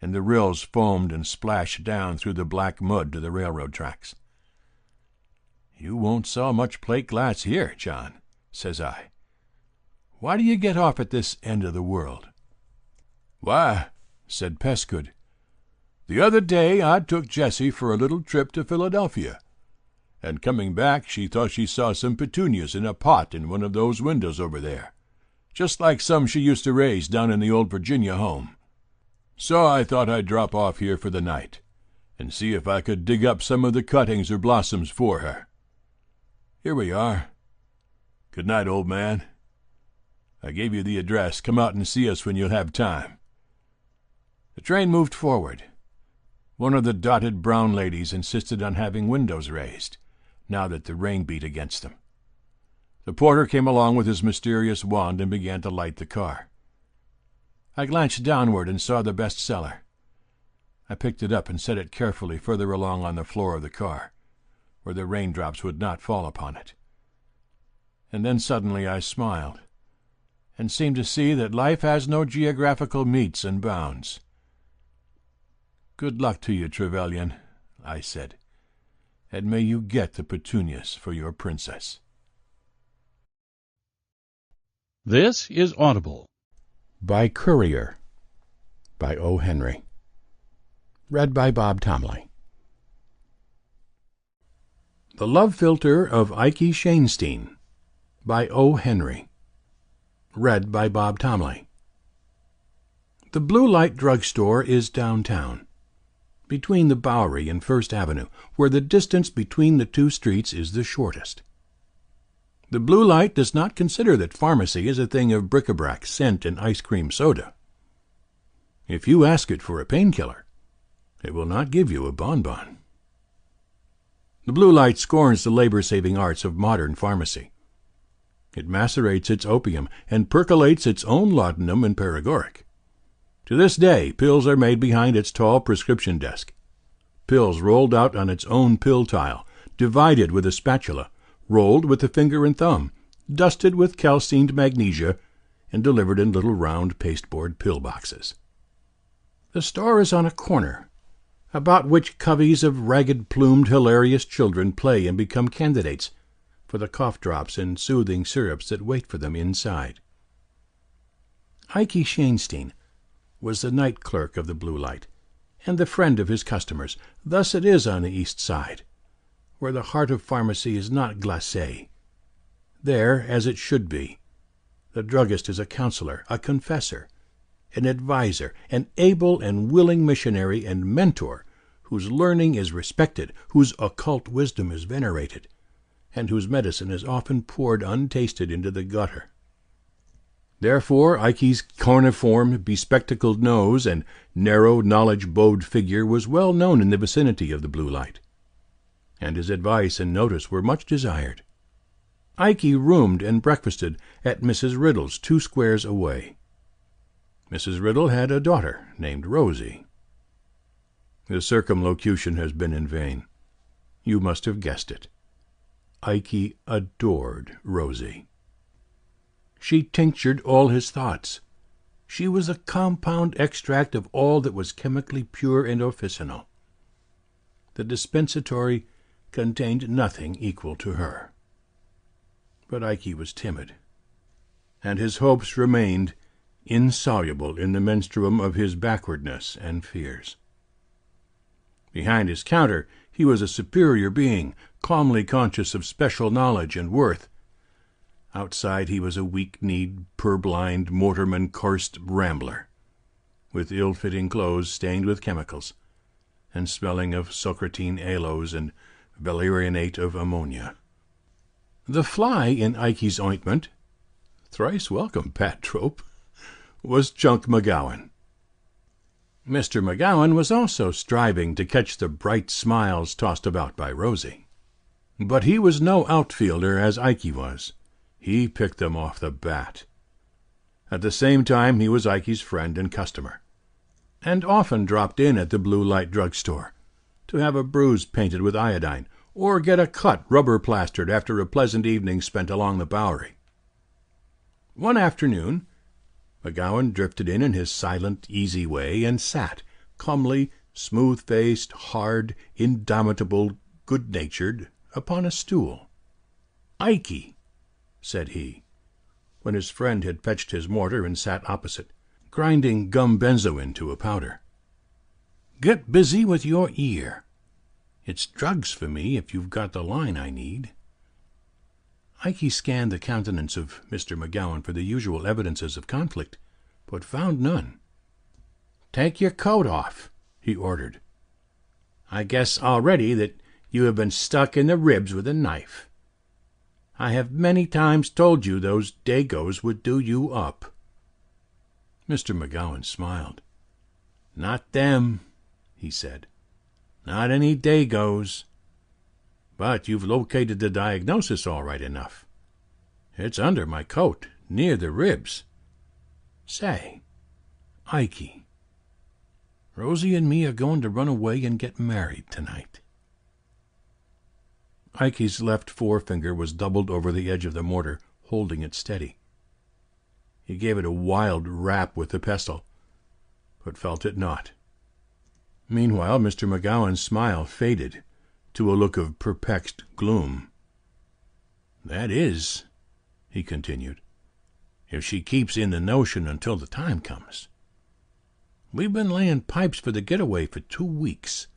and the rills foamed and splashed down through the black mud to the railroad tracks. "You won't sell much plate glass here, John," says I. "Why do you get off at this end of the world?" "Why," said Pescud, "the other day I took Jessie for a little trip to Philadelphia, and coming back she thought she saw some petunias in a pot in one of those windows over there, just like some she used to raise down in the old Virginia home. So I thought I'd drop off here for the night and see if I could dig up some of the cuttings or blossoms for her. Here we are. Good night, old man. I gave you the address. Come out and see us when you'll have time." The train moved forward. One of the dotted brown ladies insisted on having windows raised, now that the rain beat against them. The porter came along with his mysterious wand and began to light the car. I glanced downward and saw the bestseller. I picked it up and set it carefully further along on the floor of the car, where the raindrops would not fall upon it. And then suddenly I smiled, and seemed to see that life has no geographical metes and bounds. "Good luck to you, Trevelyan," I said, "and may you get the petunias for your princess." This is Audible. By Courier. by O. Henry. Read by Bob Tomley. The Love Philter of Ike Shainstein by O. Henry. Read by Bob Tomley. The Blue Light Drugstore is downtown, between the Bowery and First Avenue, where the distance between the two streets is the shortest. The Blue Light does not consider that pharmacy is a thing of bric-a-brac, scent, and ice cream soda. If you ask it for a painkiller, it will not give you a bonbon. The Blue Light scorns the labor-saving arts of modern pharmacy. It macerates its opium and percolates its own laudanum and paregoric. To this day, pills are made behind its tall prescription desk. Pills rolled out on its own pill tile, divided with a spatula, rolled with the finger and thumb, dusted with calcined magnesia, and delivered in little round pasteboard pill boxes. The store is on a corner, about which coveys of ragged-plumed, hilarious children play and become candidates for the cough drops and soothing syrups that wait for them inside. Ike Shainstein was the night clerk of the Blue Light, and the friend of his customers. Thus it is on the East Side, where the heart of pharmacy is not glacé. There, as it should be, the druggist is a counselor, a confessor, an adviser, an able and willing missionary and mentor, whose learning is respected, whose occult wisdom is venerated, and whose medicine is often poured untasted into the gutter. Therefore Ike's corniform, bespectacled nose and narrow, knowledge-bowed figure was well known in the vicinity of the Blue Light, and his advice and notice were much desired. Ike roomed and breakfasted at Mrs. Riddle's 2 squares away. Mrs. Riddle had a daughter named Rosie. The circumlocution has been in vain. You must have guessed it. Ike adored Rosie. She tinctured all his thoughts. She was a compound extract of all that was chemically pure and officinal. The dispensatory contained nothing equal to her. But Ike was timid, and his hopes remained insoluble in the menstruum of his backwardness and fears. Behind his counter he was a superior being, calmly conscious of special knowledge and worth. Outside he was a weak-kneed, purblind, mortarman-cursed rambler, with ill-fitting clothes stained with chemicals, and smelling of socratine aloes and valerianate of ammonia. The fly in Ike's ointment, thrice welcome, Pat Trope, was Chunk McGowan. Mr. McGowan was also striving to catch the bright smiles tossed about by Rosie. But he was no outfielder as Ike was. He picked them off the bat. At the same time he was Ike's friend and customer, and often dropped in at the Blue Light Drugstore to have a bruise painted with iodine, or get a cut rubber-plastered after a pleasant evening spent along the Bowery. One afternoon McGowan drifted in his silent, easy way, and sat, comely, smooth-faced, hard, indomitable, good-natured, upon a stool. "Ikey," said he, when his friend had fetched his mortar and sat opposite, grinding gum benzoin to a powder, "get busy with your ear. It's drugs for me if you've got the line I need." Ike scanned the countenance of Mr. McGowan for the usual evidences of conflict, but found none. "Take your coat off," he ordered. "I guess already that you have been stuck in the ribs with a knife. I have many times told you those Dagos would do you up." Mr. McGowan smiled. "Not them," he said. "Not any Dagos. But you've located the diagnosis all right enough. It's under my coat, near the ribs. Say, Ike, Rosie and me are going to run away and get married tonight." Ike's left forefinger was doubled over the edge of the mortar, holding it steady. He gave it a wild rap with the pestle, but felt it not. Meanwhile Mr. McGowan's smile faded to a look of perplexed gloom. "That is," he continued, "if she keeps in the notion until the time comes. We've been laying pipes for the getaway for 2 weeks.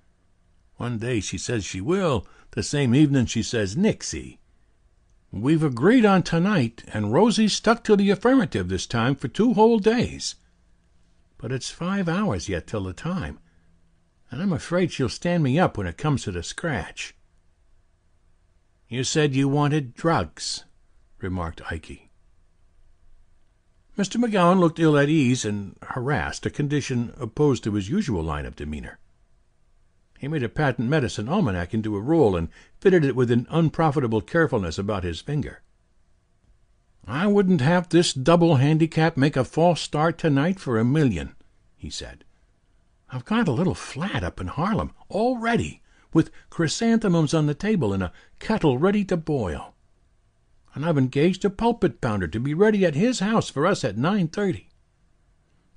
One day she says she will, the same evening she says nixie. We've agreed on tonight, and Rosie's stuck to the affirmative this time for 2 whole days. But it's 5 hours yet till the time, and I'm afraid she'll stand me up when it comes to the scratch." "You said you wanted drugs," remarked Ikey. Mr. McGowan looked ill at ease and harassed, a condition opposed to his usual line of demeanor. He made a patent medicine almanac into a roll and fitted it with an unprofitable carefulness about his finger. "I wouldn't have this double handicap make a false start tonight for $1,000,000, he said. "I've got a little flat up in Harlem, all ready, with chrysanthemums on the table and a kettle ready to boil. And I've engaged a pulpit pounder to be ready at his house for us at 9:30.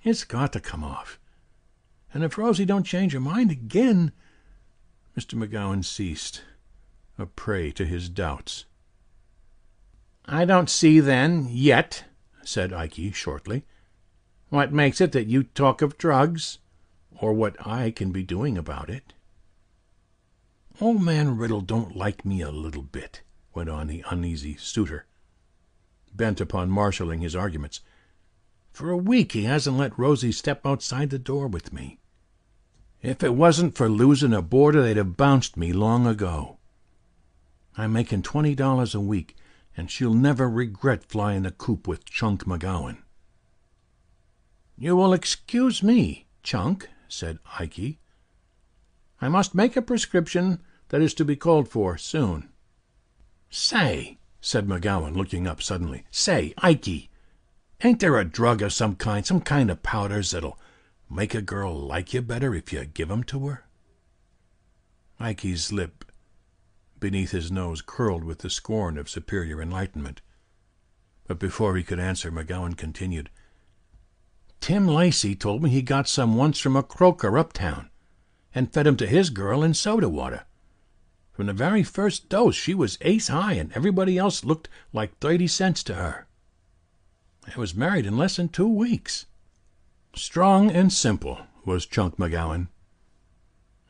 It's got to come off. And if Rosie don't change her mind again—" Mr. McGowan ceased, a prey to his doubts. "I don't see, then, yet," said Ikey shortly, "what makes it that you talk of drugs, or what I can be doing about it." "Old man Riddle don't like me a little bit," went on the uneasy suitor, bent upon marshalling his arguments. "For a week he hasn't let Rosie step outside the door with me. If it wasn't for losing a boarder, they'd have bounced me long ago. I'm making $20 a week, and she'll never regret flying the coop with Chunk McGowan." "You will excuse me, Chunk," said Ikey. "I must make a prescription that is to be called for soon." "Say," said McGowan, looking up suddenly, "say, Ikey, ain't there a drug of some kind of powders that'll make a girl like you better if you give 'em to her?" Ikey's lip beneath his nose curled with the scorn of superior enlightenment. But before he could answer, McGowan continued, "Tim Lacey told me he got some once from a croaker uptown, and fed 'em to his girl in soda water. From the very first dose she was ace high, and everybody else looked like 30 cents to her. I was married in less than 2 weeks. Strong and simple was Chunk McGowan.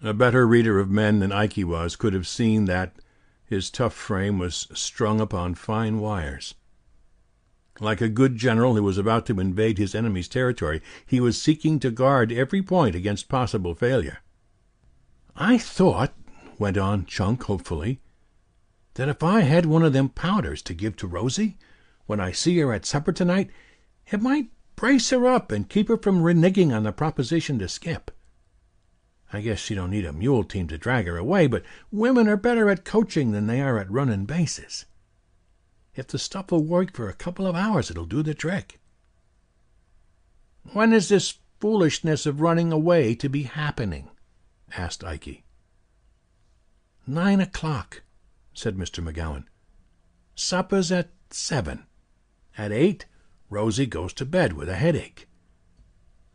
A better reader of men than Ikey was could have seen that his tough frame was strung upon fine wires. Like a good general who was about to invade his enemy's territory, he was seeking to guard every point against possible failure. "I thought," went on Chunk hopefully, "that if I had one of them powders to give to Rosie when I see her at supper tonight, it might brace her up and keep her from reneging on the proposition to skip. I guess she don't need a mule team to drag her away, but women are better at coaching than they are at running bases. If the stuff will work for a couple of hours, it'll do the trick." "When is this foolishness of running away to be happening?" asked Ikey. 9 o'clock, said Mr. McGowan. "Supper's at 7. At 8, Rosie goes to bed with a headache.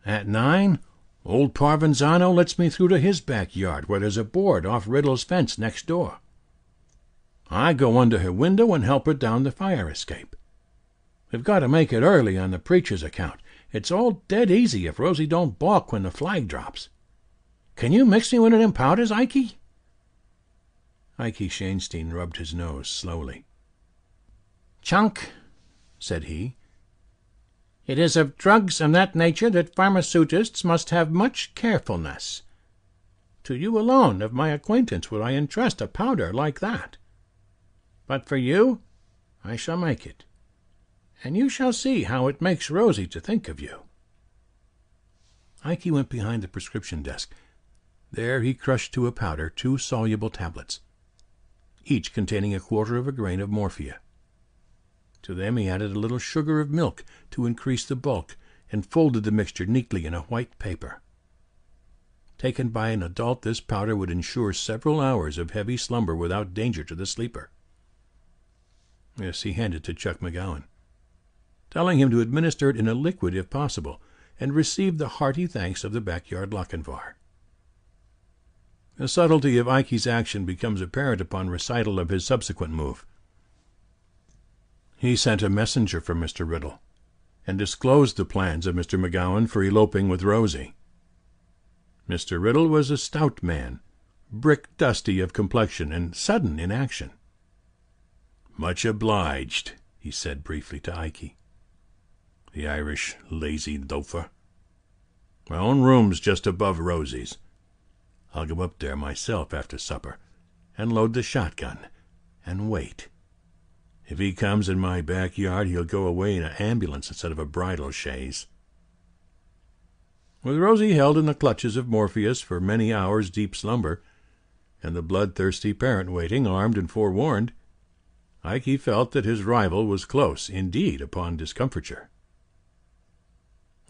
At 9, old Parvenzano lets me through to his backyard, where there's a board off Riddle's fence next door. I go under her window and help her down the fire escape. We've got to make it early on the preacher's account. It's all dead easy if Rosie don't balk when the flag drops. Can you mix me one of them powders, Ikey?" Ikey Shanstein rubbed his nose slowly. "Chunk," said he, "it is of drugs of that nature that pharmaceutists must have much carefulness. To you alone of my acquaintance would I entrust a powder like that. But for you, I shall make it, and you shall see how it makes Rosie to think of you." Ikey went behind the prescription desk. There he crushed to a powder 2 soluble tablets, each containing 1/4 grain of morphia. To them he added a little sugar of milk to increase the bulk, and folded the mixture neatly in a white paper. Taken by an adult, this powder would ensure several hours of heavy slumber without danger to the sleeper. This he handed to Chuck McGowan, telling him to administer it in a liquid if possible, and receive the hearty thanks of the backyard Lochinvar. The subtlety of Ikey's action becomes apparent upon recital of his subsequent move. He sent a messenger for Mr. Riddle, and disclosed the plans of Mr. McGowan for eloping with Rosie. Mr. Riddle was a stout man, brick-dusty of complexion and sudden in action. "Much obliged," he said briefly to Ikey. "The Irish lazy loafer. My own room's just above Rosie's. I'll go up there myself after supper and load the shotgun and wait. If he comes in my backyard, he'll go away in an ambulance instead of a bridal chaise." With Rosie held in the clutches of Morpheus for many hours' deep slumber, and the bloodthirsty parent waiting, armed and forewarned, Ikey felt that his rival was close, indeed, upon discomfiture.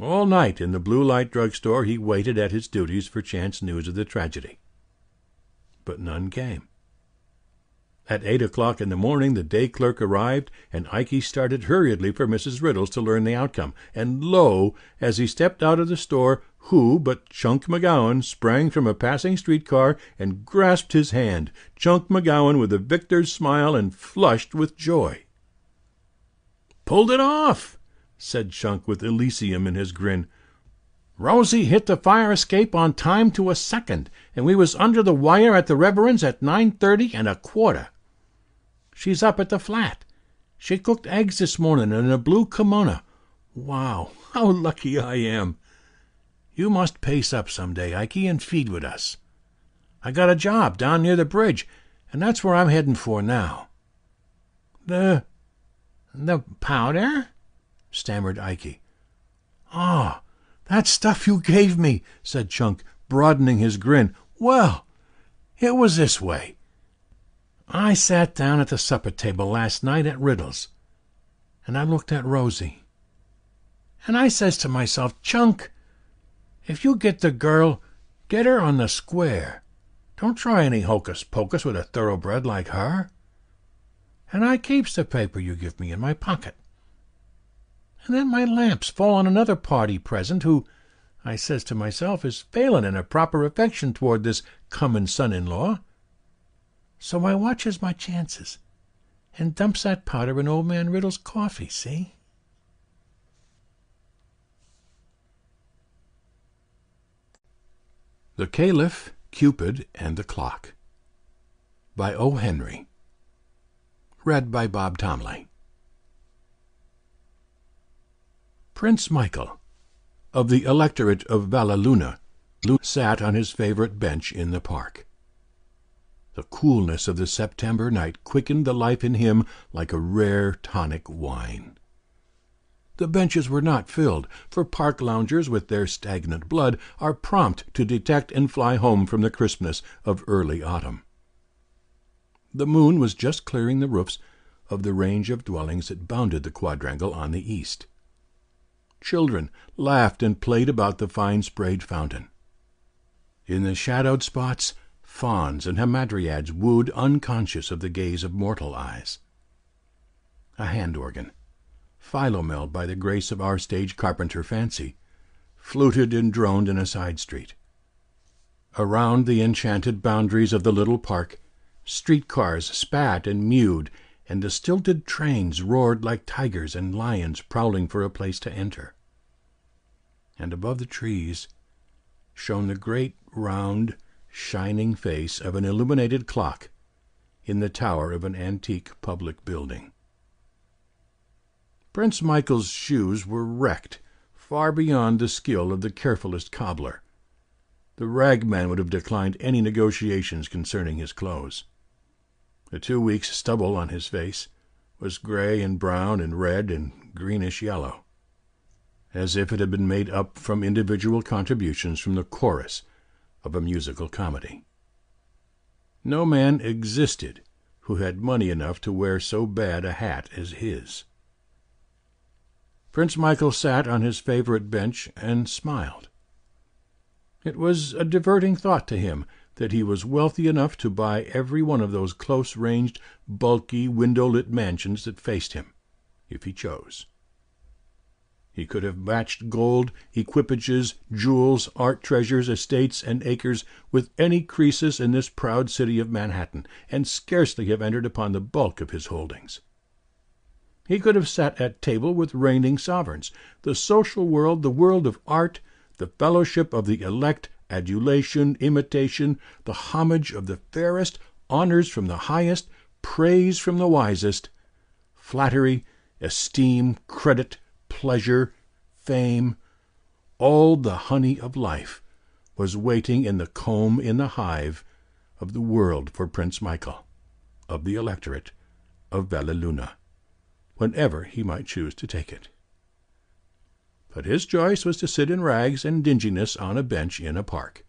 All night in the blue light drugstore he waited at his duties for chance news of the tragedy. But none came. At 8 o'clock in the morning the day clerk arrived, and Ikey started hurriedly for Mrs. Riddle's to learn the outcome. And lo, as he stepped out of the store, who but Chunk McGowan sprang from a passing streetcar and grasped his hand, Chunk McGowan with a victor's smile and flushed with joy. "Pulled it off," said Chunk with Elysium in his grin. "Rosie hit the fire escape on time to a second, and we was under the wire at the Reverend's at 9:30 1/4. She's up at the flat. She cooked eggs this morning in a blue kimono. Wow, how lucky I am. You must pace up some day, Ikey, and feed with us. I got a job down near the bridge, and that's where I'm heading for now." The powder?" stammered Ikey. "Oh, that stuff you gave me," said Chunk, broadening his grin. "Well, it was this way. I sat down at the supper table last night at Riddle's, and I looked at Rosie. And I says to myself, Chunk, if you get the girl, get her on the square. Don't try any hocus-pocus with a thoroughbred like her. And I keeps the paper you give me in my pocket. And then my lamps fall on another party present who, I says to myself, is failin' in a proper affection toward this comin' son-in-law. So I watches my chances and dumps that powder in old man Riddle's coffee, see?" The Caliph, Cupid, and the Clock by O. Henry. Read by Bob Tomley. Prince Michael, of the electorate of Valleluna, sat on his favorite bench in the park. The coolness of the September night quickened the life in him like a rare tonic wine. The benches were not filled, for park loungers with their stagnant blood are prompt to detect and fly home from the crispness of early autumn. The moon was just clearing the roofs of the range of dwellings that bounded the quadrangle on the east. Children laughed and played about the fine-sprayed fountain. In the shadowed spots, fauns and hamadryads wooed unconscious of the gaze of mortal eyes. A hand-organ, philomelled by the grace of our stage carpenter Fancy, fluted and droned in a side street. Around the enchanted boundaries of the little park, streetcars spat and mewed, and the stilted trains roared like tigers and lions prowling for a place to enter. And above the trees shone the great, round, shining face of an illuminated clock in the tower of an antique public building. Prince Michael's shoes were wrecked far beyond the skill of the carefulest cobbler. The ragman would have declined any negotiations concerning his clothes. The 2 weeks' stubble on his face was gray and brown and red and greenish yellow, as if it had been made up from individual contributions from the chorus of a musical comedy. No man existed who had money enough to wear so bad a hat as his. Prince Michael sat on his favorite bench and smiled. It was a diverting thought to him that he was wealthy enough to buy every one of those close-ranged, bulky, window-lit mansions that faced him, if he chose. He could have matched gold, equipages, jewels, art treasures, estates, and acres with any Croesus in this proud city of Manhattan, and scarcely have entered upon the bulk of his holdings. He could have sat at table with reigning sovereigns, the social world, the world of art, the fellowship of the elect, adulation, imitation, the homage of the fairest, honors from the highest, praise from the wisest, flattery, esteem, credit, pleasure, fame, all the honey of life was waiting in the comb in the hive of the world for Prince Michael, of the electorate of Valleluna, whenever he might choose to take it. But his choice was to sit in rags and dinginess on a bench in a park.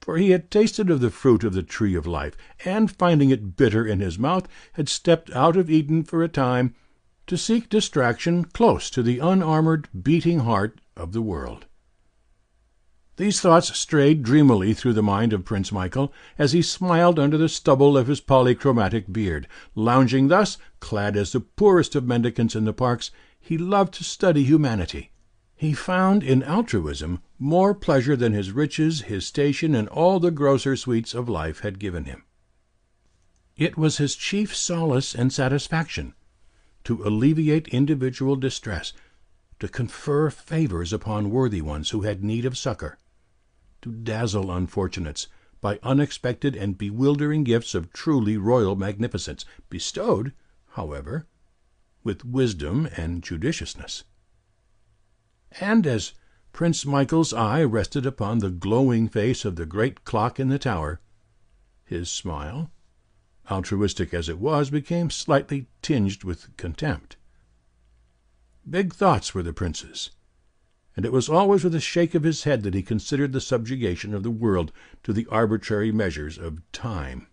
For he had tasted of the fruit of the tree of life, and, finding it bitter in his mouth, had stepped out of Eden for a time to seek distraction close to the unarmored, beating heart of the world. These thoughts strayed dreamily through the mind of Prince Michael as he smiled under the stubble of his polychromatic beard. Lounging thus, clad as the poorest of mendicants in the parks, he loved to study humanity. He found in altruism more pleasure than his riches, his station, and all the grosser sweets of life had given him. It was his chief solace and satisfaction to alleviate individual distress, to confer favors upon worthy ones who had need of succor, to dazzle unfortunates by unexpected and bewildering gifts of truly royal magnificence, bestowed, however, with wisdom and judiciousness. And as Prince Michael's eye rested upon the glowing face of the great clock in the tower, his smile, altruistic as it was, became slightly tinged with contempt. Big thoughts were the prince's, and it was always with a shake of his head that he considered the subjugation of the world to the arbitrary measures of time.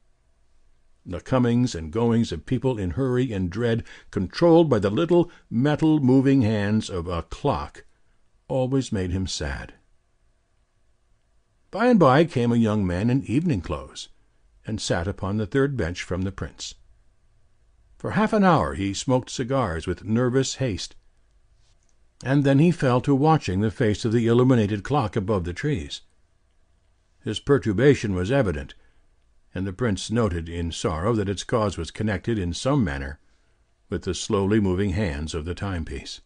The comings and goings of people in hurry and dread, controlled by the little metal moving hands of a clock, always made him sad. By and by came a young man in evening clothes, and sat upon the third bench from the prince. For half an hour he smoked cigars with nervous haste, and then he fell to watching the face of the illuminated clock above the trees. His perturbation was evident, and the prince noted in sorrow that its cause was connected in some manner with the slowly moving hands of the timepiece.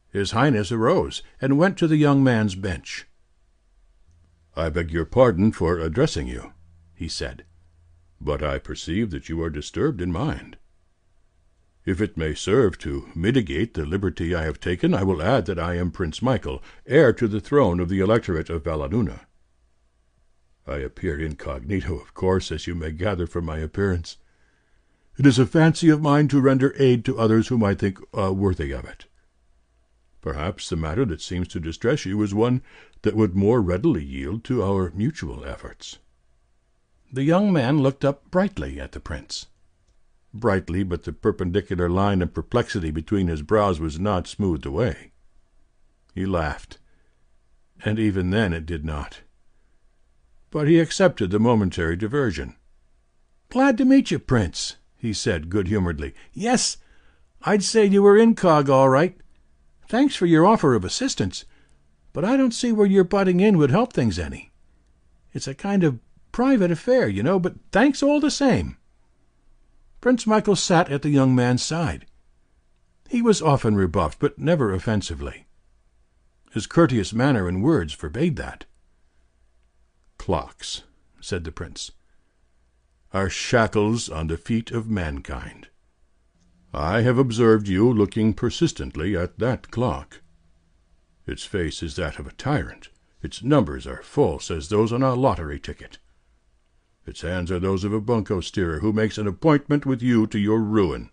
His Highness arose and went to the young man's bench. "I beg your pardon for addressing you," he said, "but I perceive that you are disturbed in mind. If it may serve to mitigate the liberty I have taken, I will add that I am Prince Michael, heir to the throne of the electorate of Valleluna. I appear incognito, of course, as you may gather from my appearance. It is a fancy of mine to render aid to others whom I think worthy of it. Perhaps the matter that seems to distress you is one that would more readily yield to our mutual efforts." The young man looked up brightly at the prince. Brightly, but the perpendicular line of perplexity between his brows was not smoothed away. He laughed, and even then it did not. But he accepted the momentary diversion. "Glad to meet you, Prince," he said good-humoredly. "Yes, I'd say you were incog all right. Thanks for your offer of assistance, but I don't see where your butting in would help things any. It's a kind of private affair, you know, but thanks all the same." Prince Michael sat at the young man's side. He was often rebuffed, but never offensively. His courteous manner and words forbade that. "Clocks," said the prince, "are shackles on the feet of mankind. I have observed you looking persistently at that clock. Its face is that of a tyrant. Its numbers are false as those on a lottery ticket. Its hands are those of a bunco steerer who makes an appointment with you to your ruin.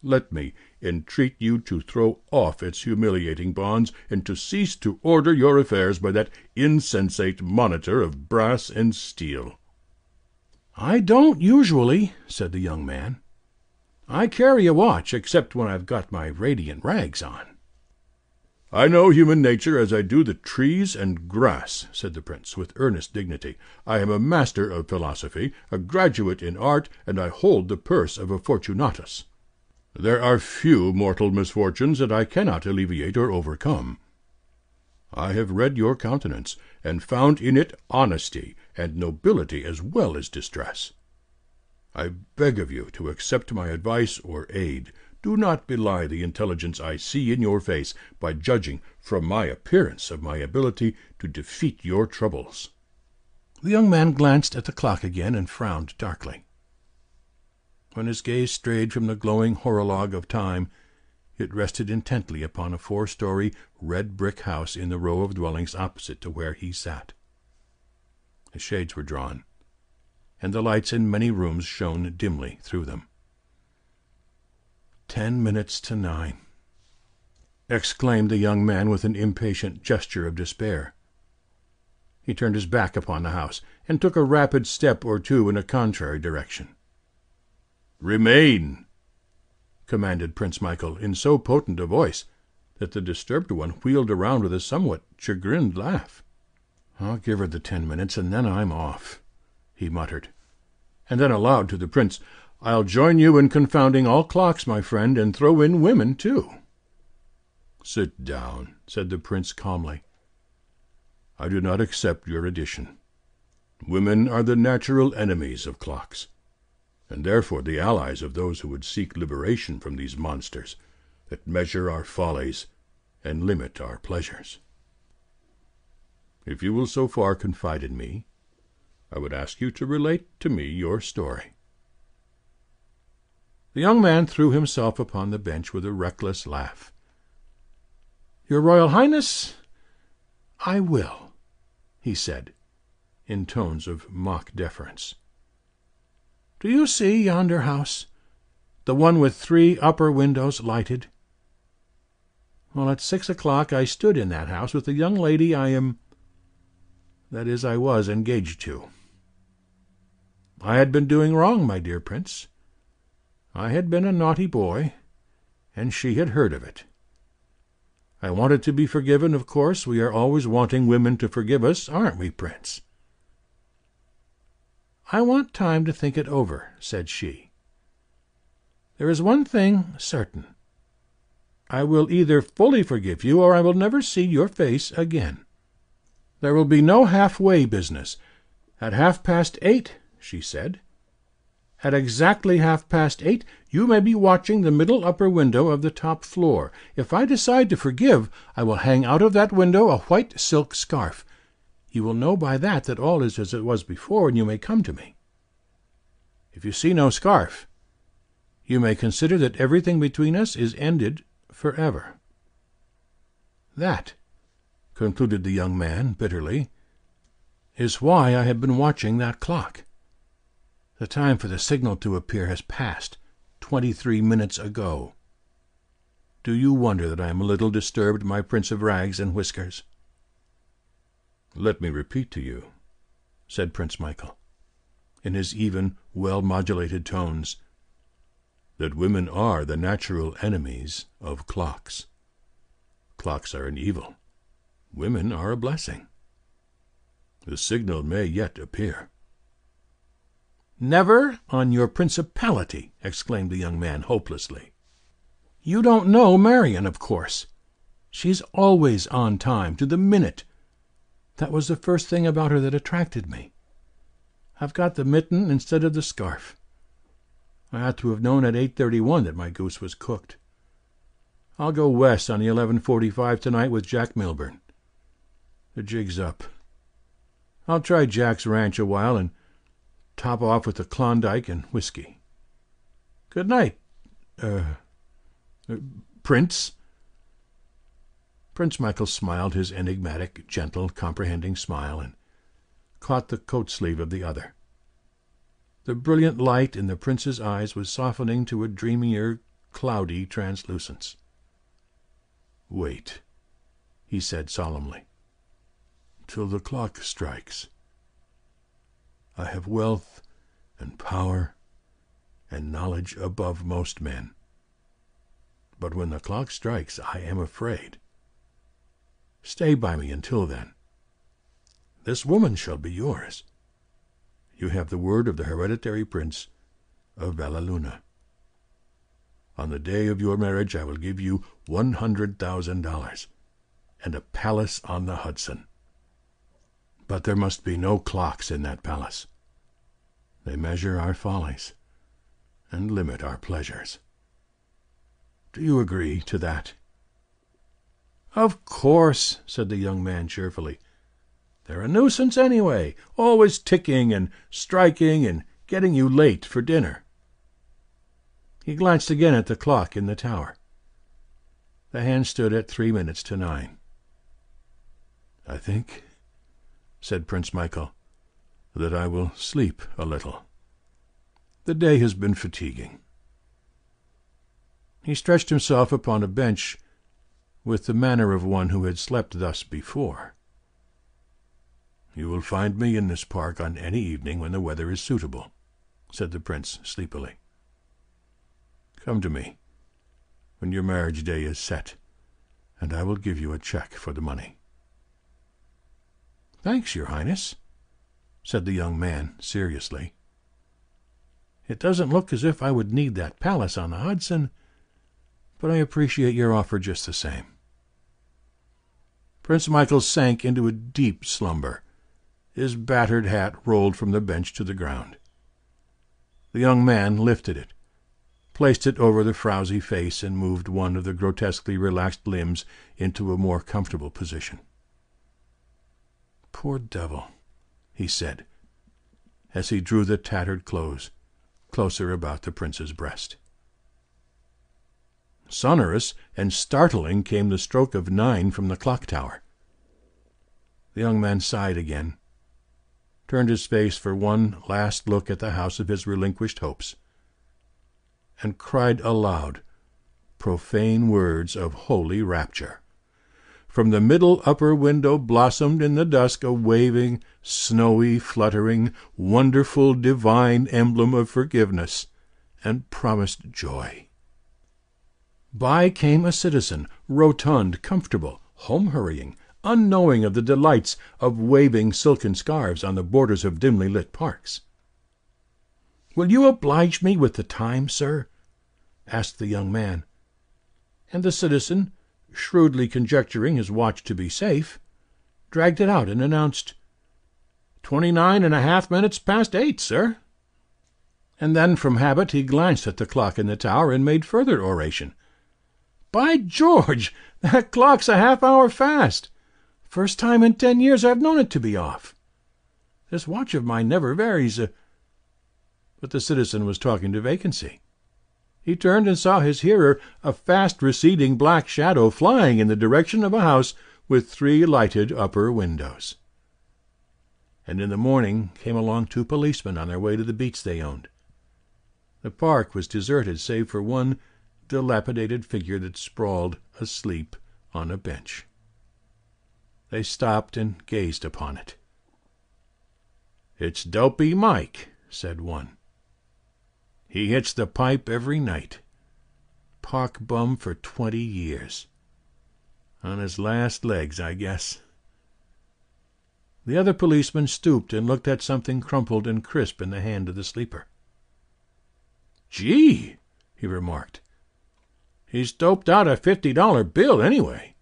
Let me entreat you to throw off its humiliating bonds, and to cease to order your affairs by that insensate monitor of brass and steel." "I don't usually," said the young man. "I carry a watch, except when I've got my radiant rags on." "I know human nature as I do the trees and grass," said the prince, with earnest dignity. "I am a master of philosophy, a graduate in art, and I hold the purse of a Fortunatus. There are few mortal misfortunes that I cannot alleviate or overcome. I have read your countenance, and found in it honesty and nobility as well as distress. I beg of you to accept my advice or aid, Do not belie the intelligence I see in your face by judging from my appearance of my ability to defeat your troubles." The young man glanced at the clock again and frowned darkly. When his gaze strayed from the glowing horologe of time, it rested intently upon a 4-story red-brick house in the row of dwellings opposite to where he sat. The shades were drawn, and the lights in many rooms shone dimly through them. 10 minutes to 9, exclaimed the young man with an impatient gesture of despair. He turned his back upon the house, and took a rapid step or two in a contrary direction. "Remain!" commanded Prince Michael, in so potent a voice that the disturbed one wheeled around with a somewhat chagrined laugh. "I'll give her the 10 minutes, and then I'm off," he muttered, and then aloud to the prince, "I'll join you in confounding all clocks, my friend, and throw in women, too." "Sit down," said the prince calmly. "I do not accept your addition. Women are the natural enemies of clocks, and therefore the allies of those who would seek liberation from these monsters that measure our follies and limit our pleasures. If you will so far confide in me, I would ask you to relate to me your story." The young man threw himself upon the bench with a reckless laugh. "Your Royal Highness, I will," he said, in tones of mock deference. "Do you see yonder house, the one with 3 upper windows lighted? Well, at 6 o'clock I stood in that house with the young lady I was engaged to. I had been doing wrong, my dear prince. I had been a naughty boy, and she had heard of it. I wanted to be forgiven, of course. We are always wanting women to forgive us, aren't we, Prince? "I want time to think it over," said she. "There is one thing certain. I will either fully forgive you, or I will never see your face again. There will be no half-way business. At 8:30, she said. At exactly 8:30, you may be watching the middle upper window of the top floor. If I decide to forgive, I will hang out of that window a white silk scarf. You will know by that all is as it was before, and you may come to me. If you see no scarf, you may consider that everything between us is ended forever. That," concluded the young man bitterly, "is why I have been watching that clock. The time for the signal to appear has passed 23 minutes ago. Do you wonder that I am a little disturbed, my Prince of Rags and Whiskers?" "Let me repeat to you," said Prince Michael, in his even, well-modulated tones, "that women are the natural enemies of clocks. Clocks are an evil. Women are a blessing. The signal may yet appear." "Never on your principality!" exclaimed the young man hopelessly. "You don't know Marian, of course. She's always on time, to the minute. That was the first thing about her that attracted me. I've got the mitten instead of the scarf. I ought to have known at 8:31 that my goose was cooked. I'll go west on the 11:45 tonight with Jack Milburn. The jig's up. I'll try Jack's ranch a while and top off with the Klondike and whiskey. Good night, Prince." Prince Michael smiled his enigmatic, gentle, comprehending smile, and caught the coat-sleeve of the other. The brilliant light in the prince's eyes was softening to a dreamier, cloudy translucence. "Wait," he said solemnly, "till the clock strikes. I have wealth and power and knowledge above most men. But when the clock strikes, I am afraid. Stay by me until then. This woman shall be yours. You have the word of the hereditary prince of Valleluna. On the day of your marriage I will give you $100,000 and a palace on the Hudson. But there must be no clocks in that palace. They measure our follies and limit our pleasures." Do you agree to that?" "Of course," said the young man cheerfully. "They're a nuisance anyway, always ticking and striking and getting you late for dinner." He glanced again at the clock in the tower. The hand stood at 3 minutes to 9. "I think," said Prince Michael, "that I will sleep a little. The day has been fatiguing." He stretched himself upon a bench with the manner of one who had slept thus before. "You will find me in this park on any evening when the weather is suitable," said the prince sleepily. "Come to me when your marriage day is set, and I will give you a check for the money." "Thanks, your Highness," said the young man seriously. "It doesn't look as if I would need that palace on the Hudson, but I appreciate your offer just the same." Prince Michael sank into a deep slumber. His battered hat rolled from the bench to the ground. The young man lifted it, placed it over the frowsy face, and moved one of the grotesquely relaxed limbs into a more comfortable position. "Poor devil," he said, as he drew the tattered clothes closer about the prince's breast. Sonorous and startling came the stroke of 9 from the clock tower. The young man sighed again, turned his face for one last look at the house of his relinquished hopes, and cried aloud profane words of holy rapture. From the middle upper window blossomed in the dusk a waving, snowy, fluttering, wonderful, divine emblem of forgiveness and promised joy. By came a citizen, rotund, comfortable, home-hurrying, unknowing of the delights of waving silken scarves on the borders of dimly lit parks. "Will you oblige me with the time, sir?" asked the young man. And the citizen, shrewdly conjecturing his watch to be safe, dragged it out and announced, 29½ minutes past 8, sir." And then from habit he glanced at the clock in the tower and made further oration. "By George, that clock's a half-hour fast. First time in 10 years I've known it to be off. This watch of mine never varies." But the citizen was talking to vacancy. He turned and saw his hearer, a fast-receding black shadow flying in the direction of a house with 3 lighted upper windows. And in the morning came along 2 policemen on their way to the beats they owned. The park was deserted save for one dilapidated figure that sprawled asleep on a bench. They stopped and gazed upon it. "It's Dopey Mike," said one. "He hits the pipe every night. Park bum for 20 years. On his last legs, I guess." The other policeman stooped and looked at something crumpled and crisp in the hand of the sleeper. "Gee," he remarked, "he's doped out a $50 bill anyway.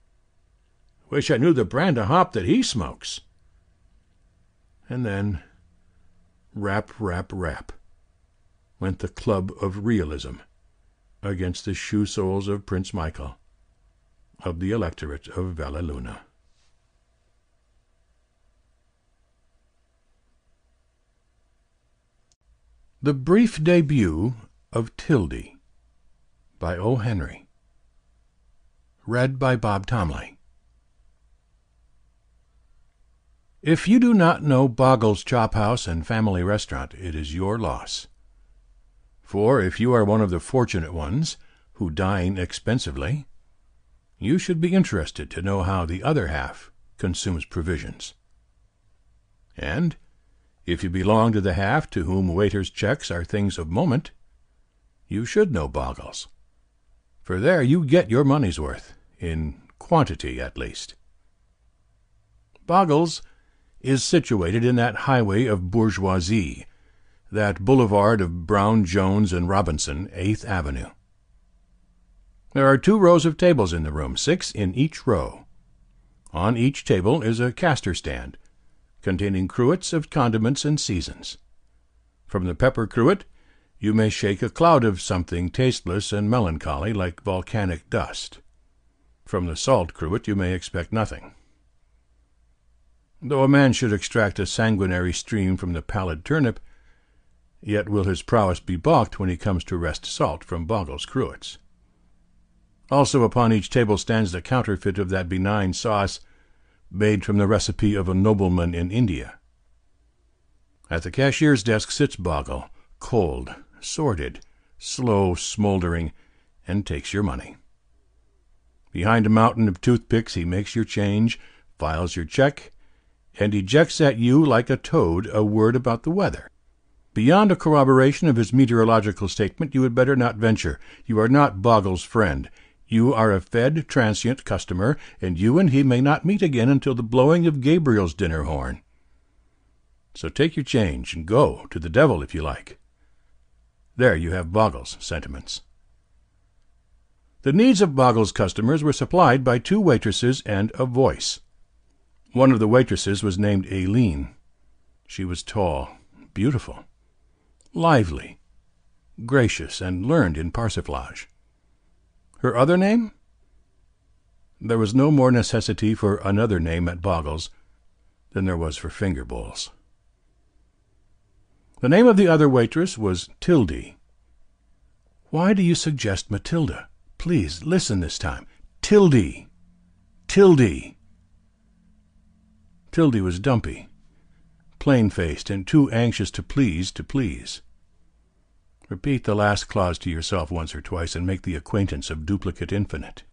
Wish I knew the brand of hop that he smokes." And then, rap, rap, rap, went the club of realism against the shoe soles of Prince Michael of the electorate of Valleluna. The Brief Debut of Tildy by O. Henry. Read by Bob Tomley. If you do not know Boggle's Chop House and Family Restaurant, it is your loss. For if you are one of the fortunate ones who dine expensively, you should be interested to know how the other half consumes provisions. And if you belong to the half to whom waiters' checks are things of moment, you should know Boggle's, for there you get your money's worth, in quantity at least. Boggle's is situated in that highway of bourgeoisie, that boulevard of Brown, Jones, and Robinson, 8th Avenue. There are 2 rows of tables in the room, 6 in each row. On each table is a caster stand, containing cruets of condiments and seasons. From the pepper cruet You may shake a cloud of something tasteless and melancholy like volcanic dust. From the salt cruet you may expect nothing. Though a man should extract a sanguinary stream from the pallid turnip, yet will his prowess be balked when he comes to wrest salt from Boggle's cruets. Also upon each table stands the counterfeit of that benign sauce made from the recipe of a nobleman in India. At the cashier's desk sits Boggle, cold, sordid, slow, smoldering, and takes your money. Behind a mountain of toothpicks he makes your change, files your check, and ejects at you like a toad a word about the weather. Beyond a corroboration of his meteorological statement you had better not venture. You are not Boggle's friend. You are a fed, transient customer, and you and he may not meet again until the blowing of Gabriel's dinner horn. So take your change and go to the devil if you like. There you have Boggle's sentiments. The needs of Boggle's customers were supplied by 2 waitresses and a voice. One of the waitresses was named Aileen. She was tall, beautiful, lively, gracious, and learned in parsiflage. Her other name? There was no more necessity for another name at Boggle's than there was for finger bowls. The name of the other waitress was Tildy. Why do you suggest Matilda? Please, listen this time. Tildy. Tildy. Tildy was dumpy, plain-faced, and too anxious to please. Repeat the last clause to yourself once or twice and make the acquaintance of duplicate infinite.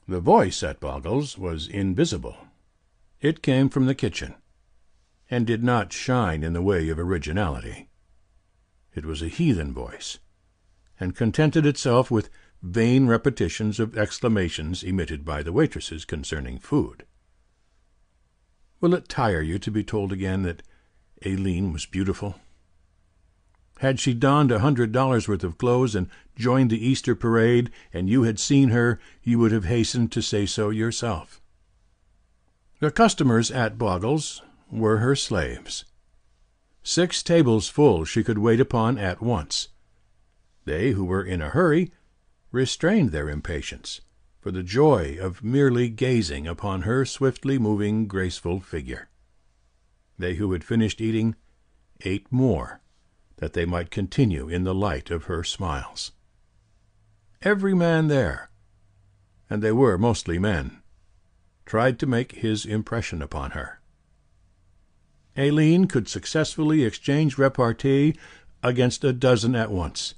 The voice at Boggle's was invisible. It came from the kitchen, and did not shine in the way of originality. It was a heathen voice, and contented itself with vain repetitions of exclamations emitted by the waitresses concerning food. Will it tire you to be told again that Aileen was beautiful? Had she donned $100 worth of clothes and joined the Easter parade, and you had seen her, you would have hastened to say so yourself. The customers at Boggle's were her slaves. 6 tables full she could wait upon at once. They who were in a hurry restrained their impatience for the joy of merely gazing upon her swiftly moving, graceful figure. They who had finished eating ate more, that they might continue in the light of her smiles. Every man there, and they were mostly men, tried to make his impression upon her. Aileen could successfully exchange repartee against a dozen at once,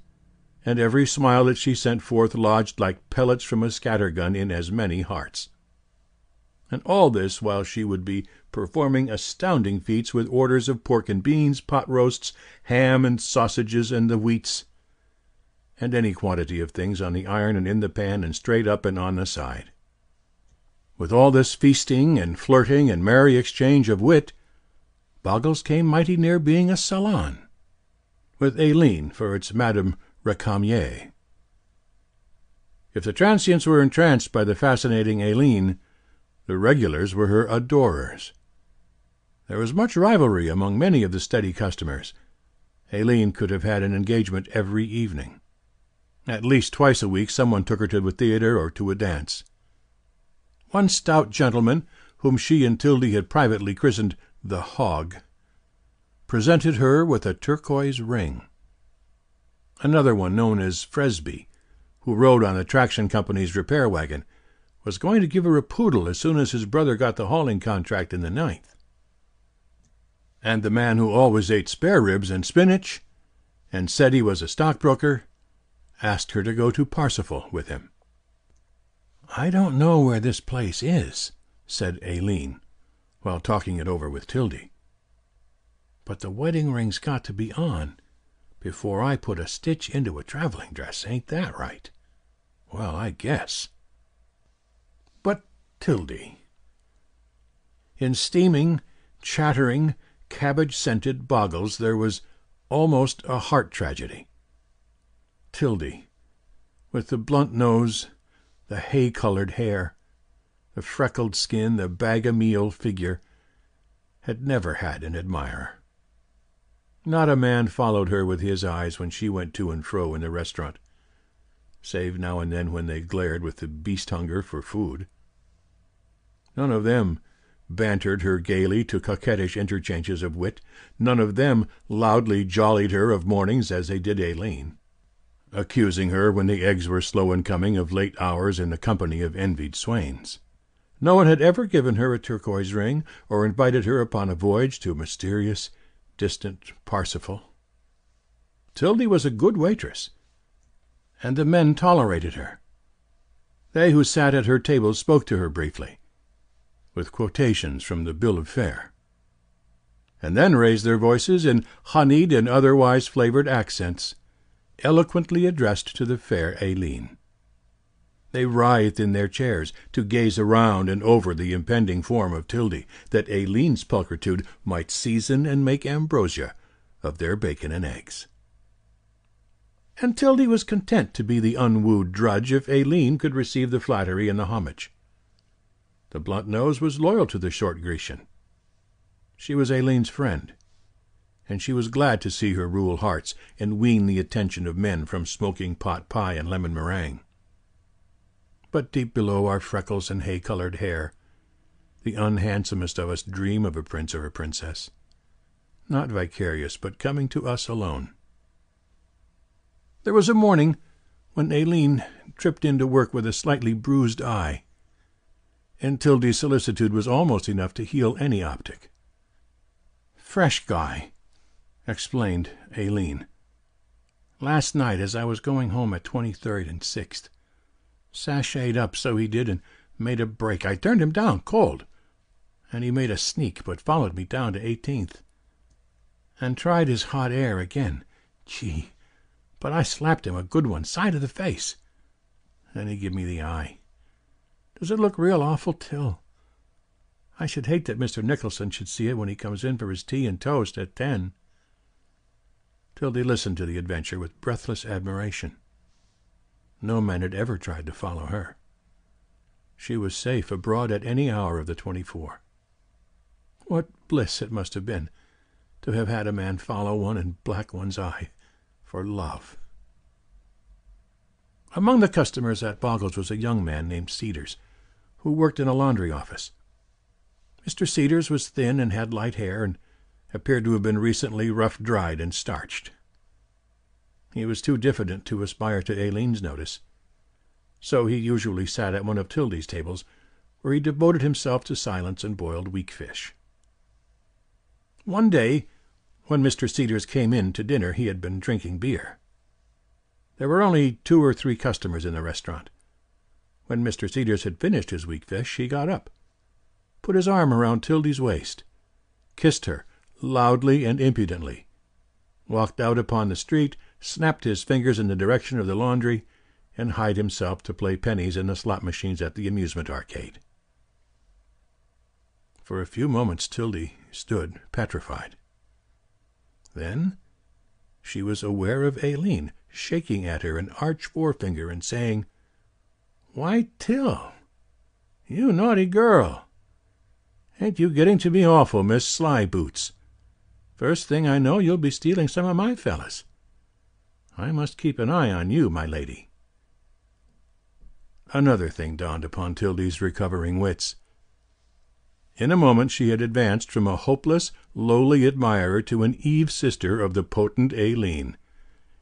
and every smile that she sent forth lodged like pellets from a scattergun in as many hearts. And all this while she would be performing astounding feats with orders of pork and beans, pot roasts, ham and sausages and the wheats, and any quantity of things on the iron and in the pan and straight up and on the side. With all this feasting and flirting and merry exchange of wit, Boggle's came mighty near being a salon, with Aileen for its Madame Recamier. If the transients were entranced by the fascinating Aileen, the regulars were her adorers. There was much rivalry among many of the steady customers. Aileen could have had an engagement every evening. At least twice a week someone took her to the theatre or to a dance. One stout gentleman, whom she and Tildy had privately christened the Hog, presented her with a turquoise ring. Another one, known as Fresby, who rode on the traction company's repair wagon, was going to give her a poodle as soon as his brother got the hauling contract in the 9th. And the man who always ate spare ribs and spinach, and said he was a stockbroker, asked her to go to Parsifal with him. "I don't know where this place is," said Aileen, while talking it over with Tildy. "But the wedding ring's got to be on before I put a stitch into a traveling dress, ain't that right? Well, I guess." But Tildy. In steaming, chattering, cabbage-scented Boggle's there was almost a heart tragedy. Tildy, with the blunt nose, the hay-colored hair, the freckled skin, the bag-o'-meal figure, had never had an admirer. Not a man followed her with his eyes when she went to and fro in the restaurant, save now and then when they glared with the beast hunger for food. None of them bantered her gaily to coquettish interchanges of wit. None of them loudly jollied her of mornings as they did Aileen, accusing her, when the eggs were slow in coming, of late hours in the company of envied swains. No one had ever given her a turquoise ring or invited her upon a voyage to mysterious, distant Parsifal. Tildy was a good waitress, and the men tolerated her. They who sat at her table spoke to her briefly, with quotations from the bill of fare, and then raised their voices in honeyed and otherwise flavored accents, eloquently addressed to the fair Aileen. They writhed in their chairs to gaze around and over the impending form of Tildy, that Aileen's pulchritude might season and make ambrosia of their bacon and eggs. And Tildy was content to be the unwooed drudge if Aileen could receive the flattery and the homage. The blunt nose was loyal to the short Grecian. She was Aileen's friend, and she was glad to see her rule hearts and wean the attention of men from smoking pot pie and lemon meringue. But deep below our freckles and hay-colored hair, the unhandsomest of us dream of a prince or a princess, not vicarious, but coming to us alone. There was a morning when Aileen tripped into work with a slightly bruised eye, and Tildy's solicitude was almost enough to heal any optic. "Fresh guy," explained Aileen. "Last night, as I was going home at 23rd and 6th, sashayed up, so he did, and made a break. I turned him down cold, and he made a sneak, but followed me down to 18th, and tried his hot air again. Gee, but I slapped him a good one, side of the face. Then he give me the eye. Does it look real awful, Till? I should hate that Mr. Nicholson should see it when he comes in for his tea and toast at 10. Tildy listened to the adventure with breathless admiration. No man had ever tried to follow her. She was safe abroad at any hour of the 24. What bliss it must have been to have had a man follow one and black one's eye for love. Among the customers at Boggles was a young man named Cedars, who worked in a laundry office. Mr. Cedars was thin and had light hair, and appeared to have been recently rough-dried and starched. He was too diffident to aspire to Aileen's notice, so he usually sat at one of Tildy's tables, where he devoted himself to silence and boiled weak fish. One day, when Mr. Cedars came in to dinner, he had been drinking beer. There were only 2 or 3 customers in the restaurant. When Mr. Cedars had finished his weak fish, he got up, put his arm around Tildy's waist, kissed her loudly and impudently, walked out upon the street, snapped his fingers in the direction of the laundry, and hied himself to play pennies in the slot machines at the amusement arcade. For a few moments Tildy stood petrified. Then she was aware of Aileen shaking at her an arch forefinger and saying, "Why, Till, you naughty girl! Ain't you getting to be awful, Miss Slyboots? First thing I know, you'll be stealing some of my fellas. I must keep an eye on you, my lady." Another thing dawned upon Tildy's recovering wits. In a moment she had advanced from a hopeless, lowly admirer to an Eve sister of the potent Aileen.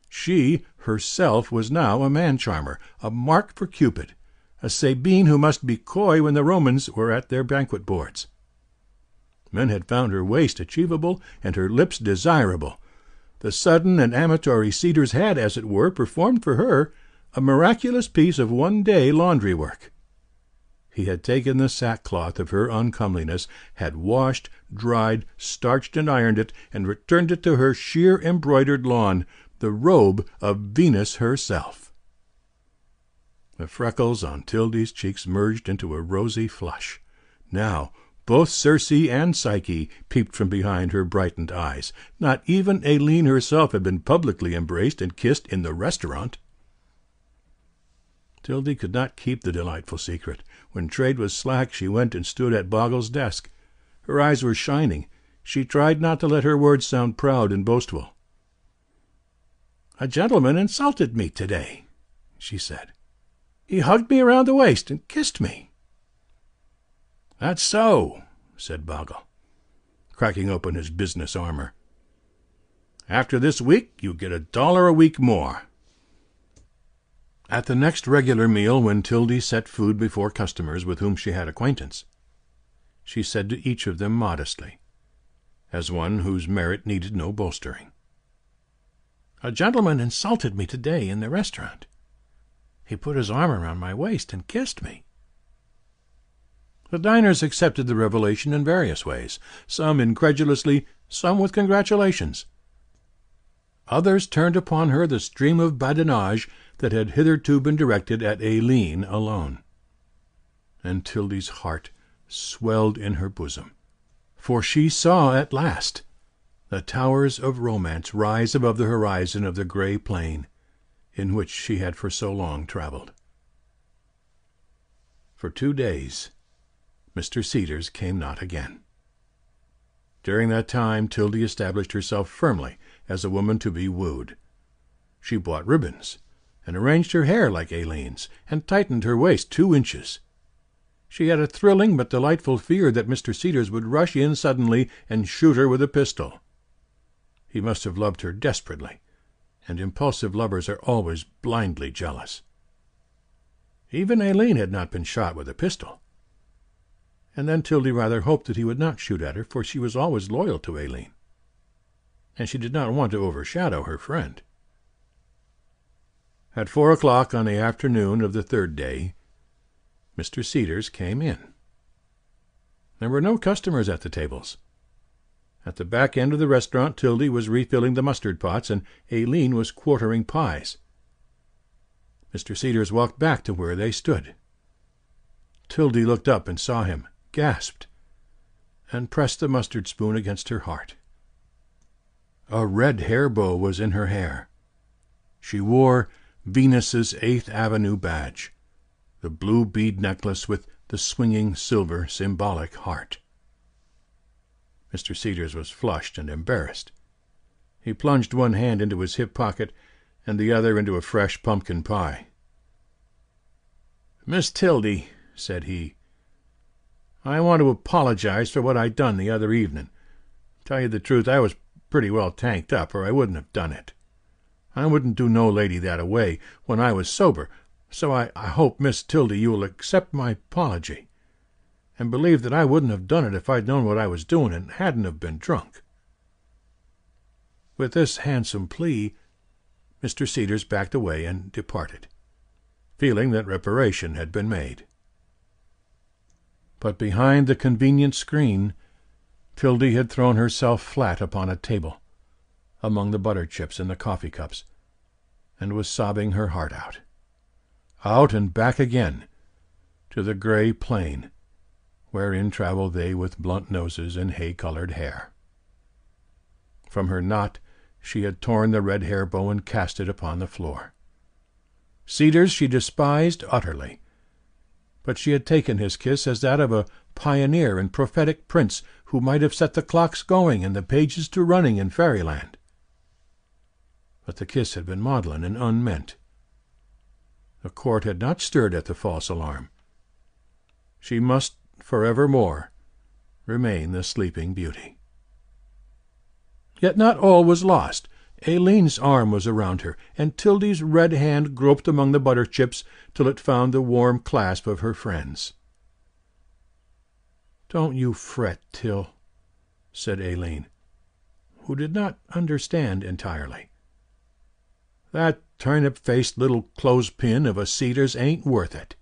She herself was now a man-charmer, a mark for Cupid, a Sabine who must be coy when the Romans were at their banquet boards. Men had found her waist achievable and her lips desirable. The sudden and amatory Cedars had, as it were, performed for her a miraculous piece of one-day laundry work. He had taken the sackcloth of her uncomeliness, had washed, dried, starched, and ironed it, and returned it to her sheer embroidered lawn, the robe of Venus herself. The freckles on Tildy's cheeks merged into a rosy flush. Now both Circe and Psyche peeped from behind her brightened eyes. Not even Aileen herself had been publicly embraced and kissed in the restaurant. Tildy could not keep the delightful secret. When trade was slack, she went and stood at Boggles' desk. Her eyes were shining. she tried not to let her words sound proud and boastful. "A gentleman insulted me today," she said. "He hugged me around the waist and kissed me." "That's so," said Boggle, cracking open his business armor. "After this week you get $1 a week more." At the next regular meal, when Tildy set food before customers with whom she had acquaintance, she said to each of them modestly, as one whose merit needed no bolstering, "A gentleman insulted me today in the restaurant. He put his arm around my waist and kissed me." The diners accepted the revelation in various ways, some incredulously, some with congratulations. Others turned upon her the stream of badinage that had hitherto been directed at Aileen alone. And Tildy's heart swelled in her bosom, for she saw at last the towers of romance rise above the horizon of the grey plain in which she had for so long travelled. For 2 days Mr. Cedars came not again. During that time Tildy established herself firmly as a woman to be wooed. She bought ribbons, and arranged her hair like Aileen's, and tightened her waist 2 inches. She had a thrilling but delightful fear that Mr. Cedars would rush in suddenly and shoot her with a pistol. He must have loved her desperately, and impulsive lovers are always blindly jealous. Even Aileen had not been shot with a pistol. And then Tildy rather hoped that he would not shoot at her, for she was always loyal to Aileen, and she did not want to overshadow her friend. At 4 o'clock on the afternoon of the 3rd day, Mr. Cedars came in. There were no customers at the tables. At the back end of the restaurant Tildy was refilling the mustard pots, and Aileen was quartering pies. Mr. Cedars walked back to where they stood. Tildy looked up and saw him, gasped, and pressed the mustard spoon against her heart. A red hair bow was in her hair. She wore Venus's 8th Avenue badge, the blue bead necklace with the swinging silver symbolic heart. Mr. Cedars was flushed and embarrassed. He plunged one hand into his hip pocket and the other into a fresh pumpkin pie. "Miss Tildy," said he, "I want to apologize for what I done the other evening. Tell you the truth, I was pretty well tanked up, or I wouldn't have done it. I wouldn't do no lady that away when I was sober, so I hope, Miss Tildy, you will accept my apology, and believe that I wouldn't have done it if I'd known what I was doing and hadn't have been drunk." With this handsome plea, Mr. Cedars backed away and departed, feeling that reparation had been made. But behind the convenient screen, Tildy had thrown herself flat upon a table, among the butter chips and the coffee cups, and was sobbing her heart out and back again, to the grey plain, wherein travel they with blunt noses and hay-coloured hair. From her knot she had torn the red hair bow and cast it upon the floor. Cedars she despised utterly, but she had taken his kiss as that of a pioneer and prophetic prince who might have set the clocks going and the pages to running in fairyland. But the kiss had been maudlin and unmeant. The court had not stirred at the false alarm. She must forevermore remain the Sleeping Beauty. Yet not all was lost. Aileen's arm was around her, and Tildy's red hand groped among the butter chips till it found the warm clasp of her friend's. "Don't you fret, Till," said Aileen, who did not understand entirely. "That turnip-faced little clothespin of a Cedars ain't worth it.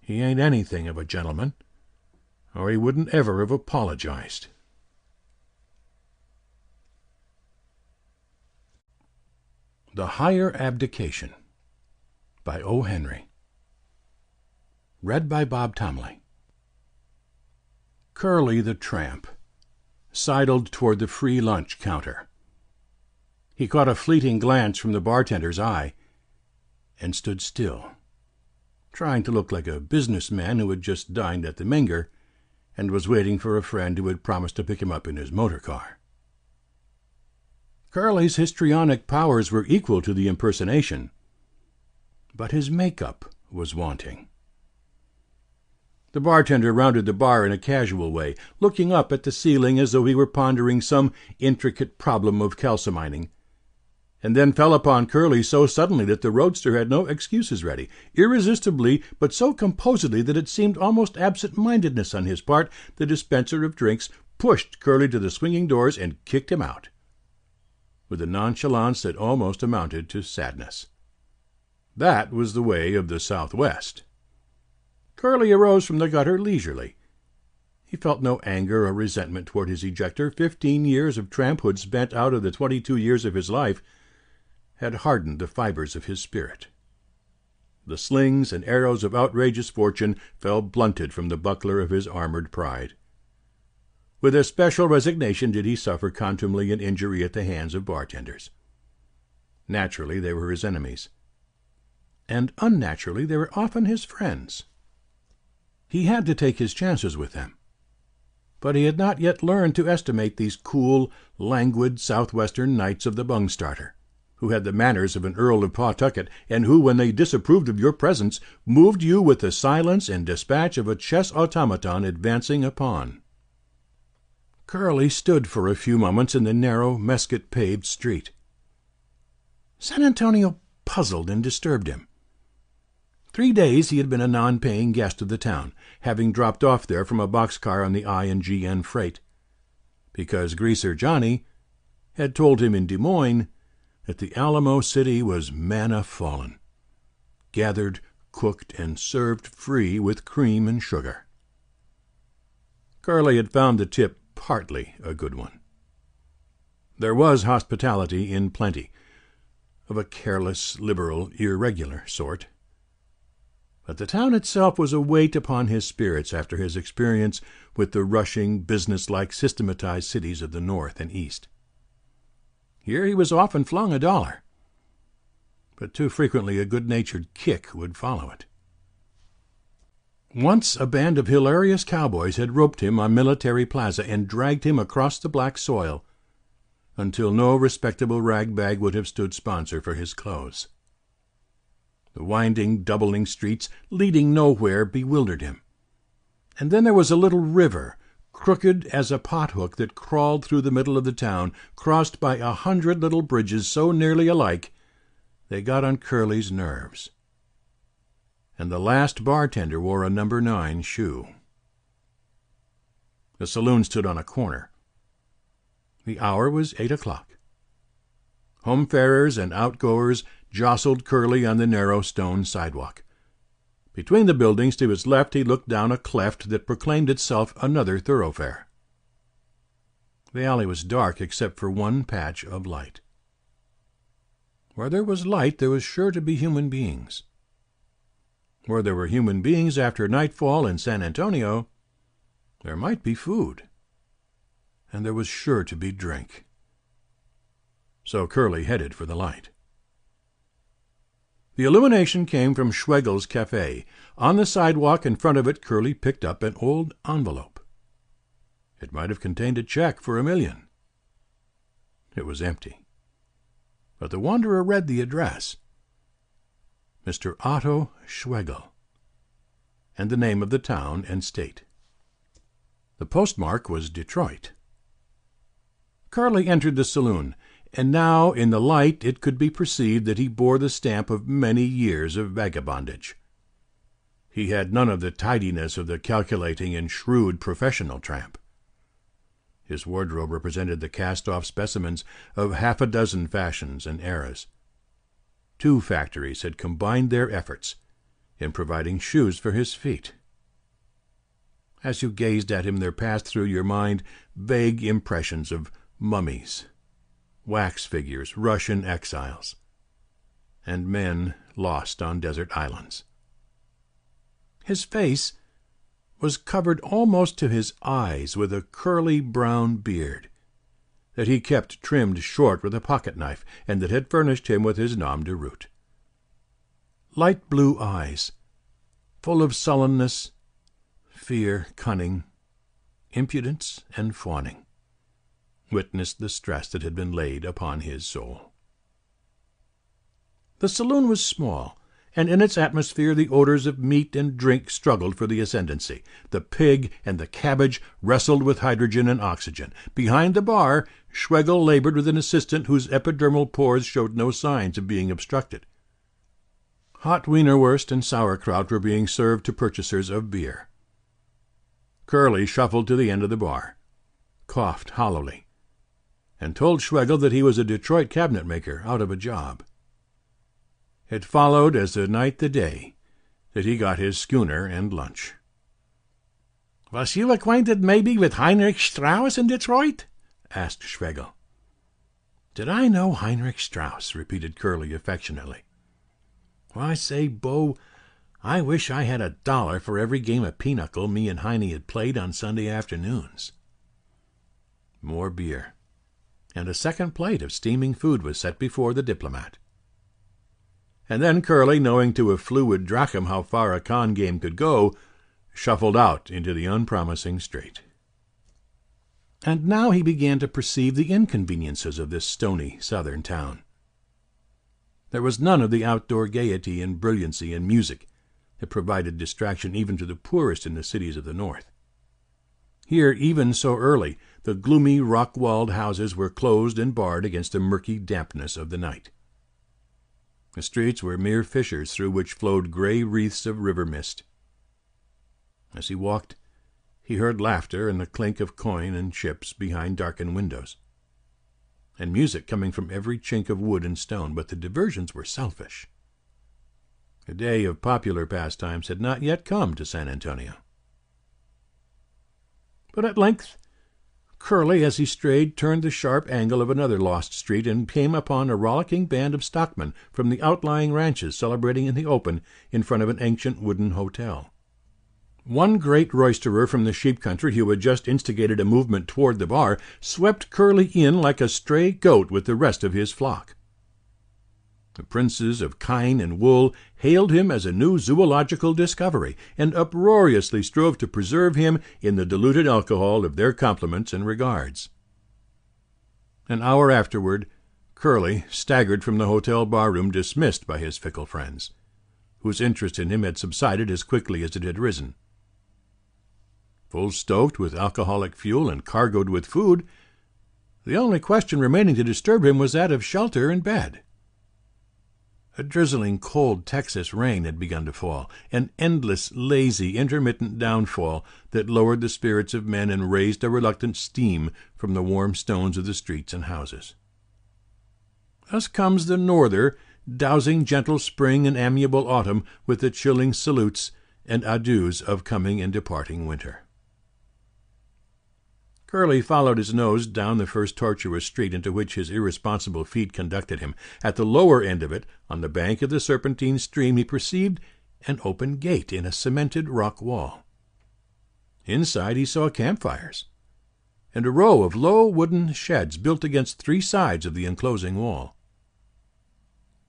He ain't anything of a gentleman, or he wouldn't ever have apologized." The Higher Abdication by O. Henry. Read by Bob Tomley. Curly the tramp sidled toward the free lunch counter. He caught a fleeting glance from the bartender's eye and stood still, trying to look like a businessman who had just dined at the Menger and was waiting for a friend who had promised to pick him up in his motor car. Curly's histrionic powers were equal to the impersonation, but his makeup was wanting. The bartender rounded the bar in a casual way, looking up at the ceiling as though he were pondering some intricate problem of calcimining, and then fell upon Curly so suddenly that the roadster had no excuses ready. Irresistibly, but so composedly that it seemed almost absent-mindedness on his part, the dispenser of drinks pushed Curly to the swinging doors and kicked him out, with a nonchalance that almost amounted to sadness. That was the way of the Southwest. Curly arose from the gutter leisurely. He felt no anger or resentment toward his ejector. 15 years of tramphood spent out of the 22 years of his life had hardened the fibers of his spirit. The slings and arrows of outrageous fortune fell blunted from the buckler of his armored pride. With especial resignation did he suffer contumely and injury at the hands of bartenders. Naturally, they were his enemies, and unnaturally they were often his friends. He had to take his chances with them, but he had not yet learned to estimate these cool, languid southwestern knights of the bung-starter, who had the manners of an Earl of Pawtucket, and who, when they disapproved of your presence, moved you with the silence and dispatch of a chess automaton advancing a pawn. Curly stood for a few moments in the narrow, mesquite-paved street. San Antonio puzzled and disturbed him. 3 days he had been a non-paying guest of the town, having dropped off there from a boxcar on the I&GN freight, because Greaser Johnny had told him in Des Moines that the Alamo City was manna fallen, gathered, cooked, and served free with cream and sugar. Curly had found the tip partly a good one. There was hospitality in plenty, of a careless, liberal, irregular sort. But the town itself was a weight upon his spirits after his experience with the rushing, business-like, systematized cities of the North and East. Here he was often flung $1, but too frequently a good-natured kick would follow it. Once a band of hilarious cowboys had roped him on Military Plaza and dragged him across the black soil until no respectable rag-bag would have stood sponsor for his clothes. The winding, doubling streets, leading nowhere, bewildered him. And then there was a little river, crooked as a pothook, that crawled through the middle of the town, crossed by 100 little bridges so nearly alike they got on Curly's nerves. And the last bartender wore a No. 9 shoe. The saloon stood on a corner. The hour was 8 o'clock. Homefarers and outgoers jostled Curly on the narrow stone sidewalk. Between the buildings to his left he looked down a cleft that proclaimed itself another thoroughfare. The alley was dark except for one patch of light. Where there was light there was sure to be human beings. Where there were human beings after nightfall in San Antonio, there might be food, and there was sure to be drink. So Curly headed for the light. The illumination came from Schwegel's Cafe. On the sidewalk in front of it, Curly picked up an old envelope. It might have contained a check for $1 million. It was empty. But the wanderer read the address: Mr. Otto Schwegel, and the name of the town and state. The postmark was Detroit. Curly entered the saloon, and now in the light it could be perceived that he bore the stamp of many years of vagabondage. He had none of the tidiness of the calculating and shrewd professional tramp. His wardrobe represented the cast-off specimens of 6 fashions and eras. 2 factories had combined their efforts in providing shoes for his feet. As you gazed at him there passed through your mind vague impressions of mummies, wax figures, Russian exiles, and men lost on desert islands. His face was covered almost to his eyes with a curly brown beard that he kept trimmed short with a pocket-knife, and that had furnished him with his nom de route. Light blue eyes, full of sullenness, fear, cunning, impudence and fawning, witnessed the stress that had been laid upon his soul. The saloon was small, and in its atmosphere the odors of meat and drink struggled for the ascendancy. The pig and the cabbage wrestled with hydrogen and oxygen. Behind the bar, Schwegel labored with an assistant whose epidermal pores showed no signs of being obstructed. Hot wienerwurst and sauerkraut were being served to purchasers of beer. Curly shuffled to the end of the bar, coughed hollowly, and told Schwegel that he was a Detroit cabinet-maker out of a job. It followed as the night the day that he got his schooner and lunch. "Was you acquainted maybe with Heinrich Strauss in Detroit?" asked Schwegel. "Did I know Heinrich Strauss?" repeated Curly affectionately. "Why, say, Bo, I wish I had $1 for every game of pinochle me and Heine had played on Sunday afternoons." More beer, and a second plate of steaming food was set before the diplomat. And then Curly, knowing to a fluid drachm how far a con game could go, shuffled out into the unpromising street. And now he began to perceive the inconveniences of this stony southern town. There was none of the outdoor gaiety and brilliancy and music that provided distraction even to the poorest in the cities of the North. Here, even so early, the gloomy rock-walled houses were closed and barred against the murky dampness of the night. The streets were mere fissures through which flowed gray wreaths of river mist. As he walked, he heard laughter and the clink of coin and chips behind darkened windows, and music coming from every chink of wood and stone, but the diversions were selfish. The day of popular pastimes had not yet come to San Antonio. But at length Curly, as he strayed, turned the sharp angle of another lost street and came upon a rollicking band of stockmen from the outlying ranches celebrating in the open in front of an ancient wooden hotel. One great roisterer from the sheep country, who had just instigated a movement toward the bar, swept Curly in like a stray goat with the rest of his flock. The princes of kine and wool hailed him as a new zoological discovery, and uproariously strove to preserve him in the diluted alcohol of their compliments and regards. An hour afterward, Curly staggered from the hotel bar-room, dismissed by his fickle friends, whose interest in him had subsided as quickly as it had risen. Full stoked with alcoholic fuel and cargoed with food, the only question remaining to disturb him was that of shelter and bed. A drizzling, cold Texas rain had begun to fall, an endless, lazy, intermittent downfall that lowered the spirits of men and raised a reluctant steam from the warm stones of the streets and houses. Thus comes the norther, dousing gentle spring and amiable autumn with the chilling salutes and adieus of coming and departing winter. Curly followed his nose down the first tortuous street into which his irresponsible feet conducted him. At the lower end of it, on the bank of the serpentine stream, he perceived an open gate in a cemented rock wall. Inside he saw campfires, and a row of low wooden sheds built against 3 sides of the enclosing wall.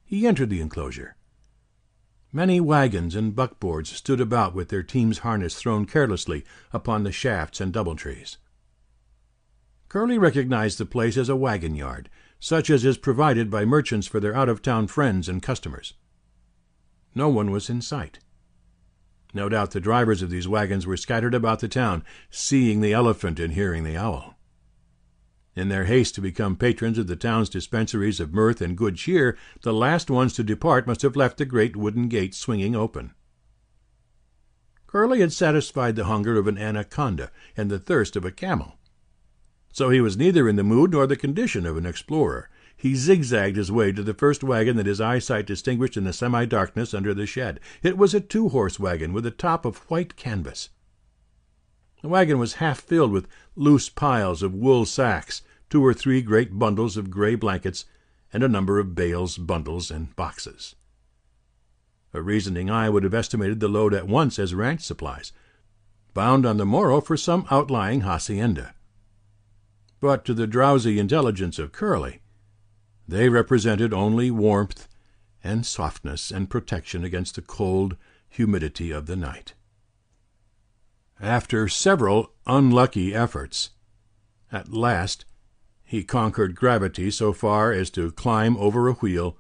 He entered the enclosure. Many wagons and buckboards stood about with their teams' harness thrown carelessly upon the shafts and doubletrees. Curly recognized the place as a wagon yard, such as is provided by merchants for their out-of-town friends and customers. No one was in sight. No doubt the drivers of these wagons were scattered about the town, seeing the elephant and hearing the owl. In their haste to become patrons of the town's dispensaries of mirth and good cheer, the last ones to depart must have left the great wooden gate swinging open. Curly had satisfied the hunger of an anaconda and the thirst of a camel. So he was neither in the mood nor the condition of an explorer. He zigzagged his way to the first wagon that his eyesight distinguished in the semi-darkness under the shed. It was a 2-horse wagon with a top of white canvas. The wagon was half filled with loose piles of wool sacks, 2 or 3 great bundles of gray blankets, and a number of bales, bundles, and boxes. A reasoning eye would have estimated the load at once as ranch supplies, bound on the morrow for some outlying hacienda. But to the drowsy intelligence of Curly, they represented only warmth and softness and protection against the cold humidity of the night. After several unlucky efforts, at last he conquered gravity so far as to climb over a wheel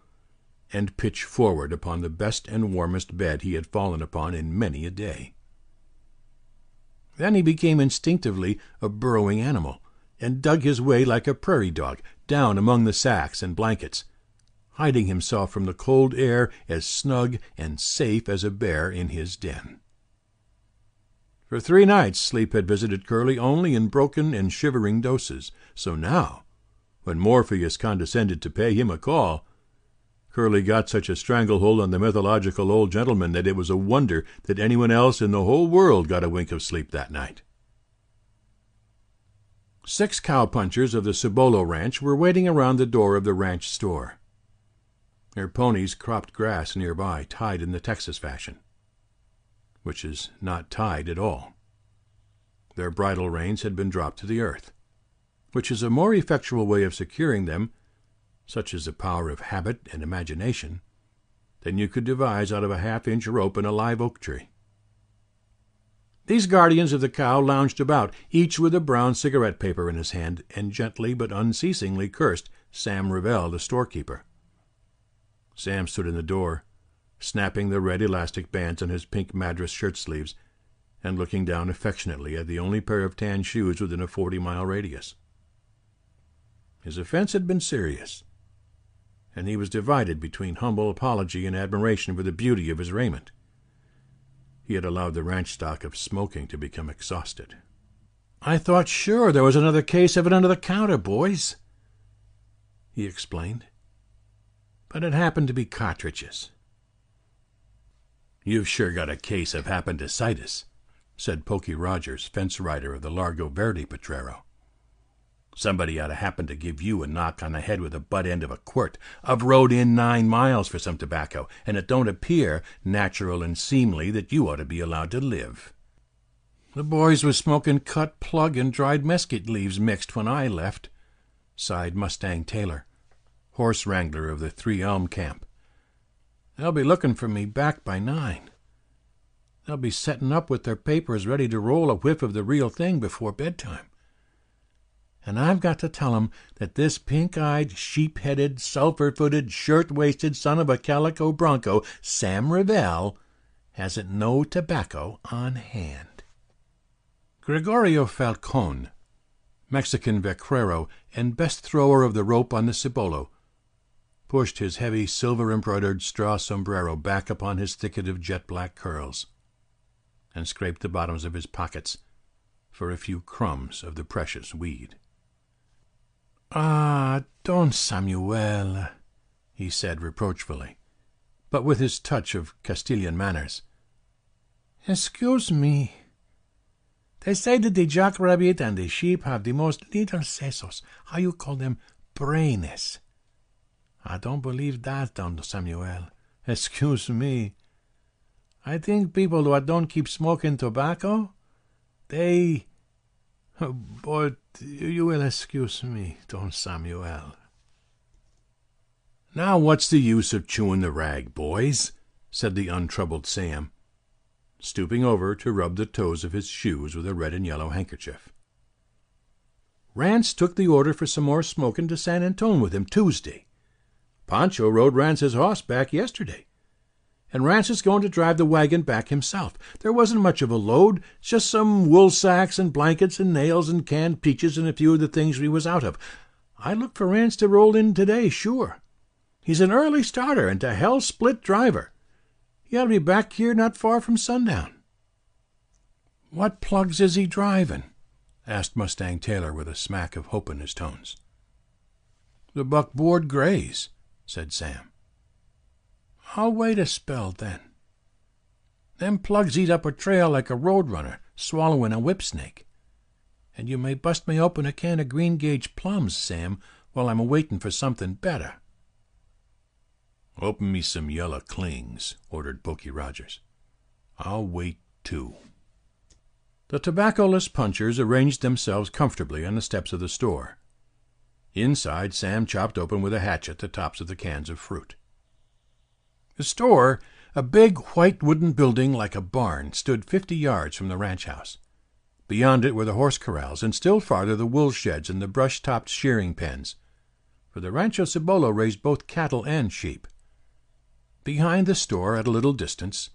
and pitch forward upon the best and warmest bed he had fallen upon in many a day. Then he became instinctively a burrowing animal, and dug his way like a prairie dog down among the sacks and blankets, hiding himself from the cold air as snug and safe as a bear in his den. For 3 nights sleep had visited Curly only in broken and shivering doses, so now, when Morpheus condescended to pay him a call, Curly got such a stranglehold on the mythological old gentleman that it was a wonder that anyone else in the whole world got a wink of sleep that night. 6 cowpunchers of the Cibolo Ranch were waiting around the door of the ranch store. Their ponies cropped grass nearby, tied in the Texas fashion, which is not tied at all. Their bridle reins had been dropped to the earth, which is a more effectual way of securing them, such is the power of habit and imagination, than you could devise out of a 1/2-inch rope in a live oak tree. These guardians of the cow lounged about, each with a brown cigarette paper in his hand, and gently but unceasingly cursed Sam Revell, the storekeeper. Sam stood in the door, snapping the red elastic bands on his pink madras shirt-sleeves and looking down affectionately at the only pair of tan shoes within a 40-mile radius. His offense had been serious, and he was divided between humble apology and admiration for the beauty of his raiment. He had allowed the ranch stock of smoking to become exhausted. "I thought sure there was another case of it under the counter, boys," he explained. "But it happened to be cartridges." "You've sure got a case of appendicitis," said Pokey Rogers, fence rider of the Largo Verde Potrero. "Somebody ought to happen to give you a knock on the head with the butt end of a quirt. I've rode in 9 miles for some tobacco, and it don't appear natural and seemly that you ought to be allowed to live." "The boys was smoking cut plug and dried mesquite leaves mixed when I left," sighed Mustang Taylor, horse wrangler of the 3 Elm camp. "They'll be looking for me back by 9. They'll be setting up with their papers ready to roll a whiff of the real thing before bedtime. And I've got to tell 'em that this pink-eyed, sheep-headed, sulphur-footed, shirt-waisted son of a calico bronco, Sam Revell, hasn't no tobacco on hand." Gregorio Falcon, Mexican vaquero and best thrower of the rope on the Cibolo, pushed his heavy silver-embroidered straw sombrero back upon his thicket of jet-black curls, and scraped the bottoms of his pockets for a few crumbs of the precious weed. "Ah, Don Samuel," he said reproachfully, but with his touch of Castilian manners. "Excuse me. They say that the jackrabbit and the sheep have the most little sesos, how you call them, braines. I don't believe that, Don Samuel. Excuse me. I think people who don't keep smoking tobacco, they... But you will excuse me, Don Samuel." "Now what's the use of chewing the rag, boys?" said the untroubled Sam, stooping over to rub the toes of his shoes with a red and yellow handkerchief. "Rance took the order for some more smoking to San Antone with him Tuesday. Pancho rode Rance's horse back yesterday, and Rance is going to drive the wagon back himself. There wasn't much of a load, just some wool sacks and blankets and nails and canned peaches and a few of the things we was out of. I look for Rance to roll in today, sure. He's an early starter and a hell-split driver. He ought to be back here not far from sundown." "What plugs is he driving?" asked Mustang Taylor with a smack of hope in his tones. "The buckboard grays," said Sam. "I'll wait a spell, then. Them plugs eat up a trail like a road-runner swallowing a whip-snake. And you may bust me open a can of green-gauge plums, Sam, while I'm a-waiting for something better." "Open me some yellow clings," ordered Pokey Rogers. "I'll wait, too." The tobacco-less punchers arranged themselves comfortably on the steps of the store. Inside, Sam chopped open with a hatchet the tops of the cans of fruit. The store, a big white wooden building like a barn, stood 50 yards from the ranch house, Beyond it were the horse corrals, and still farther the wool sheds and the brush-topped shearing pens, for the Rancho Cibolo raised both cattle and sheep. Behind the store, at a little distance,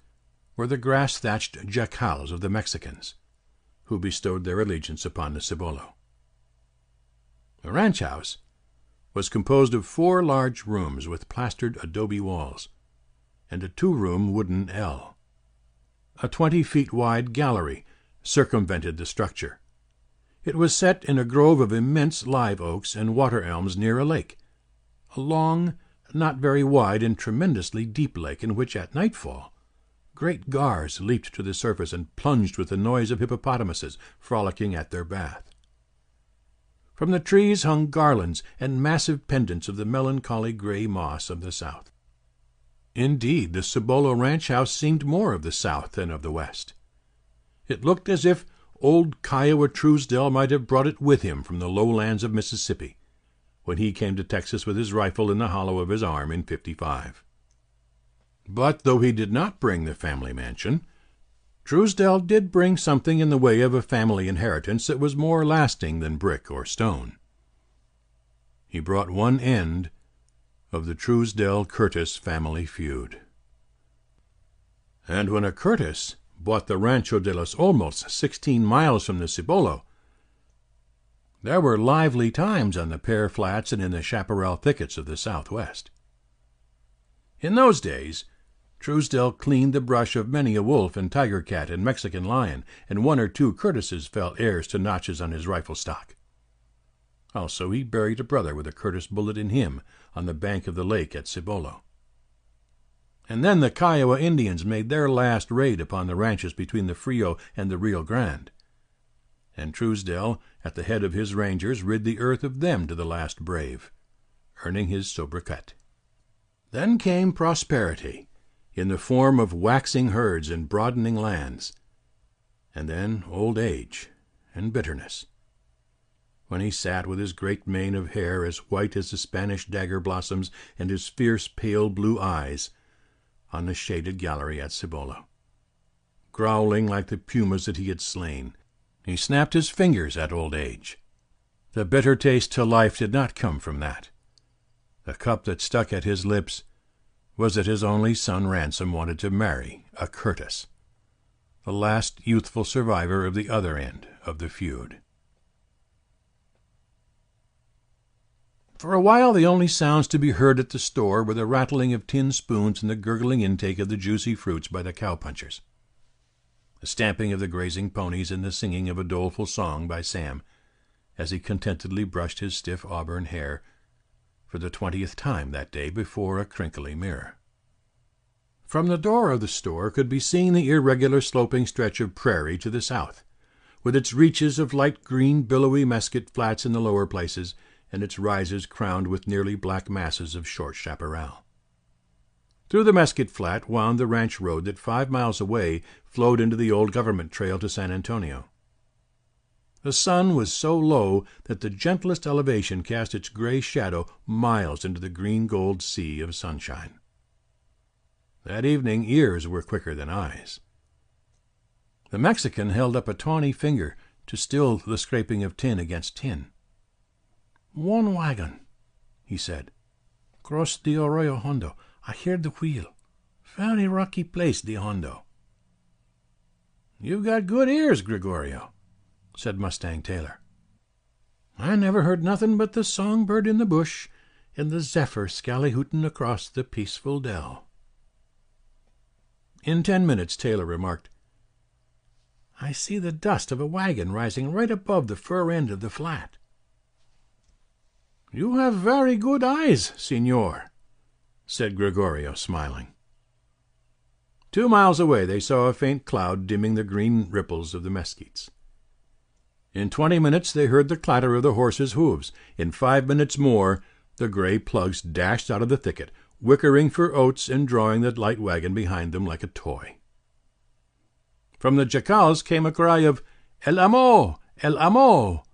were the grass-thatched jacals of the Mexicans, who bestowed their allegiance upon the Cibolo. The ranch house was composed of 4 large rooms with plastered adobe walls, and a 2-room wooden ell. A 20-feet-wide gallery circumvented the structure. It was set in a grove of immense live oaks and water elms near a lake, a long, not very wide and tremendously deep lake in which at nightfall great gars leaped to the surface and plunged with the noise of hippopotamuses frolicking at their bath. From the trees hung garlands and massive pendants of the melancholy gray moss of the south. Indeed, the Cibolo ranch house seemed more of the south than of the west. It looked as if old Kiowa Truesdell might have brought it with him from the lowlands of Mississippi, when he came to Texas with his rifle in the hollow of his arm in '55. But though he did not bring the family mansion, Truesdell did bring something in the way of a family inheritance that was more lasting than brick or stone. He brought one end of the Truesdell-Curtis family feud. And when a Curtis bought the Rancho de los Olmos 16 miles from the Cibolo, there were lively times on the Pear Flats and in the chaparral thickets of the southwest. In those days, Truesdell cleaned the brush of many a wolf and tiger cat and Mexican lion, and 1 or 2 Curtises fell heirs to notches on his rifle stock. Also, he buried a brother with a Curtis bullet in him on the bank of the lake at Cibolo. And then the Kiowa Indians made their last raid upon the ranches between the Frio and the Rio Grande, and Truesdell, at the head of his rangers, rid the earth of them to the last brave, earning his sobriquet. Then came prosperity, in the form of waxing herds and broadening lands, and then old age and bitterness, when he sat with his great mane of hair as white as the Spanish dagger blossoms and his fierce pale blue eyes on the shaded gallery at Cibolo. Growling like the pumas that he had slain, he snapped his fingers at old age. The bitter taste to life did not come from that. The cup that stuck at his lips was that his only son Ransom wanted to marry a Curtis, the last youthful survivor of the other end of the feud. For a while the only sounds to be heard at the store were the rattling of tin spoons and the gurgling intake of the juicy fruits by the cowpunchers, the stamping of the grazing ponies and the singing of a doleful song by Sam, as he contentedly brushed his stiff auburn hair for the 20th time that day before a crinkly mirror. From the door of the store could be seen the irregular sloping stretch of prairie to the south, with its reaches of light green billowy mesquite flats in the lower places, and its rises crowned with nearly black masses of short chaparral. Through the mesquite flat wound the ranch road that 5 miles away flowed into the old government trail to San Antonio. The sun was so low that the gentlest elevation cast its gray shadow miles into the green-gold sea of sunshine. That evening ears were quicker than eyes. The Mexican held up a tawny finger to still the scraping of tin against tin. "One wagon," he said. "Cross the Arroyo Hondo. I hear the wheel. Very rocky place, the Hondo." "You've got good ears, Gregorio," said Mustang Taylor. "I never heard nothing but the songbird in the bush and the zephyr scally-hootin' across the peaceful dell." In 10 minutes Taylor remarked, "I see the dust of a wagon rising right above the fur end of the flat." "You have very good eyes, Senor," said Gregorio, smiling. 2 miles away they saw a faint cloud dimming the green ripples of the mesquites. In 20 minutes they heard the clatter of the horses' hooves. In 5 minutes more the gray plugs dashed out of the thicket, wickering for oats and drawing the light wagon behind them like a toy. From the jacals came a cry of "El amo! El amo!"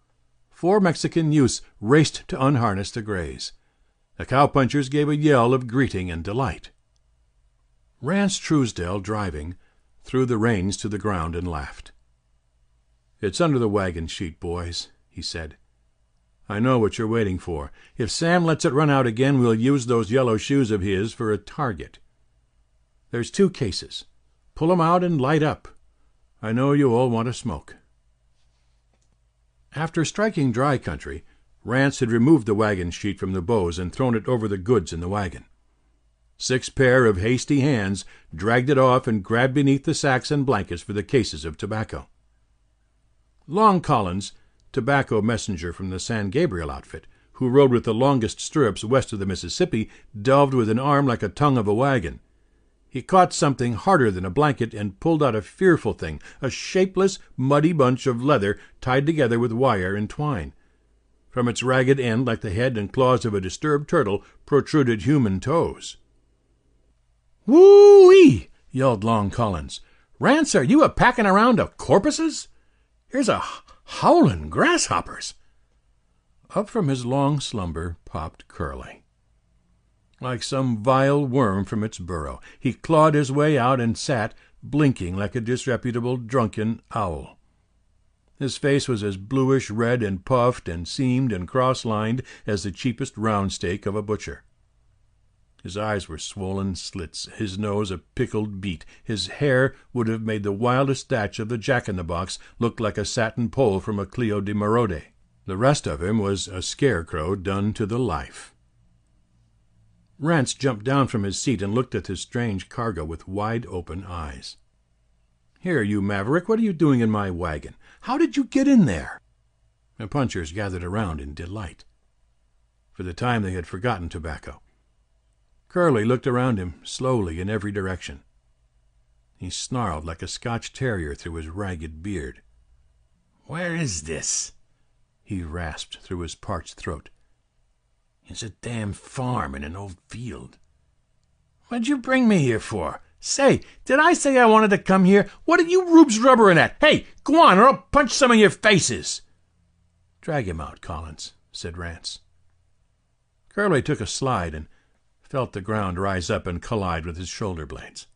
4 Mexican youths raced to unharness the grays. The cowpunchers gave a yell of greeting and delight. Rance Truesdell, driving, threw the reins to the ground and laughed. "It's under the wagon sheet, boys," he said. "I know what you're waiting for. If Sam lets it run out again, we'll use those yellow shoes of his for a target. There's 2 cases. Pull 'em out and light up. I know you all want to smoke." After striking dry country, Rance had removed the wagon sheet from the bows and thrown it over the goods in the wagon. 6 pair of hasty hands dragged it off and grabbed beneath the sacks and blankets for the cases of tobacco. Long Collins, tobacco messenger from the San Gabriel outfit, who rode with the longest stirrups west of the Mississippi, delved with an arm like a tongue of a wagon. He caught something harder than a blanket and pulled out a fearful thing, a shapeless, muddy bunch of leather tied together with wire and twine. From its ragged end, like the head and claws of a disturbed turtle, protruded human toes. "Woo-wee!" yelled Long Collins. "Rance, are you a-packing around of corpuses? Here's a howlin' grasshoppers." Up from his long slumber popped Curly. Like some vile worm from its burrow, he clawed his way out and sat, blinking like a disreputable drunken owl. His face was as bluish red and puffed and seamed and cross-lined as the cheapest round steak of a butcher. His eyes were swollen slits, his nose a pickled beet. His hair would have made the wildest thatch of the jack-in-the-box look like a satin pole from a Cleo de Merode. The rest of him was a scarecrow done to the life. Rance jumped down from his seat and looked at his strange cargo with wide-open eyes. "Here, you maverick, what are you doing in my wagon? How did you get in there?" The punchers gathered around in delight. For the time they had forgotten tobacco. Curly looked around him, slowly, in every direction. He snarled like a Scotch terrier through his ragged beard. "Where is this?" he rasped through his parched throat. "It's a damn farm in an old field. What'd you bring me here for? Say, did I say I wanted to come here? What are you rubes rubbering at? Hey, go on, or I'll punch some of your faces." "Drag him out, Collins," said Rance. Curly took a slide and felt the ground rise up and collide with his shoulder blades.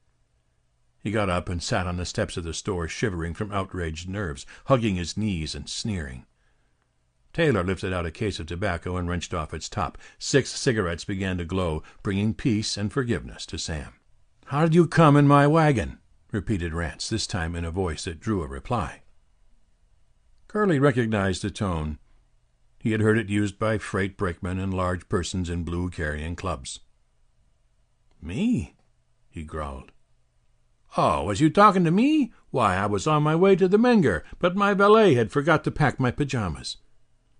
He got up and sat on the steps of the store, shivering from outraged nerves, hugging his knees and sneering. Taylor lifted out a case of tobacco and wrenched off its top. 6 cigarettes began to glow, bringing peace and forgiveness to Sam. "How did you come in my wagon?" repeated Rance, this time in a voice that drew a reply. Curly recognized the tone. He had heard it used by freight brakemen and large persons in blue carrying clubs. "Me?" he growled. "Oh, was you talking to me? Why, I was on my way to the Menger, but my valet had forgot to pack my pajamas.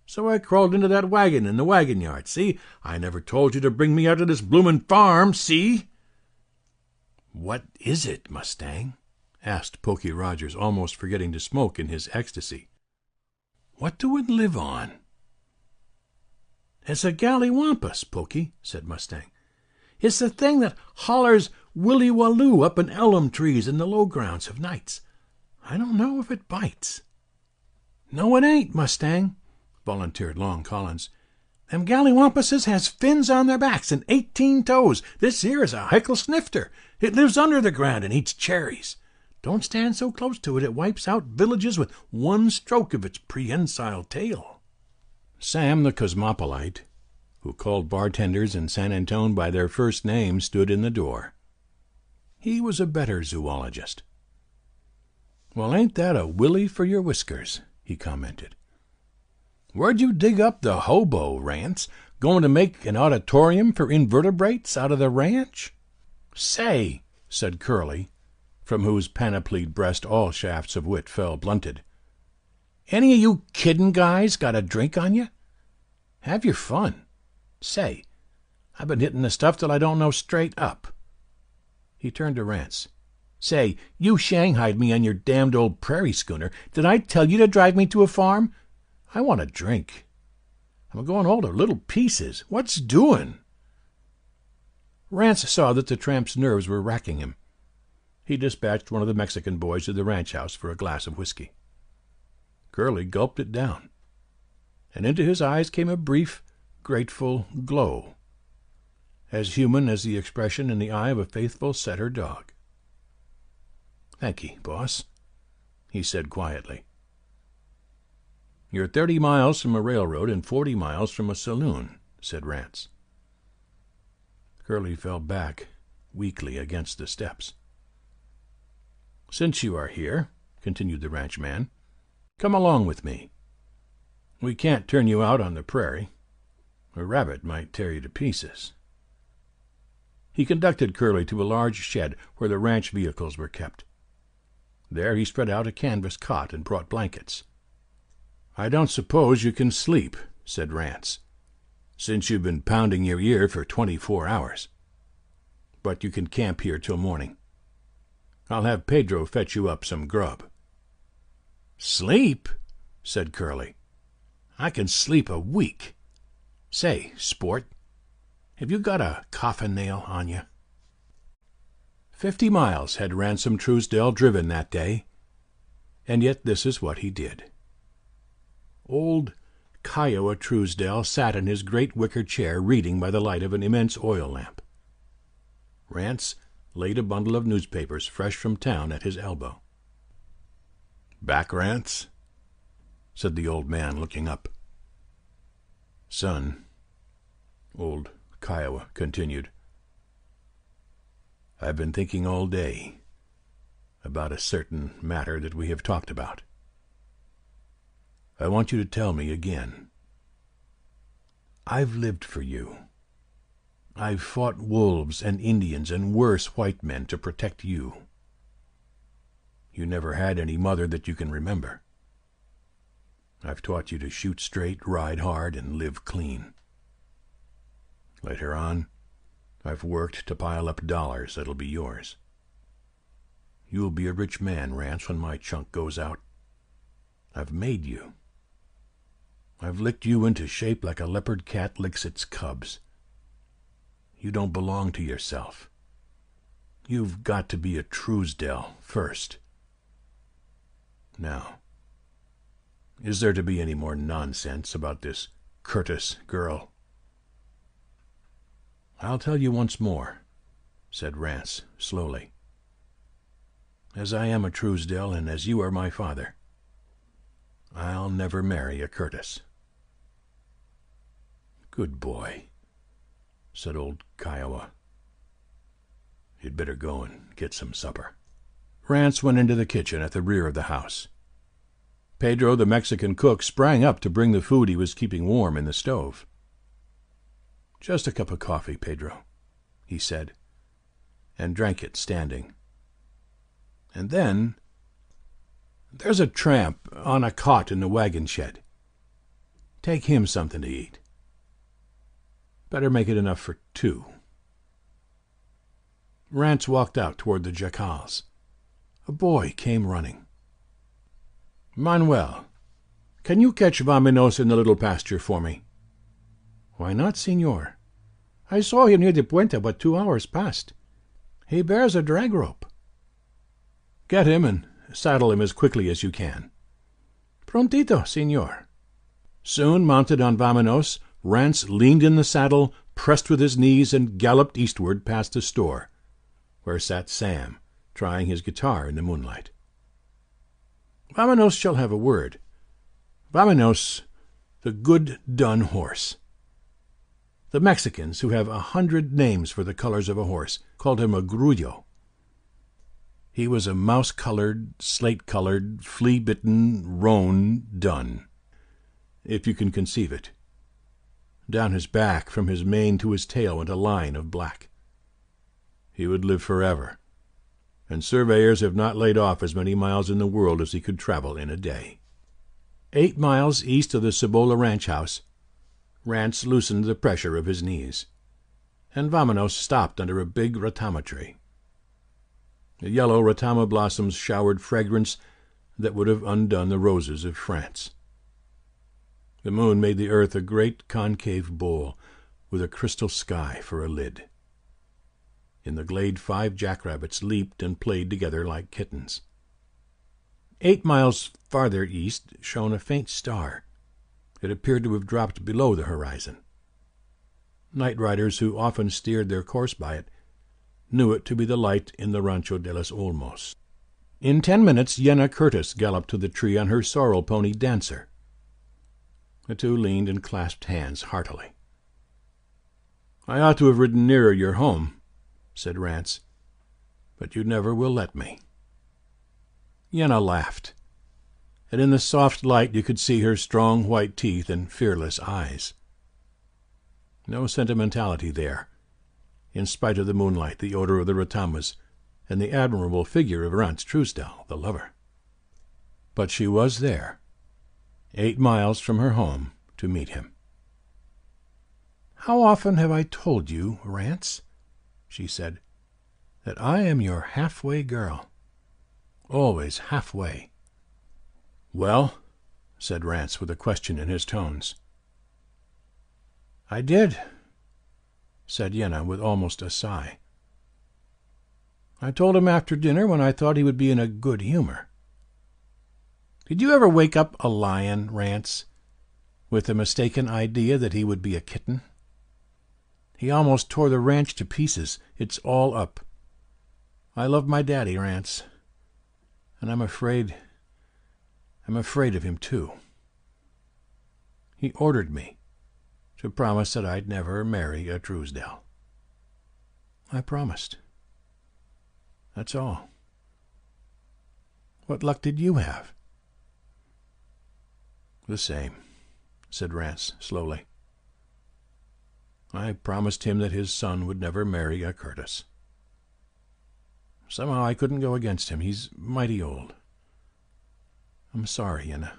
So I crawled into that wagon in the wagon yard, see? I never told you to bring me out to this bloomin' farm, see?" "What is it, Mustang?" asked Pokey Rogers, almost forgetting to smoke in his ecstasy. "What do it live on?" "It's a gallywampus, Pokey," said Mustang. "It's the thing that hollers willy-walloo up in elm trees in the low grounds of nights. I don't know if it bites." "No, it ain't, Mustang," volunteered Long Collins. "Them gallywampuses has fins on their backs and 18 toes. This here is a hickle snifter. It lives under the ground and eats cherries. Don't stand so close to it. It wipes out villages with one stroke of its prehensile tail." Sam the cosmopolite, who called bartenders in San Antone by their first name, stood in the door. He was a better zoologist. "Well, ain't that a willy for your whiskers?" he commented. "Where'd you dig up the hobo, Rance? Going to make an auditorium for invertebrates out of the ranch?" "Say," said Curly, from whose panoplied breast all shafts of wit fell blunted, "any of you kiddin' guys got a drink on you? Have your fun. Say, I've been hitting the stuff till I don't know straight up." He turned to Rance. "Say, you shanghaied me on your damned old prairie schooner. Did I tell you to drive me to a farm? I want a drink. I'm going all to little pieces. What's doing?" Rance saw that the tramp's nerves were racking him. He dispatched one of the Mexican boys to the ranch house for a glass of whiskey. Curly gulped it down, and into his eyes came a brief, grateful glow, as human as the expression in the eye of a faithful setter dog. "Thank ye, boss," he said quietly. "You're 30 miles from a railroad and 40 miles from a saloon," said Rance. Curly fell back weakly against the steps. "Since you are here," continued the ranchman, "come along with me. We can't turn you out on the prairie. A rabbit might tear you to pieces." He conducted Curly to a large shed where the ranch vehicles were kept. There he spread out a canvas cot and brought blankets. "I don't suppose you can sleep," said Rance, "since you've been pounding your ear for 24 hours. But you can camp here till morning. I'll have Pedro fetch you up some grub." "Sleep?" said Curly. "I can sleep a week. Say, sport, have you got a coffin nail on you?" 50 miles had Ransom Truesdell driven that day, and yet this is what he did. Old Kiowa Truesdell sat in his great wicker chair reading by the light of an immense oil lamp. Rance laid a bundle of newspapers fresh from town at his elbow. "Back, Rance?" said the old man, looking up. "Son," old Kiowa continued, "I've been thinking all day about a certain matter that we have talked about. I want you to tell me again. I've lived for you. I've fought wolves and Indians and worse white men to protect you. You never had any mother that you can remember. I've taught you to shoot straight, ride hard, and live clean. Later on, I've worked to pile up dollars that'll be yours. You'll be a rich man, Rance, when my chunk goes out. I've made you. I've licked you into shape like a leopard cat licks its cubs. You don't belong to yourself. You've got to be a Truesdell first. Now, is there to be any more nonsense about this Curtis girl?" "I'll tell you once more," said Rance slowly. "As I am a Truesdell and as you are my father, I'll never marry a Curtis." "Good boy," said old Kiowa. "You'd better go and get some supper." Rance went into the kitchen at the rear of the house. Pedro, the Mexican cook, sprang up to bring the food he was keeping warm in the stove. "Just a cup of coffee, Pedro," he said, and drank it standing. And then, "There's a tramp on a cot in the wagon shed. Take him something to eat. Better make it enough for 2. Rance walked out toward the jacals. A boy came running. "Manuel, can you catch Vaminos in the little pasture for me?" "Why not, senor? I saw him near the puente but 2 hours past. He bears a drag rope." "Get him and saddle him as quickly as you can." "Prontito, senor." Soon, mounted on Vaminos, Rance leaned in the saddle, pressed with his knees, and galloped eastward past the store, where sat Sam, trying his guitar in the moonlight. "Vaminos shall have a word. Vaminos, the good dun horse." The Mexicans, who have 100 names for the colors of a horse, called him a grullo. He was a mouse-colored, slate-colored, flea-bitten, roan dun, if you can conceive it. Down his back, from his mane to his tail, went a line of black. He would live forever, and surveyors have not laid off as many miles in the world as he could travel in a day. 8 miles east of the Cibola ranch house, Rance loosened the pressure of his knees, and Vaminos stopped under a big ratama tree. The yellow ratama blossoms showered fragrance that would have undone the roses of France. The moon made the earth a great concave bowl with a crystal sky for a lid. In the glade 5 jackrabbits leaped and played together like kittens. 8 miles farther east shone a faint star. It appeared to have dropped below the horizon. Night riders who often steered their course by it knew it to be the light in the Rancho de los Olmos. In 10 minutes Yenna Curtis galloped to the tree on her sorrel pony Dancer. The two leaned and clasped hands heartily. "I ought to have ridden nearer your home," said Rance, "but you never will let me." Yenna laughed, and in the soft light you could see her strong white teeth and fearless eyes. No sentimentality there, in spite of the moonlight, the odor of the ratamas, and the admirable figure of Rance Truesdell, the lover. But she was there, 8 miles from her home, to meet him. "How often have I told you, Rance," she said, "that I am your halfway girl. Always halfway." "Well?" said Rance, with a question in his tones. "I did," said Yenna, with almost a sigh. "I told him after dinner, when I thought he would be in a good humor. Did you ever wake up a lion, Rance, with the mistaken idea that he would be a kitten? He almost tore the ranch to pieces. It's all up. I love my daddy, Rance, and I'm afraid of him, too. He ordered me to promise that I'd never marry a Truesdell. I promised. That's all. What luck did you have?" "The same," said Rance slowly. "I promised him that his son would never marry a Curtis. Somehow I couldn't go against him. He's mighty old. I'm sorry, Yenna."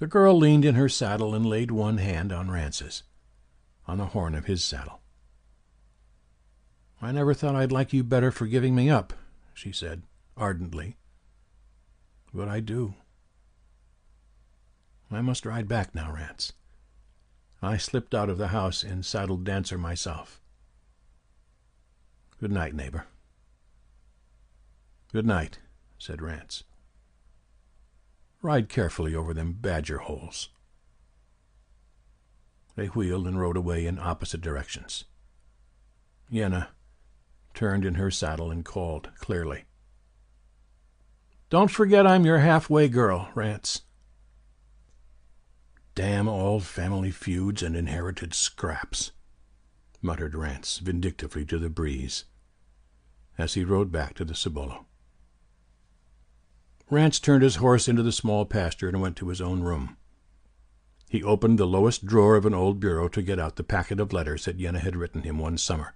The girl leaned in her saddle and laid one hand on Rance's, on the horn of his saddle. "I never thought I'd like you better for giving me up," she said, ardently. "But I do. I must ride back now, Rance. I slipped out of the house and saddled Dancer myself. Good night, neighbor." "Good night," said Rance. "Ride carefully over them badger holes." They wheeled and rode away in opposite directions. Yenna turned in her saddle and called clearly, "Don't forget I'm your halfway girl, Rance." "Damn all family feuds and inherited scraps," muttered Rance vindictively to the breeze, as he rode back to the Cibolo. Rance turned his horse into the small pasture and went to his own room. He opened the lowest drawer of an old bureau to get out the packet of letters that Yenna had written him one summer,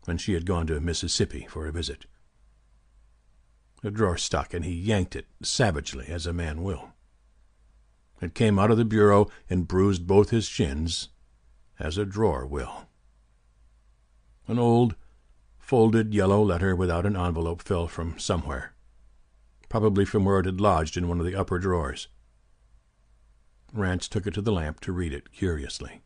when she had gone to Mississippi for a visit. The drawer stuck, and he yanked it savagely, as a man will. It came out of the bureau and bruised both his shins, as a drawer will. An old, folded yellow letter without an envelope fell from somewhere, probably from where it had lodged in one of the upper drawers. Rance took it to the lamp to read it curiously.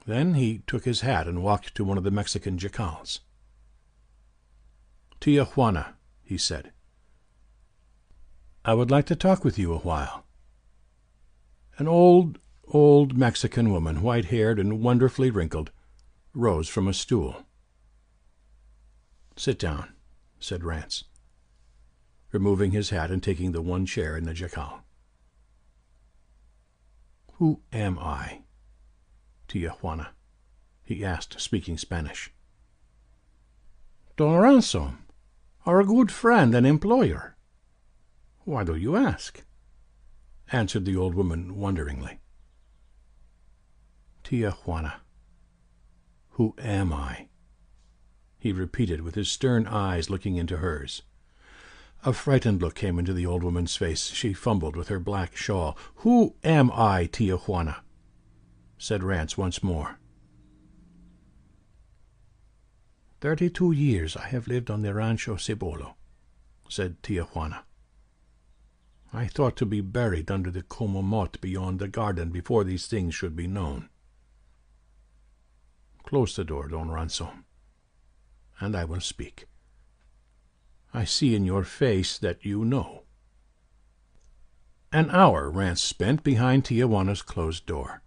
Then he took his hat and walked to one of the Mexican jacals. "Tia Juana," he said, "I would like to talk with you a while." An old Mexican woman, white-haired and wonderfully wrinkled, rose from a stool. "Sit down," said Rance, removing his hat and taking the one chair in the jacal. "Who am I, Tia Juana?" he asked, speaking Spanish. "Don Ransom, our good friend and employer. Why do you ask?" answered the old woman wonderingly. "Tia Juana, who am I?" he repeated, with his stern eyes looking into hers. A frightened look came into the old woman's face. She fumbled with her black shawl. "Who am I, Tia Juana?" said Rance once more. 32 years I have lived on the Rancho Cibolo," said Tia Juana. "I thought to be buried under the como motte beyond the garden before these things should be known. Close the door, Don Ransom, and I will speak. I see in your face that you know." An hour Rance spent behind Tia Juana's closed door.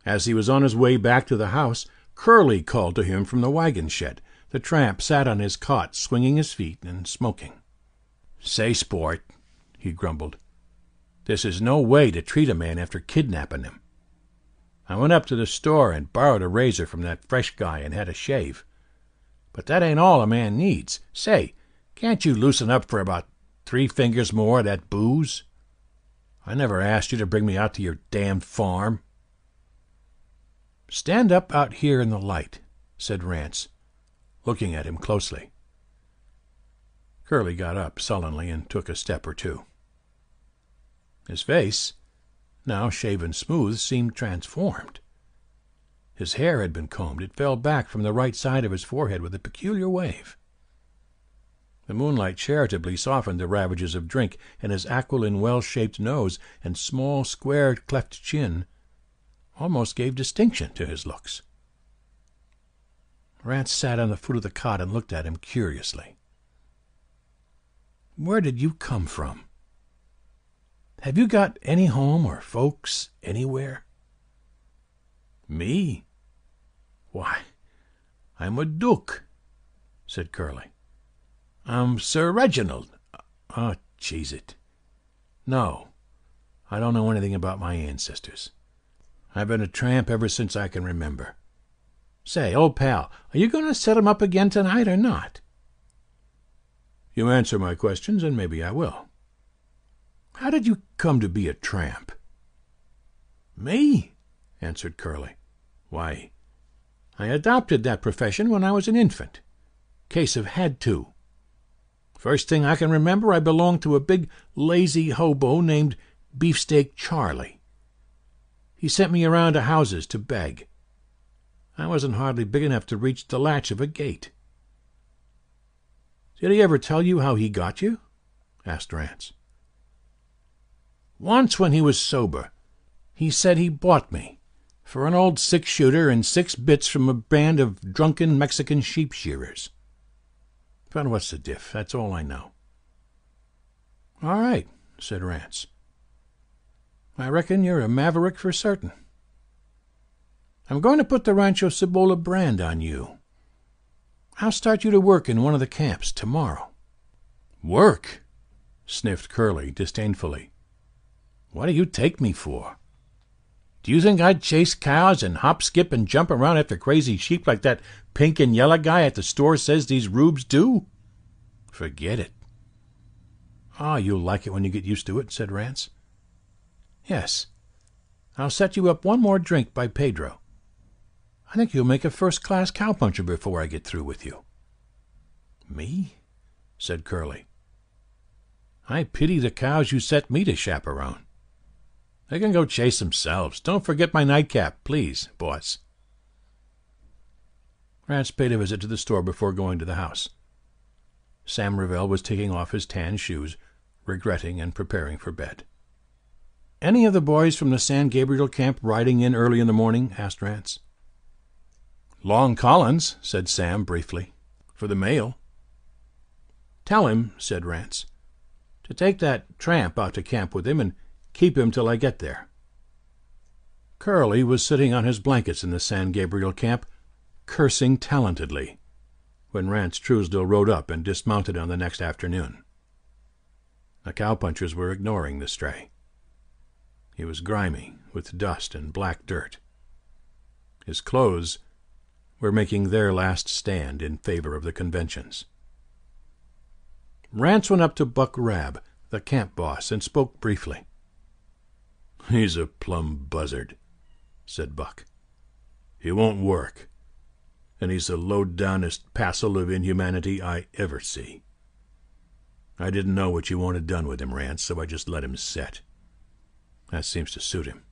As he was on his way back to the house, Curly called to him from the wagon shed. The tramp sat on his cot, swinging his feet and smoking. "Say, sport," he grumbled, This is no way to treat a man after kidnapping him. I went up to the store and borrowed a razor from that fresh guy and had a shave. But that ain't all a man needs. Say, can't you loosen up for about 3 fingers more of that booze? I never asked you to bring me out to your damned farm." "Stand up out here in the light," said Rance, looking at him closely. Curly got up sullenly and took a step or two. His face, now shaven smooth, seemed transformed. His hair had been combed. It fell back from the right side of his forehead with a peculiar wave. The moonlight charitably softened the ravages of drink, and his aquiline, well-shaped nose and small, square, cleft chin almost gave distinction to his looks. Rance sat on the foot of the cot and looked at him curiously. "Where did you come from? Have you got any home or folks anywhere?" "Me? Why, I'm a duke," said Curly. "I'm Sir Reginald. Oh, cheese it. No, I don't know anything about my ancestors. I've been a tramp ever since I can remember. Say, old pal, are you going to set 'em up again tonight or not?" "You answer my questions, and maybe I will. How did you come to be a tramp?" "Me?" answered Curly. "Why, I adopted that profession when I was an infant. Case of had to. First thing I can remember, I belonged to a big, lazy hobo named Beefsteak Charlie. He sent me around to houses to beg. I wasn't hardly big enough to reach the latch of a gate." "Did he ever tell you how he got you?" asked Rance. "Once when he was sober, he said he bought me for an old 6-shooter and 6 bits from a band of drunken Mexican sheep-shearers. But what's the diff? That's all I know." "All right," said Rance. "I reckon you're a maverick for certain. I'm going to put the Rancho Cibola brand on you. I'll start you to work in one of the camps tomorrow." "Work?" sniffed Curly disdainfully. "What do you take me for? Do you think I'd chase cows and hop, skip, and jump around after crazy sheep like that pink and yellow guy at the store says these rubes do? Forget it." "Oh, you'll like it when you get used to it," said Rance. "Yes, I'll set you up one more drink by Pedro. I think you'll make a first-class cowpuncher before I get through with you." "Me?" said Curly. "I pity the cows you set me to chaperone. They can go chase themselves. Don't forget my nightcap, please, boss." Rance paid a visit to the store before going to the house. Sam Revell was taking off his tan shoes, regretting and preparing for bed. "Any of the boys from the San Gabriel camp riding in early in the morning?" asked Rance. "Long Collins," said Sam briefly, "for the mail." "Tell him," said Rance, "to take that tramp out to camp with him and keep him till I get there." Curly was sitting on his blankets in the San Gabriel camp, cursing talentedly, when Rance Truesdell rode up and dismounted on the next afternoon. The cowpunchers were ignoring the stray. He was grimy, with dust and black dirt. His clothes were making their last stand in favor of the conventions. Rance went up to Buck Rabb, the camp boss, and spoke briefly. "He's a plumb buzzard," said Buck. "He won't work, and he's the low-downest passel of inhumanity I ever see. I didn't know what you wanted done with him, Rance, so I just let him set. That seems to suit him.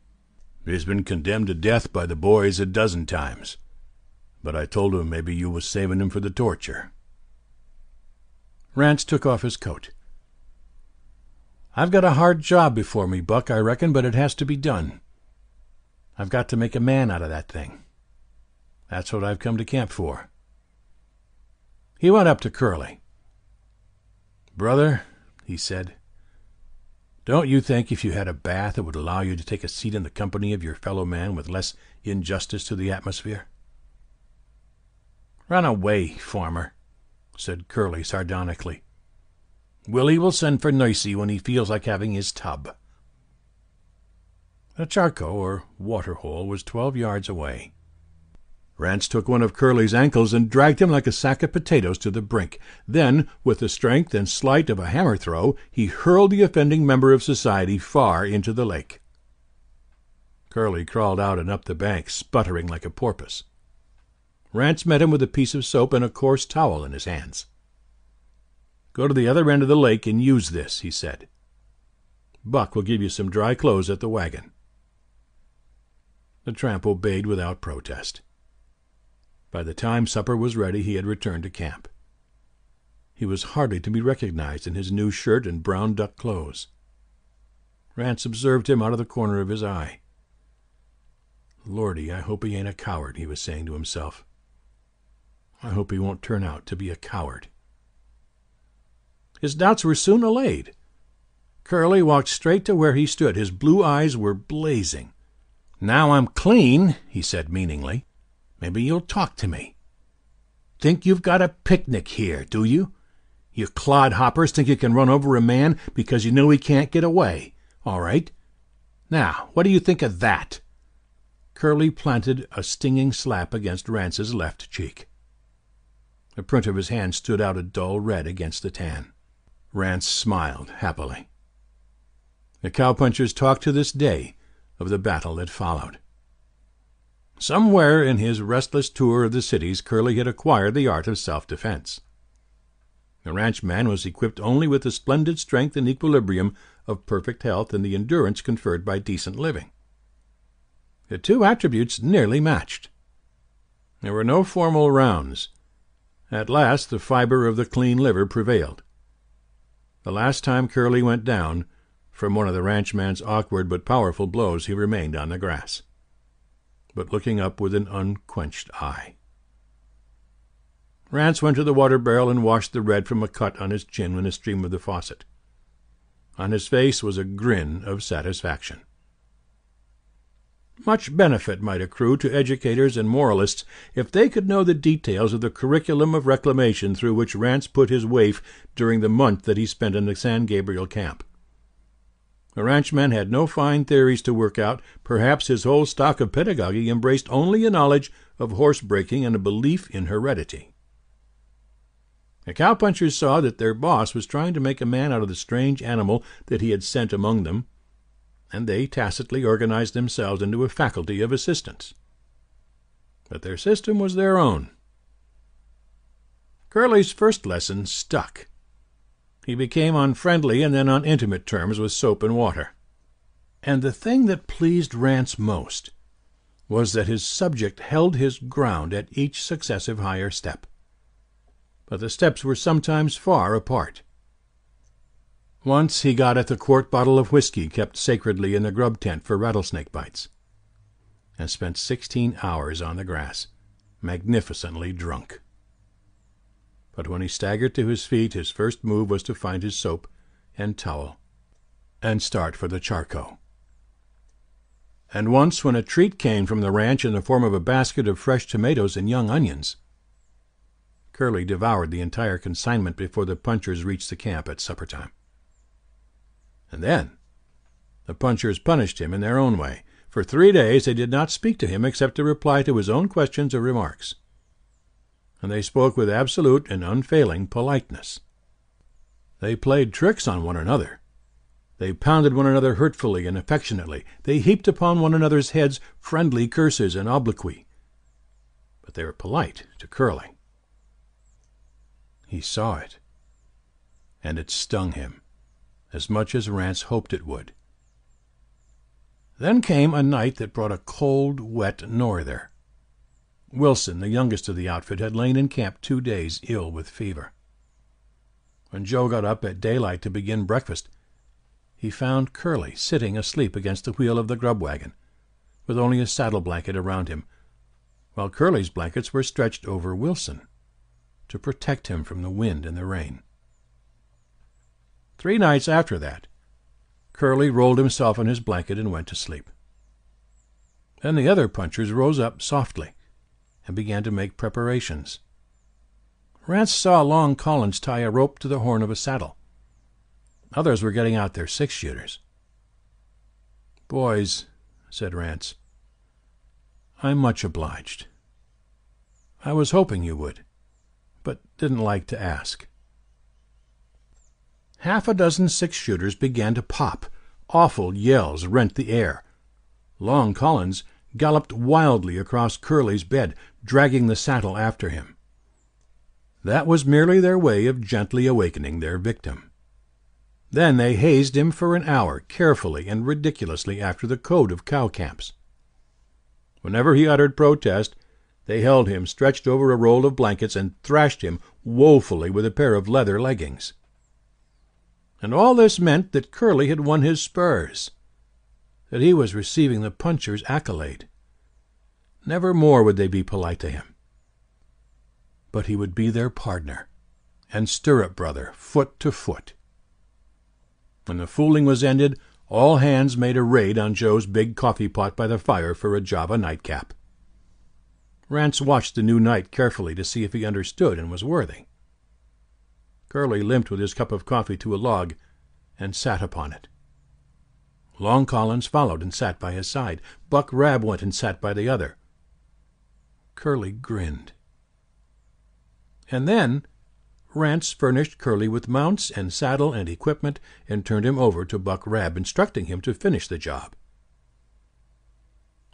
He's been condemned to death by the boys 12 times, but I told him maybe you was saving him for the torture." Rance took off his coat. "I've got a hard job before me, Buck, I reckon, but it has to be done. I've got to make a man out of that thing. That's what I've come to camp for." He went up to Curly. "Brother," he said, "don't you think if you had a bath it would allow you to take a seat in the company of your fellow man with less injustice to the atmosphere?" "Run away, farmer," said Curly sardonically. "Willie will send for Nicey when he feels like having his tub." The charco, or water-hole, was 12 yards away. Rance took one of Curly's ankles and dragged him like a sack of potatoes to the brink. Then, with the strength and sleight of a hammer throw, he hurled the offending member of society far into the lake. Curly crawled out and up the bank, sputtering like a porpoise. Rance met him with a piece of soap and a coarse towel in his hands. "Go to the other end of the lake and use this," he said. "Buck will give you some dry clothes at the wagon." The tramp obeyed without protest. By the time supper was ready, he had returned to camp. He was hardly to be recognized in his new shirt and brown duck clothes. Rance observed him out of the corner of his eye. "Lordy, I hope he ain't a coward," he was saying to himself. "I hope he won't turn out to be a coward." His doubts were soon allayed. Curly walked straight to where he stood. His blue eyes were blazing. "Now I'm clean," he said meaningly, "maybe you'll talk to me. Think you've got a picnic here, do you? You clodhoppers think you can run over a man because you know he can't get away. All right. Now, what do you think of that?" Curly planted a stinging slap against Rance's left cheek. The print of his hand stood out a dull red against the tan. Rance smiled happily. The cowpunchers talked to this day of the battle that followed. Somewhere in his restless tour of the cities, Curly had acquired the art of self-defense. The ranchman was equipped only with the splendid strength and equilibrium of perfect health and the endurance conferred by decent living. The two attributes nearly matched. There were no formal rounds. At last the fiber of the clean liver prevailed. The last time Curly went down, from one of the ranchman's awkward but powerful blows, he remained on the grass, but looking up with an unquenched eye. Rance went to the water barrel and washed the red from a cut on his chin in a stream of the faucet. On his face was a grin of satisfaction. Much benefit might accrue to educators and moralists if they could know the details of the curriculum of reclamation through which Rance put his waif during the month that he spent in the San Gabriel camp. The ranchman had no fine theories to work out. Perhaps his whole stock of pedagogy embraced only a knowledge of horse-breaking and a belief in heredity. The cowpunchers saw that their boss was trying to make a man out of the strange animal that he had sent among them, and they tacitly organized themselves into a faculty of assistants. But their system was their own. Curly's first lesson stuck. He became on friendly and then on intimate terms with soap and water. And the thing that pleased Rance most was that his subject held his ground at each successive higher step. But the steps were sometimes far apart. Once he got at the quart bottle of whiskey kept sacredly in the grub tent for rattlesnake bites, and spent 16 hours on the grass, magnificently drunk. But when he staggered to his feet, his first move was to find his soap and towel and start for the charco. And once, when a treat came from the ranch in the form of a basket of fresh tomatoes and young onions, Curly devoured the entire consignment before the punchers reached the camp at supper time. And then the punchers punished him in their own way. For 3 days they did not speak to him except to reply to his own questions or remarks. And they spoke with absolute and unfailing politeness. They played tricks on one another. They pounded one another hurtfully and affectionately. They heaped upon one another's heads friendly curses and obloquy. But they were polite to Curly. He saw it, and it stung him as much as Rance hoped it would. Then came a night that brought a cold, wet norther. Wilson, the youngest of the outfit, had lain in camp 2 days, ill with fever. When Joe got up at daylight to begin breakfast, he found Curly sitting asleep against the wheel of the grub wagon, with only a saddle blanket around him, while Curly's blankets were stretched over Wilson to protect him from the wind and the rain. 3 nights after that, Curly rolled himself in his blanket and went to sleep. Then the other punchers rose up softly and began to make preparations. Rance saw Long Collins tie a rope to the horn of a saddle. Others were getting out their 6-shooters. "Boys," said Rance. "I'm much obliged. I was hoping you would, but didn't like to ask." Half a dozen six-shooters began to pop. Awful yells rent the air. Long Collins galloped wildly across Curly's bed, dragging the saddle after him. That was merely their way of gently awakening their victim. Then they hazed him for an hour, carefully and ridiculously after the code of cow camps. Whenever he uttered protest, they held him stretched over a roll of blankets and thrashed him woefully with a pair of leather leggings. And all this meant that Curly had won his spurs, that he was receiving the puncher's accolade. Never more would they be polite to him. But he would be their partner and stirrup brother, foot to foot. When the fooling was ended, all hands made a raid on Joe's big coffee pot by the fire for a Java nightcap. Rance watched the new knight carefully to see if he understood and was worthy. Curly limped with his cup of coffee to a log and sat upon it. Long Collins followed and sat by his side. Buck Rab went and sat by the other. Curly grinned. And then Rance furnished Curly with mounts and saddle and equipment and turned him over to Buck Rab, instructing him to finish the job.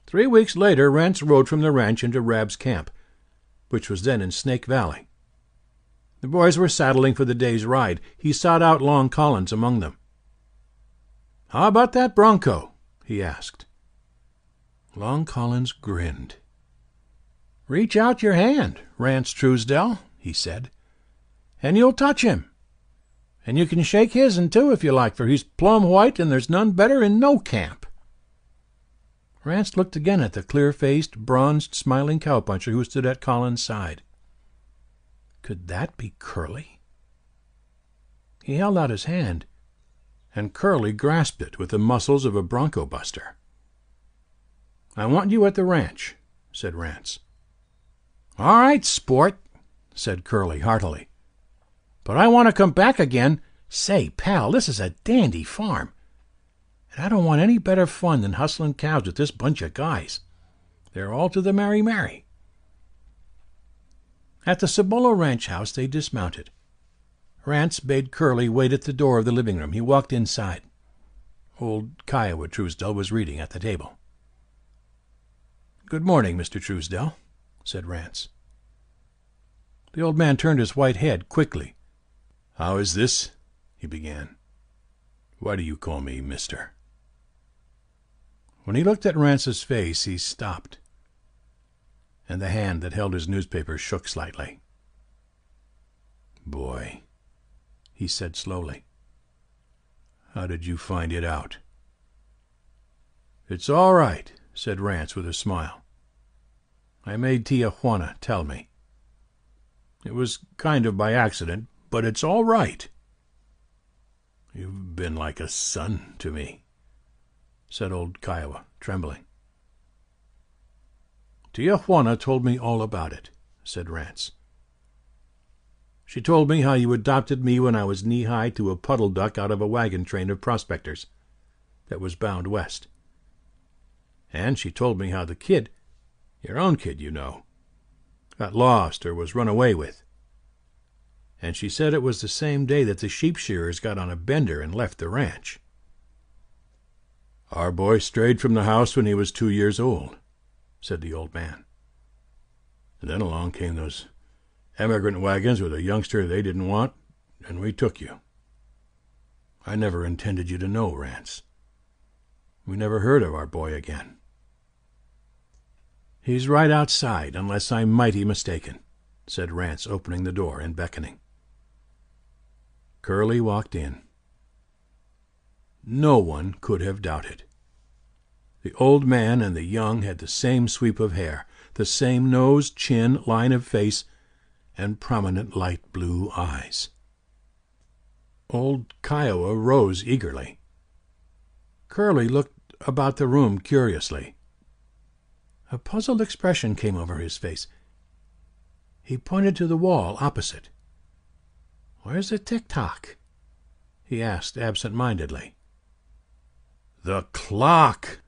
3 weeks later, Rance rode from the ranch into Rab's camp, which was then in Snake Valley. The boys were saddling for the day's ride. He sought out Long Collins among them. "How about that bronco?" he asked. Long Collins grinned. "Reach out your hand, Rance Truesdell," he said, "and you'll touch him. And you can shake his'n, too, if you like, for he's plumb white, and there's none better in no camp." Rance looked again at the clear-faced, bronzed, smiling cowpuncher who stood at Collins' side. Could that be Curly? He held out his hand, and Curly grasped it with the muscles of a bronco buster. "I want you at the ranch," said Rance. "All right, sport," said Curly heartily. "But I want to come back again. Say, pal, this is a dandy farm, and I don't want any better fun than hustling cows with this bunch of guys. They're all to the merry. At the Cibola ranch house they dismounted. Rance bade Curly wait at the door of the living room. He walked inside. Old Kiowa Truesdell was reading at the table. "Good morning, Mr. Truesdell," said Rance. The old man turned his white head quickly. "How is this?" he began. "Why do you call me mister?" When he looked at Rance's face, he stopped, and the hand that held his newspaper shook slightly. "Boy," he said slowly, "how did you find it out?" "It's all right," said Rance with a smile. "I made Tia Juana tell me. It was kind of by accident, but it's all right." "You've been like a son to me," said old Kiowa, trembling. "Tia Juana told me all about it," said Rance. "She told me how you adopted me when I was knee-high to a puddle duck out of a wagon train of prospectors that was bound west. And she told me how the kid, your own kid, you know, got lost or was run away with. And she said it was the same day that the sheep shearers got on a bender and left the ranch. Our boy strayed from the house when he was 2 years old," said the old man. "And then along came those emigrant wagons with a youngster they didn't want, and we took you. I never intended you to know, Rance. We never heard of our boy again." "He's right outside, unless I'm mighty mistaken," said Rance, opening the door and beckoning. Curly walked in. No one could have doubted. The old man and the young had the same sweep of hair, the same nose, chin, line of face, and prominent light blue eyes. Old Kiowa rose eagerly. Curly looked about the room curiously. A puzzled expression came over his face. He pointed to the wall opposite. "Where's the tick-tock?" he asked absent-mindedly. "The clock!"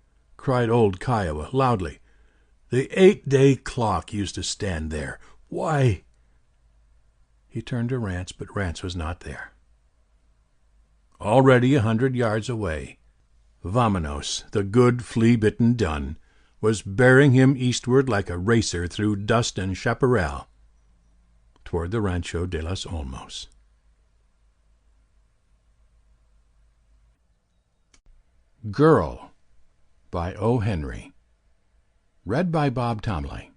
cried old Kiowa loudly. "The 8-day clock used to stand there. Why—" He turned to Rance, but Rance was not there. Already 100 yards away, Vamonos, the good flea-bitten dun, was bearing him eastward like a racer through dust and chaparral toward the Rancho de los Olmos. Girl by O. Henry. Read by Bob Tomley.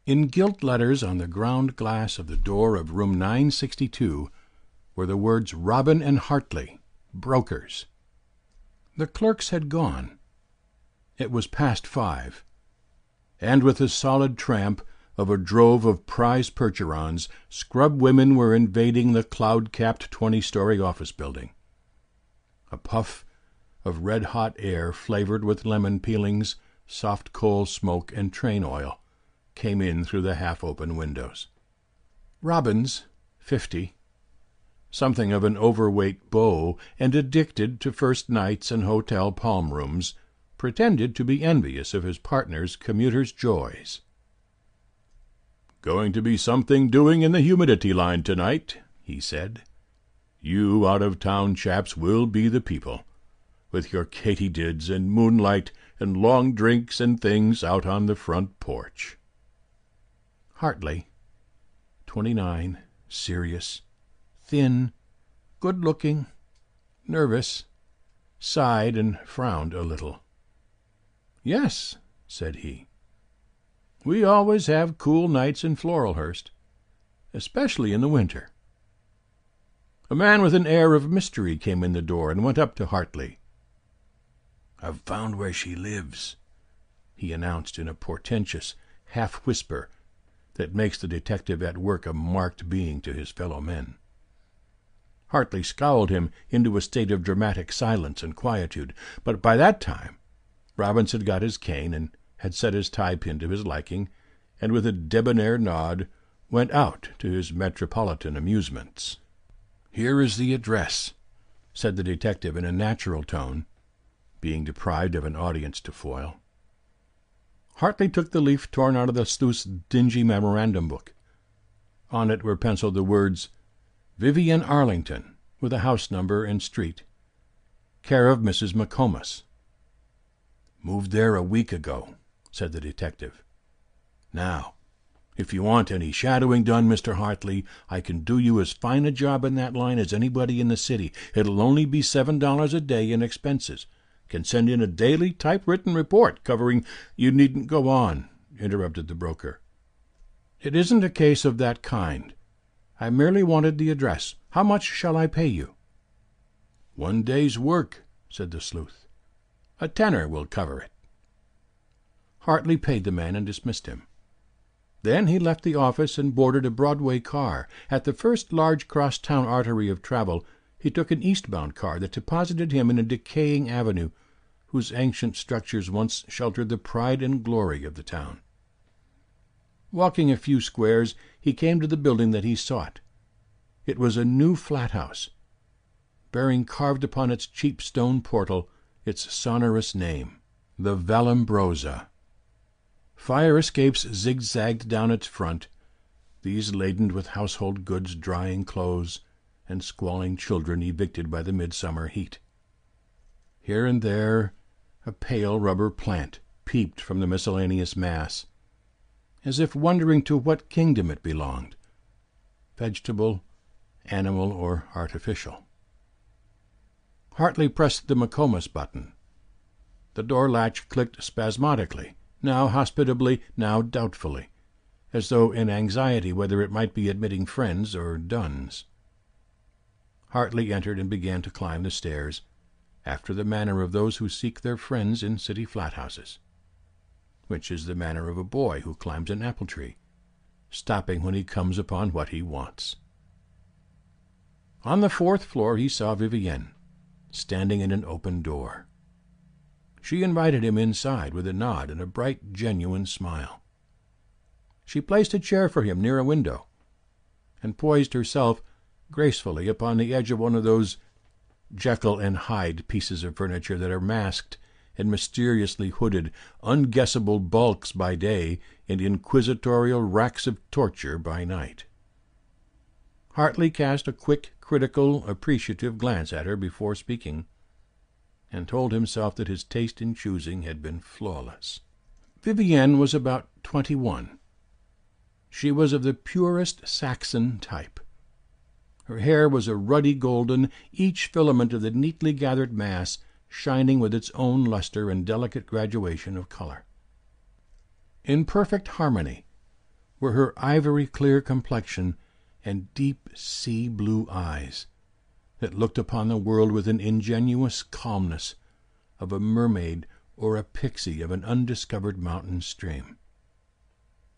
In gilt letters on the ground glass of the door of room 962 were the words Robin and Hartley, brokers. The clerks had gone. It was past 5, and with the solid tramp of a drove of prize percherons, scrub women were invading the cloud-capped 20-story office building. A puff of red-hot air flavored with lemon peelings, soft coal smoke, and train oil came in through the half-open windows. Robbins, 50, something of an overweight beau and addicted to first nights and hotel palm rooms, pretended to be envious of his partner's commuter's joys. "Going to be something doing in the humidity line tonight," he said. "You out-of-town chaps will be the people, with your katydids and moonlight and long drinks and things out on the front porch." Hartley, 29, serious, thin, good-looking, nervous, sighed and frowned a little. "Yes," said he, "we always have cool nights in Floralhurst, especially in the winter." A man with an air of mystery came in the door and went up to Hartley. "I've found where she lives," he announced in a portentous half-whisper that makes the detective at work a marked being to his fellow men. Hartley scowled him into a state of dramatic silence and quietude, but by that time Robbins had got his cane and had set his tie-pin to his liking, and with a debonair nod went out to his metropolitan amusements. "Here is the address," said the detective in a natural tone, being deprived of an audience to foil. Hartley took the leaf torn out of the sleuth's dingy memorandum book. On it were penciled the words, "Vivian Arlington," with a house number and street. "Care of Mrs. McComas." "Moved there a week ago," said the detective. "Now, if you want any shadowing done, Mr. Hartley, I can do you as fine a job in that line as anybody in the city. It'll only be $7 a day in expenses. Can send in a daily typewritten report covering—" "You needn't go on," interrupted the broker. "It isn't a case of that kind. I merely wanted the address. How much shall I pay you?" "1 day's work," said the sleuth. "A tenner will cover it." Hartley paid the man and dismissed him. Then he left the office and boarded a Broadway car. At the first large cross-town artery of travel he took an eastbound car that deposited him in a decaying avenue whose ancient structures once sheltered the pride and glory of the town. Walking a few squares, he came to the building that he sought. It was a new flat house, bearing carved upon its cheap stone portal its sonorous name, the Vallombrosa. Fire escapes zigzagged down its front, these laden with household goods, drying clothes, and squalling children evicted by the midsummer heat. Here and there a pale rubber plant peeped from the miscellaneous mass, as if wondering to what kingdom it belonged, vegetable, animal, or artificial. Hartley pressed the McComas button. The door latch clicked spasmodically, now hospitably, now doubtfully, as though in anxiety whether it might be admitting friends or duns. Hartley entered and began to climb the stairs, after the manner of those who seek their friends in city flat-houses, which is the manner of a boy who climbs an apple-tree, stopping when he comes upon what he wants. On the 4th floor he saw Vivienne, standing in an open door. She invited him inside with a nod and a bright, genuine smile. She placed a chair for him near a window, and poised herself gracefully upon the edge of one of those Jekyll and Hyde pieces of furniture that are masked and mysteriously hooded, unguessable bulks by day and inquisitorial racks of torture by night. Hartley cast a quick, critical, appreciative glance at her before speaking, and told himself that his taste in choosing had been flawless. Vivienne was about 21. She was of the purest Saxon type. Her hair was a ruddy golden, each filament of the neatly gathered mass shining with its own luster and delicate graduation of color. In perfect harmony were her ivory-clear complexion and deep sea-blue eyes that looked upon the world with an ingenuous calmness of a mermaid or a pixie of an undiscovered mountain stream.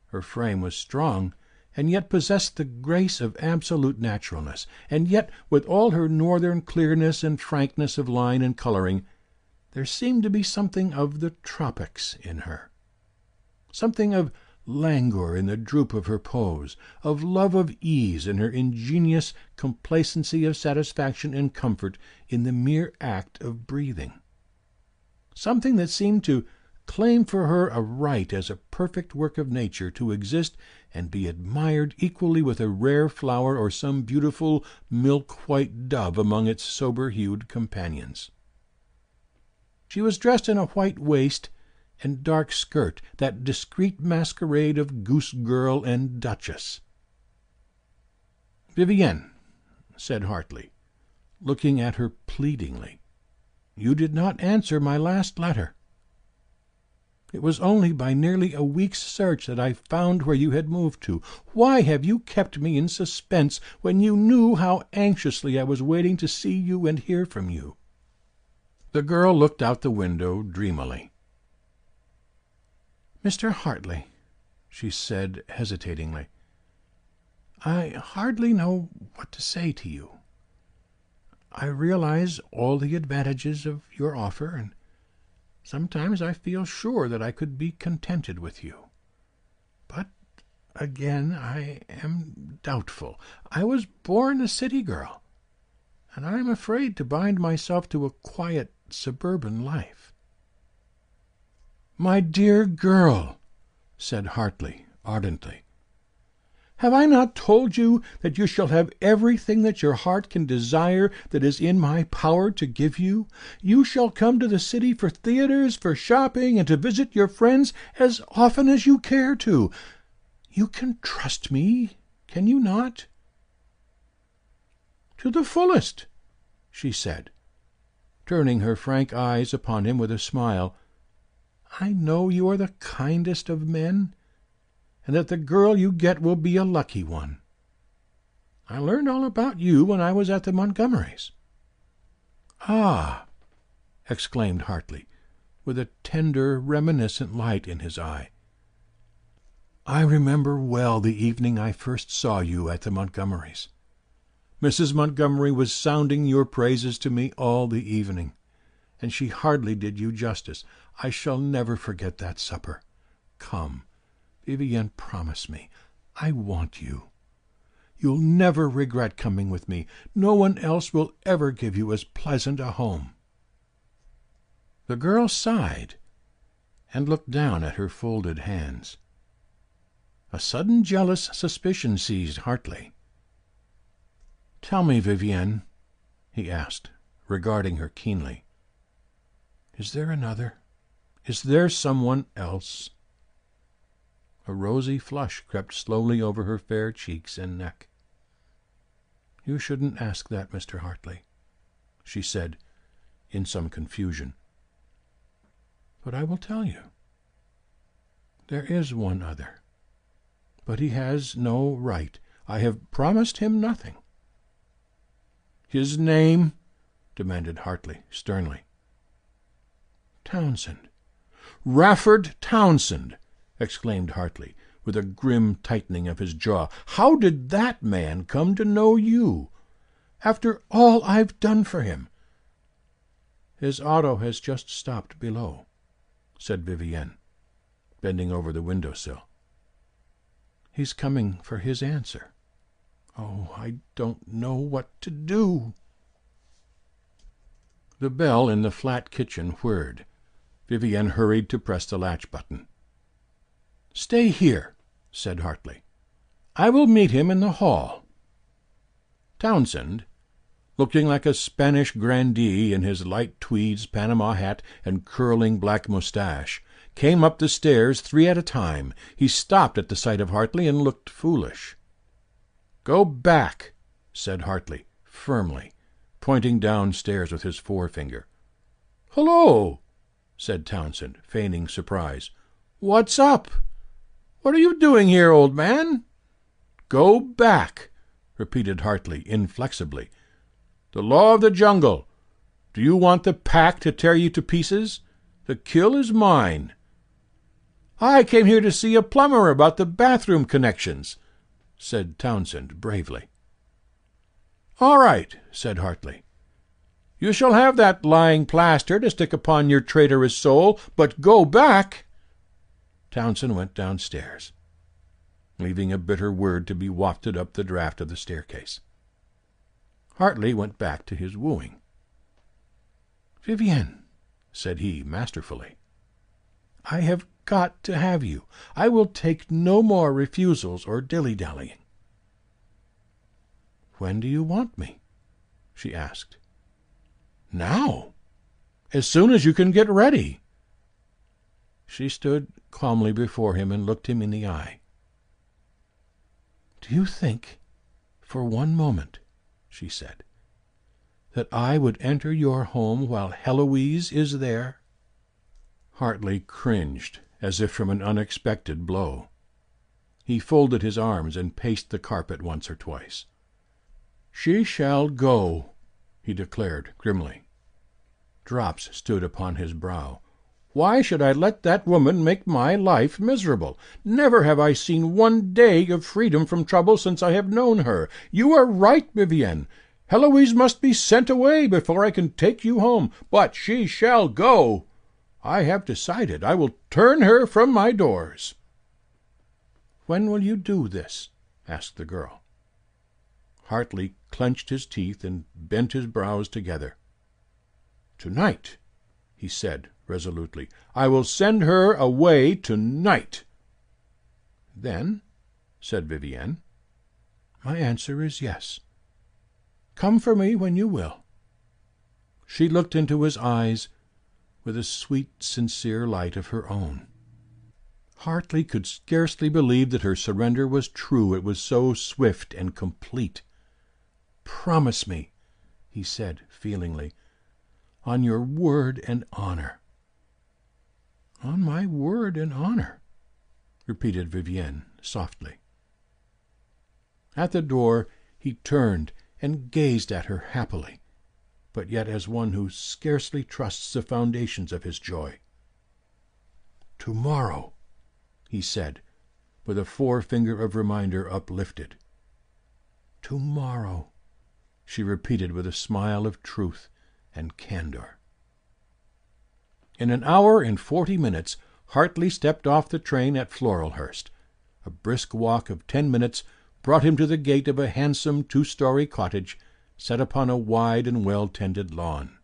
Her frame was strong, and yet possessed the grace of absolute naturalness, and yet, with all her northern clearness and frankness of line and coloring, there seemed to be something of the tropics in her, something of languor in the droop of her pose, of love of ease in her ingenious complacency of satisfaction and comfort in the mere act of breathing, something that seemed to claim for her a right as a perfect work of nature to exist and be admired equally with a rare flower or some beautiful milk-white dove among its sober-hued companions. She was dressed in a white waist and dark skirt, that discreet masquerade of goose-girl and duchess. "Vivienne," said Hartley, looking at her pleadingly, "you did not answer my last letter. It was only by nearly a week's search that I found where you had moved to. Why have you kept me in suspense when you knew how anxiously I was waiting to see you and hear from you?" The girl looked out the window dreamily. "Mr. Hartley," she said hesitatingly, "I hardly know what to say to you. I realize all the advantages of your offer, and sometimes I feel sure that I could be contented with you. But again I am doubtful. I was born a city girl, and I am afraid to bind myself to a quiet suburban life." "My dear girl," said Hartley ardently, "have I not told you that you shall have everything that your heart can desire that is in my power to give you? You shall come to the city for theaters, for shopping, and to visit your friends as often as you care to. You can trust me, can you not?" "To the fullest," she said, turning her frank eyes upon him with a smile. "I know you are the kindest of men, and that the girl you get will be a lucky one. I learned all about you when I was at the Montgomerys." "Ah!" exclaimed Hartley, with a tender, reminiscent light in his eye. "I remember well the evening I first saw you at the Montgomerys. Mrs. Montgomery was sounding your praises to me all the evening, and she hardly did you justice. I shall never forget that supper. Come, Vivienne, promise me. I want you. You'll never regret coming with me. No one else will ever give you as pleasant a home." The girl sighed and looked down at her folded hands. A sudden jealous suspicion seized Hartley. "Tell me, Vivienne," he asked, regarding her keenly, "is there another? Is there someone else?" A rosy flush crept slowly over her fair cheeks and neck. "You shouldn't ask that, Mr. Hartley," she said, in some confusion. "But I will tell you. There is one other, but he has no right. I have promised him nothing." "His name?" demanded Hartley sternly. "Townsend." "Rafford Townsend!" exclaimed Hartley, with a grim tightening of his jaw. "How did that man come to know you? After all I've done for him?" "His auto has just stopped below," said Vivienne, bending over the window-sill. "He's coming for his answer. Oh, I don't know what to do." The bell in the flat kitchen whirred. Vivienne hurried to press the latch button. "Stay here," said Hartley. "I will meet him in the hall." Townsend, looking like a Spanish grandee in his light tweeds, Panama hat, and curling black moustache, came up the stairs 3 at a time. He stopped at the sight of Hartley and looked foolish. "Go back," said Hartley, firmly, pointing downstairs with his forefinger. "Hullo!" said Townsend, feigning surprise. "What's up? What are you doing here, old man?" "Go back," repeated Hartley, inflexibly. "The law of the jungle. Do you want the pack to tear you to pieces? The kill is mine." "I came here to see a plumber about the bathroom connections," said Townsend bravely. "All right," said Hartley. "You shall have that lying plaster to stick upon your traitorous soul, but go back." Townsend went downstairs, leaving a bitter word to be wafted up the draught of the staircase. Hartley went back to his wooing. "Vivienne," said he, masterfully, "I have got to have you. I will take no more refusals or dilly-dallying." "When do you want me?" she asked. "Now. As soon as you can get ready." She stood calmly before him and looked him in the eye. "Do you think, for one moment," she said, "that I would enter your home while Heloise is there?" Hartley cringed, as if from an unexpected blow. He folded his arms and paced the carpet once or twice. "She shall go," he declared grimly. Drops stood upon his brow. "Why should I let that woman make my life miserable? Never have I seen one day of freedom from trouble since I have known her. You are right, Vivienne. Heloise must be sent away before I can take you home. But she shall go. I have decided. I will turn her from my doors." "When will you do this?" asked the girl. Hartley clenched his teeth and bent his brows together. "Tonight," he said resolutely. "I will send her away tonight." "Then," said Vivienne, "my answer is yes. Come for me when you will." She looked into his eyes with a sweet, sincere light of her own. Hartley could scarcely believe that her surrender was true, it was so swift and complete. "Promise me," he said feelingly, "on your word and honor." "On my word and honor," repeated Vivienne softly. At the door he turned and gazed at her happily, but yet as one who scarcely trusts the foundations of his joy. "Tomorrow," he said, with a forefinger of reminder uplifted. "Tomorrow," she repeated with a smile of truth and candor. In an hour and 40 minutes Hartley stepped off the train at Floralhurst. A brisk walk of 10 minutes brought him to the gate of a handsome 2-story cottage set upon a wide and well-tended lawn.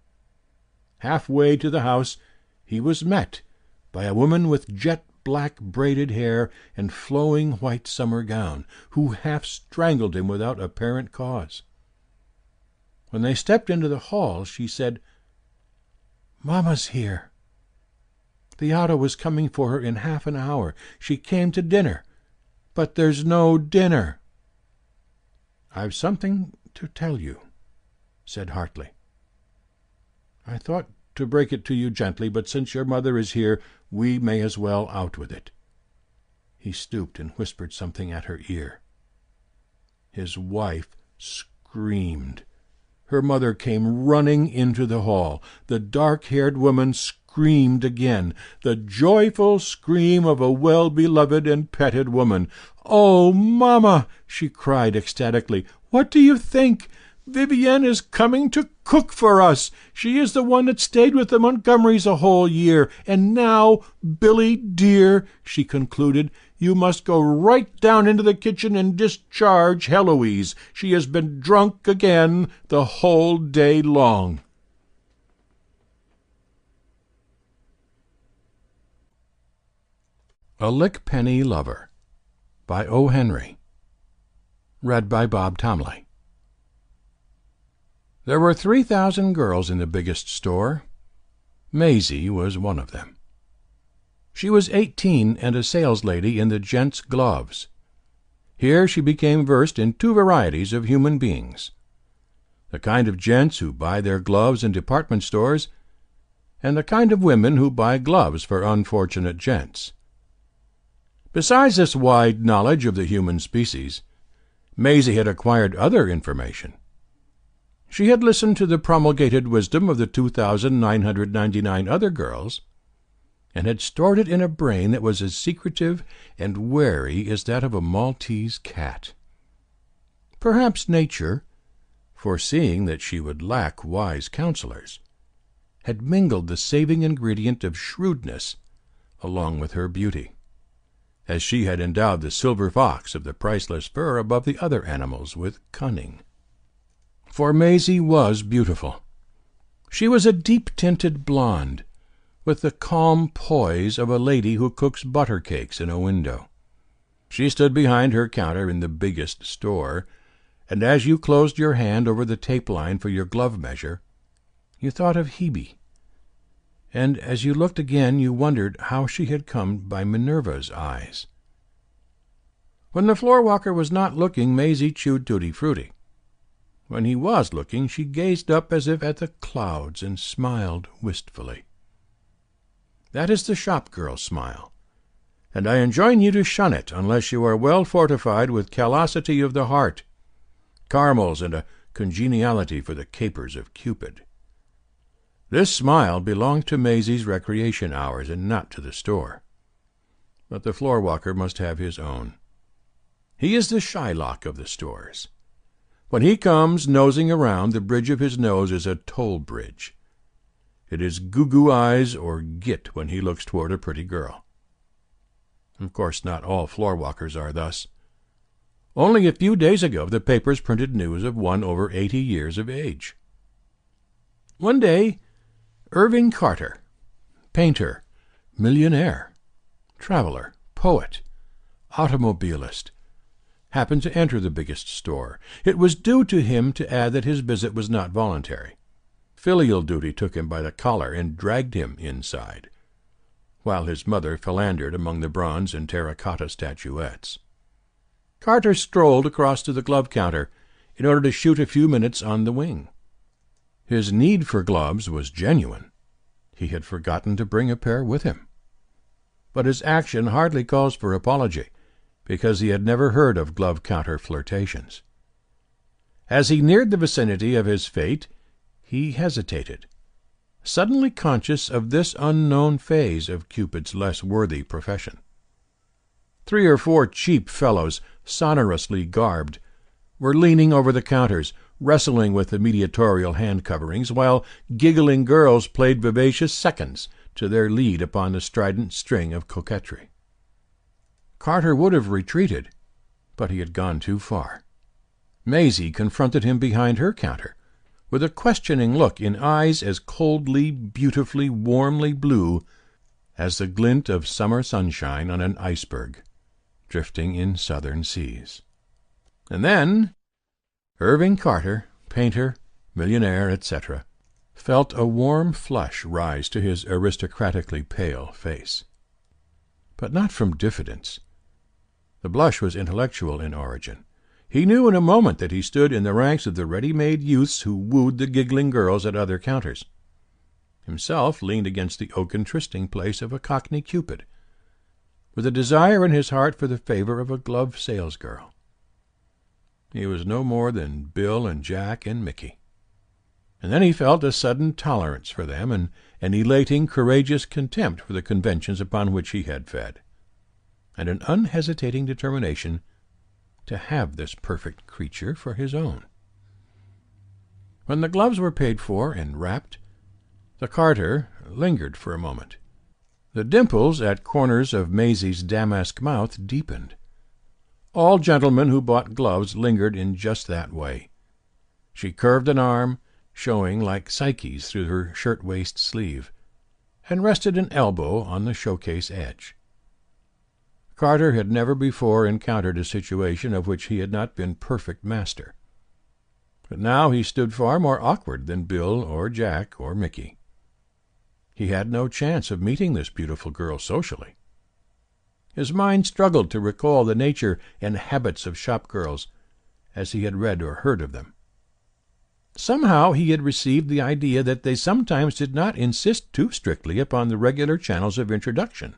Half-way to the house he was met by a woman with jet-black braided hair and flowing white summer gown, who half strangled him without apparent cause. When they stepped into the hall, she said, "Mamma's here. The auto is coming for her in half an hour. She came to dinner, but there's no dinner." "I've something to tell you," said Hartley. "I thought to break it to you gently, but since your mother is here, we may as well out with it." He stooped and whispered something at her ear. His wife screamed. Her mother came running into the hall. The dark-haired woman screamed again, the joyful scream of a well-beloved and petted woman. "Oh, Mamma!" she cried ecstatically. "What do you think? Vivienne is coming to cook for us. She is the one that stayed with the Montgomerys a whole year. And now, Billy dear," she concluded, "you must go right down into the kitchen and discharge Heloise. She has been drunk again the whole day long." A Lickpenny Lover by O. Henry. Read by Bob Tomley. There were 3,000 girls in the biggest store. Maisie was one of them. She was 18 and a saleslady in the gents' gloves. Here she became versed in two varieties of human beings: the kind of gents who buy their gloves in department stores, and the kind of women who buy gloves for unfortunate gents. Besides this wide knowledge of the human species, Maisie had acquired other information. She had listened to the promulgated wisdom of the 2,999 other girls, and had stored it in a brain that was as secretive and wary as that of a Maltese cat. Perhaps nature, foreseeing that she would lack wise counselors, had mingled the saving ingredient of shrewdness along with her beauty, as she had endowed the silver fox of the priceless fur above the other animals with cunning. For Maisie was beautiful. She was a deep-tinted blonde, with the calm poise of a lady who cooks butter cakes in a window. She stood behind her counter in the biggest store, and as you closed your hand over the tape line for your glove measure, you thought of Hebe, and as you looked again you wondered how she had come by Minerva's eyes. When the floor-walker was not looking, Maisie chewed tutti-frutti. When he was looking, she gazed up as if at the clouds and smiled wistfully. That is the shop-girl smile, and I enjoin you to shun it unless you are well fortified with callosity of the heart, caramels, and a congeniality for the capers of Cupid. This smile belonged to Maisie's recreation hours and not to the store. But the floor-walker must have his own. He is the Shylock of the stores. When he comes nosing around, the bridge of his nose is a toll bridge. It is goo-goo eyes or git when he looks toward a pretty girl. Of course, not all floor-walkers are thus. Only a few days ago the papers printed news of one over 80 years of age. One day, Irving Carter, painter, millionaire, traveler, poet, automobilist, happened to enter the biggest store. It was due to him to add that his visit was not voluntary. Filial duty took him by the collar and dragged him inside, while his mother philandered among the bronze and terracotta statuettes. Carter strolled across to the glove counter in order to shoot a few minutes on the wing. His need for gloves was genuine. He had forgotten to bring a pair with him. But his action hardly calls for apology, because he had never heard of glove-counter flirtations. As he neared the vicinity of his fate, he hesitated, suddenly conscious of this unknown phase of Cupid's less worthy profession. 3 or 4 cheap fellows, sonorously garbed, were leaning over the counters, wrestling with the mediatorial hand-coverings, while giggling girls played vivacious seconds to their lead upon the strident string of coquetry. Carter would have retreated, but he had gone too far. Maisie confronted him behind her counter, with a questioning look in eyes as coldly, beautifully, warmly blue as the glint of summer sunshine on an iceberg drifting in southern seas. And then Irving Carter, painter, millionaire, etc., felt a warm flush rise to his aristocratically pale face. But not from diffidence. The blush was intellectual in origin. He knew in a moment that he stood in the ranks of the ready-made youths who wooed the giggling girls at other counters. Himself leaned against the oaken trysting-place of a Cockney Cupid, with a desire in his heart for the favor of a glove salesgirl. He was no more than Bill and Jack and Mickey. And then he felt a sudden tolerance for them, and an elating, courageous contempt for the conventions upon which he had fed, and an unhesitating determination to have this perfect creature for his own. When the gloves were paid for and wrapped, the Carter lingered for a moment. The dimples at corners of Maisie's damask mouth deepened. All gentlemen who bought gloves lingered in just that way. She curved an arm, showing like Psyche's through her shirt-waist sleeve, and rested an elbow on the showcase edge. Carter had never before encountered a situation of which he had not been perfect master. But now he stood far more awkward than Bill or Jack or Mickey. He had no chance of meeting this beautiful girl socially. His mind struggled to recall the nature and habits of shop-girls as he had read or heard of them. Somehow he had received the idea that they sometimes did not insist too strictly upon the regular channels of introduction.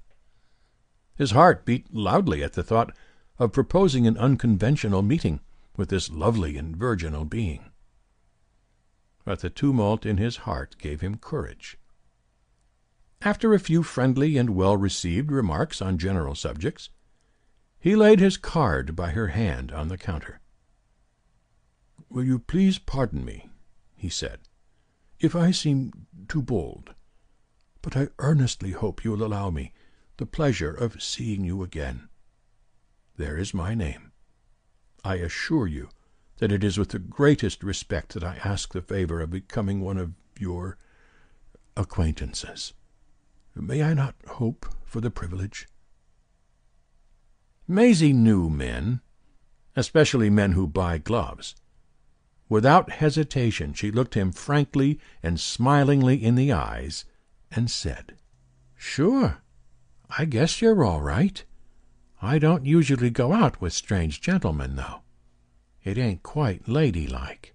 His heart beat loudly at the thought of proposing an unconventional meeting with this lovely and virginal being. But the tumult in his heart gave him courage. After a few friendly and well-received remarks on general subjects, he laid his card by her hand on the counter. "Will you please pardon me," he said, "if I seem too bold, but I earnestly hope you will allow me the pleasure of seeing you again. There is my name. I assure you that it is with the greatest respect that I ask the favor of becoming one of your acquaintances. May I not hope for the privilege?" Maisie knew men, especially men who buy gloves. Without hesitation she looked him frankly and smilingly in the eyes and said, "Sure, I guess you're all right. I don't usually go out with strange gentlemen, though. It ain't quite ladylike.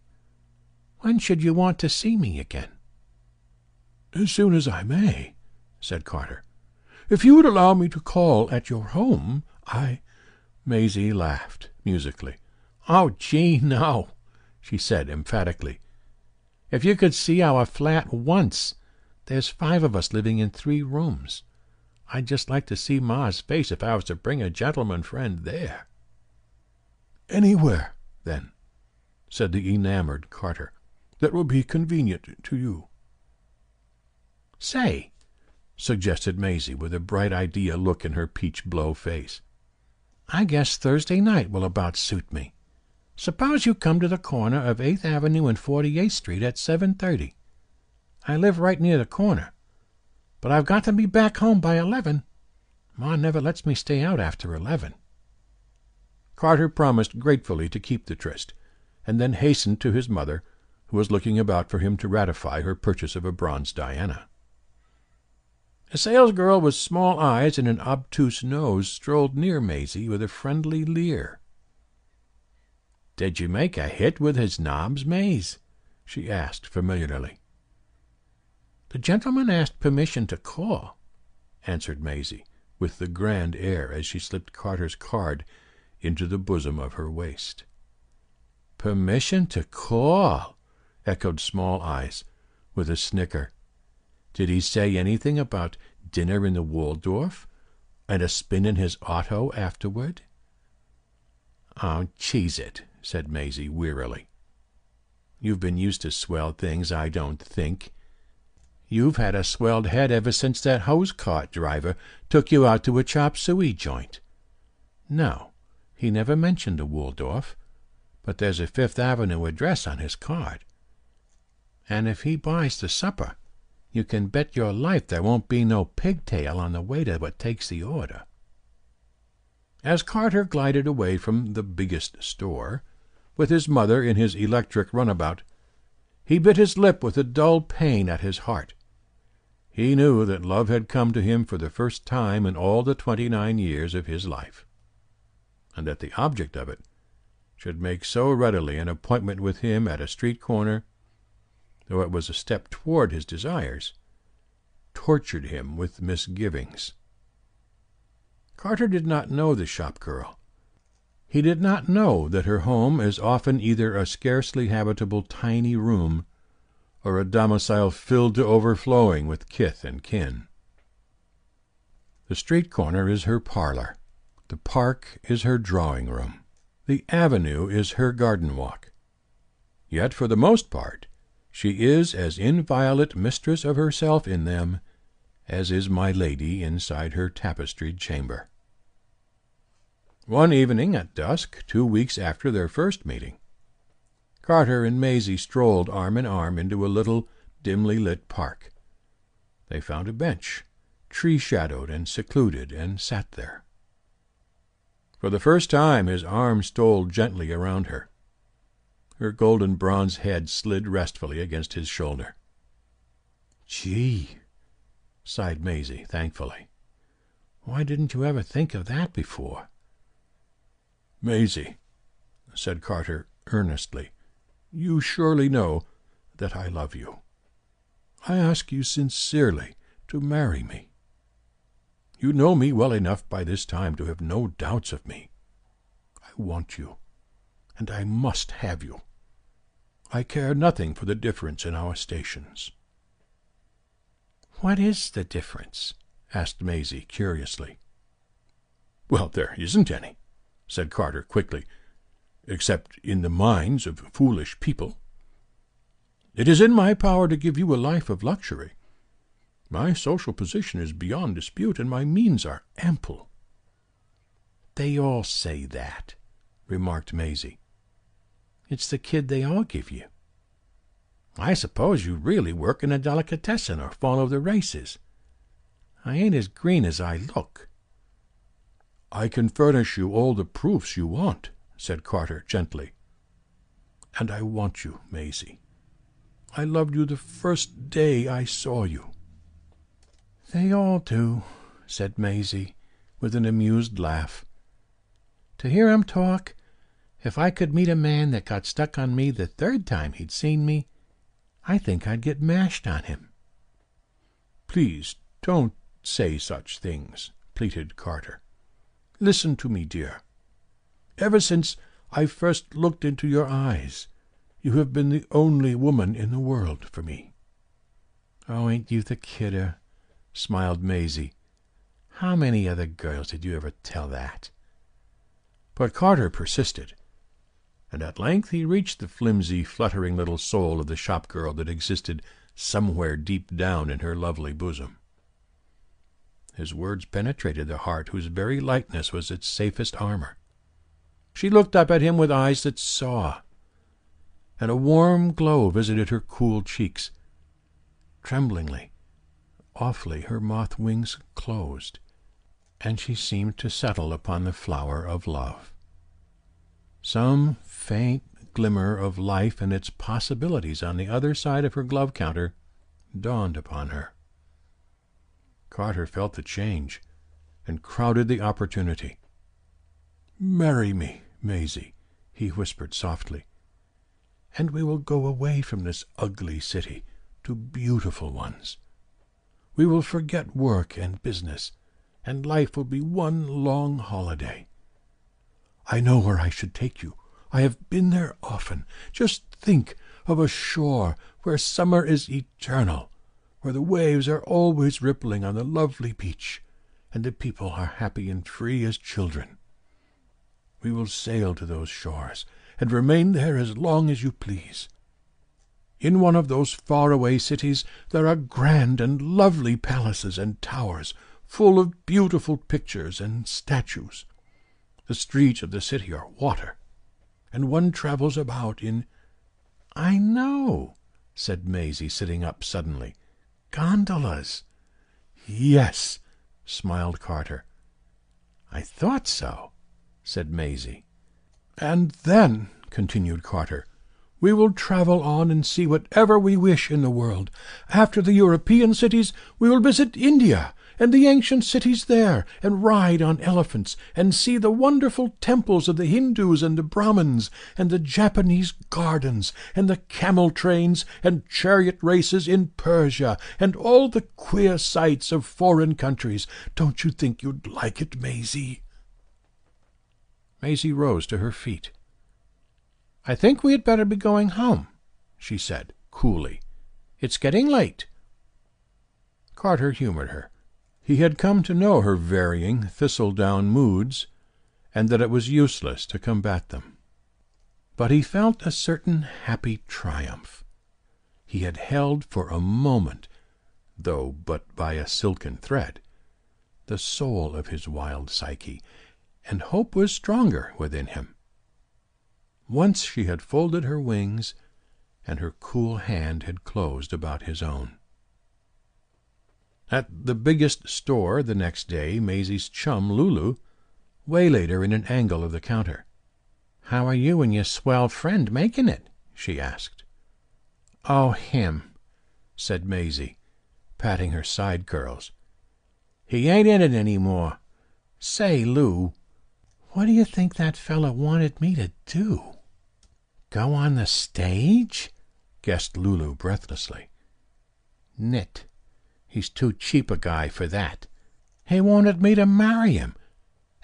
When should you want to see me again?" "As soon as I may," said Carter. "If you would allow me to call at your home, Maisie laughed musically. "Oh, gee, no," she said emphatically. "If you could see our flat once. There's 5 of us living in 3 rooms. I'd just like to see Ma's face if I was to bring a gentleman friend there." "Anywhere, then," said the enamored Carter, "that will be convenient to you." "Say," suggested Maisie, with a bright idea look in her peach-blow face, "I guess Thursday night will about suit me. Suppose you come to the corner of 8th Avenue and 48th Street at 7:30. I live right near the corner, but I've got to be back home by 11. Ma never lets me stay out after 11. Carter promised gratefully to keep the tryst, and then hastened to his mother, who was looking about for him to ratify her purchase of a bronze Diana. A salesgirl with small eyes and an obtuse nose strolled near Maisie with a friendly leer. "Did you make a hit with his knobs, Maise?" she asked familiarly. "The gentleman asked permission to call," answered Maisie, with the grand air as she slipped Carter's card into the bosom of her waist. "Permission to call," echoed Small Eyes, with a snicker. "Did he say anything about dinner in the Waldorf and a spin in his auto afterward?" "Oh, cheese it," said Maisie wearily. "You've been used to swell things, I don't think. You've had a swelled head ever since that hose-cart driver took you out to a chop suey joint. No, he never mentioned the Waldorf, but there's a 5th Avenue address on his card. And if he buys the supper, you can bet your life there won't be no pigtail on the waiter what takes the order." As Carter glided away from the biggest store, with his mother in his electric runabout, he bit his lip with a dull pain at his heart. He knew that love had come to him for the first time in all the 29 years of his life, and that the object of it should make so readily an appointment with him at a street corner, though it was a step toward his desires, tortured him with misgivings. Carter did not know the shop-girl. He did not know that her home is often either a scarcely habitable tiny room or a domicile filled to overflowing with kith and kin. The street corner is her parlor. The park is her drawing-room. The avenue is her garden-walk. Yet, for the most part, she is as inviolate mistress of herself in them as is my lady inside her tapestried chamber. One evening at dusk, 2 weeks after their first meeting, Carter and Maisie strolled arm in arm into a little, dimly lit park. They found a bench, tree-shadowed and secluded, and sat there. For the first time his arm stole gently around her. Her golden bronze head slid restfully against his shoulder. "Gee," sighed Maisie thankfully. "Why didn't you ever think of that before?" "Maisie," said Carter earnestly, "you surely know that I love you. I ask you sincerely to marry me. You know me well enough by this time to have no doubts of me. I want you, and I must have you. I care nothing for the difference in our stations." "What is the difference?" asked Maisie curiously. "Well, there isn't any," said Carter quickly, "except in the minds of foolish people. It is in my power to give you a life of luxury. My social position is beyond dispute, and my means are ample." "They all say that," remarked Maisie. "It's the kid they all give you. I suppose you really work in a delicatessen or follow the races. I ain't as green as I look." "I can furnish you all the proofs you want," said Carter gently. "And I want you, Maisie. I loved you the first day I saw you." "They all do," said Maisie, with an amused laugh. "To hear 'em talk, if I could meet a man that got stuck on me the third time he'd seen me, I think I'd get mashed on him." "Please don't say such things," pleaded Carter. "Listen to me, dear. Ever since I first looked into your eyes, you have been the only woman in the world for me." "Oh, ain't you the kidder?" smiled Maisie. "How many other girls did you ever tell that?" But Carter persisted, and at length he reached the flimsy, fluttering little soul of the shop-girl that existed somewhere deep down in her lovely bosom. His words penetrated the heart whose very lightness was its safest armor. She looked up at him with eyes that saw, and a warm glow visited her cool cheeks. Tremblingly, awfully, her moth wings closed, and she seemed to settle upon the flower of love. Some faint glimmer of life and its possibilities on the other side of her glove counter dawned upon her. Carter felt the change and crowded the opportunity. "Marry me, Maisie," he whispered softly, "and we will go away from this ugly city to beautiful ones. We will forget work and business, and life will be one long holiday. I know where I should take you. I have been there often. Just think of a shore where summer is eternal, where the waves are always rippling on the lovely beach, and the people are happy and free as children. We will sail to those shores, and remain there as long as you please. In one of those far-away cities there are grand and lovely palaces and towers, full of beautiful pictures and statues. The streets of the city are water, and one travels about in—" "I know," said Maisie, sitting up suddenly. "Gondolas." "Yes," smiled Carter. "I thought so," said Maisie. "And then," continued Carter, "we will travel on and see whatever we wish in the world. After the European cities we will visit India and the ancient cities there, and ride on elephants, and see the wonderful temples of the Hindus and the Brahmins, and the Japanese gardens, and the camel trains and chariot races in Persia, and all the queer sights of foreign countries. Don't you think you'd like it, Maisie?" Maisie rose to her feet. "I think we had better be going home," she said coolly. "It's getting late." Carter humored her. He had come to know her varying, thistledown moods, and that it was useless to combat them. But he felt a certain happy triumph. He had held for a moment, though but by a silken thread, the soul of his wild psyche, and hope was stronger within him. Once she had folded her wings, and her cool hand had closed about his own. At the biggest store the next day, Maisie's chum Lulu waylaid her in an angle of the counter. "How are you and your swell friend making it?" she asked. "Oh, him," said Maisie, patting her side curls. "He ain't in it any more. Say, Lou, what do you think that fella wanted me to do?" "Go on the stage?" guessed Lulu breathlessly. "Nit. He's too cheap a guy for that. He wanted me to marry him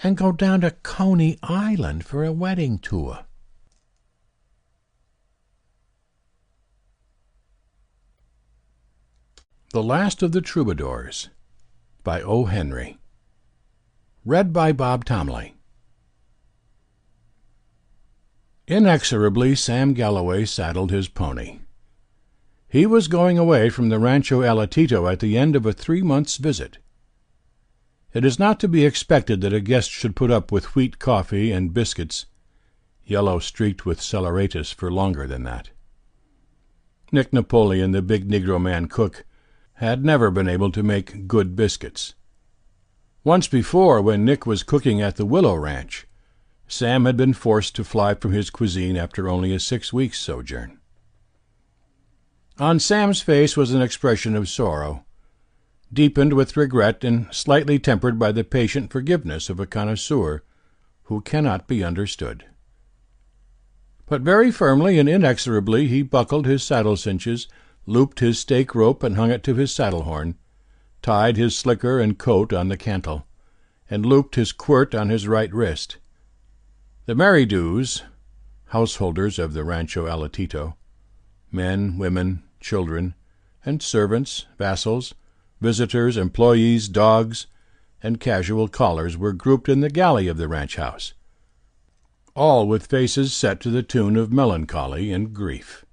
and go down to Coney Island for a wedding tour." The Last of the Troubadours by O. Henry. Read by Bob Tomley. Inexorably Sam Galloway saddled his pony. He was going away from the Rancho Alatito at the end of a 3 months' visit. It is not to be expected that a guest should put up with wheat coffee and biscuits, yellow streaked with saleratus, for longer than that. Nick Napoleon, the big Negro man cook, had never been able to make good biscuits. Once before, when Nick was cooking at the Willow Ranch, Sam had been forced to fly from his cuisine after only a 6 weeks' sojourn. On Sam's face was an expression of sorrow, deepened with regret and slightly tempered by the patient forgiveness of a connoisseur who cannot be understood. But very firmly and inexorably he buckled his saddle cinches, looped his stake rope and hung it to his saddle horn, tied his slicker and coat on the cantle, and looped his quirt on his right wrist. The merry-do's, householders of the Rancho Alatito, men, women, children, and servants, vassals, visitors, employees, dogs, and casual callers were grouped in the galley of the ranch house, all with faces set to the tune of melancholy and grief.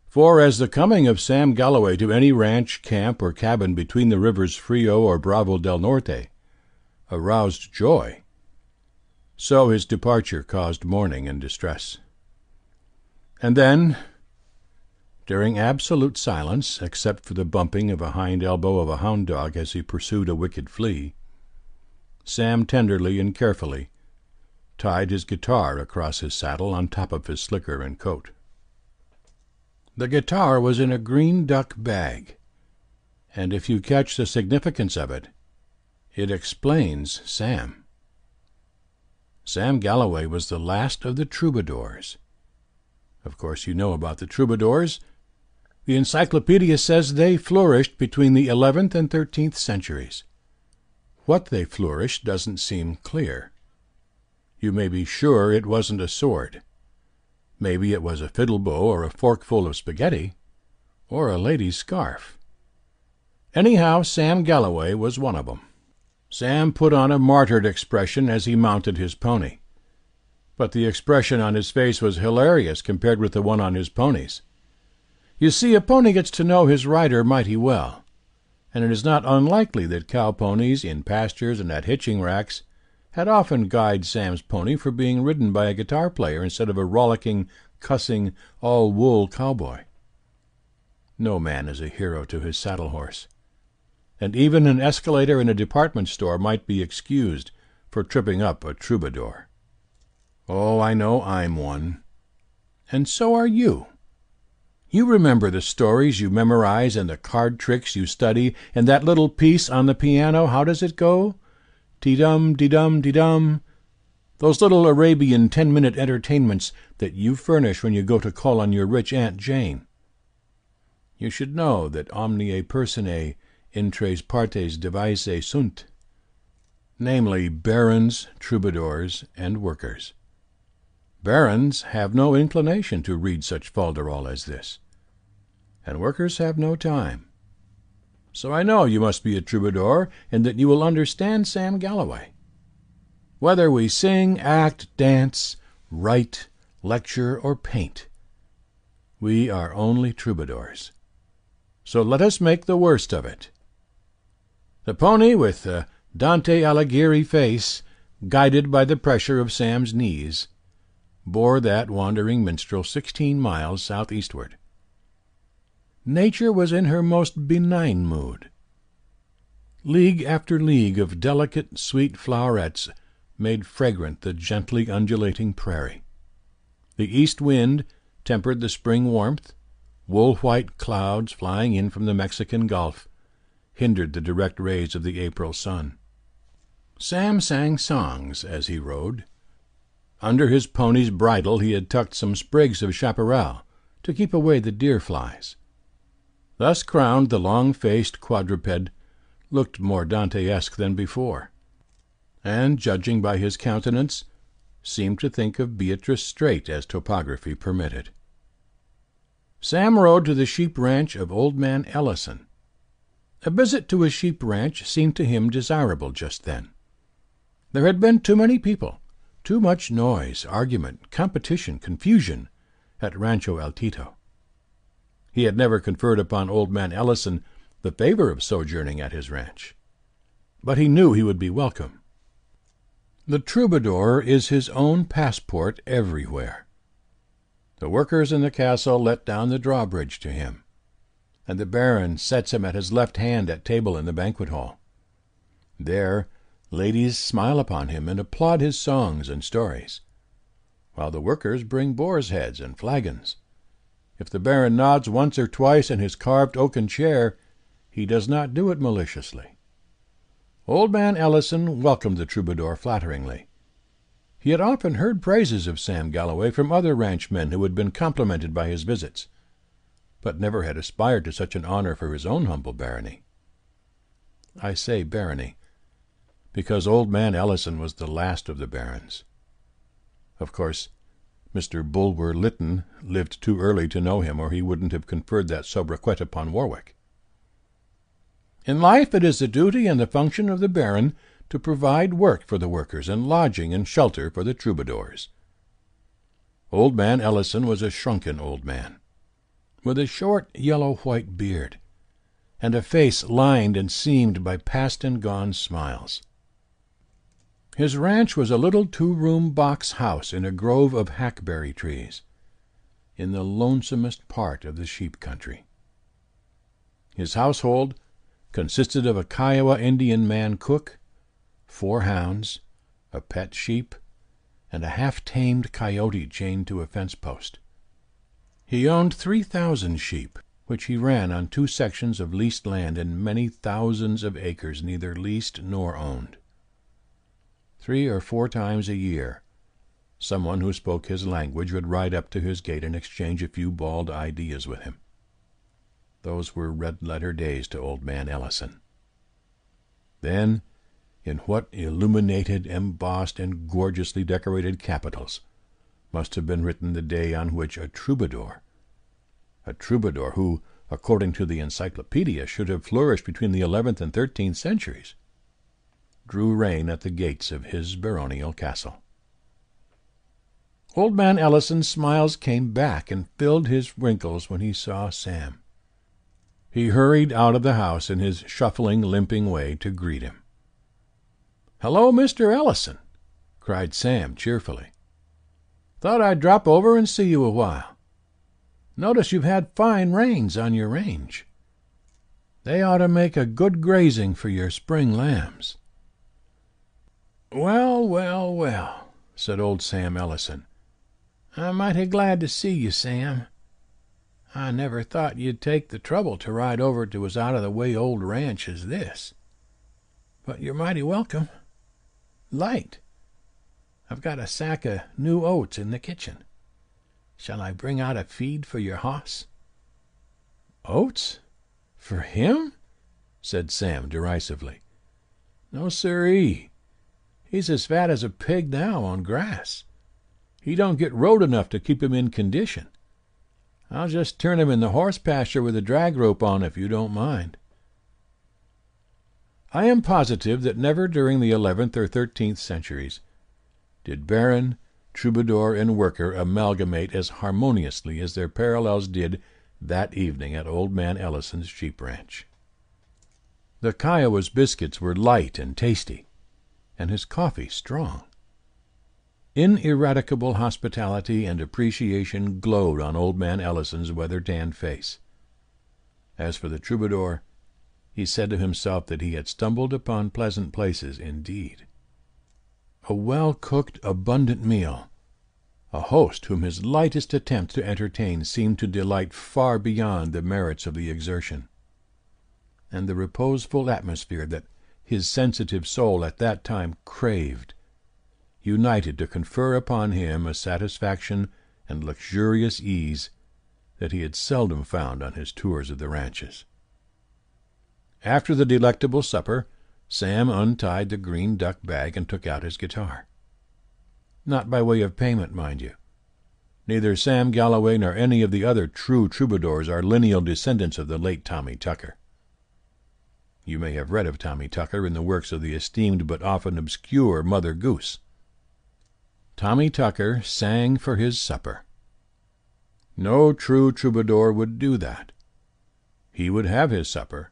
For as the coming of Sam Galloway to any ranch, camp, or cabin between the rivers Frio or Bravo del Norte aroused joy, so his departure caused mourning and distress. And then, during absolute silence, except for the bumping of a hind elbow of a hound dog as he pursued a wicked flea, Sam tenderly and carefully tied his guitar across his saddle on top of his slicker and coat. The guitar was in a green duck bag, and if you catch the significance of it, it explains Sam. Sam Galloway was the last of the troubadours. Of course you know about the troubadours. The encyclopedia says they flourished between the 11th and 13th centuries. What they flourished doesn't seem clear. You may be sure it wasn't a sword. Maybe it was a fiddle bow or a forkful of spaghetti, or a lady's scarf. Anyhow, Sam Galloway was one of them. Sam put on a martyred expression as he mounted his pony, but the expression on his face was hilarious compared with the one on his pony's. You see, a pony gets to know his rider mighty well, and it is not unlikely that cow-ponies in pastures and at hitching racks had often guyed Sam's pony for being ridden by a guitar player instead of a rollicking, cussing, all-wool cowboy. No man is a hero to his saddle-horse, and even an escalator in a department store might be excused for tripping up a troubadour. Oh, I know I'm one. And so are you. You remember the stories you memorize and the card tricks you study, and that little piece on the piano, how does it go? Dee-dum, dee-dum, dee-dum. Those little Arabian 10-minute entertainments that you furnish when you go to call on your rich Aunt Jane. You should know that omnia personae in tres partes divise sunt, namely barons, troubadours, and workers. Barons have no inclination to read such folderol as this, and workers have no time. So I know you must be a troubadour, and that you will understand Sam Galloway. Whether we sing, act, dance, write, lecture, or paint, we are only troubadours. So let us make the worst of it. The pony, with the Dante Alighieri face, guided by the pressure of Sam's knees, bore that wandering minstrel 16 miles southeastward. Nature was in her most benign mood. League after league of delicate, sweet flowerets made fragrant the gently undulating prairie. The east wind tempered the spring warmth. Wool-white clouds flying in from the Mexican Gulf hindered the direct rays of the April sun. Sam sang songs as he rode. Under his pony's bridle he had tucked some sprigs of chaparral to keep away the deer-flies. Thus crowned, the long-faced quadruped looked more Dantesque than before, and, judging by his countenance, seemed to think of Beatrice Straight as topography permitted. Sam rode to the sheep ranch of old man Ellison. A visit to a sheep ranch seemed to him desirable just then. There had been too many people, too much noise, argument, competition, confusion at Rancho El Tito. He had never conferred upon old man Ellison the favor of sojourning at his ranch, but he knew he would be welcome. The troubadour is his own passport everywhere. The workers in the castle let down the drawbridge to him, and the baron sets him at his left hand at table in the banquet hall. There ladies smile upon him and applaud his songs and stories, while the workers bring boars' heads and flagons. If the baron nods once or twice in his carved oaken chair, he does not do it maliciously. Old man Ellison welcomed the troubadour flatteringly. He had often heard praises of Sam Galloway from other ranchmen who had been complimented by his visits, but never had aspired to such an honor for his own humble barony. I say barony, because old man Ellison was the last of the barons. Of course, Mr. Bulwer Lytton lived too early to know him, or he wouldn't have conferred that sobriquet upon Warwick. In life it is the duty and the function of the baron to provide work for the workers and lodging and shelter for the troubadours. Old man Ellison was a shrunken old man, with a short yellow-white beard, and a face lined and seamed by past and gone smiles. His ranch was a little two-room box house in a grove of hackberry trees, in the lonesomest part of the sheep country. His household consisted of a Kiowa Indian man cook, 4 hounds, a pet sheep, and a half-tamed coyote chained to a fence post. He owned 3,000 sheep, which he ran on 2 sections of leased land and many thousands of acres neither leased nor owned. 3 or 4 times a year, someone who spoke his language would ride up to his gate and exchange a few bald ideas with him. Those were red-letter days to old man Ellison. Then, in what illuminated, embossed, and gorgeously decorated capitals must have been written the day on which a troubadour who, according to the encyclopedia, should have flourished between the 11th and 13th centuries, drew rein at the gates of his baronial castle. Old man Ellison's smiles came back and filled his wrinkles when he saw Sam. He hurried out of the house in his shuffling, limping way to greet him. "Hello, Mr. Ellison," cried Sam cheerfully. "Thought I'd drop over and see you a while. Notice you've had fine rains on your range. They ought to make a good grazing for your spring lambs." "Well, well, well," said old Sam Ellison. "I'm mighty glad to see you, Sam. I never thought you'd take the trouble to ride over to as out-of-the-way old ranch as this. But you're mighty welcome. Light. I've got a sack of new oats in the kitchen. Shall I bring out a feed for your hoss?" "Oats? For him?" said Sam derisively. "No, sirree. He's as fat as a pig now on grass. He don't get rode enough to keep him in condition. I'll just turn him in the horse pasture with a drag rope on, if you don't mind." I am positive that never during the 11th or 13th centuries did baron, troubadour, and worker amalgamate as harmoniously as their parallels did that evening at old man Ellison's sheep ranch. The Kiowa's biscuits were light and tasty, and his coffee strong. Ineradicable hospitality and appreciation glowed on old man Ellison's weather-tanned face. As for the troubadour, he said to himself that he had stumbled upon pleasant places indeed. a well-cooked, abundant meal, a host whom his lightest attempt to entertain seemed to delight far beyond the merits of the exertion, and the reposeful atmosphere that his sensitive soul at that time craved, united to confer upon him a satisfaction and luxurious ease that he had seldom found on his tours of the ranches. After the delectable supper, Sam untied the green duck bag and took out his guitar. Not by way of payment, mind you. Neither Sam Galloway nor any of the other true troubadours are lineal descendants of the late Tommy Tucker. You may have read of Tommy Tucker in the works of the esteemed but often obscure Mother Goose. Tommy Tucker sang for his supper. No true troubadour would do that. He would have his supper,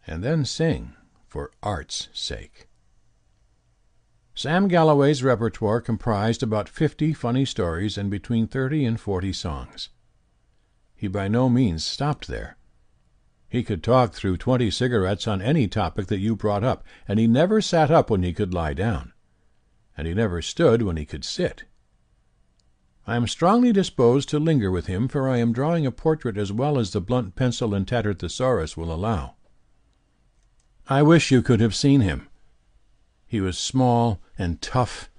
and then sing for art's sake. Sam Galloway's repertoire comprised about 50 funny stories and between 30 and 40 songs. He by no means stopped there. He could talk through 20 cigarettes on any topic that you brought up, and he never sat up when he could lie down, and he never stood when he could sit. I am strongly disposed to linger with him, for I am drawing a portrait as well as the blunt pencil and tattered thesaurus will allow. I wish you could have seen him. He was small and tough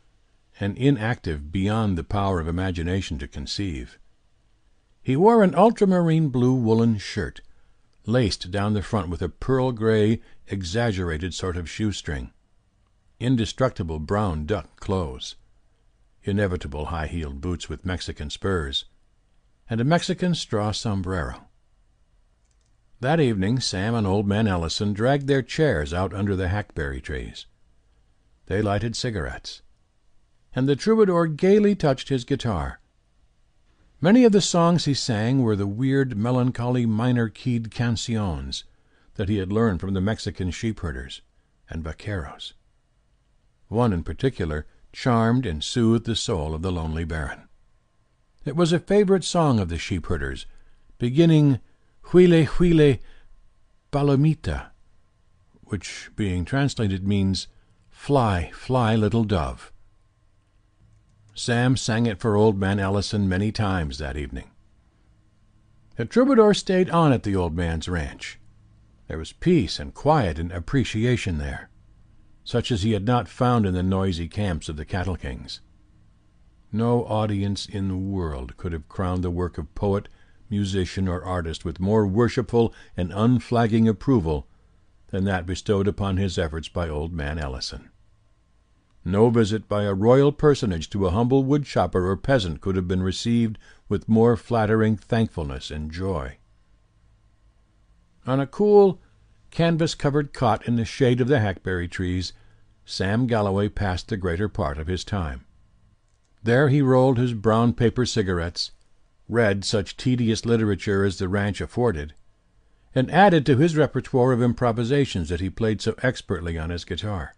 and inactive beyond the power of imagination to conceive. He wore an ultramarine blue woolen shirt, laced down the front with a pearl-gray, exaggerated sort of shoestring, indestructible brown duck clothes, inevitable high-heeled boots with Mexican spurs, and a Mexican straw sombrero. That evening Sam and Old Man Ellison dragged their chairs out under the hackberry trees. They lighted cigarettes, and the troubadour gaily touched his guitar. Many of the songs he sang were the weird, melancholy, minor-keyed canciones that he had learned from the Mexican sheepherders and vaqueros. One in particular charmed and soothed the soul of the lonely baron. It was a favorite song of the sheepherders, beginning "Huile, huile, palomita," which, being translated, means "Fly, fly, little dove." Sam sang it for Old Man Ellison many times that evening. The troubadour stayed on at the old man's ranch. There was peace and quiet and appreciation there, such as he had not found in the noisy camps of the cattle kings. No audience in the world could have crowned the work of poet, musician, or artist with more worshipful and unflagging approval than that bestowed upon his efforts by Old Man Ellison. No visit by a royal personage to a humble woodchopper or peasant could have been received with more flattering thankfulness and joy. On a cool, canvas-covered cot in the shade of the hackberry trees, Sam Galloway passed the greater part of his time. There he rolled his brown paper cigarettes, read such tedious literature as the ranch afforded, and added to his repertoire of improvisations that he played so expertly on his guitar.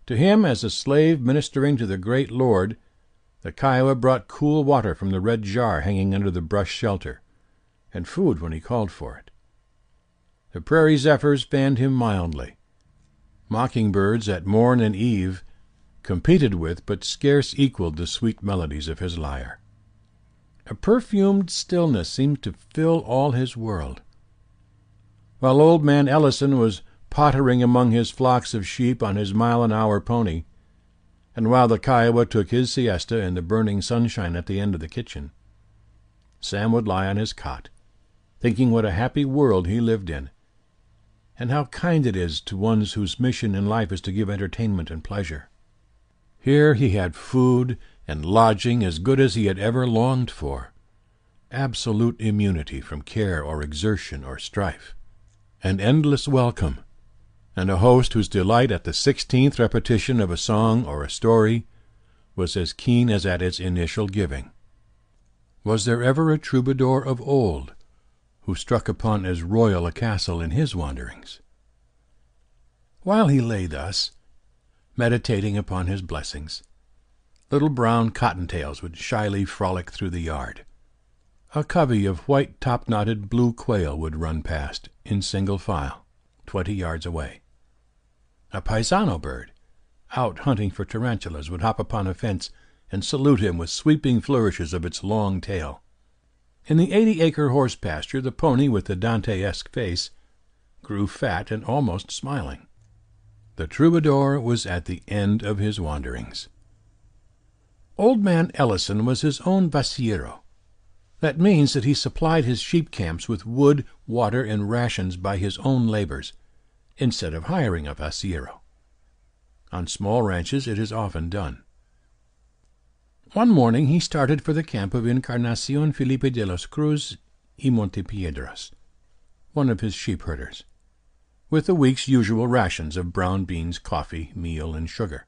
To him, as a slave ministering to the great lord, the Kiowa brought cool water from the red jar hanging under the brush shelter, and food when he called for it. The prairie zephyrs fanned him mildly. Mockingbirds at morn and eve competed with but scarce equaled the sweet melodies of his lyre. A perfumed stillness seemed to fill all his world. While Old Man Ellison was pottering among his flocks of sheep on his mile-an-hour pony, and while the Kiowa took his siesta in the burning sunshine at the end of the kitchen, Sam would lie on his cot, thinking what a happy world he lived in, and how kind it is to ones whose mission in life is to give entertainment and pleasure. Here he had food and lodging as good as he had ever longed for, absolute immunity from care or exertion or strife, an endless welcome, and a host whose delight at the 16th repetition of a song or a story was as keen as at its initial giving. Was there ever a troubadour of old who struck upon as royal a castle in his wanderings? While he lay thus, meditating upon his blessings, little brown cottontails would shyly frolic through the yard. A covey of white top-knotted blue quail would run past, in single file, 20 yards away. A paisano bird, out hunting for tarantulas, would hop upon a fence and salute him with sweeping flourishes of its long tail. In the 80-acre horse pasture, the pony with the Dante-esque face grew fat and almost smiling. The troubadour was at the end of his wanderings. Old man Ellison was his own vaciero. That means that he supplied his sheep camps with wood, water, and rations by his own labors, instead of hiring a vaciero. On small ranches it is often done. One morning he started for the camp of Encarnacion Felipe de los Cruz y Montepiedras, one of his sheep herders, with the week's usual rations of brown beans, coffee, meal, and sugar.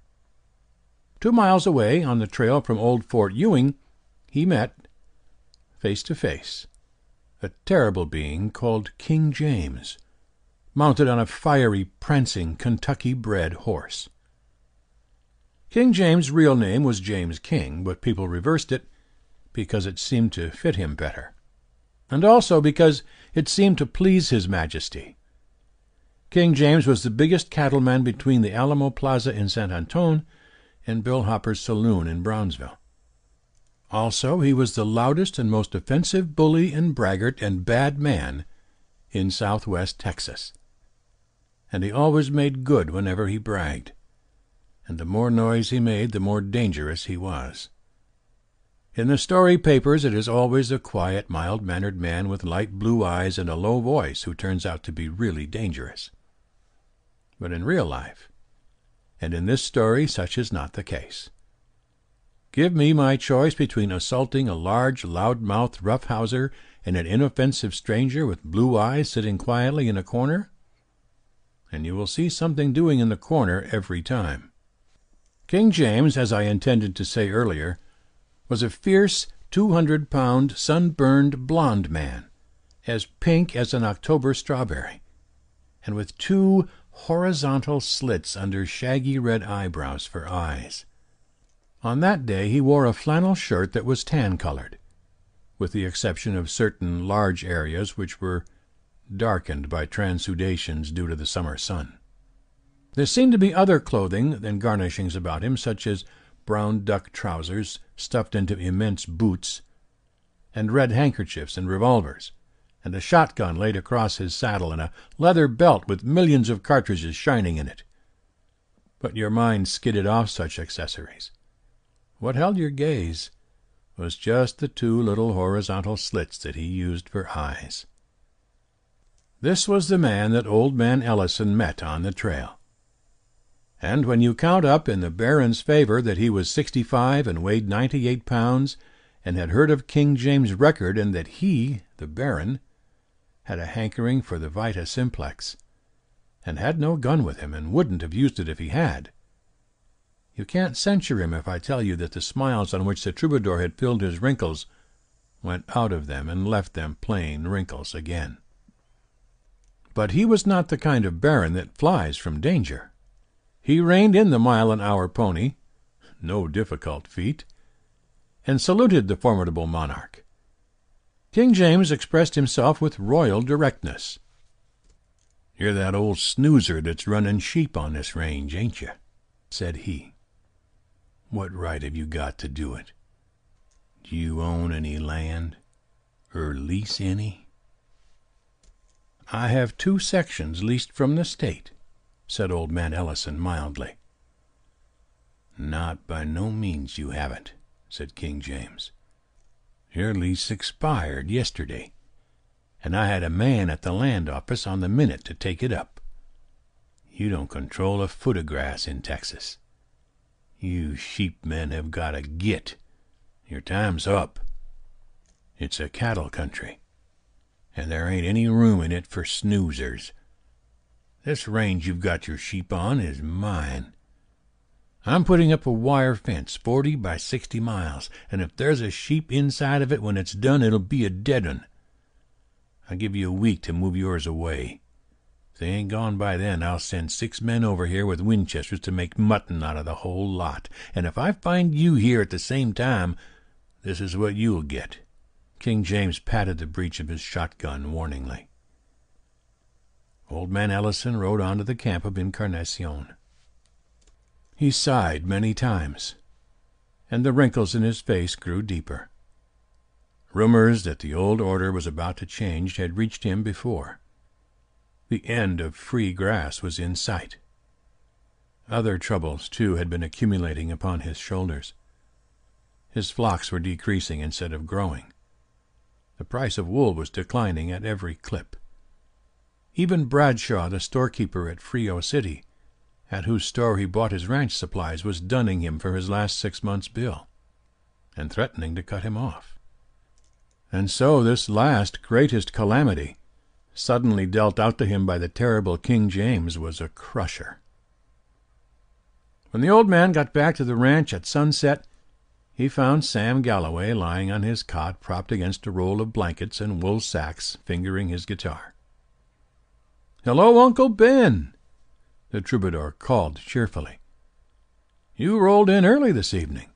2 miles away, on the trail from old Fort Ewing, he met, face to face, a terrible being called King James, mounted on a fiery, prancing, Kentucky-bred horse. King James' real name was James King, but people reversed it because it seemed to fit him better, and also because it seemed to please His Majesty. King James was the biggest cattleman between the Alamo Plaza in San Antone and Bill Hopper's saloon in Brownsville. Also, he was the loudest and most offensive bully and braggart and bad man in southwest Texas. And he always made good whenever he bragged, and the more noise he made, the more dangerous he was. In the story papers, it is always a quiet, mild-mannered man with light blue eyes and a low voice who turns out to be really dangerous. But in real life, and in this story, such is not the case. Give me my choice between assaulting a large, loud-mouthed roughhouser and an inoffensive stranger with blue eyes sitting quietly in a corner, and you will see something doing in the corner every time. King James, as I intended to say earlier, was a fierce, 200-pound, sunburned blond man, as pink as an October strawberry, and with 2 horizontal slits under shaggy red eyebrows for eyes. On that day he wore a flannel shirt that was tan-colored, with the exception of certain large areas which were darkened by transudations due to the summer sun. There seemed to be other clothing and garnishings about him, such as brown duck trousers stuffed into immense boots, and red handkerchiefs and revolvers, and a shotgun laid across his saddle, and a leather belt with millions of cartridges shining in it. But your mind skidded off such accessories. What held your gaze was just the 2 little horizontal slits that he used for eyes. This was the man that old man Ellison met on the trail. And when you count up in the Baron's favor that he was 65 and weighed 98 pounds, and had heard of King James' record, and that he, the Baron, had a hankering for the vita simplex, and had no gun with him, and wouldn't have used it if he had, you can't censure him if I tell you that the smiles on which the troubadour had filled his wrinkles went out of them and left them plain wrinkles again. But he was not the kind of baron that flies from danger. He reined in the mile-an-hour pony, no difficult feat, and saluted the formidable monarch. King James expressed himself with royal directness. "You're that old snoozer that's running sheep on this range, ain't you?" said he. "What right have you got to do it? Do you own any land, or lease any?" "I have 2 sections leased from the state," said old man Ellison mildly. "Not by no means you haven't," said King James. "Your lease expired yesterday, and I had a man at the land office on the minute to take it up. You don't control a foot of grass in Texas. You sheepmen have got to git. Your time's up. It's a cattle country, and there ain't any room in it for snoozers. This range you've got your sheep on is mine. I'm putting up a wire fence 40 by 60 miles, and if there's a sheep inside of it when it's done, it'll be a dead un. I'll give you a week to move yours away. If they ain't gone by then, I'll send 6 men over here with Winchesters to make mutton out of the whole lot. And if I find you here at the same time, this is what you'll get." King James patted the breech of his shotgun warningly. Old man Ellison rode on to the camp of Encarnacion. He sighed many times, and the wrinkles in his face grew deeper. Rumors that the old order was about to change had reached him before. The end of free grass was in sight. Other troubles, too, had been accumulating upon his shoulders. His flocks were decreasing instead of growing. The price of wool was declining at every clip. Even Bradshaw, the storekeeper at Frio City, at whose store he bought his ranch supplies, was dunning him for his last 6 months' bill, and threatening to cut him off. And so this last greatest calamity, suddenly dealt out to him by the terrible King James, was a crusher. When the old man got back to the ranch at sunset, he found Sam Galloway lying on his cot, propped against a roll of blankets and wool sacks, fingering his guitar. "Hello, Uncle Ben," the troubadour called cheerfully. "You rolled in early this evening.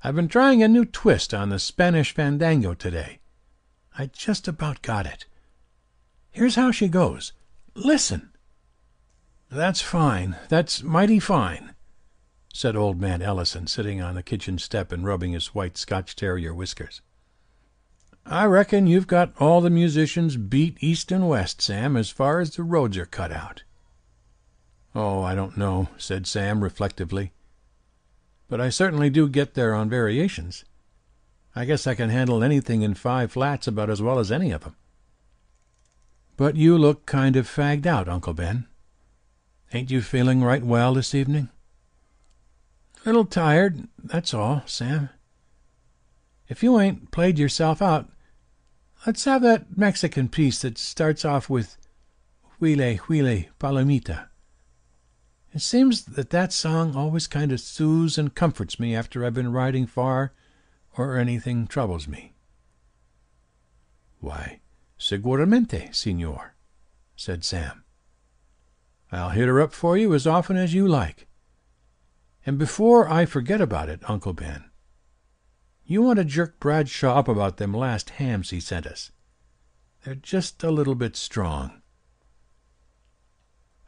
I've been trying a new twist on the Spanish fandango today. I just about got it. Here's how she goes. Listen." "That's fine. That's mighty fine," said old man Ellison, sitting on the kitchen step and rubbing his white Scotch terrier whiskers. "I reckon you've got all the musicians beat east and west, Sam, as far as the roads are cut out." "Oh, I don't know," said Sam reflectively. "But I certainly do get there on variations. I guess I can handle anything in 5 flats about as well as any of 'em." "But you look kind of fagged out, Uncle Ben. Ain't you feeling right well this evening?" "Little tired, that's all, Sam. If you ain't played yourself out, let's have that Mexican piece that starts off with Huile, Huile, Palomita. It seems that song always kind of soothes and comforts me after I've been riding far or anything troubles me." "Why, seguramente, señor," said Sam. "I'll hit her up for you as often as you like. And before I forget about it, Uncle Ben, you want to jerk Bradshaw up about them last hams he sent us. They're just a little bit strong."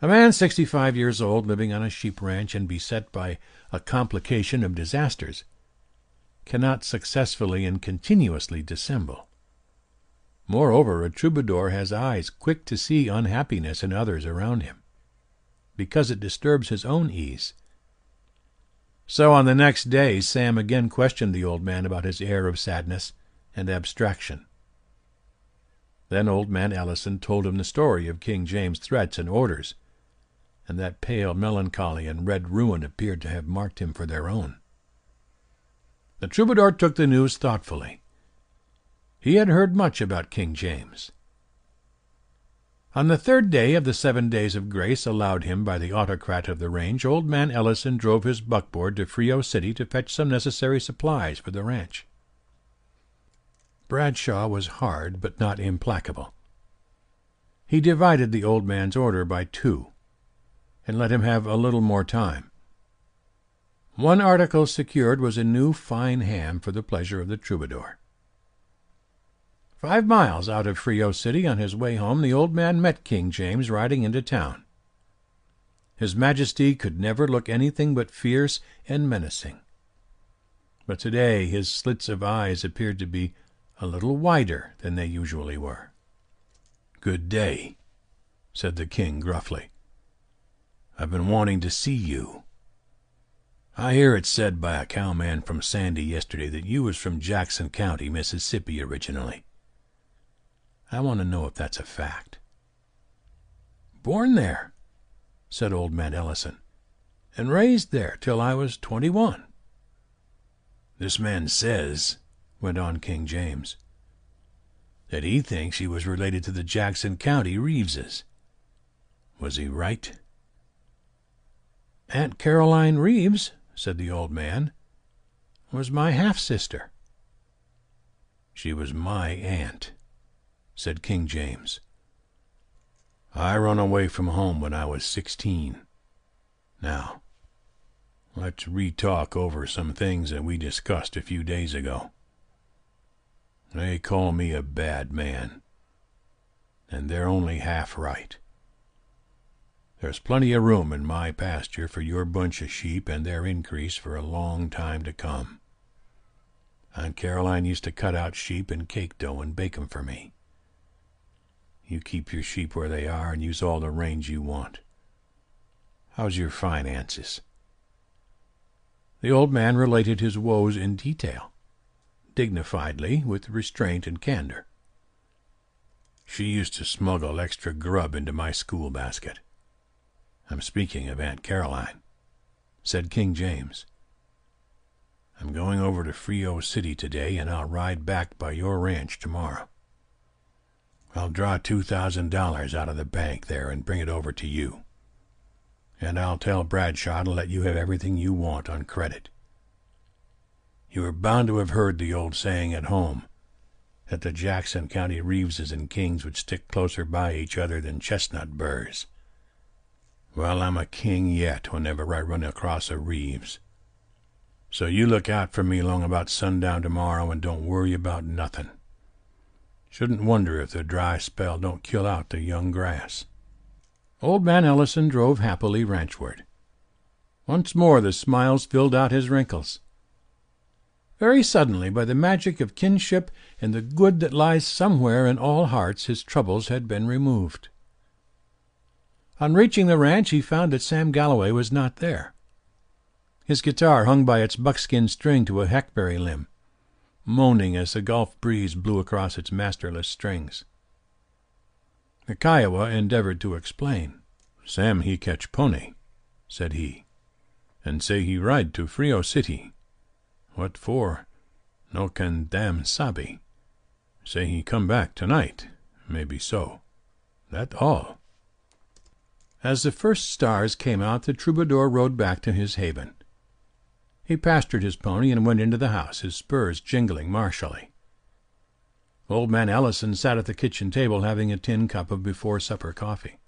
A man 65 years old, living on a sheep ranch and beset by a complication of disasters, cannot successfully and continuously dissemble. Moreover, a troubadour has eyes quick to see unhappiness in others around him, because it disturbs his own ease. So on the next day Sam again questioned the old man about his air of sadness and abstraction. Then old man Ellison told him the story of King James' threats and orders, and that pale melancholy and red ruin appeared to have marked him for their own. The troubadour took the news thoughtfully. He had heard much about King James. On the 3rd day of the 7 days of grace allowed him by the autocrat of the range, old man Ellison drove his buckboard to Frio City to fetch some necessary supplies for the ranch. Bradshaw was hard but not implacable. He divided the old man's order by 2, and let him have a little more time. One article secured was a new fine ham for the pleasure of the troubadour. 5 miles out of Frio City, on his way home, the old man met King James riding into town. His Majesty could never look anything but fierce and menacing. But today his slits of eyes appeared to be a little wider than they usually were. "Good day," said the king gruffly. "I've been wanting to see you. I hear it said by a cowman from Sandy yesterday that you was from Jackson County, Mississippi, originally. I want to know if that's a fact." "Born there," said old man Ellison, "and raised there till I was 21. "This man says," went on King James, "that he thinks he was related to the Jackson County Reeveses. Was he right?" "Aunt Caroline Reeves," said the old man, "was my half-sister." "She was my aunt," said King James. "I run away from home when I was 16. Now, let's re-talk over some things that we discussed a few days ago. They call me a bad man, and they're only half right. There's plenty of room in my pasture for your bunch of sheep and their increase for a long time to come. Aunt Caroline used to cut out sheep in cake dough and bake 'em for me. You keep your sheep where they are and use all the range you want. How's your finances?" The old man related his woes in detail, dignifiedly, with restraint and candor. "She used to smuggle extra grub into my school basket. I'm speaking of Aunt Caroline," said King James. "I'm going over to Frio City today, and I'll ride back by your ranch tomorrow. I'll draw $2,000 out of the bank there and bring it over to you. And I'll tell Bradshaw to let you have everything you want on credit. You are bound to have heard the old saying at home, that the Jackson County Reeveses and Kings would stick closer by each other than chestnut burrs. Well, I'm a king yet whenever I run across a Reeves. So you look out for me long about sundown tomorrow and don't worry about nothing. Shouldn't wonder if the dry spell don't kill out the young grass." Old man Ellison drove happily ranchward. Once more the smiles filled out his wrinkles. Very suddenly, by the magic of kinship and the good that lies somewhere in all hearts, his troubles had been removed. On reaching the ranch, he found that Sam Galloway was not there. His guitar hung by its buckskin string to a hackberry limb, moaning as the Gulf breeze blew across its masterless strings. The Kiowa endeavored to explain. "Sam he catch pony," said he, "and say he ride to Frio City. What for? No can damn sabe. Say he come back tonight. Maybe so. That all." As the first stars came out, the troubadour rode back to his haven. He pastured his pony and went into the house, his spurs jingling martially. Old man Ellison sat at the kitchen table having a tin cup of before-supper coffee.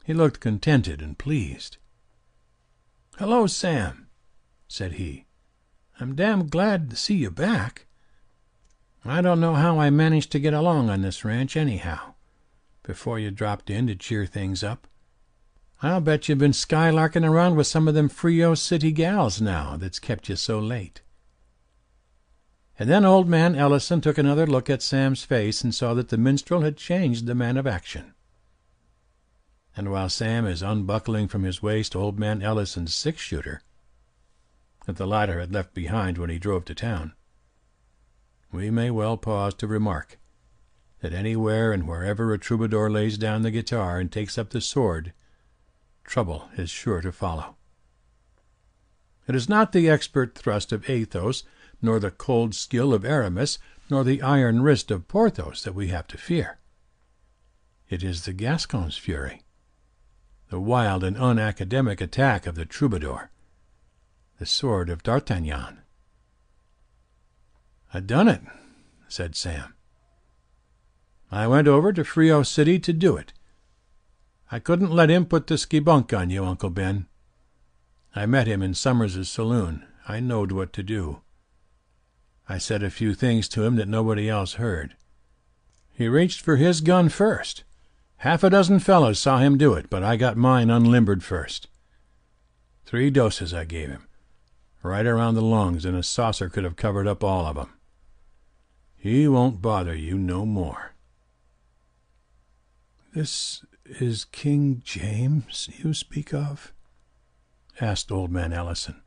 He looked contented and pleased. "Hello, Sam," said he. "I'm damn glad to see you back. I don't know how I managed to get along on this ranch anyhow, before you dropped in to cheer things up. I'll bet you've been skylarking around with some of them Frio City gals now that's kept you so late." And then old man Ellison took another look at Sam's face and saw that the minstrel had changed the man of action. And while Sam is unbuckling from his waist old man Ellison's six-shooter, that the latter had left behind when he drove to town, we may well pause to remark that anywhere and wherever a troubadour lays down the guitar and takes up the sword, trouble is sure to follow. It is not the expert thrust of Athos, nor the cold skill of Aramis, nor the iron wrist of Porthos that we have to fear. It is the Gascon's fury, the wild and unacademic attack of the troubadour, the sword of D'Artagnan. "I done it," said Sam. "I went over to Frio City to do it. I couldn't let him put the skibunk on you, Uncle Ben. I met him in Summers's saloon. I knowed what to do. I said a few things to him that nobody else heard. He reached for his gun first. Half a dozen fellows saw him do it, but I got mine unlimbered first. 3 doses I gave him, right around the lungs, and a saucer could have covered up all of 'em. He won't bother you no more." "This is King James you speak of?" asked old man Ellison,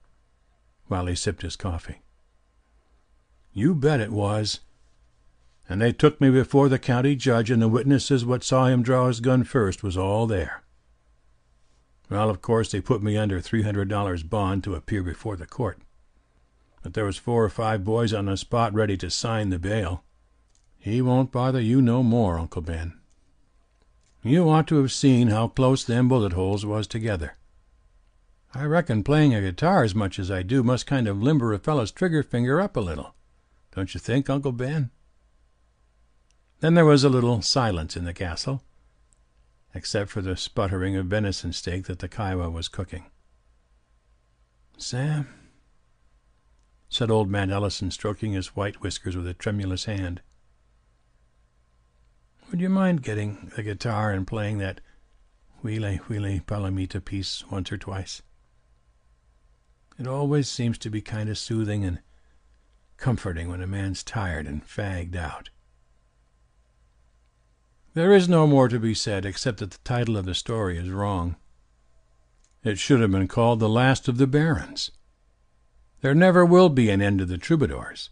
while he sipped his coffee. "You bet it was. And they took me before the county judge, and the witnesses what saw him draw his gun first was all there. Well, of course, they put me under $300 bond to appear before the court. But there was 4 or 5 boys on the spot ready to sign the bail. He won't bother you no more, Uncle Ben. You ought to have seen how close them bullet holes was together. I reckon playing a guitar as much as I do must kind of limber a fellow's trigger finger up a little. Don't you think, Uncle Ben?" Then there was a little silence in the castle, except for the sputtering of venison steak that the Kiowa was cooking. "Sam," said old man Ellison, stroking his white whiskers with a tremulous hand, "would you mind getting the guitar and playing that Huile, huile, palomita piece once or twice. It always seems to be kind of soothing and comforting when a man's tired and fagged out. There is no more to be said except that the title of the story is wrong. It should have been called The Last of the Barons. There never will be an end to the troubadours.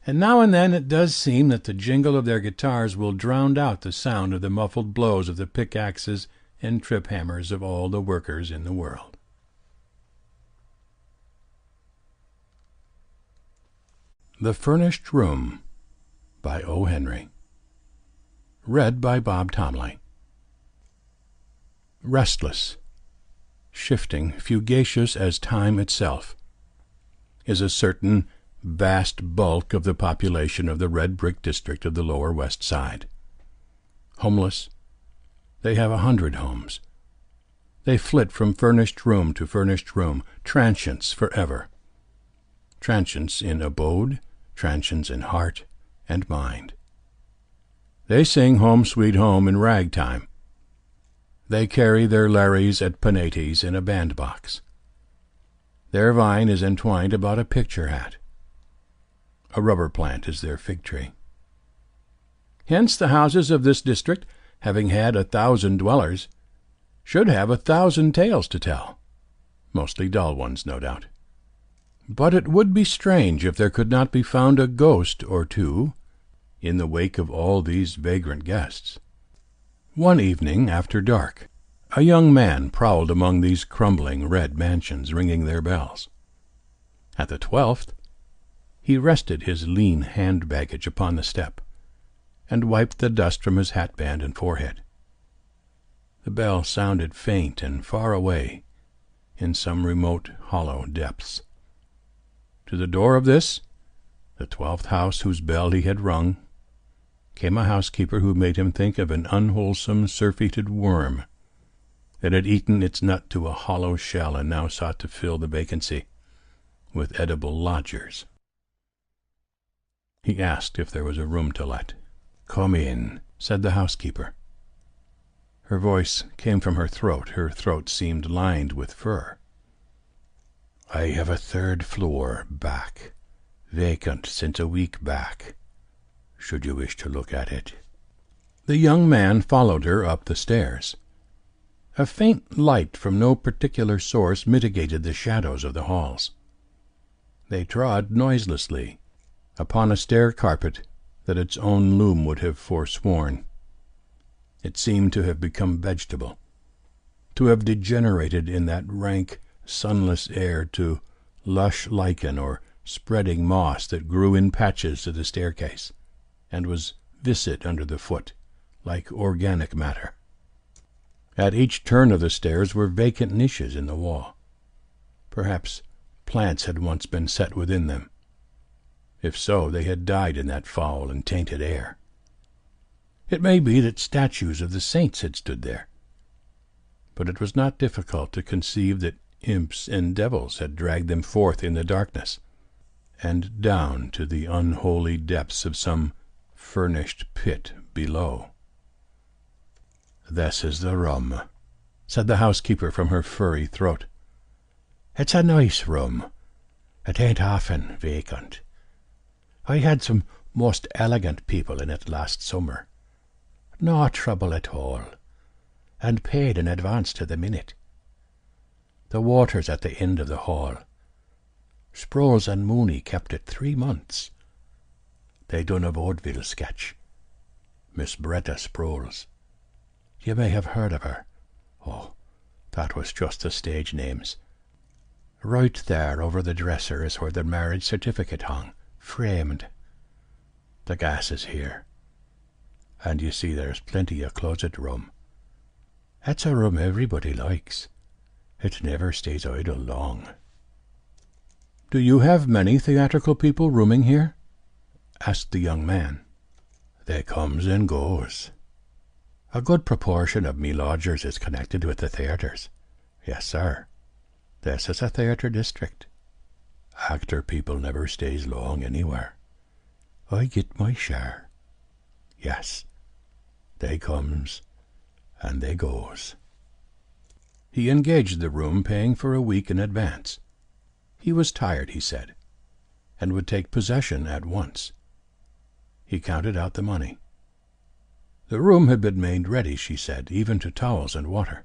And now and then it does seem that the jingle of their guitars will drown out the sound of the muffled blows of the pickaxes and trip hammers of all the workers in the world. The Furnished Room by O. Henry. Read by Bob Tomley. Restless, shifting, fugacious as time itself, is a certain vast bulk of the population of the red brick district of the Lower West Side. Homeless, they have 100 homes. They flit from furnished room to furnished room, transients forever. Transients in abode, transients in heart and mind. They sing Home Sweet Home in ragtime. They carry their Larrys at Penates in a bandbox. Their vine is entwined about a picture hat. A rubber plant is their fig tree. Hence the houses of this district, having had 1,000 dwellers, should have 1,000 tales to tell, mostly dull ones, no doubt. But it would be strange if there could not be found a ghost or two in the wake of all these vagrant guests. One evening after dark, a young man prowled among these crumbling red mansions, ringing their bells. At the 12th, he rested his lean hand-baggage upon the step, and wiped the dust from his hatband and forehead. The bell sounded faint and far away in some remote hollow depths. To the door of this, the 12th house whose bell he had rung, came a housekeeper who made him think of an unwholesome surf-eated worm that had eaten its nut to a hollow shell and now sought to fill the vacancy with edible lodgers. He asked if there was a room to let. "Come in," said the housekeeper. Her voice came from her throat. Her throat seemed lined with fur. "I have a 3rd floor back, vacant since a week back, should you wish to look at it." The young man followed her up the stairs. A faint light from no particular source mitigated the shadows of the halls. They trod noiselessly upon a stair carpet that its own loom would have forsworn. It seemed to have become vegetable, to have degenerated in that rank, sunless air to lush lichen or spreading moss that grew in patches to the staircase, and was viscid under the foot, like organic matter. At each turn of the stairs were vacant niches in the wall. Perhaps plants had once been set within them. If so, they had died in that foul and tainted air. It may be that statues of the saints had stood there, but it was not difficult to conceive that imps and devils had dragged them forth in the darkness, and down to the unholy depths of some furnished pit below. "This is the room," said the housekeeper from her furry throat. "It's a nice room. It ain't often vacant. I had some most elegant people in it last summer. No trouble at all, and paid in advance to the minute. The water's at the end of the hall. Sproles and Mooney kept it 3 months. They done a vaudeville sketch. Miss Bretta Sproles. You may have heard of her. Oh, that was just the stage names. Right there over the dresser is where the marriage certificate hung, framed. The gas is here. And you see there's plenty of closet room. It's a room everybody likes. It never stays idle long." "Do you have many theatrical people rooming here?" asked the young man. "They comes and goes. A good proportion of me lodgers is connected with the theatres. Yes, sir. This is a theatre district. Actor people never stays long anywhere. I get my share. Yes, they comes and they goes." He engaged the room, paying for a week in advance. He was tired, he said, and would take possession at once. He counted out the money. The room had been made ready, she said, even to towels and water.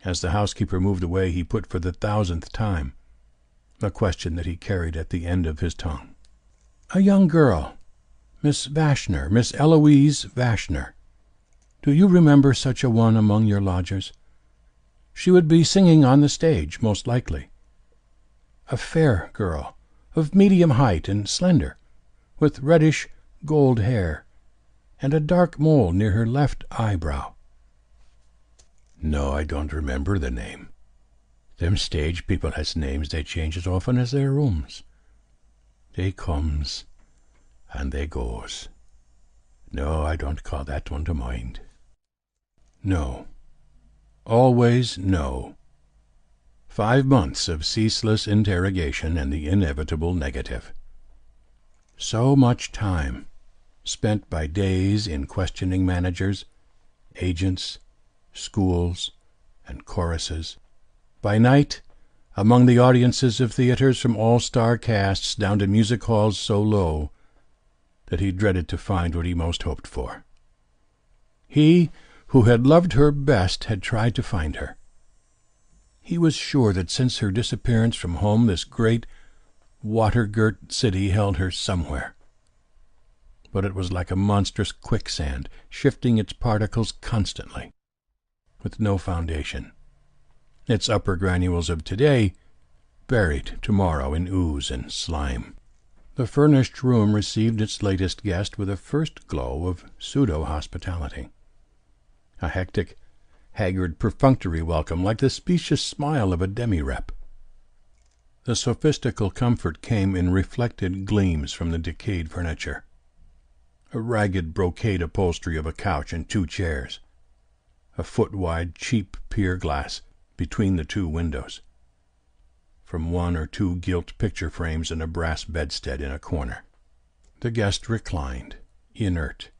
As the housekeeper moved away, he put for the 1000th time a question that he carried at the end of his tongue. "A young girl, Miss Vashner, Miss Eloise Vashner. Do you remember such a one among your lodgers? She would be singing on the stage, most likely. A fair girl, of medium height and slender, with reddish gold hair, and a dark mole near her left eyebrow." "No, I don't remember the name. Them stage people has names they change as often as their rooms. They comes and they goes. No, I don't call that one to mind." No. Always no. 5 months of ceaseless interrogation and the inevitable negative. So much time spent by days in questioning managers, agents, schools, and choruses, by night among the audiences of theaters from all-star casts down to music halls so low that he dreaded to find what he most hoped for. He who had loved her best had tried to find her. He was sure that since her disappearance from home this great, water-girt city held her somewhere. But it was like a monstrous quicksand, shifting its particles constantly, with no foundation. Its upper granules of today buried tomorrow in ooze and slime. The furnished room received its latest guest with a first glow of pseudo-hospitality. A hectic, haggard, perfunctory welcome, like the specious smile of a demi-rep. The sophistical comfort came in reflected gleams from the decayed furniture. A ragged brocade upholstery of a couch and 2 chairs. A foot-wide, cheap pier glass between the 2 windows. From 1 or 2 gilt picture frames and a brass bedstead in a corner. The guest reclined, inert,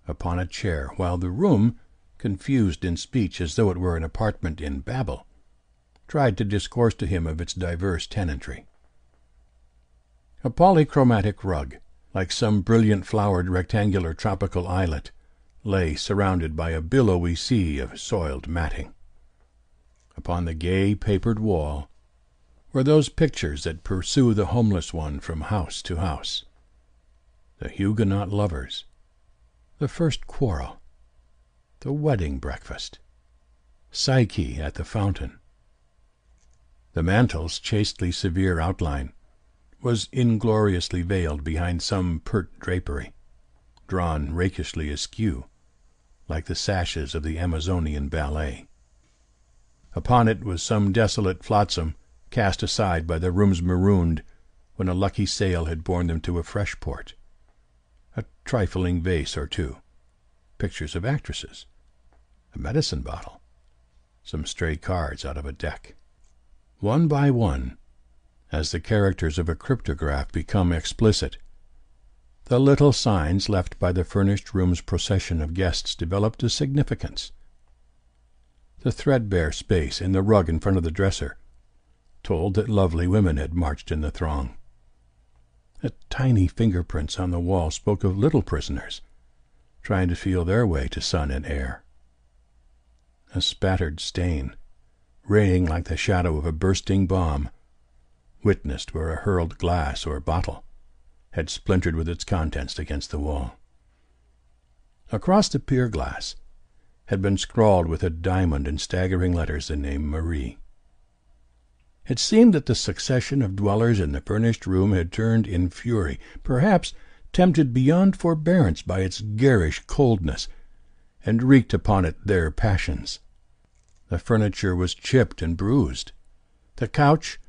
upon a chair, while the room, confused in speech as though it were an apartment in Babel, tried to discourse to him of its diverse tenantry. A polychromatic rug, like some brilliant-flowered rectangular tropical islet, lay surrounded by a billowy sea of soiled matting. Upon the gay papered wall were those pictures that pursue the homeless one from house to house. The Huguenot lovers, the first quarrel, the wedding breakfast, Psyche at the fountain. The mantel's chastely severe outline was ingloriously veiled behind some pert drapery, drawn rakishly askew, like the sashes of the Amazonian ballet. Upon it was some desolate flotsam cast aside by the rooms marooned when a lucky sail had borne them to a fresh port. A trifling vase or 2, pictures of actresses, a medicine bottle, some stray cards out of a deck. One by one, as the characters of a cryptograph become explicit, the little signs left by the furnished room's procession of guests developed a significance. The threadbare space in the rug in front of the dresser told that lovely women had marched in the throng. The tiny fingerprints on the wall spoke of little prisoners, trying to feel their way to sun and air. A spattered stain, raying like the shadow of a bursting bomb, witnessed where a hurled glass or bottle had splintered with its contents against the wall. Across the pier glass had been scrawled with a diamond in staggering letters the name Marie. It seemed that the succession of dwellers in the furnished room had turned in fury, perhaps tempted beyond forbearance by its garish coldness, and wreaked upon it their passions. The furniture was chipped and bruised. The couch,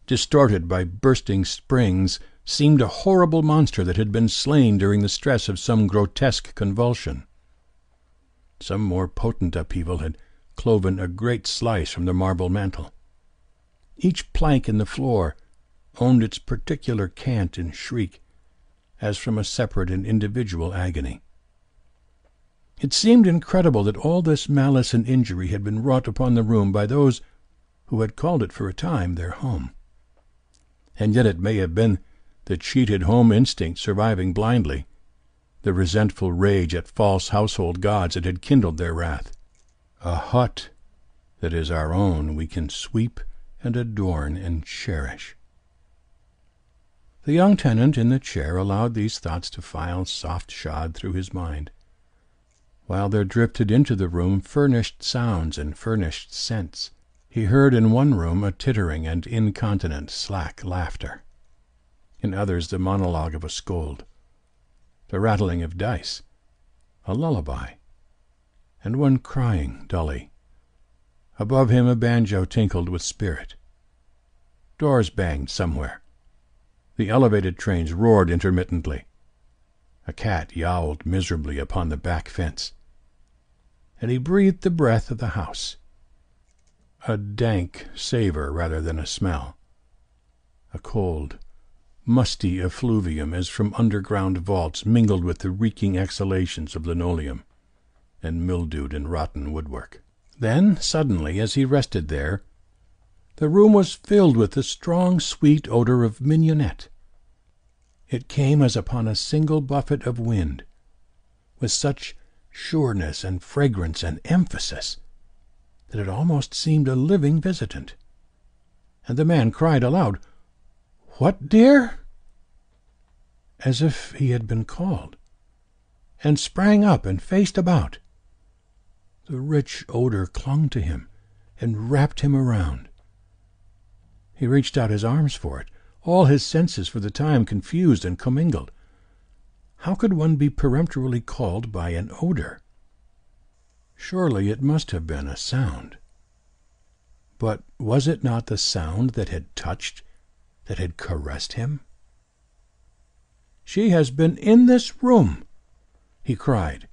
distorted by bursting springs, seemed a horrible monster that had been slain during the stress of some grotesque convulsion. Some more potent upheaval had cloven a great slice from the marble mantel. Each plank in the floor owned its particular cant and shriek, as from a separate and individual agony. It seemed incredible that all this malice and injury had been wrought upon the room by those who had called it for a time their home. And yet it may have been the cheated home instinct surviving blindly, the resentful rage at false household gods that had kindled their wrath. A hut that is our own we can sweep and adorn and cherish. The young tenant in the chair allowed these thoughts to file soft-shod through his mind, while there drifted into the room furnished sounds and furnished scents. He heard in one room a tittering and incontinent slack laughter, in others the monologue of a scold, the rattling of dice, a lullaby, and one crying dully. Above him a banjo tinkled with spirit. Doors banged somewhere. The elevated trains roared intermittently. A cat yowled miserably upon the back fence. And he breathed the breath of the house, a dank savor rather than a smell, a cold, musty effluvium as from underground vaults mingled with the reeking exhalations of linoleum and mildewed and rotten woodwork. Then, suddenly, as he rested there, the room was filled with the strong, sweet odor of mignonette. It came as upon a single buffet of wind, with such sureness and fragrance and emphasis that it almost seemed a living visitant. And the man cried aloud, "What, dear?" as if he had been called, and sprang up and faced about. The rich odor clung to him and wrapped him around. He reached out his arms for it, all his senses for the time confused and commingled. How could one be peremptorily called by an odor? Surely it must have been a sound. But was it not the sound that had touched, that had caressed him? "She has been in this room," he cried,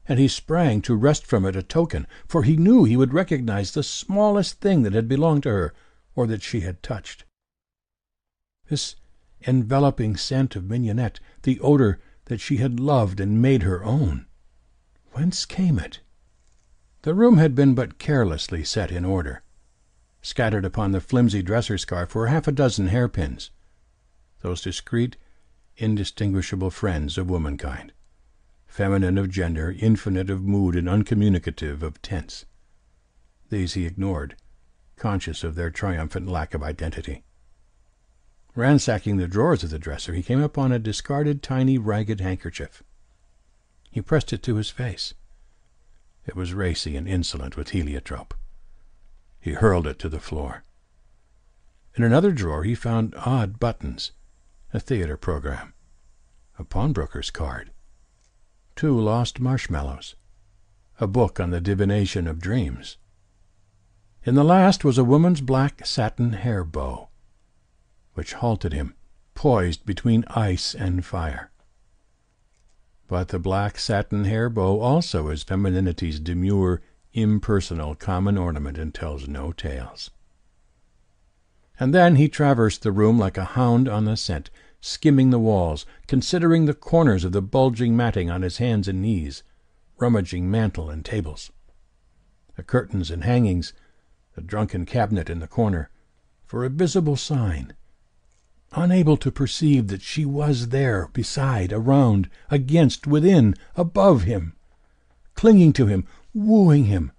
and he sprang to wrest from it a token, for he knew he would recognize the smallest thing that had belonged to her or that she had touched. This enveloping scent of mignonette, the odor that she had loved and made her own. Whence came it? The room had been but carelessly set in order. Scattered upon the flimsy dresser scarf were half a dozen hairpins, those discreet, indistinguishable friends of womankind, feminine of gender, infinite of mood, and uncommunicative of tense. These he ignored, conscious of their triumphant lack of identity. Ransacking the drawers of the dresser, he came upon a discarded tiny ragged handkerchief. He pressed it to his face. It was racy and insolent with heliotrope. He hurled it to the floor. In another drawer he found odd buttons, a theater program, a pawnbroker's card, 2 lost marshmallows, a book on the divination of dreams. In the last was a woman's black satin hair bow, which halted him, poised between ice and fire. But the black satin hair bow also is femininity's demure, impersonal, common ornament and tells no tales. And then he traversed the room like a hound on the scent, skimming the walls, considering the corners of the bulging matting on his hands and knees, rummaging mantel and tables, the curtains and hangings, the drunken cabinet in the corner, for a visible sign, unable to perceive that she was there, beside, around, against, within, above him, clinging to him, wooing him,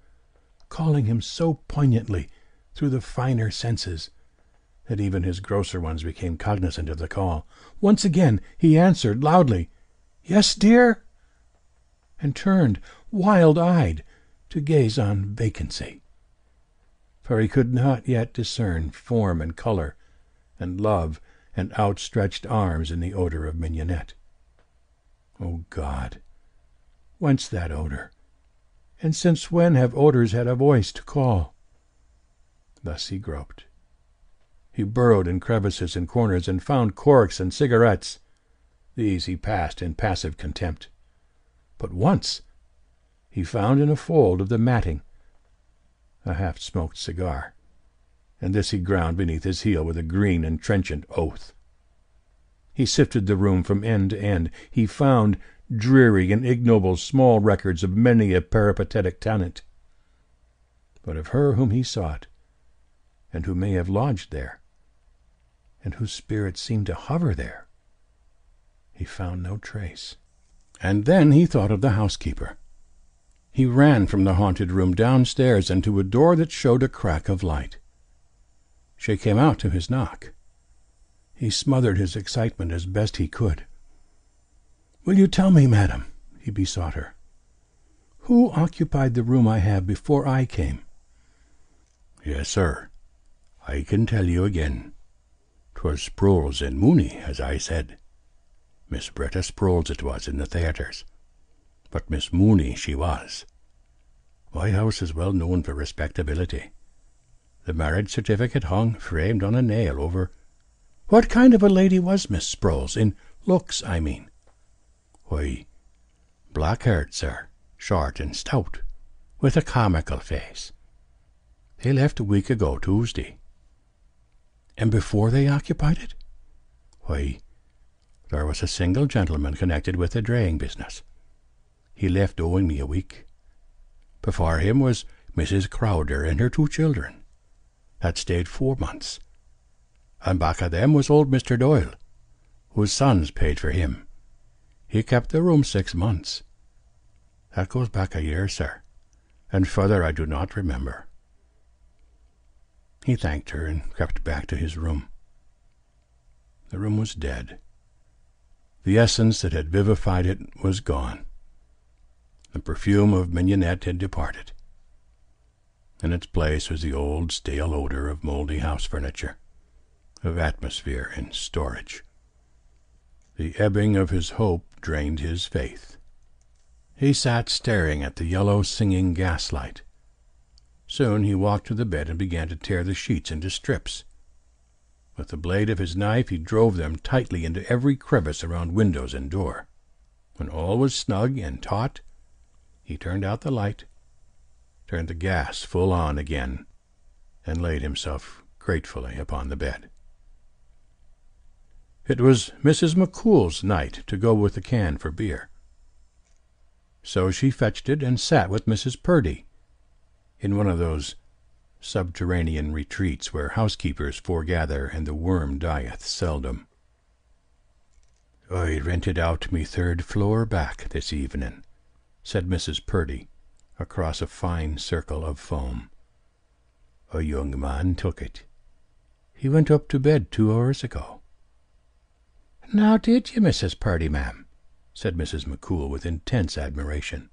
calling him so poignantly through the finer senses that even his grosser ones became cognizant of the call. Once again he answered loudly, "Yes, dear," and turned, wild-eyed, to gaze on vacancy, for he could not yet discern form and color and love and outstretched arms in the odor of mignonette. O God, whence that odor? And since when have odors had a voice to call? Thus he groped. He burrowed in crevices and corners and found corks and cigarettes. These he passed in passive contempt. But once he found in a fold of the matting a half-smoked cigar, and this he ground beneath his heel with a green and trenchant oath. He sifted the room from end to end. He found dreary and ignoble small records of many a peripatetic talent. But of her whom he sought, and who may have lodged there, and whose spirit seemed to hover there, he found no trace. And then he thought of the housekeeper. He ran from the haunted room downstairs and to a door that showed a crack of light. She came out to his knock. He smothered his excitement as best he could. "Will you tell me, madam," he besought her, "who occupied the room I have before I came?" "Yes, sir. I can tell you again. 'Twas Sproles and Mooney, as I said. Miss Bretta Sproles it was in the theatres, but Miss Mooney she was. My house is well known for respectability. The marriage certificate hung framed on a nail over—" "What kind of a lady was Miss Sproles, in looks, I mean?" "Why, black-haired, sir, short and stout, with a comical face. They left a week ago Tuesday." "And before they occupied it?" "Why, there was a single gentleman connected with the draying business. He left owing me a week. Before him was Mrs. Crowder and her 2 children. That stayed 4 months. And back of them was old Mr. Doyle, whose sons paid for him. He kept the room 6 months. That goes back a year, sir, and further I do not remember." He thanked her and crept back to his room. The room was dead. The essence that had vivified it was gone. The perfume of mignonette had departed. In its place was the old stale odor of mouldy house furniture, of atmosphere and storage. The ebbing of his hope drained his faith. He sat staring at the yellow singing gaslight. Soon he walked to the bed and began to tear the sheets into strips. With the blade of his knife he drove them tightly into every crevice around windows and door. When all was snug and taut, he turned out the light, turned the gas full on again, and laid himself gratefully upon the bed. It was Mrs. McCool's night to go with the can for beer. So she fetched it and sat with Mrs. Purdy, in one of those subterranean retreats where housekeepers foregather and the worm dieth seldom. "I rented out me 3rd floor back this evening," said Mrs. Purdy, across a fine circle of foam. "A young man took it. He went up to bed 2 hours ago." "Now did you, Mrs. Purdy, ma'am?" said Mrs. McCool with intense admiration.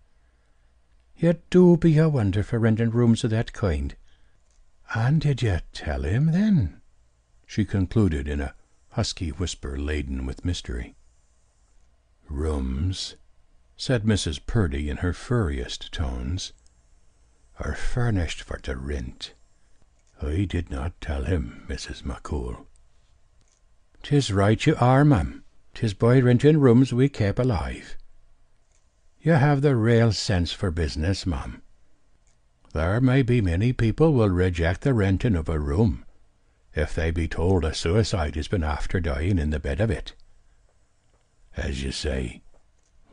"You do be a wonder for renting rooms of that kind. And did you tell him, then?" she concluded in a husky whisper laden with mystery. "Rooms," said Mrs. Purdy in her furriest tones, "are furnished for to rent. I did not tell him, Mrs. McCool." "'Tis right you are, ma'am. 'Tis by renting rooms we keep alive. You have the real sense for business, ma'am. There may be many people will reject the renting of a room if they be told a suicide has been after dying in the bed of it. As you say,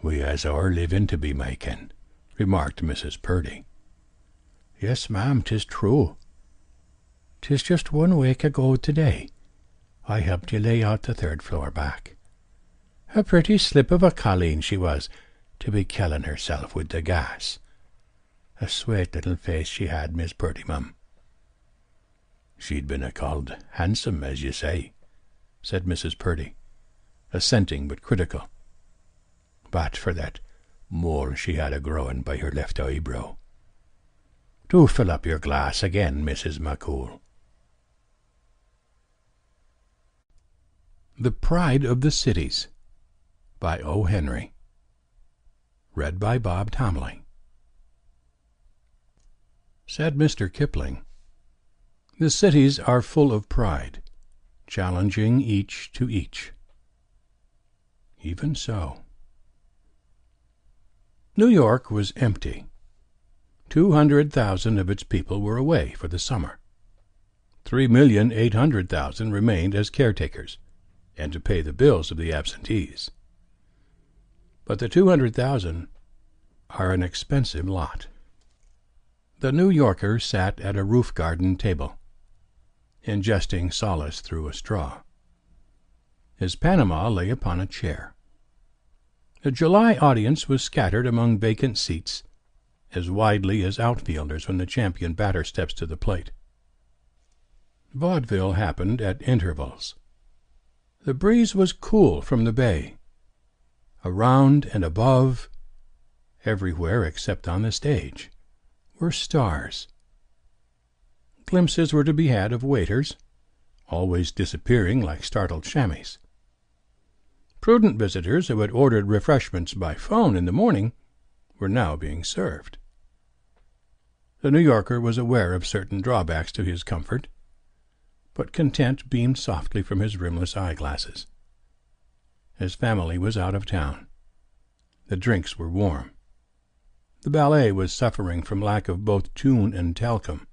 we has our living to be making," remarked Mrs. Purdy. "Yes, ma'am, 'tis true. 'Tis just 1 week ago today I helped you lay out the 3rd floor back. A pretty slip of a colleen she was, to be killing herself with the gas. A sweet little face she had, Miss Purdy, mum." "She'd been a-called handsome, as you say," said Mrs. Purdy, assenting but critical. "But for that mole she had a-growing by her left eyebrow. Do fill up your glass again, Mrs. McCool." The Pride of the Cities by O. Henry. Read by Bob Tomley. Said Mr. Kipling, "The cities are full of pride, challenging each to each." Even so. New York was empty. 200,000 of its people were away for the summer. 3,800,000 remained as caretakers, and to pay the bills of the absentees. but the 200,000 are an expensive lot. The New Yorker sat at a roof garden table, ingesting solace through a straw. His Panama lay upon a chair. The July audience was scattered among vacant seats, as widely as outfielders when the champion batter steps to the plate. Vaudeville happened at intervals. The breeze was cool from the bay. Around and above, everywhere except on the stage, were stars. Glimpses were to be had of waiters, always disappearing like startled chamois. Prudent visitors who had ordered refreshments by phone in the morning were now being served. The New Yorker was aware of certain drawbacks to his comfort, but content beamed softly from his rimless eyeglasses. His family was out of town. The drinks were warm. The ballet was suffering from lack of both tune and talcum,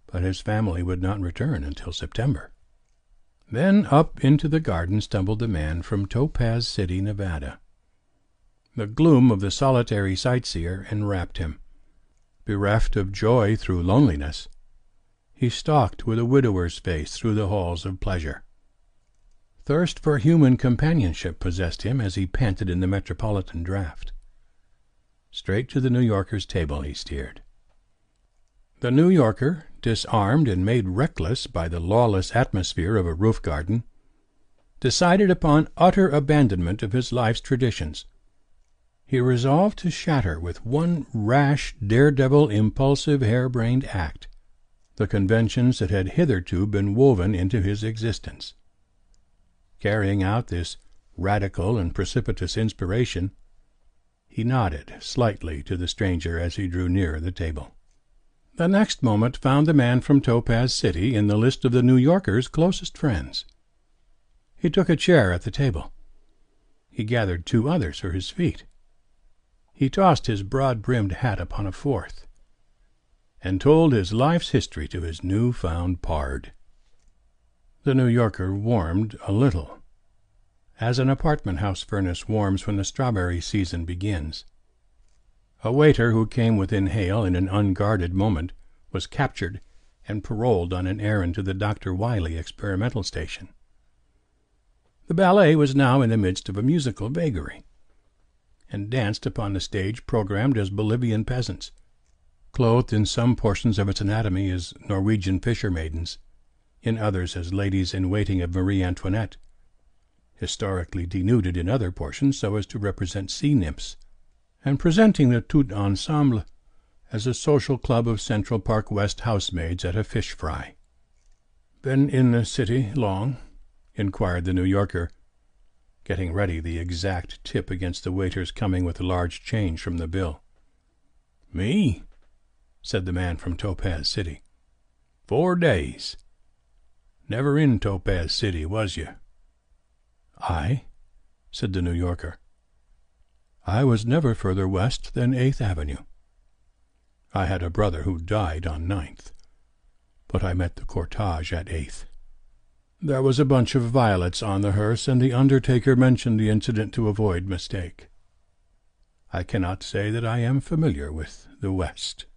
but his family would not return until September. Then up into the garden stumbled the man from Topaz City, Nevada. The gloom of the solitary sightseer enwrapped him. Bereft of joy through loneliness, he stalked with a widower's face through the halls of pleasure. Thirst for human companionship possessed him as he panted in the metropolitan draught. Straight to the New Yorker's table he steered. The New Yorker, disarmed and made reckless by the lawless atmosphere of a roof garden, decided upon utter abandonment of his life's traditions. He resolved to shatter with one rash, daredevil, impulsive, harebrained act the conventions that had hitherto been woven into his existence. Carrying out this radical and precipitous inspiration, he nodded slightly to the stranger as he drew nearer the table. The next moment found the man from Topaz City in the list of the New Yorker's closest friends. He took a chair at the table. He gathered 2 others for his feet. He tossed his broad-brimmed hat upon a fourth, and told his life's history to his new-found pard. The New Yorker warmed a little, as an apartment-house furnace warms when the strawberry season begins. A waiter who came within hail in an unguarded moment was captured and paroled on an errand to the Dr. Wiley experimental station. The ballet was now in the midst of a musical vagary, and danced upon the stage programmed as Bolivian peasants, clothed in some portions of its anatomy as Norwegian fisher-maidens, in others as ladies-in-waiting of Marie Antoinette, historically denuded in other portions so as to represent sea-nymphs, and presenting the tout ensemble as a social club of Central Park West housemaids at a fish-fry. "Been in the city long?" inquired the New Yorker, getting ready the exact tip against the waiter's coming with a large change from the bill. "Me?" said the man from Topaz City. 4 days. Never in Topaz City, was you?" "I?" said the New Yorker. "I was never further west than 8th Avenue. I had a brother who died on 9th, but I met the cortege at 8th. There was a bunch of violets on the hearse, and the undertaker mentioned the incident to avoid mistake. I cannot say that I am familiar with the West."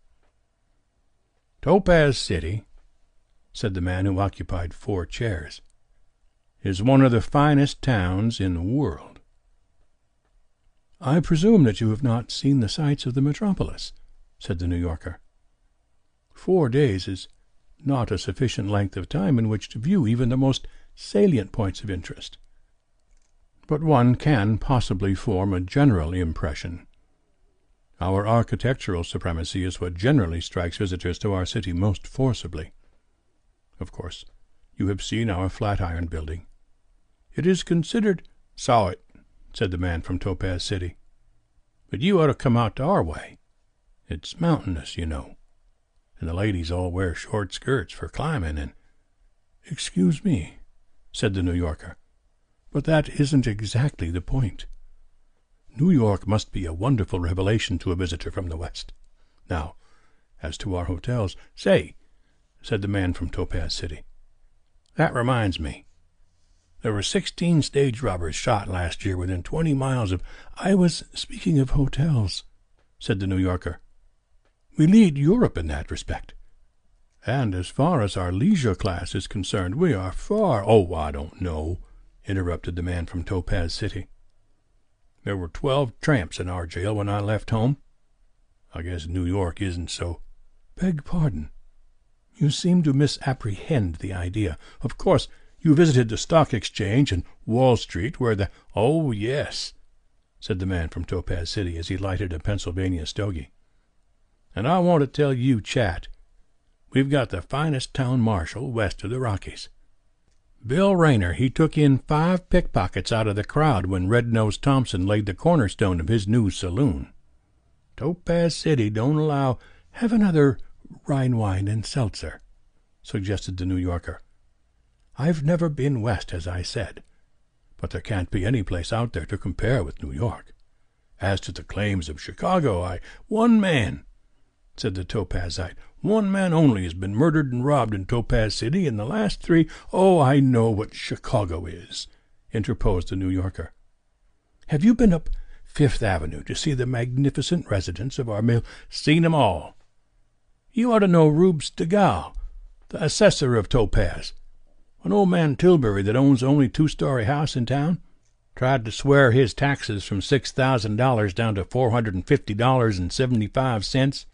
"Topaz City," said the man who occupied 4 chairs, "is one of the finest towns in the world." "I presume that you have not seen the sights of the metropolis," said the New Yorker. 4 days is not a sufficient length of time in which to view even the most salient points of interest. But one can possibly form a general impression. Our architectural supremacy is what generally strikes visitors to our city most forcibly. Of course, you have seen our Flatiron building. It is considered— "Saw it," said the man from Topaz City. "But you ought to come out to our way. It's mountainous, you know, and the ladies all wear short skirts for climbing and—" "Excuse me," said the New Yorker, "but that isn't exactly the point. New York must be a wonderful revelation to a visitor from the West. Now, as to our hotels—" "Say," said the man from Topaz City, "that reminds me. There were 16 stage robbers shot last year within 20 miles of—" "I was speaking of hotels," said the New Yorker. "We lead Europe in that respect. And as far as our leisure class is concerned, we are far—" "Oh, I don't know," interrupted the man from Topaz City. "There were 12 tramps in our jail when I left home. I guess New York isn't so—" "Beg pardon. You seem to misapprehend the idea. Of course, you visited the Stock Exchange and Wall Street, where the—" "Oh, yes," said the man from Topaz City as he lighted a Pennsylvania stogie. "And I want to tell you, Chat, we've got the finest town marshal west of the Rockies. Bill Rayner, he took in 5 pickpockets out of the crowd when Red-Nosed Thompson laid the cornerstone of his new saloon. Topaz City don't allow—" "Have another Rhine wine and seltzer," suggested the New Yorker. "I've never been west, as I said, but there can't be any place out there to compare with New York. As to the claims of Chicago, one man," said the Topazite, "one man only has been murdered and robbed in Topaz City, and the last 3—" "Oh, I know what Chicago is," interposed the New Yorker. "Have you been up Fifth Avenue to see the magnificent residence of our mail—" "Seen 'em all. You ought to know Rube Stegall, the assessor of Topaz, an old man Tilbury that owns the only 2-story house in town. Tried to swear his taxes from $6,000 down to $450.75.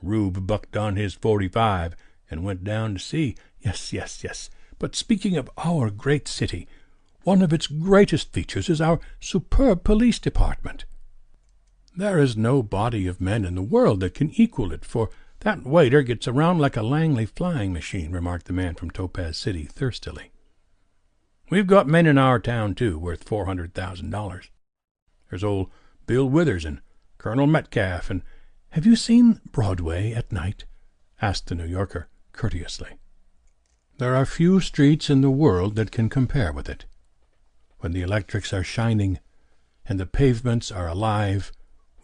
Rube bucked on his 45 and went down to see—" Yes. But speaking of our great city, one of its greatest features is our superb police department. There is no body of men in the world that can equal it, for that waiter gets around like a Langley flying machine," remarked the man from Topaz City thirstily. "We've got men in our town, too, worth $400,000. There's old Bill Withers and Colonel Metcalf and—" "Have you seen Broadway at night?" asked the New Yorker courteously. "There are few streets in the world that can compare with it. When the electrics are shining and the pavements are alive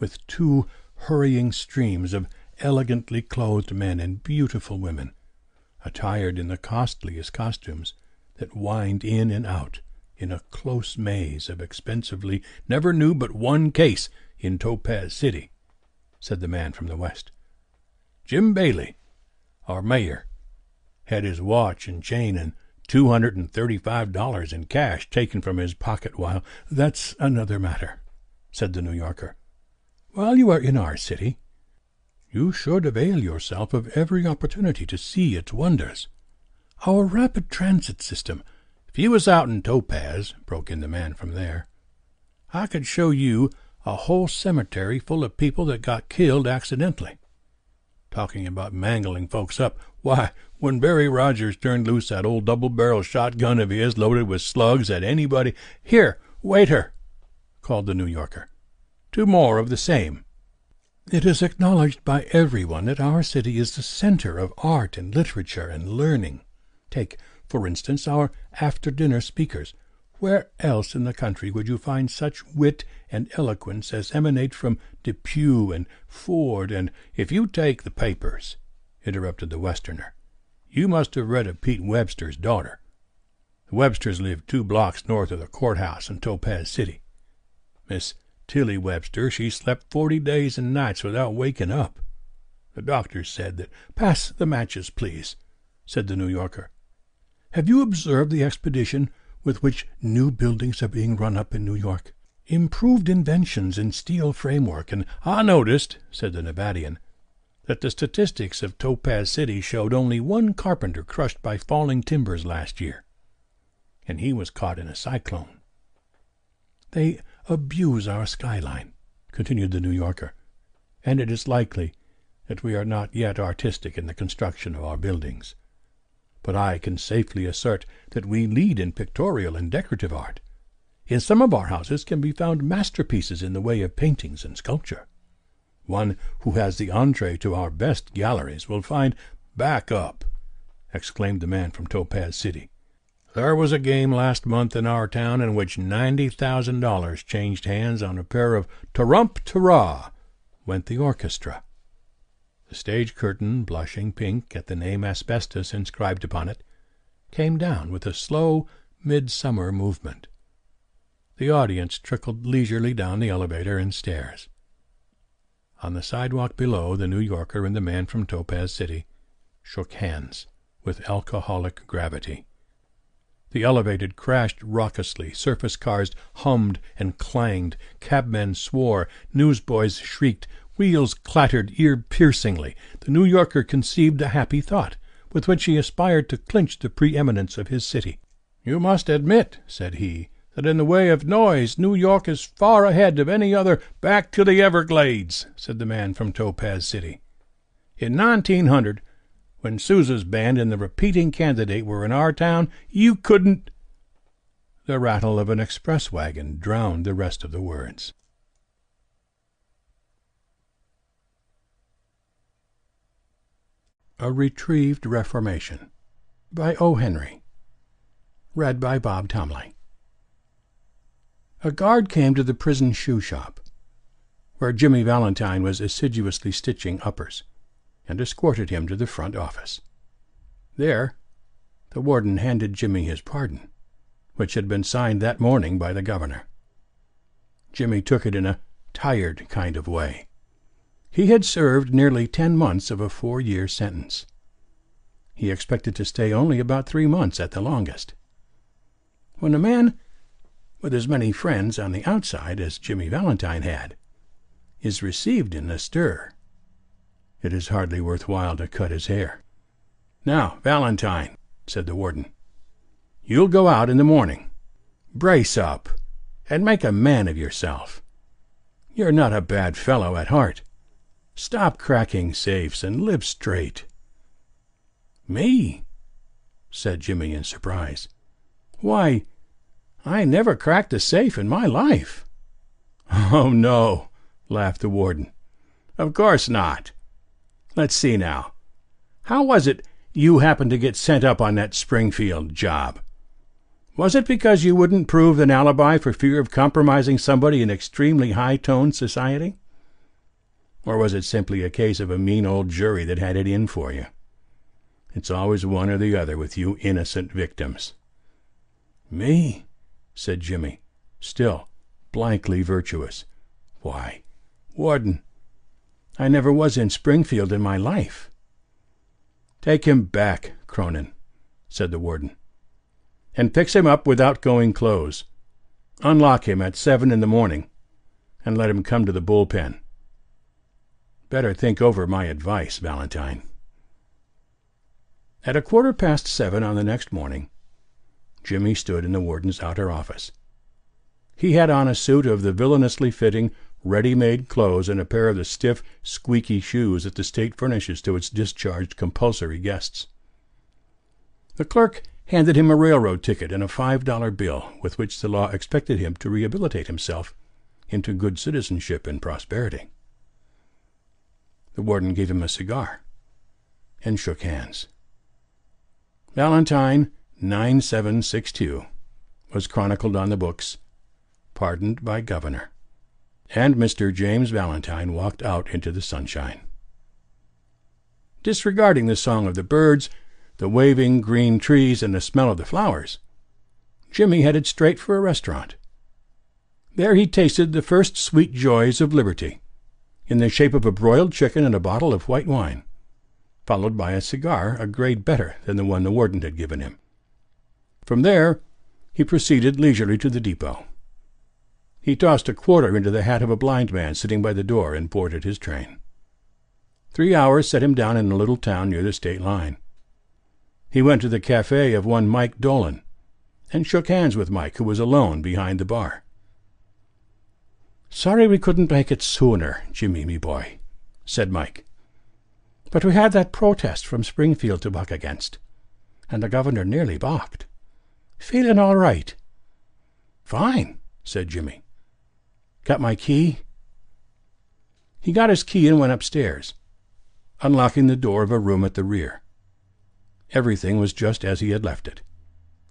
with 2 hurrying streams of elegantly clothed men and beautiful women, attired in the costliest costumes, that wind in and out in a close maze of expensively—" "Never knew but one case in Topaz City," said the man from the West. "Jim Bailey, our mayor, had his watch and chain and $235 in cash taken from his pocket while—" "That's another matter," said the New Yorker. "While you are in our city, you should avail yourself of every opportunity to see its wonders. Our rapid transit system—" "If you was out in Topaz," broke in the man from there, "I could show you a whole cemetery full of people that got killed accidentally. Talking about mangling folks up, why, when Barry Rogers turned loose that old double-barrel shotgun of his loaded with slugs at anybody—" "Here, waiter," called the New Yorker. "2 more of the same." "It is acknowledged by everyone that our city is the center of art and literature and learning. Take, for instance, our after-dinner speakers. Where else in the country would you find such wit and eloquence as emanate from Depew and Ford and—" "If you take the papers," interrupted the Westerner, "you must have read of Pete Webster's daughter. The Websters live 2 blocks north of the courthouse in Topaz City. Miss Tily Webster, she slept 40 days and nights without waking up. The doctors said that—" "Pass the matches, please," said the New Yorker. "Have you observed the expedition with which new buildings are being run up in New York? Improved inventions in steel framework and—" "I noticed," said the Nevadian, "that the statistics of Topaz City showed only 1 carpenter crushed by falling timbers last year, and he was caught in a cyclone." "They abuse our skyline," continued the New Yorker, "and it is likely that we are not yet artistic in the construction of our buildings. But I can safely assert that we lead in pictorial and decorative art. In some of our houses can be found masterpieces in the way of paintings and sculpture. One who has the entree to our best galleries will find—" "Back up," exclaimed the man from Topaz City. "There was a game last month in our town in which $90,000 changed hands on a pair of—" "Turump-turah," went the orchestra. The stage curtain, blushing pink at the name asbestos inscribed upon it, came down with a slow, midsummer movement. The audience trickled leisurely down the elevator and stairs. On the sidewalk below, the New Yorker and the man from Topaz City shook hands with alcoholic gravity. The elevator crashed raucously, surface cars hummed and clanged, cabmen swore, newsboys shrieked, wheels clattered ear-piercingly. The New Yorker conceived a happy thought, with which he aspired to clinch the preeminence of his city. "You must admit," said he, "that in the way of noise New York is far ahead of any other—" "Back to the Everglades," said the man from Topaz City. "In 1900, when Sousa's band and the repeating candidate were in our town, you couldn't—" The rattle of an express wagon drowned the rest of the words. A Retrieved Reformation by O. Henry. Read by Bob Tomley. A guard came to the prison shoe shop, where Jimmy Valentine was assiduously stitching uppers, and escorted him to the front office. There, the warden handed Jimmy his pardon, which had been signed that morning by the governor. Jimmy took it in a tired kind of way. He had served nearly 10 months of a 4-year sentence. He expected to stay only about 3 months at the longest. When a man with as many friends on the outside as Jimmy Valentine had is received in a stir, it is hardly worth while to cut his hair. "Now, Valentine," said the warden, "you'll go out in the morning. Brace up, and make a man of yourself. You're not a bad fellow at heart. Stop cracking safes and live straight." "Me?" said Jimmy in surprise. "Why, I never cracked a safe in my life." "Oh, no," laughed the warden. "Of course not. Let's see now. How was it you happened to get sent up on that Springfield job? Was it because you wouldn't prove an alibi for fear of compromising somebody in extremely high-toned society? Or was it simply a case of a mean old jury that had it in for you? It's always one or the other with you innocent victims." "Me?" said Jimmy, still blankly virtuous. "Why, warden, I never was in Springfield in my life." "Take him back, Cronin," said the warden, "and fix him up without going clothes. Unlock him at 7 in the morning, and let him come to the bullpen. Better think over my advice, Valentine." At 7:15 on the next morning, Jimmy stood in the warden's outer office. He had on a suit of the villainously fitting, ready-made clothes and a pair of the stiff, squeaky shoes that the state furnishes to its discharged compulsory guests. The clerk handed him a railroad ticket and a $5 bill with which the law expected him to rehabilitate himself into good citizenship and prosperity. The warden gave him a cigar and shook hands. Valentine 9762 was chronicled on the books, pardoned by governor, and Mr. James Valentine walked out into the sunshine. Disregarding the song of the birds, the waving green trees, and the smell of the flowers, Jimmy headed straight for a restaurant. There he tasted the first sweet joys of liberty, in the shape of a broiled chicken and a bottle of white wine, followed by a cigar a grade better than the one the warden had given him. From there he proceeded leisurely to the depot. He tossed a quarter into the hat of a blind man sitting by the door and boarded his train. 3 hours set him down in a little town near the state line. He went to the cafe of one Mike Dolan, and shook hands with Mike, who was alone behind the bar. "Sorry we couldn't make it sooner, Jimmy, me boy," said Mike. "But we had that protest from Springfield to buck against, and the governor nearly balked. Feeling all right?" "Fine," said Jimmy. "Got my key?" He got his key and went upstairs, unlocking the door of a room at the rear. Everything was just as he had left it.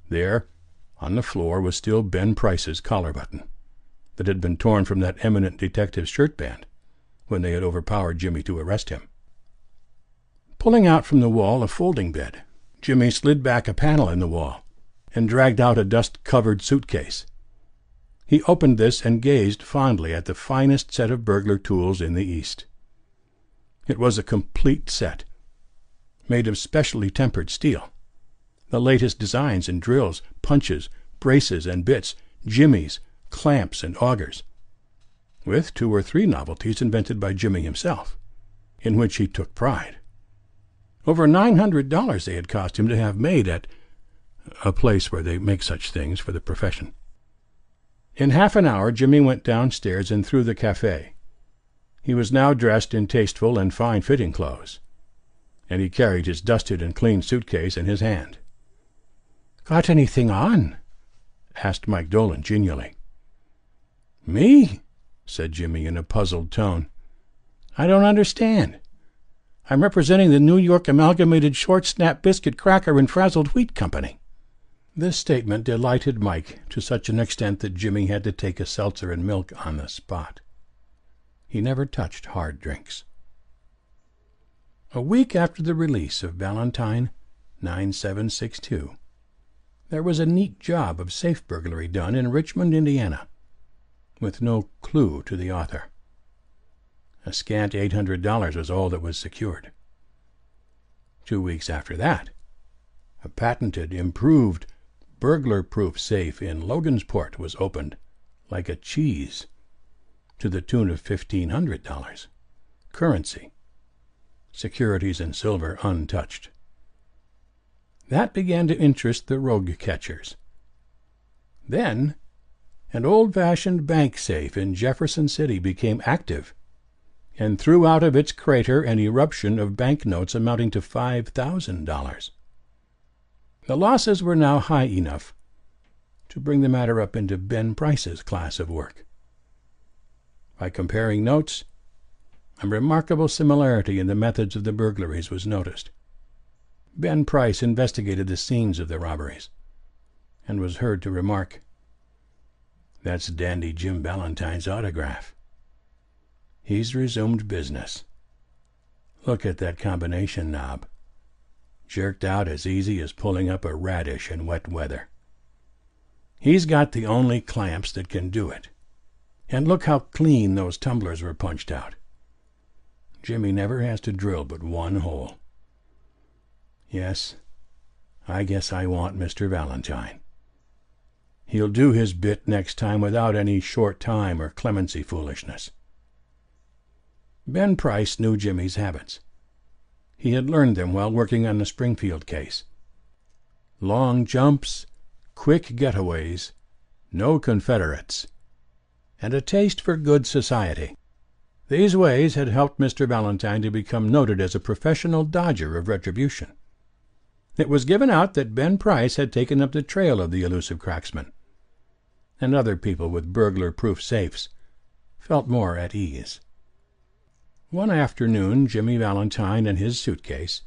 There, on the floor, was still Ben Price's collar button, that had been torn from that eminent detective's shirt-band when they had overpowered Jimmy to arrest him. Pulling out from the wall a folding bed, Jimmy slid back a panel in the wall and dragged out a dust-covered suitcase. He opened this and gazed fondly at the finest set of burglar tools in the East. It was a complete set, made of specially tempered steel. The latest designs in drills, punches, braces and bits, jimmies, clamps and augers, with 2 or 3 novelties invented by Jimmy himself, in which he took pride. Over $900 they had cost him to have made at a place where they make such things for the profession. In half an hour Jimmy went downstairs and through the cafe. He was now dressed in tasteful and fine-fitting clothes, and he carried his dusted and clean suitcase in his hand. "Got anything on?" asked Mike Dolan genially. "Me?" said Jimmy in a puzzled tone. "I don't understand. I'm representing the New York Amalgamated Short Snap Biscuit Cracker and Frazzled Wheat Company." This statement delighted Mike to such an extent that Jimmy had to take a seltzer and milk on the spot. He never touched hard drinks. A week after the release of Valentine 9762, there was a neat job of safe burglary done in Richmond, Indiana, with no clue to the author. A scant $800 was all that was secured. 2 weeks after that, a patented, improved, burglar-proof safe in Logansport was opened, like a cheese, to the tune of $1,500, currency, securities and silver untouched. That began to interest the rogue catchers. Then an old-fashioned bank safe in Jefferson City became active and threw out of its crater an eruption of banknotes amounting to $5,000. The losses were now high enough to bring the matter up into Ben Price's class of work. By comparing notes, a remarkable similarity in the methods of the burglaries was noticed. Ben Price investigated the scenes of the robberies, and was heard to remark, "That's Dandy Jim Valentine's autograph. He's resumed business. Look at that combination knob. Jerked out as easy as pulling up a radish in wet weather. He's got the only clamps that can do it. And look how clean those tumblers were punched out. Jimmy never has to drill but one hole. Yes, I guess I want Mr. Valentine. He'll do his bit next time without any short time or clemency foolishness." Ben Price knew Jimmy's habits. He had learned them while working on the Springfield case. Long jumps, quick getaways, no Confederates, and a taste for good society. These ways had helped Mr. Valentine to become noted as a professional dodger of retribution. It was given out that Ben Price had taken up the trail of the elusive cracksman, and other people with burglar-proof safes felt more at ease. One afternoon Jimmy Valentine and his suitcase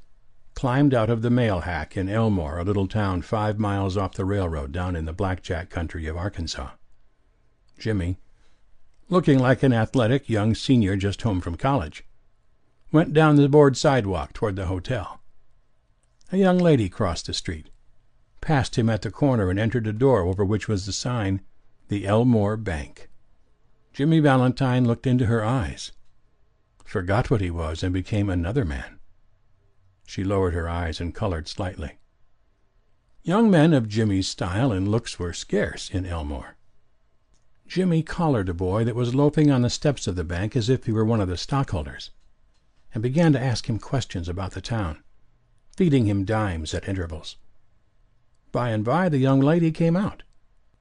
climbed out of the mail hack in Elmore, a little town 5 miles off the railroad down in the blackjack country of Arkansas. Jimmy, looking like an athletic young senior just home from college, went down the board sidewalk toward the hotel. A young lady crossed the street, passed him at the corner, and entered a door over which was the sign, "The Elmore Bank." Jimmy Valentine looked into her eyes, forgot what he was, and became another man. She lowered her eyes and colored slightly. Young men of Jimmy's style and looks were scarce in Elmore. Jimmy collared a boy that was loafing on the steps of the bank as if he were one of the stockholders, and began to ask him questions about the town, feeding him dimes at intervals. By and by the young lady came out,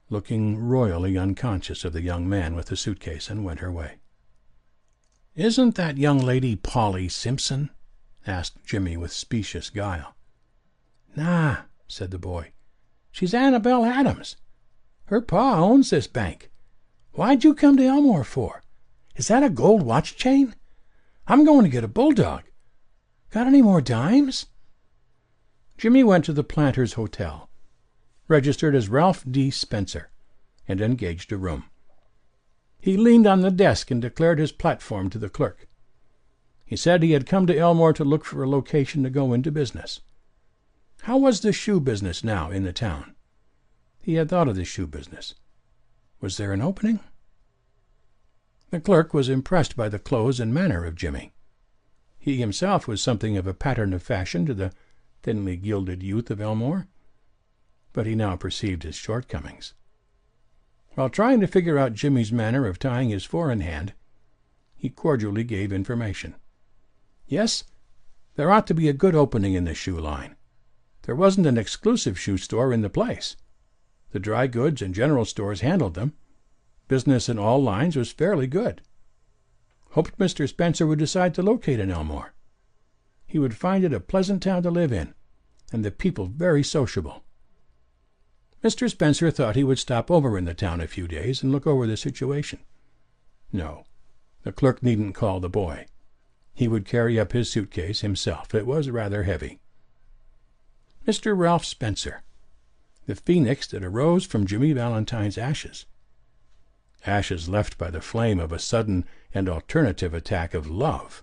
looking royally unconscious of the young man with the suitcase, and went her way. "Isn't that young lady Polly Simpson?" asked Jimmy with specious guile. "Nah," said the boy. "She's Annabelle Adams. Her pa owns this bank. Why'd you come to Elmore for? Is that a gold watch chain? I'm going to get a bulldog. Got any more dimes?" Jimmy went to the Planters Hotel, registered as Ralph D. Spencer, and engaged a room. He leaned on the desk and declared his platform to the clerk. He said he had come to Elmore to look for a location to go into business. How was the shoe business now in the town? He had thought of the shoe business. Was there an opening? The clerk was impressed by the clothes and manner of Jimmy. He himself was something of a pattern of fashion to the thinly gilded youth of Elmore, but he now perceived his shortcomings. While trying to figure out Jimmy's manner of tying his four-in-hand, he cordially gave information. Yes, there ought to be a good opening in the shoe line. There wasn't an exclusive shoe store in the place. The dry goods and general stores handled them. Business in all lines was fairly good. Hoped Mr. Spencer would decide to locate in Elmore. He would find it a pleasant town to live in, and the people very sociable. Mr. Spencer thought he would stop over in the town a few days and look over the situation. No, the clerk needn't call the boy. He would carry up his suitcase himself. It was rather heavy. Mr. Ralph Spencer, the phoenix that arose from Jimmy Valentine's ashes. Ashes left by the flame of a sudden and alternative attack of love,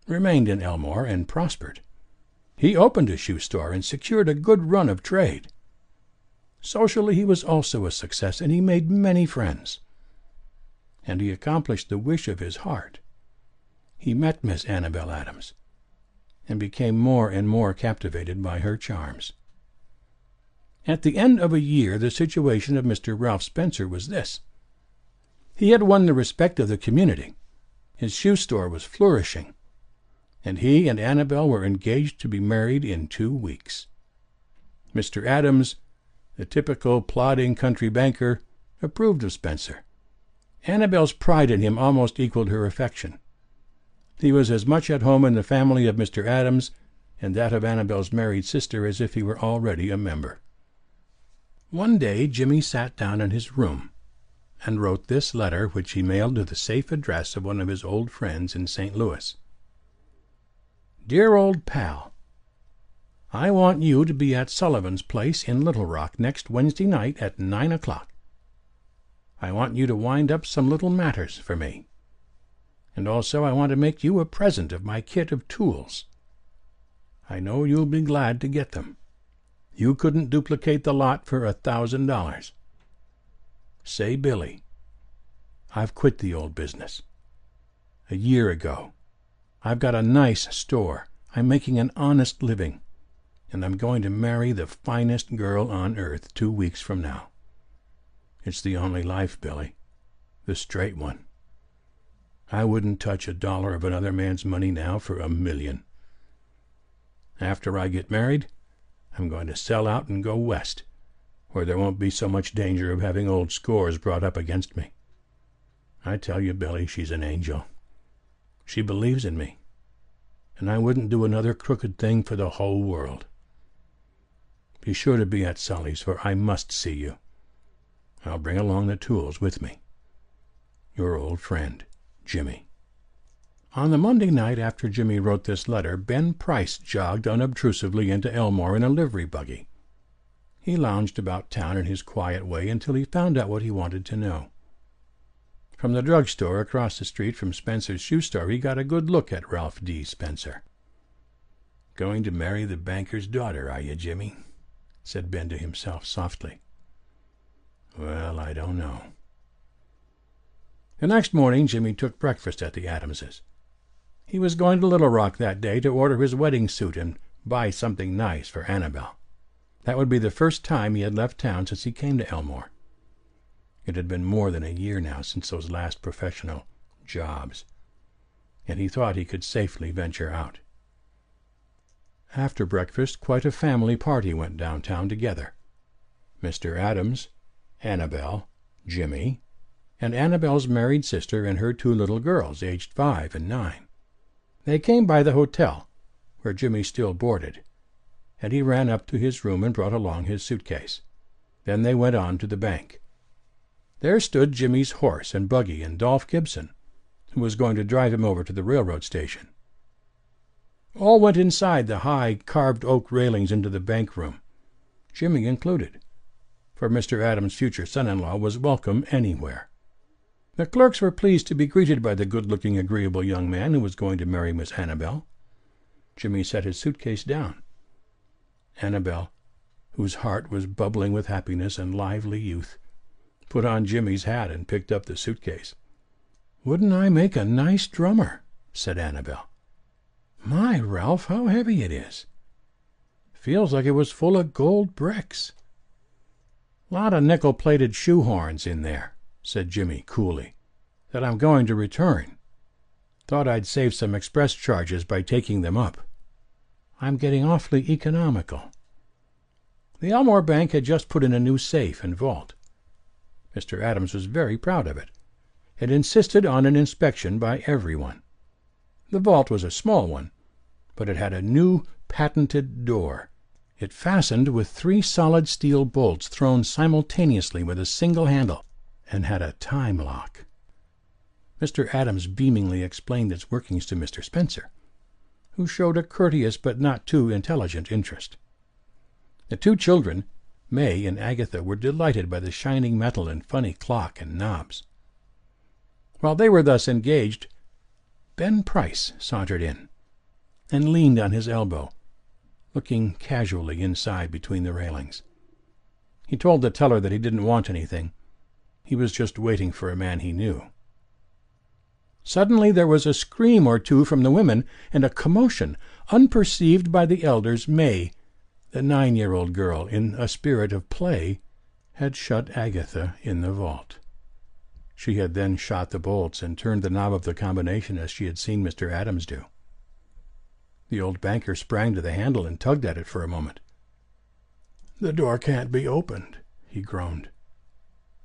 remained in Elmore and prospered. He opened a shoe store and secured a good run of trade. Socially he was also a success, and he made many friends. And he accomplished the wish of his heart. He met Miss Annabel Adams, and became more and more captivated by her charms. At the end of a year the situation of Mr. Ralph Spencer was this. He had won the respect of the community. His shoe store was flourishing, and he and Annabel were engaged to be married in 2 weeks. Mr. Adams, the typical plodding country banker, approved of Spencer. Annabel's pride in him almost equaled her affection. He was as much at home in the family of Mr. Adams and that of Annabel's married sister as if he were already a member. One day Jimmy sat down in his room and wrote this letter, which he mailed to the safe address of one of his old friends in St. Louis. Dear old pal, I want you to be at Sullivan's place in Little Rock next Wednesday night at 9 o'clock. I want you to wind up some little matters for me. And also I want to make you a present of my kit of tools. I know you'll be glad to get them. You couldn't duplicate the lot for $1,000. Say, Billy, I've quit the old business. A year ago. I've got a nice store. I'm making an honest living. And I'm going to marry the finest girl on earth 2 weeks from now. It's the only life, Billy. The straight one. I wouldn't touch $1 of another man's money now for $1,000,000. After I get married, I'm going to sell out and go west, where there won't be so much danger of having old scores brought up against me. I tell you, Billy, she's an angel. She believes in me, and I wouldn't do another crooked thing for the whole world. Be sure to be at Sully's, for I must see you. I'll bring along the tools with me. Your old friend, Jimmy. On the Monday night after Jimmy wrote this letter, Ben Price jogged unobtrusively into Elmore in a livery buggy. He lounged about town in his quiet way until he found out what he wanted to know. From the drugstore across the street from Spencer's shoe store he got a good look at Ralph D. Spencer. "Going to marry the banker's daughter, are you, Jimmy?" said Ben to himself softly. "Well, I don't know." The next morning Jimmy took breakfast at the Adamses. He was going to Little Rock that day to order his wedding suit and buy something nice for Annabel. That would be the first time he had left town since he came to Elmore. It had been more than a year now since those last professional jobs, and he thought he could safely venture out. After breakfast, quite a family party went downtown together. Mr. Adams, Annabel, Jimmy, and Annabel's married sister and her 2 little girls, aged 5 and 9. They came by the hotel, where Jimmy still boarded, and he ran up to his room and brought along his suitcase. Then they went on to the bank. There stood Jimmy's horse and buggy and Dolph Gibson, who was going to drive him over to the railroad station. All went inside the high, carved oak railings into the bank room, Jimmy included, for Mr. Adams' future son-in-law was welcome anywhere. The clerks were pleased to be greeted by the good-looking, agreeable young man who was going to marry Miss Annabel. Jimmy set his suitcase down. Annabel, whose heart was bubbling with happiness and lively youth, put on Jimmy's hat and picked up the suitcase. "Wouldn't I make a nice drummer?" said Annabel. "My, Ralph, how heavy it is. Feels like it was full of gold bricks." "Lot of nickel-plated shoehorns in there," said Jimmy coolly, "that I'm going to return. Thought I'd save some express charges by taking them up. I'm getting awfully economical." The Elmore Bank had just put in a new safe and vault. Mr. Adams was very proud of it, and insisted on an inspection by everyone. The vault was a small one, but it had a new patented door. It fastened with 3 solid steel bolts thrown simultaneously with a single handle, and had a time lock. Mr. Adams beamingly explained its workings to Mr. Spencer, who showed a courteous but not too intelligent interest. The 2 children, May and Agatha, were delighted by the shining metal and funny clock and knobs. While they were thus engaged, Ben Price sauntered in, and leaned on his elbow, looking casually inside between the railings. He told the teller that he didn't want anything. He was just waiting for a man he knew. Suddenly there was a scream or two from the women, and a commotion, unperceived by the elders. May, the 9-year-old girl, in a spirit of play, had shut Agatha in the vault. She had then shot the bolts and turned the knob of the combination as she had seen Mr. Adams do. The old banker sprang to the handle and tugged at it for a moment. "The door can't be opened," he groaned.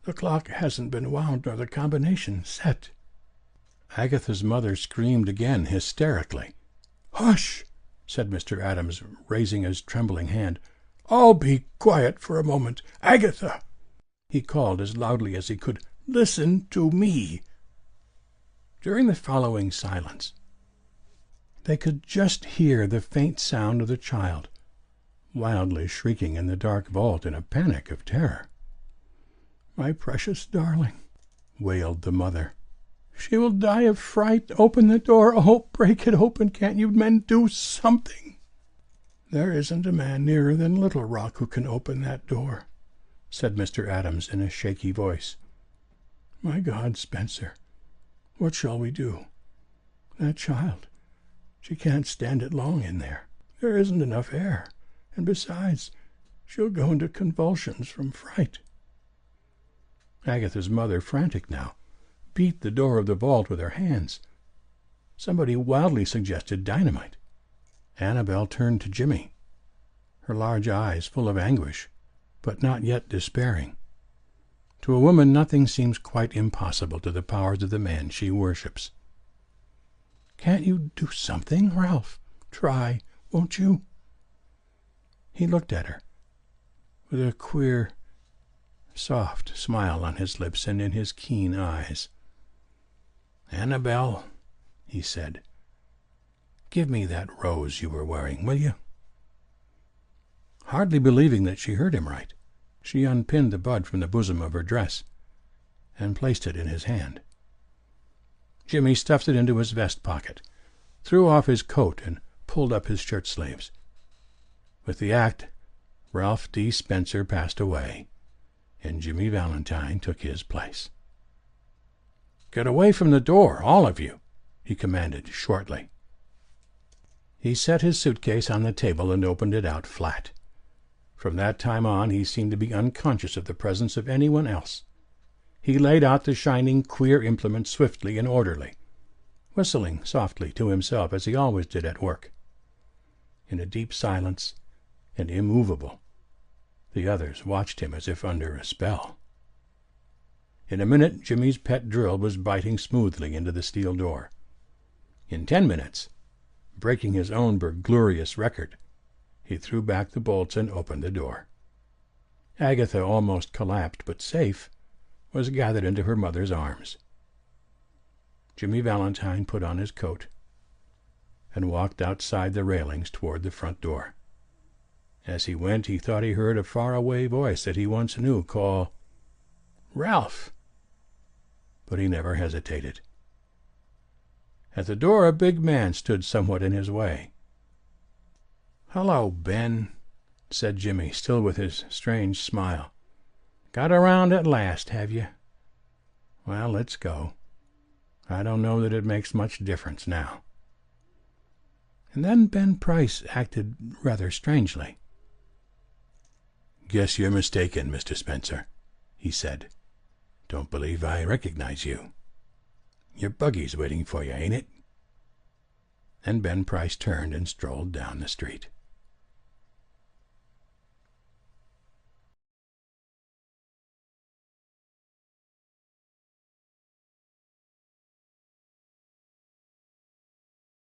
"The clock hasn't been wound nor the combination set." Agatha's mother screamed again hysterically. "Hush!" said Mr. Adams, raising his trembling hand. "All be quiet for a moment. Agatha!" he called as loudly as he could. "Listen to me." During the following silence, they could just hear the faint sound of the child, wildly shrieking in the dark vault in a panic of terror. "My precious darling," wailed the mother. "She will die of fright. Open the door. Oh, break it open. Can't you men do something?" "There isn't a man nearer than Little Rock who can open that door," said Mr. Adams in a shaky voice. "My God, Spencer, what shall we do? That child, she can't stand it long in there. There isn't enough air, and besides, she'll go into convulsions from fright." Agatha's mother, frantic now, beat the door of the vault with her hands. Somebody wildly suggested dynamite. Annabel turned to Jimmy, her large eyes full of anguish, but not yet despairing. To a woman nothing seems quite impossible to the powers of the man she worships. "Can't you do something, Ralph? Try, won't you?" He looked at her, with a queer, soft smile on his lips and in his keen eyes. "Annabel," he said, "give me that rose you were wearing, will you?" Hardly believing that she heard him right, she unpinned the bud from the bosom of her dress and placed it in his hand. Jimmy stuffed it into his vest pocket, threw off his coat, and pulled up his shirt-sleeves. With the act, Ralph D. Spencer passed away, and Jimmy Valentine took his place. "Get away from the door, all of you," he commanded shortly. He set his suitcase on the table and opened it out flat. From that time on he seemed to be unconscious of the presence of anyone else. He laid out the shining, queer implement swiftly and orderly, whistling softly to himself as he always did at work. In a deep silence, and immovable, the others watched him as if under a spell. In a minute Jimmy's pet drill was biting smoothly into the steel door. In 10 minutes, breaking his own burglarious record, he threw back the bolts and opened the door. Agatha, almost collapsed but safe, was gathered into her mother's arms. Jimmy Valentine put on his coat and walked outside the railings toward the front door. As he went, he thought he heard a far-away voice that he once knew call, "Ralph!" But he never hesitated. At the door a big man stood somewhat in his way. "Hello, Ben," said Jimmy, still with his strange smile. "Got around at last, have you? Well, let's go. I don't know that it makes much difference now." And then Ben Price acted rather strangely. "Guess you're mistaken, Mr. Spencer," he said. "Don't believe I recognize you. Your buggy's waiting for you, ain't it?" And Ben Price turned and strolled down the street.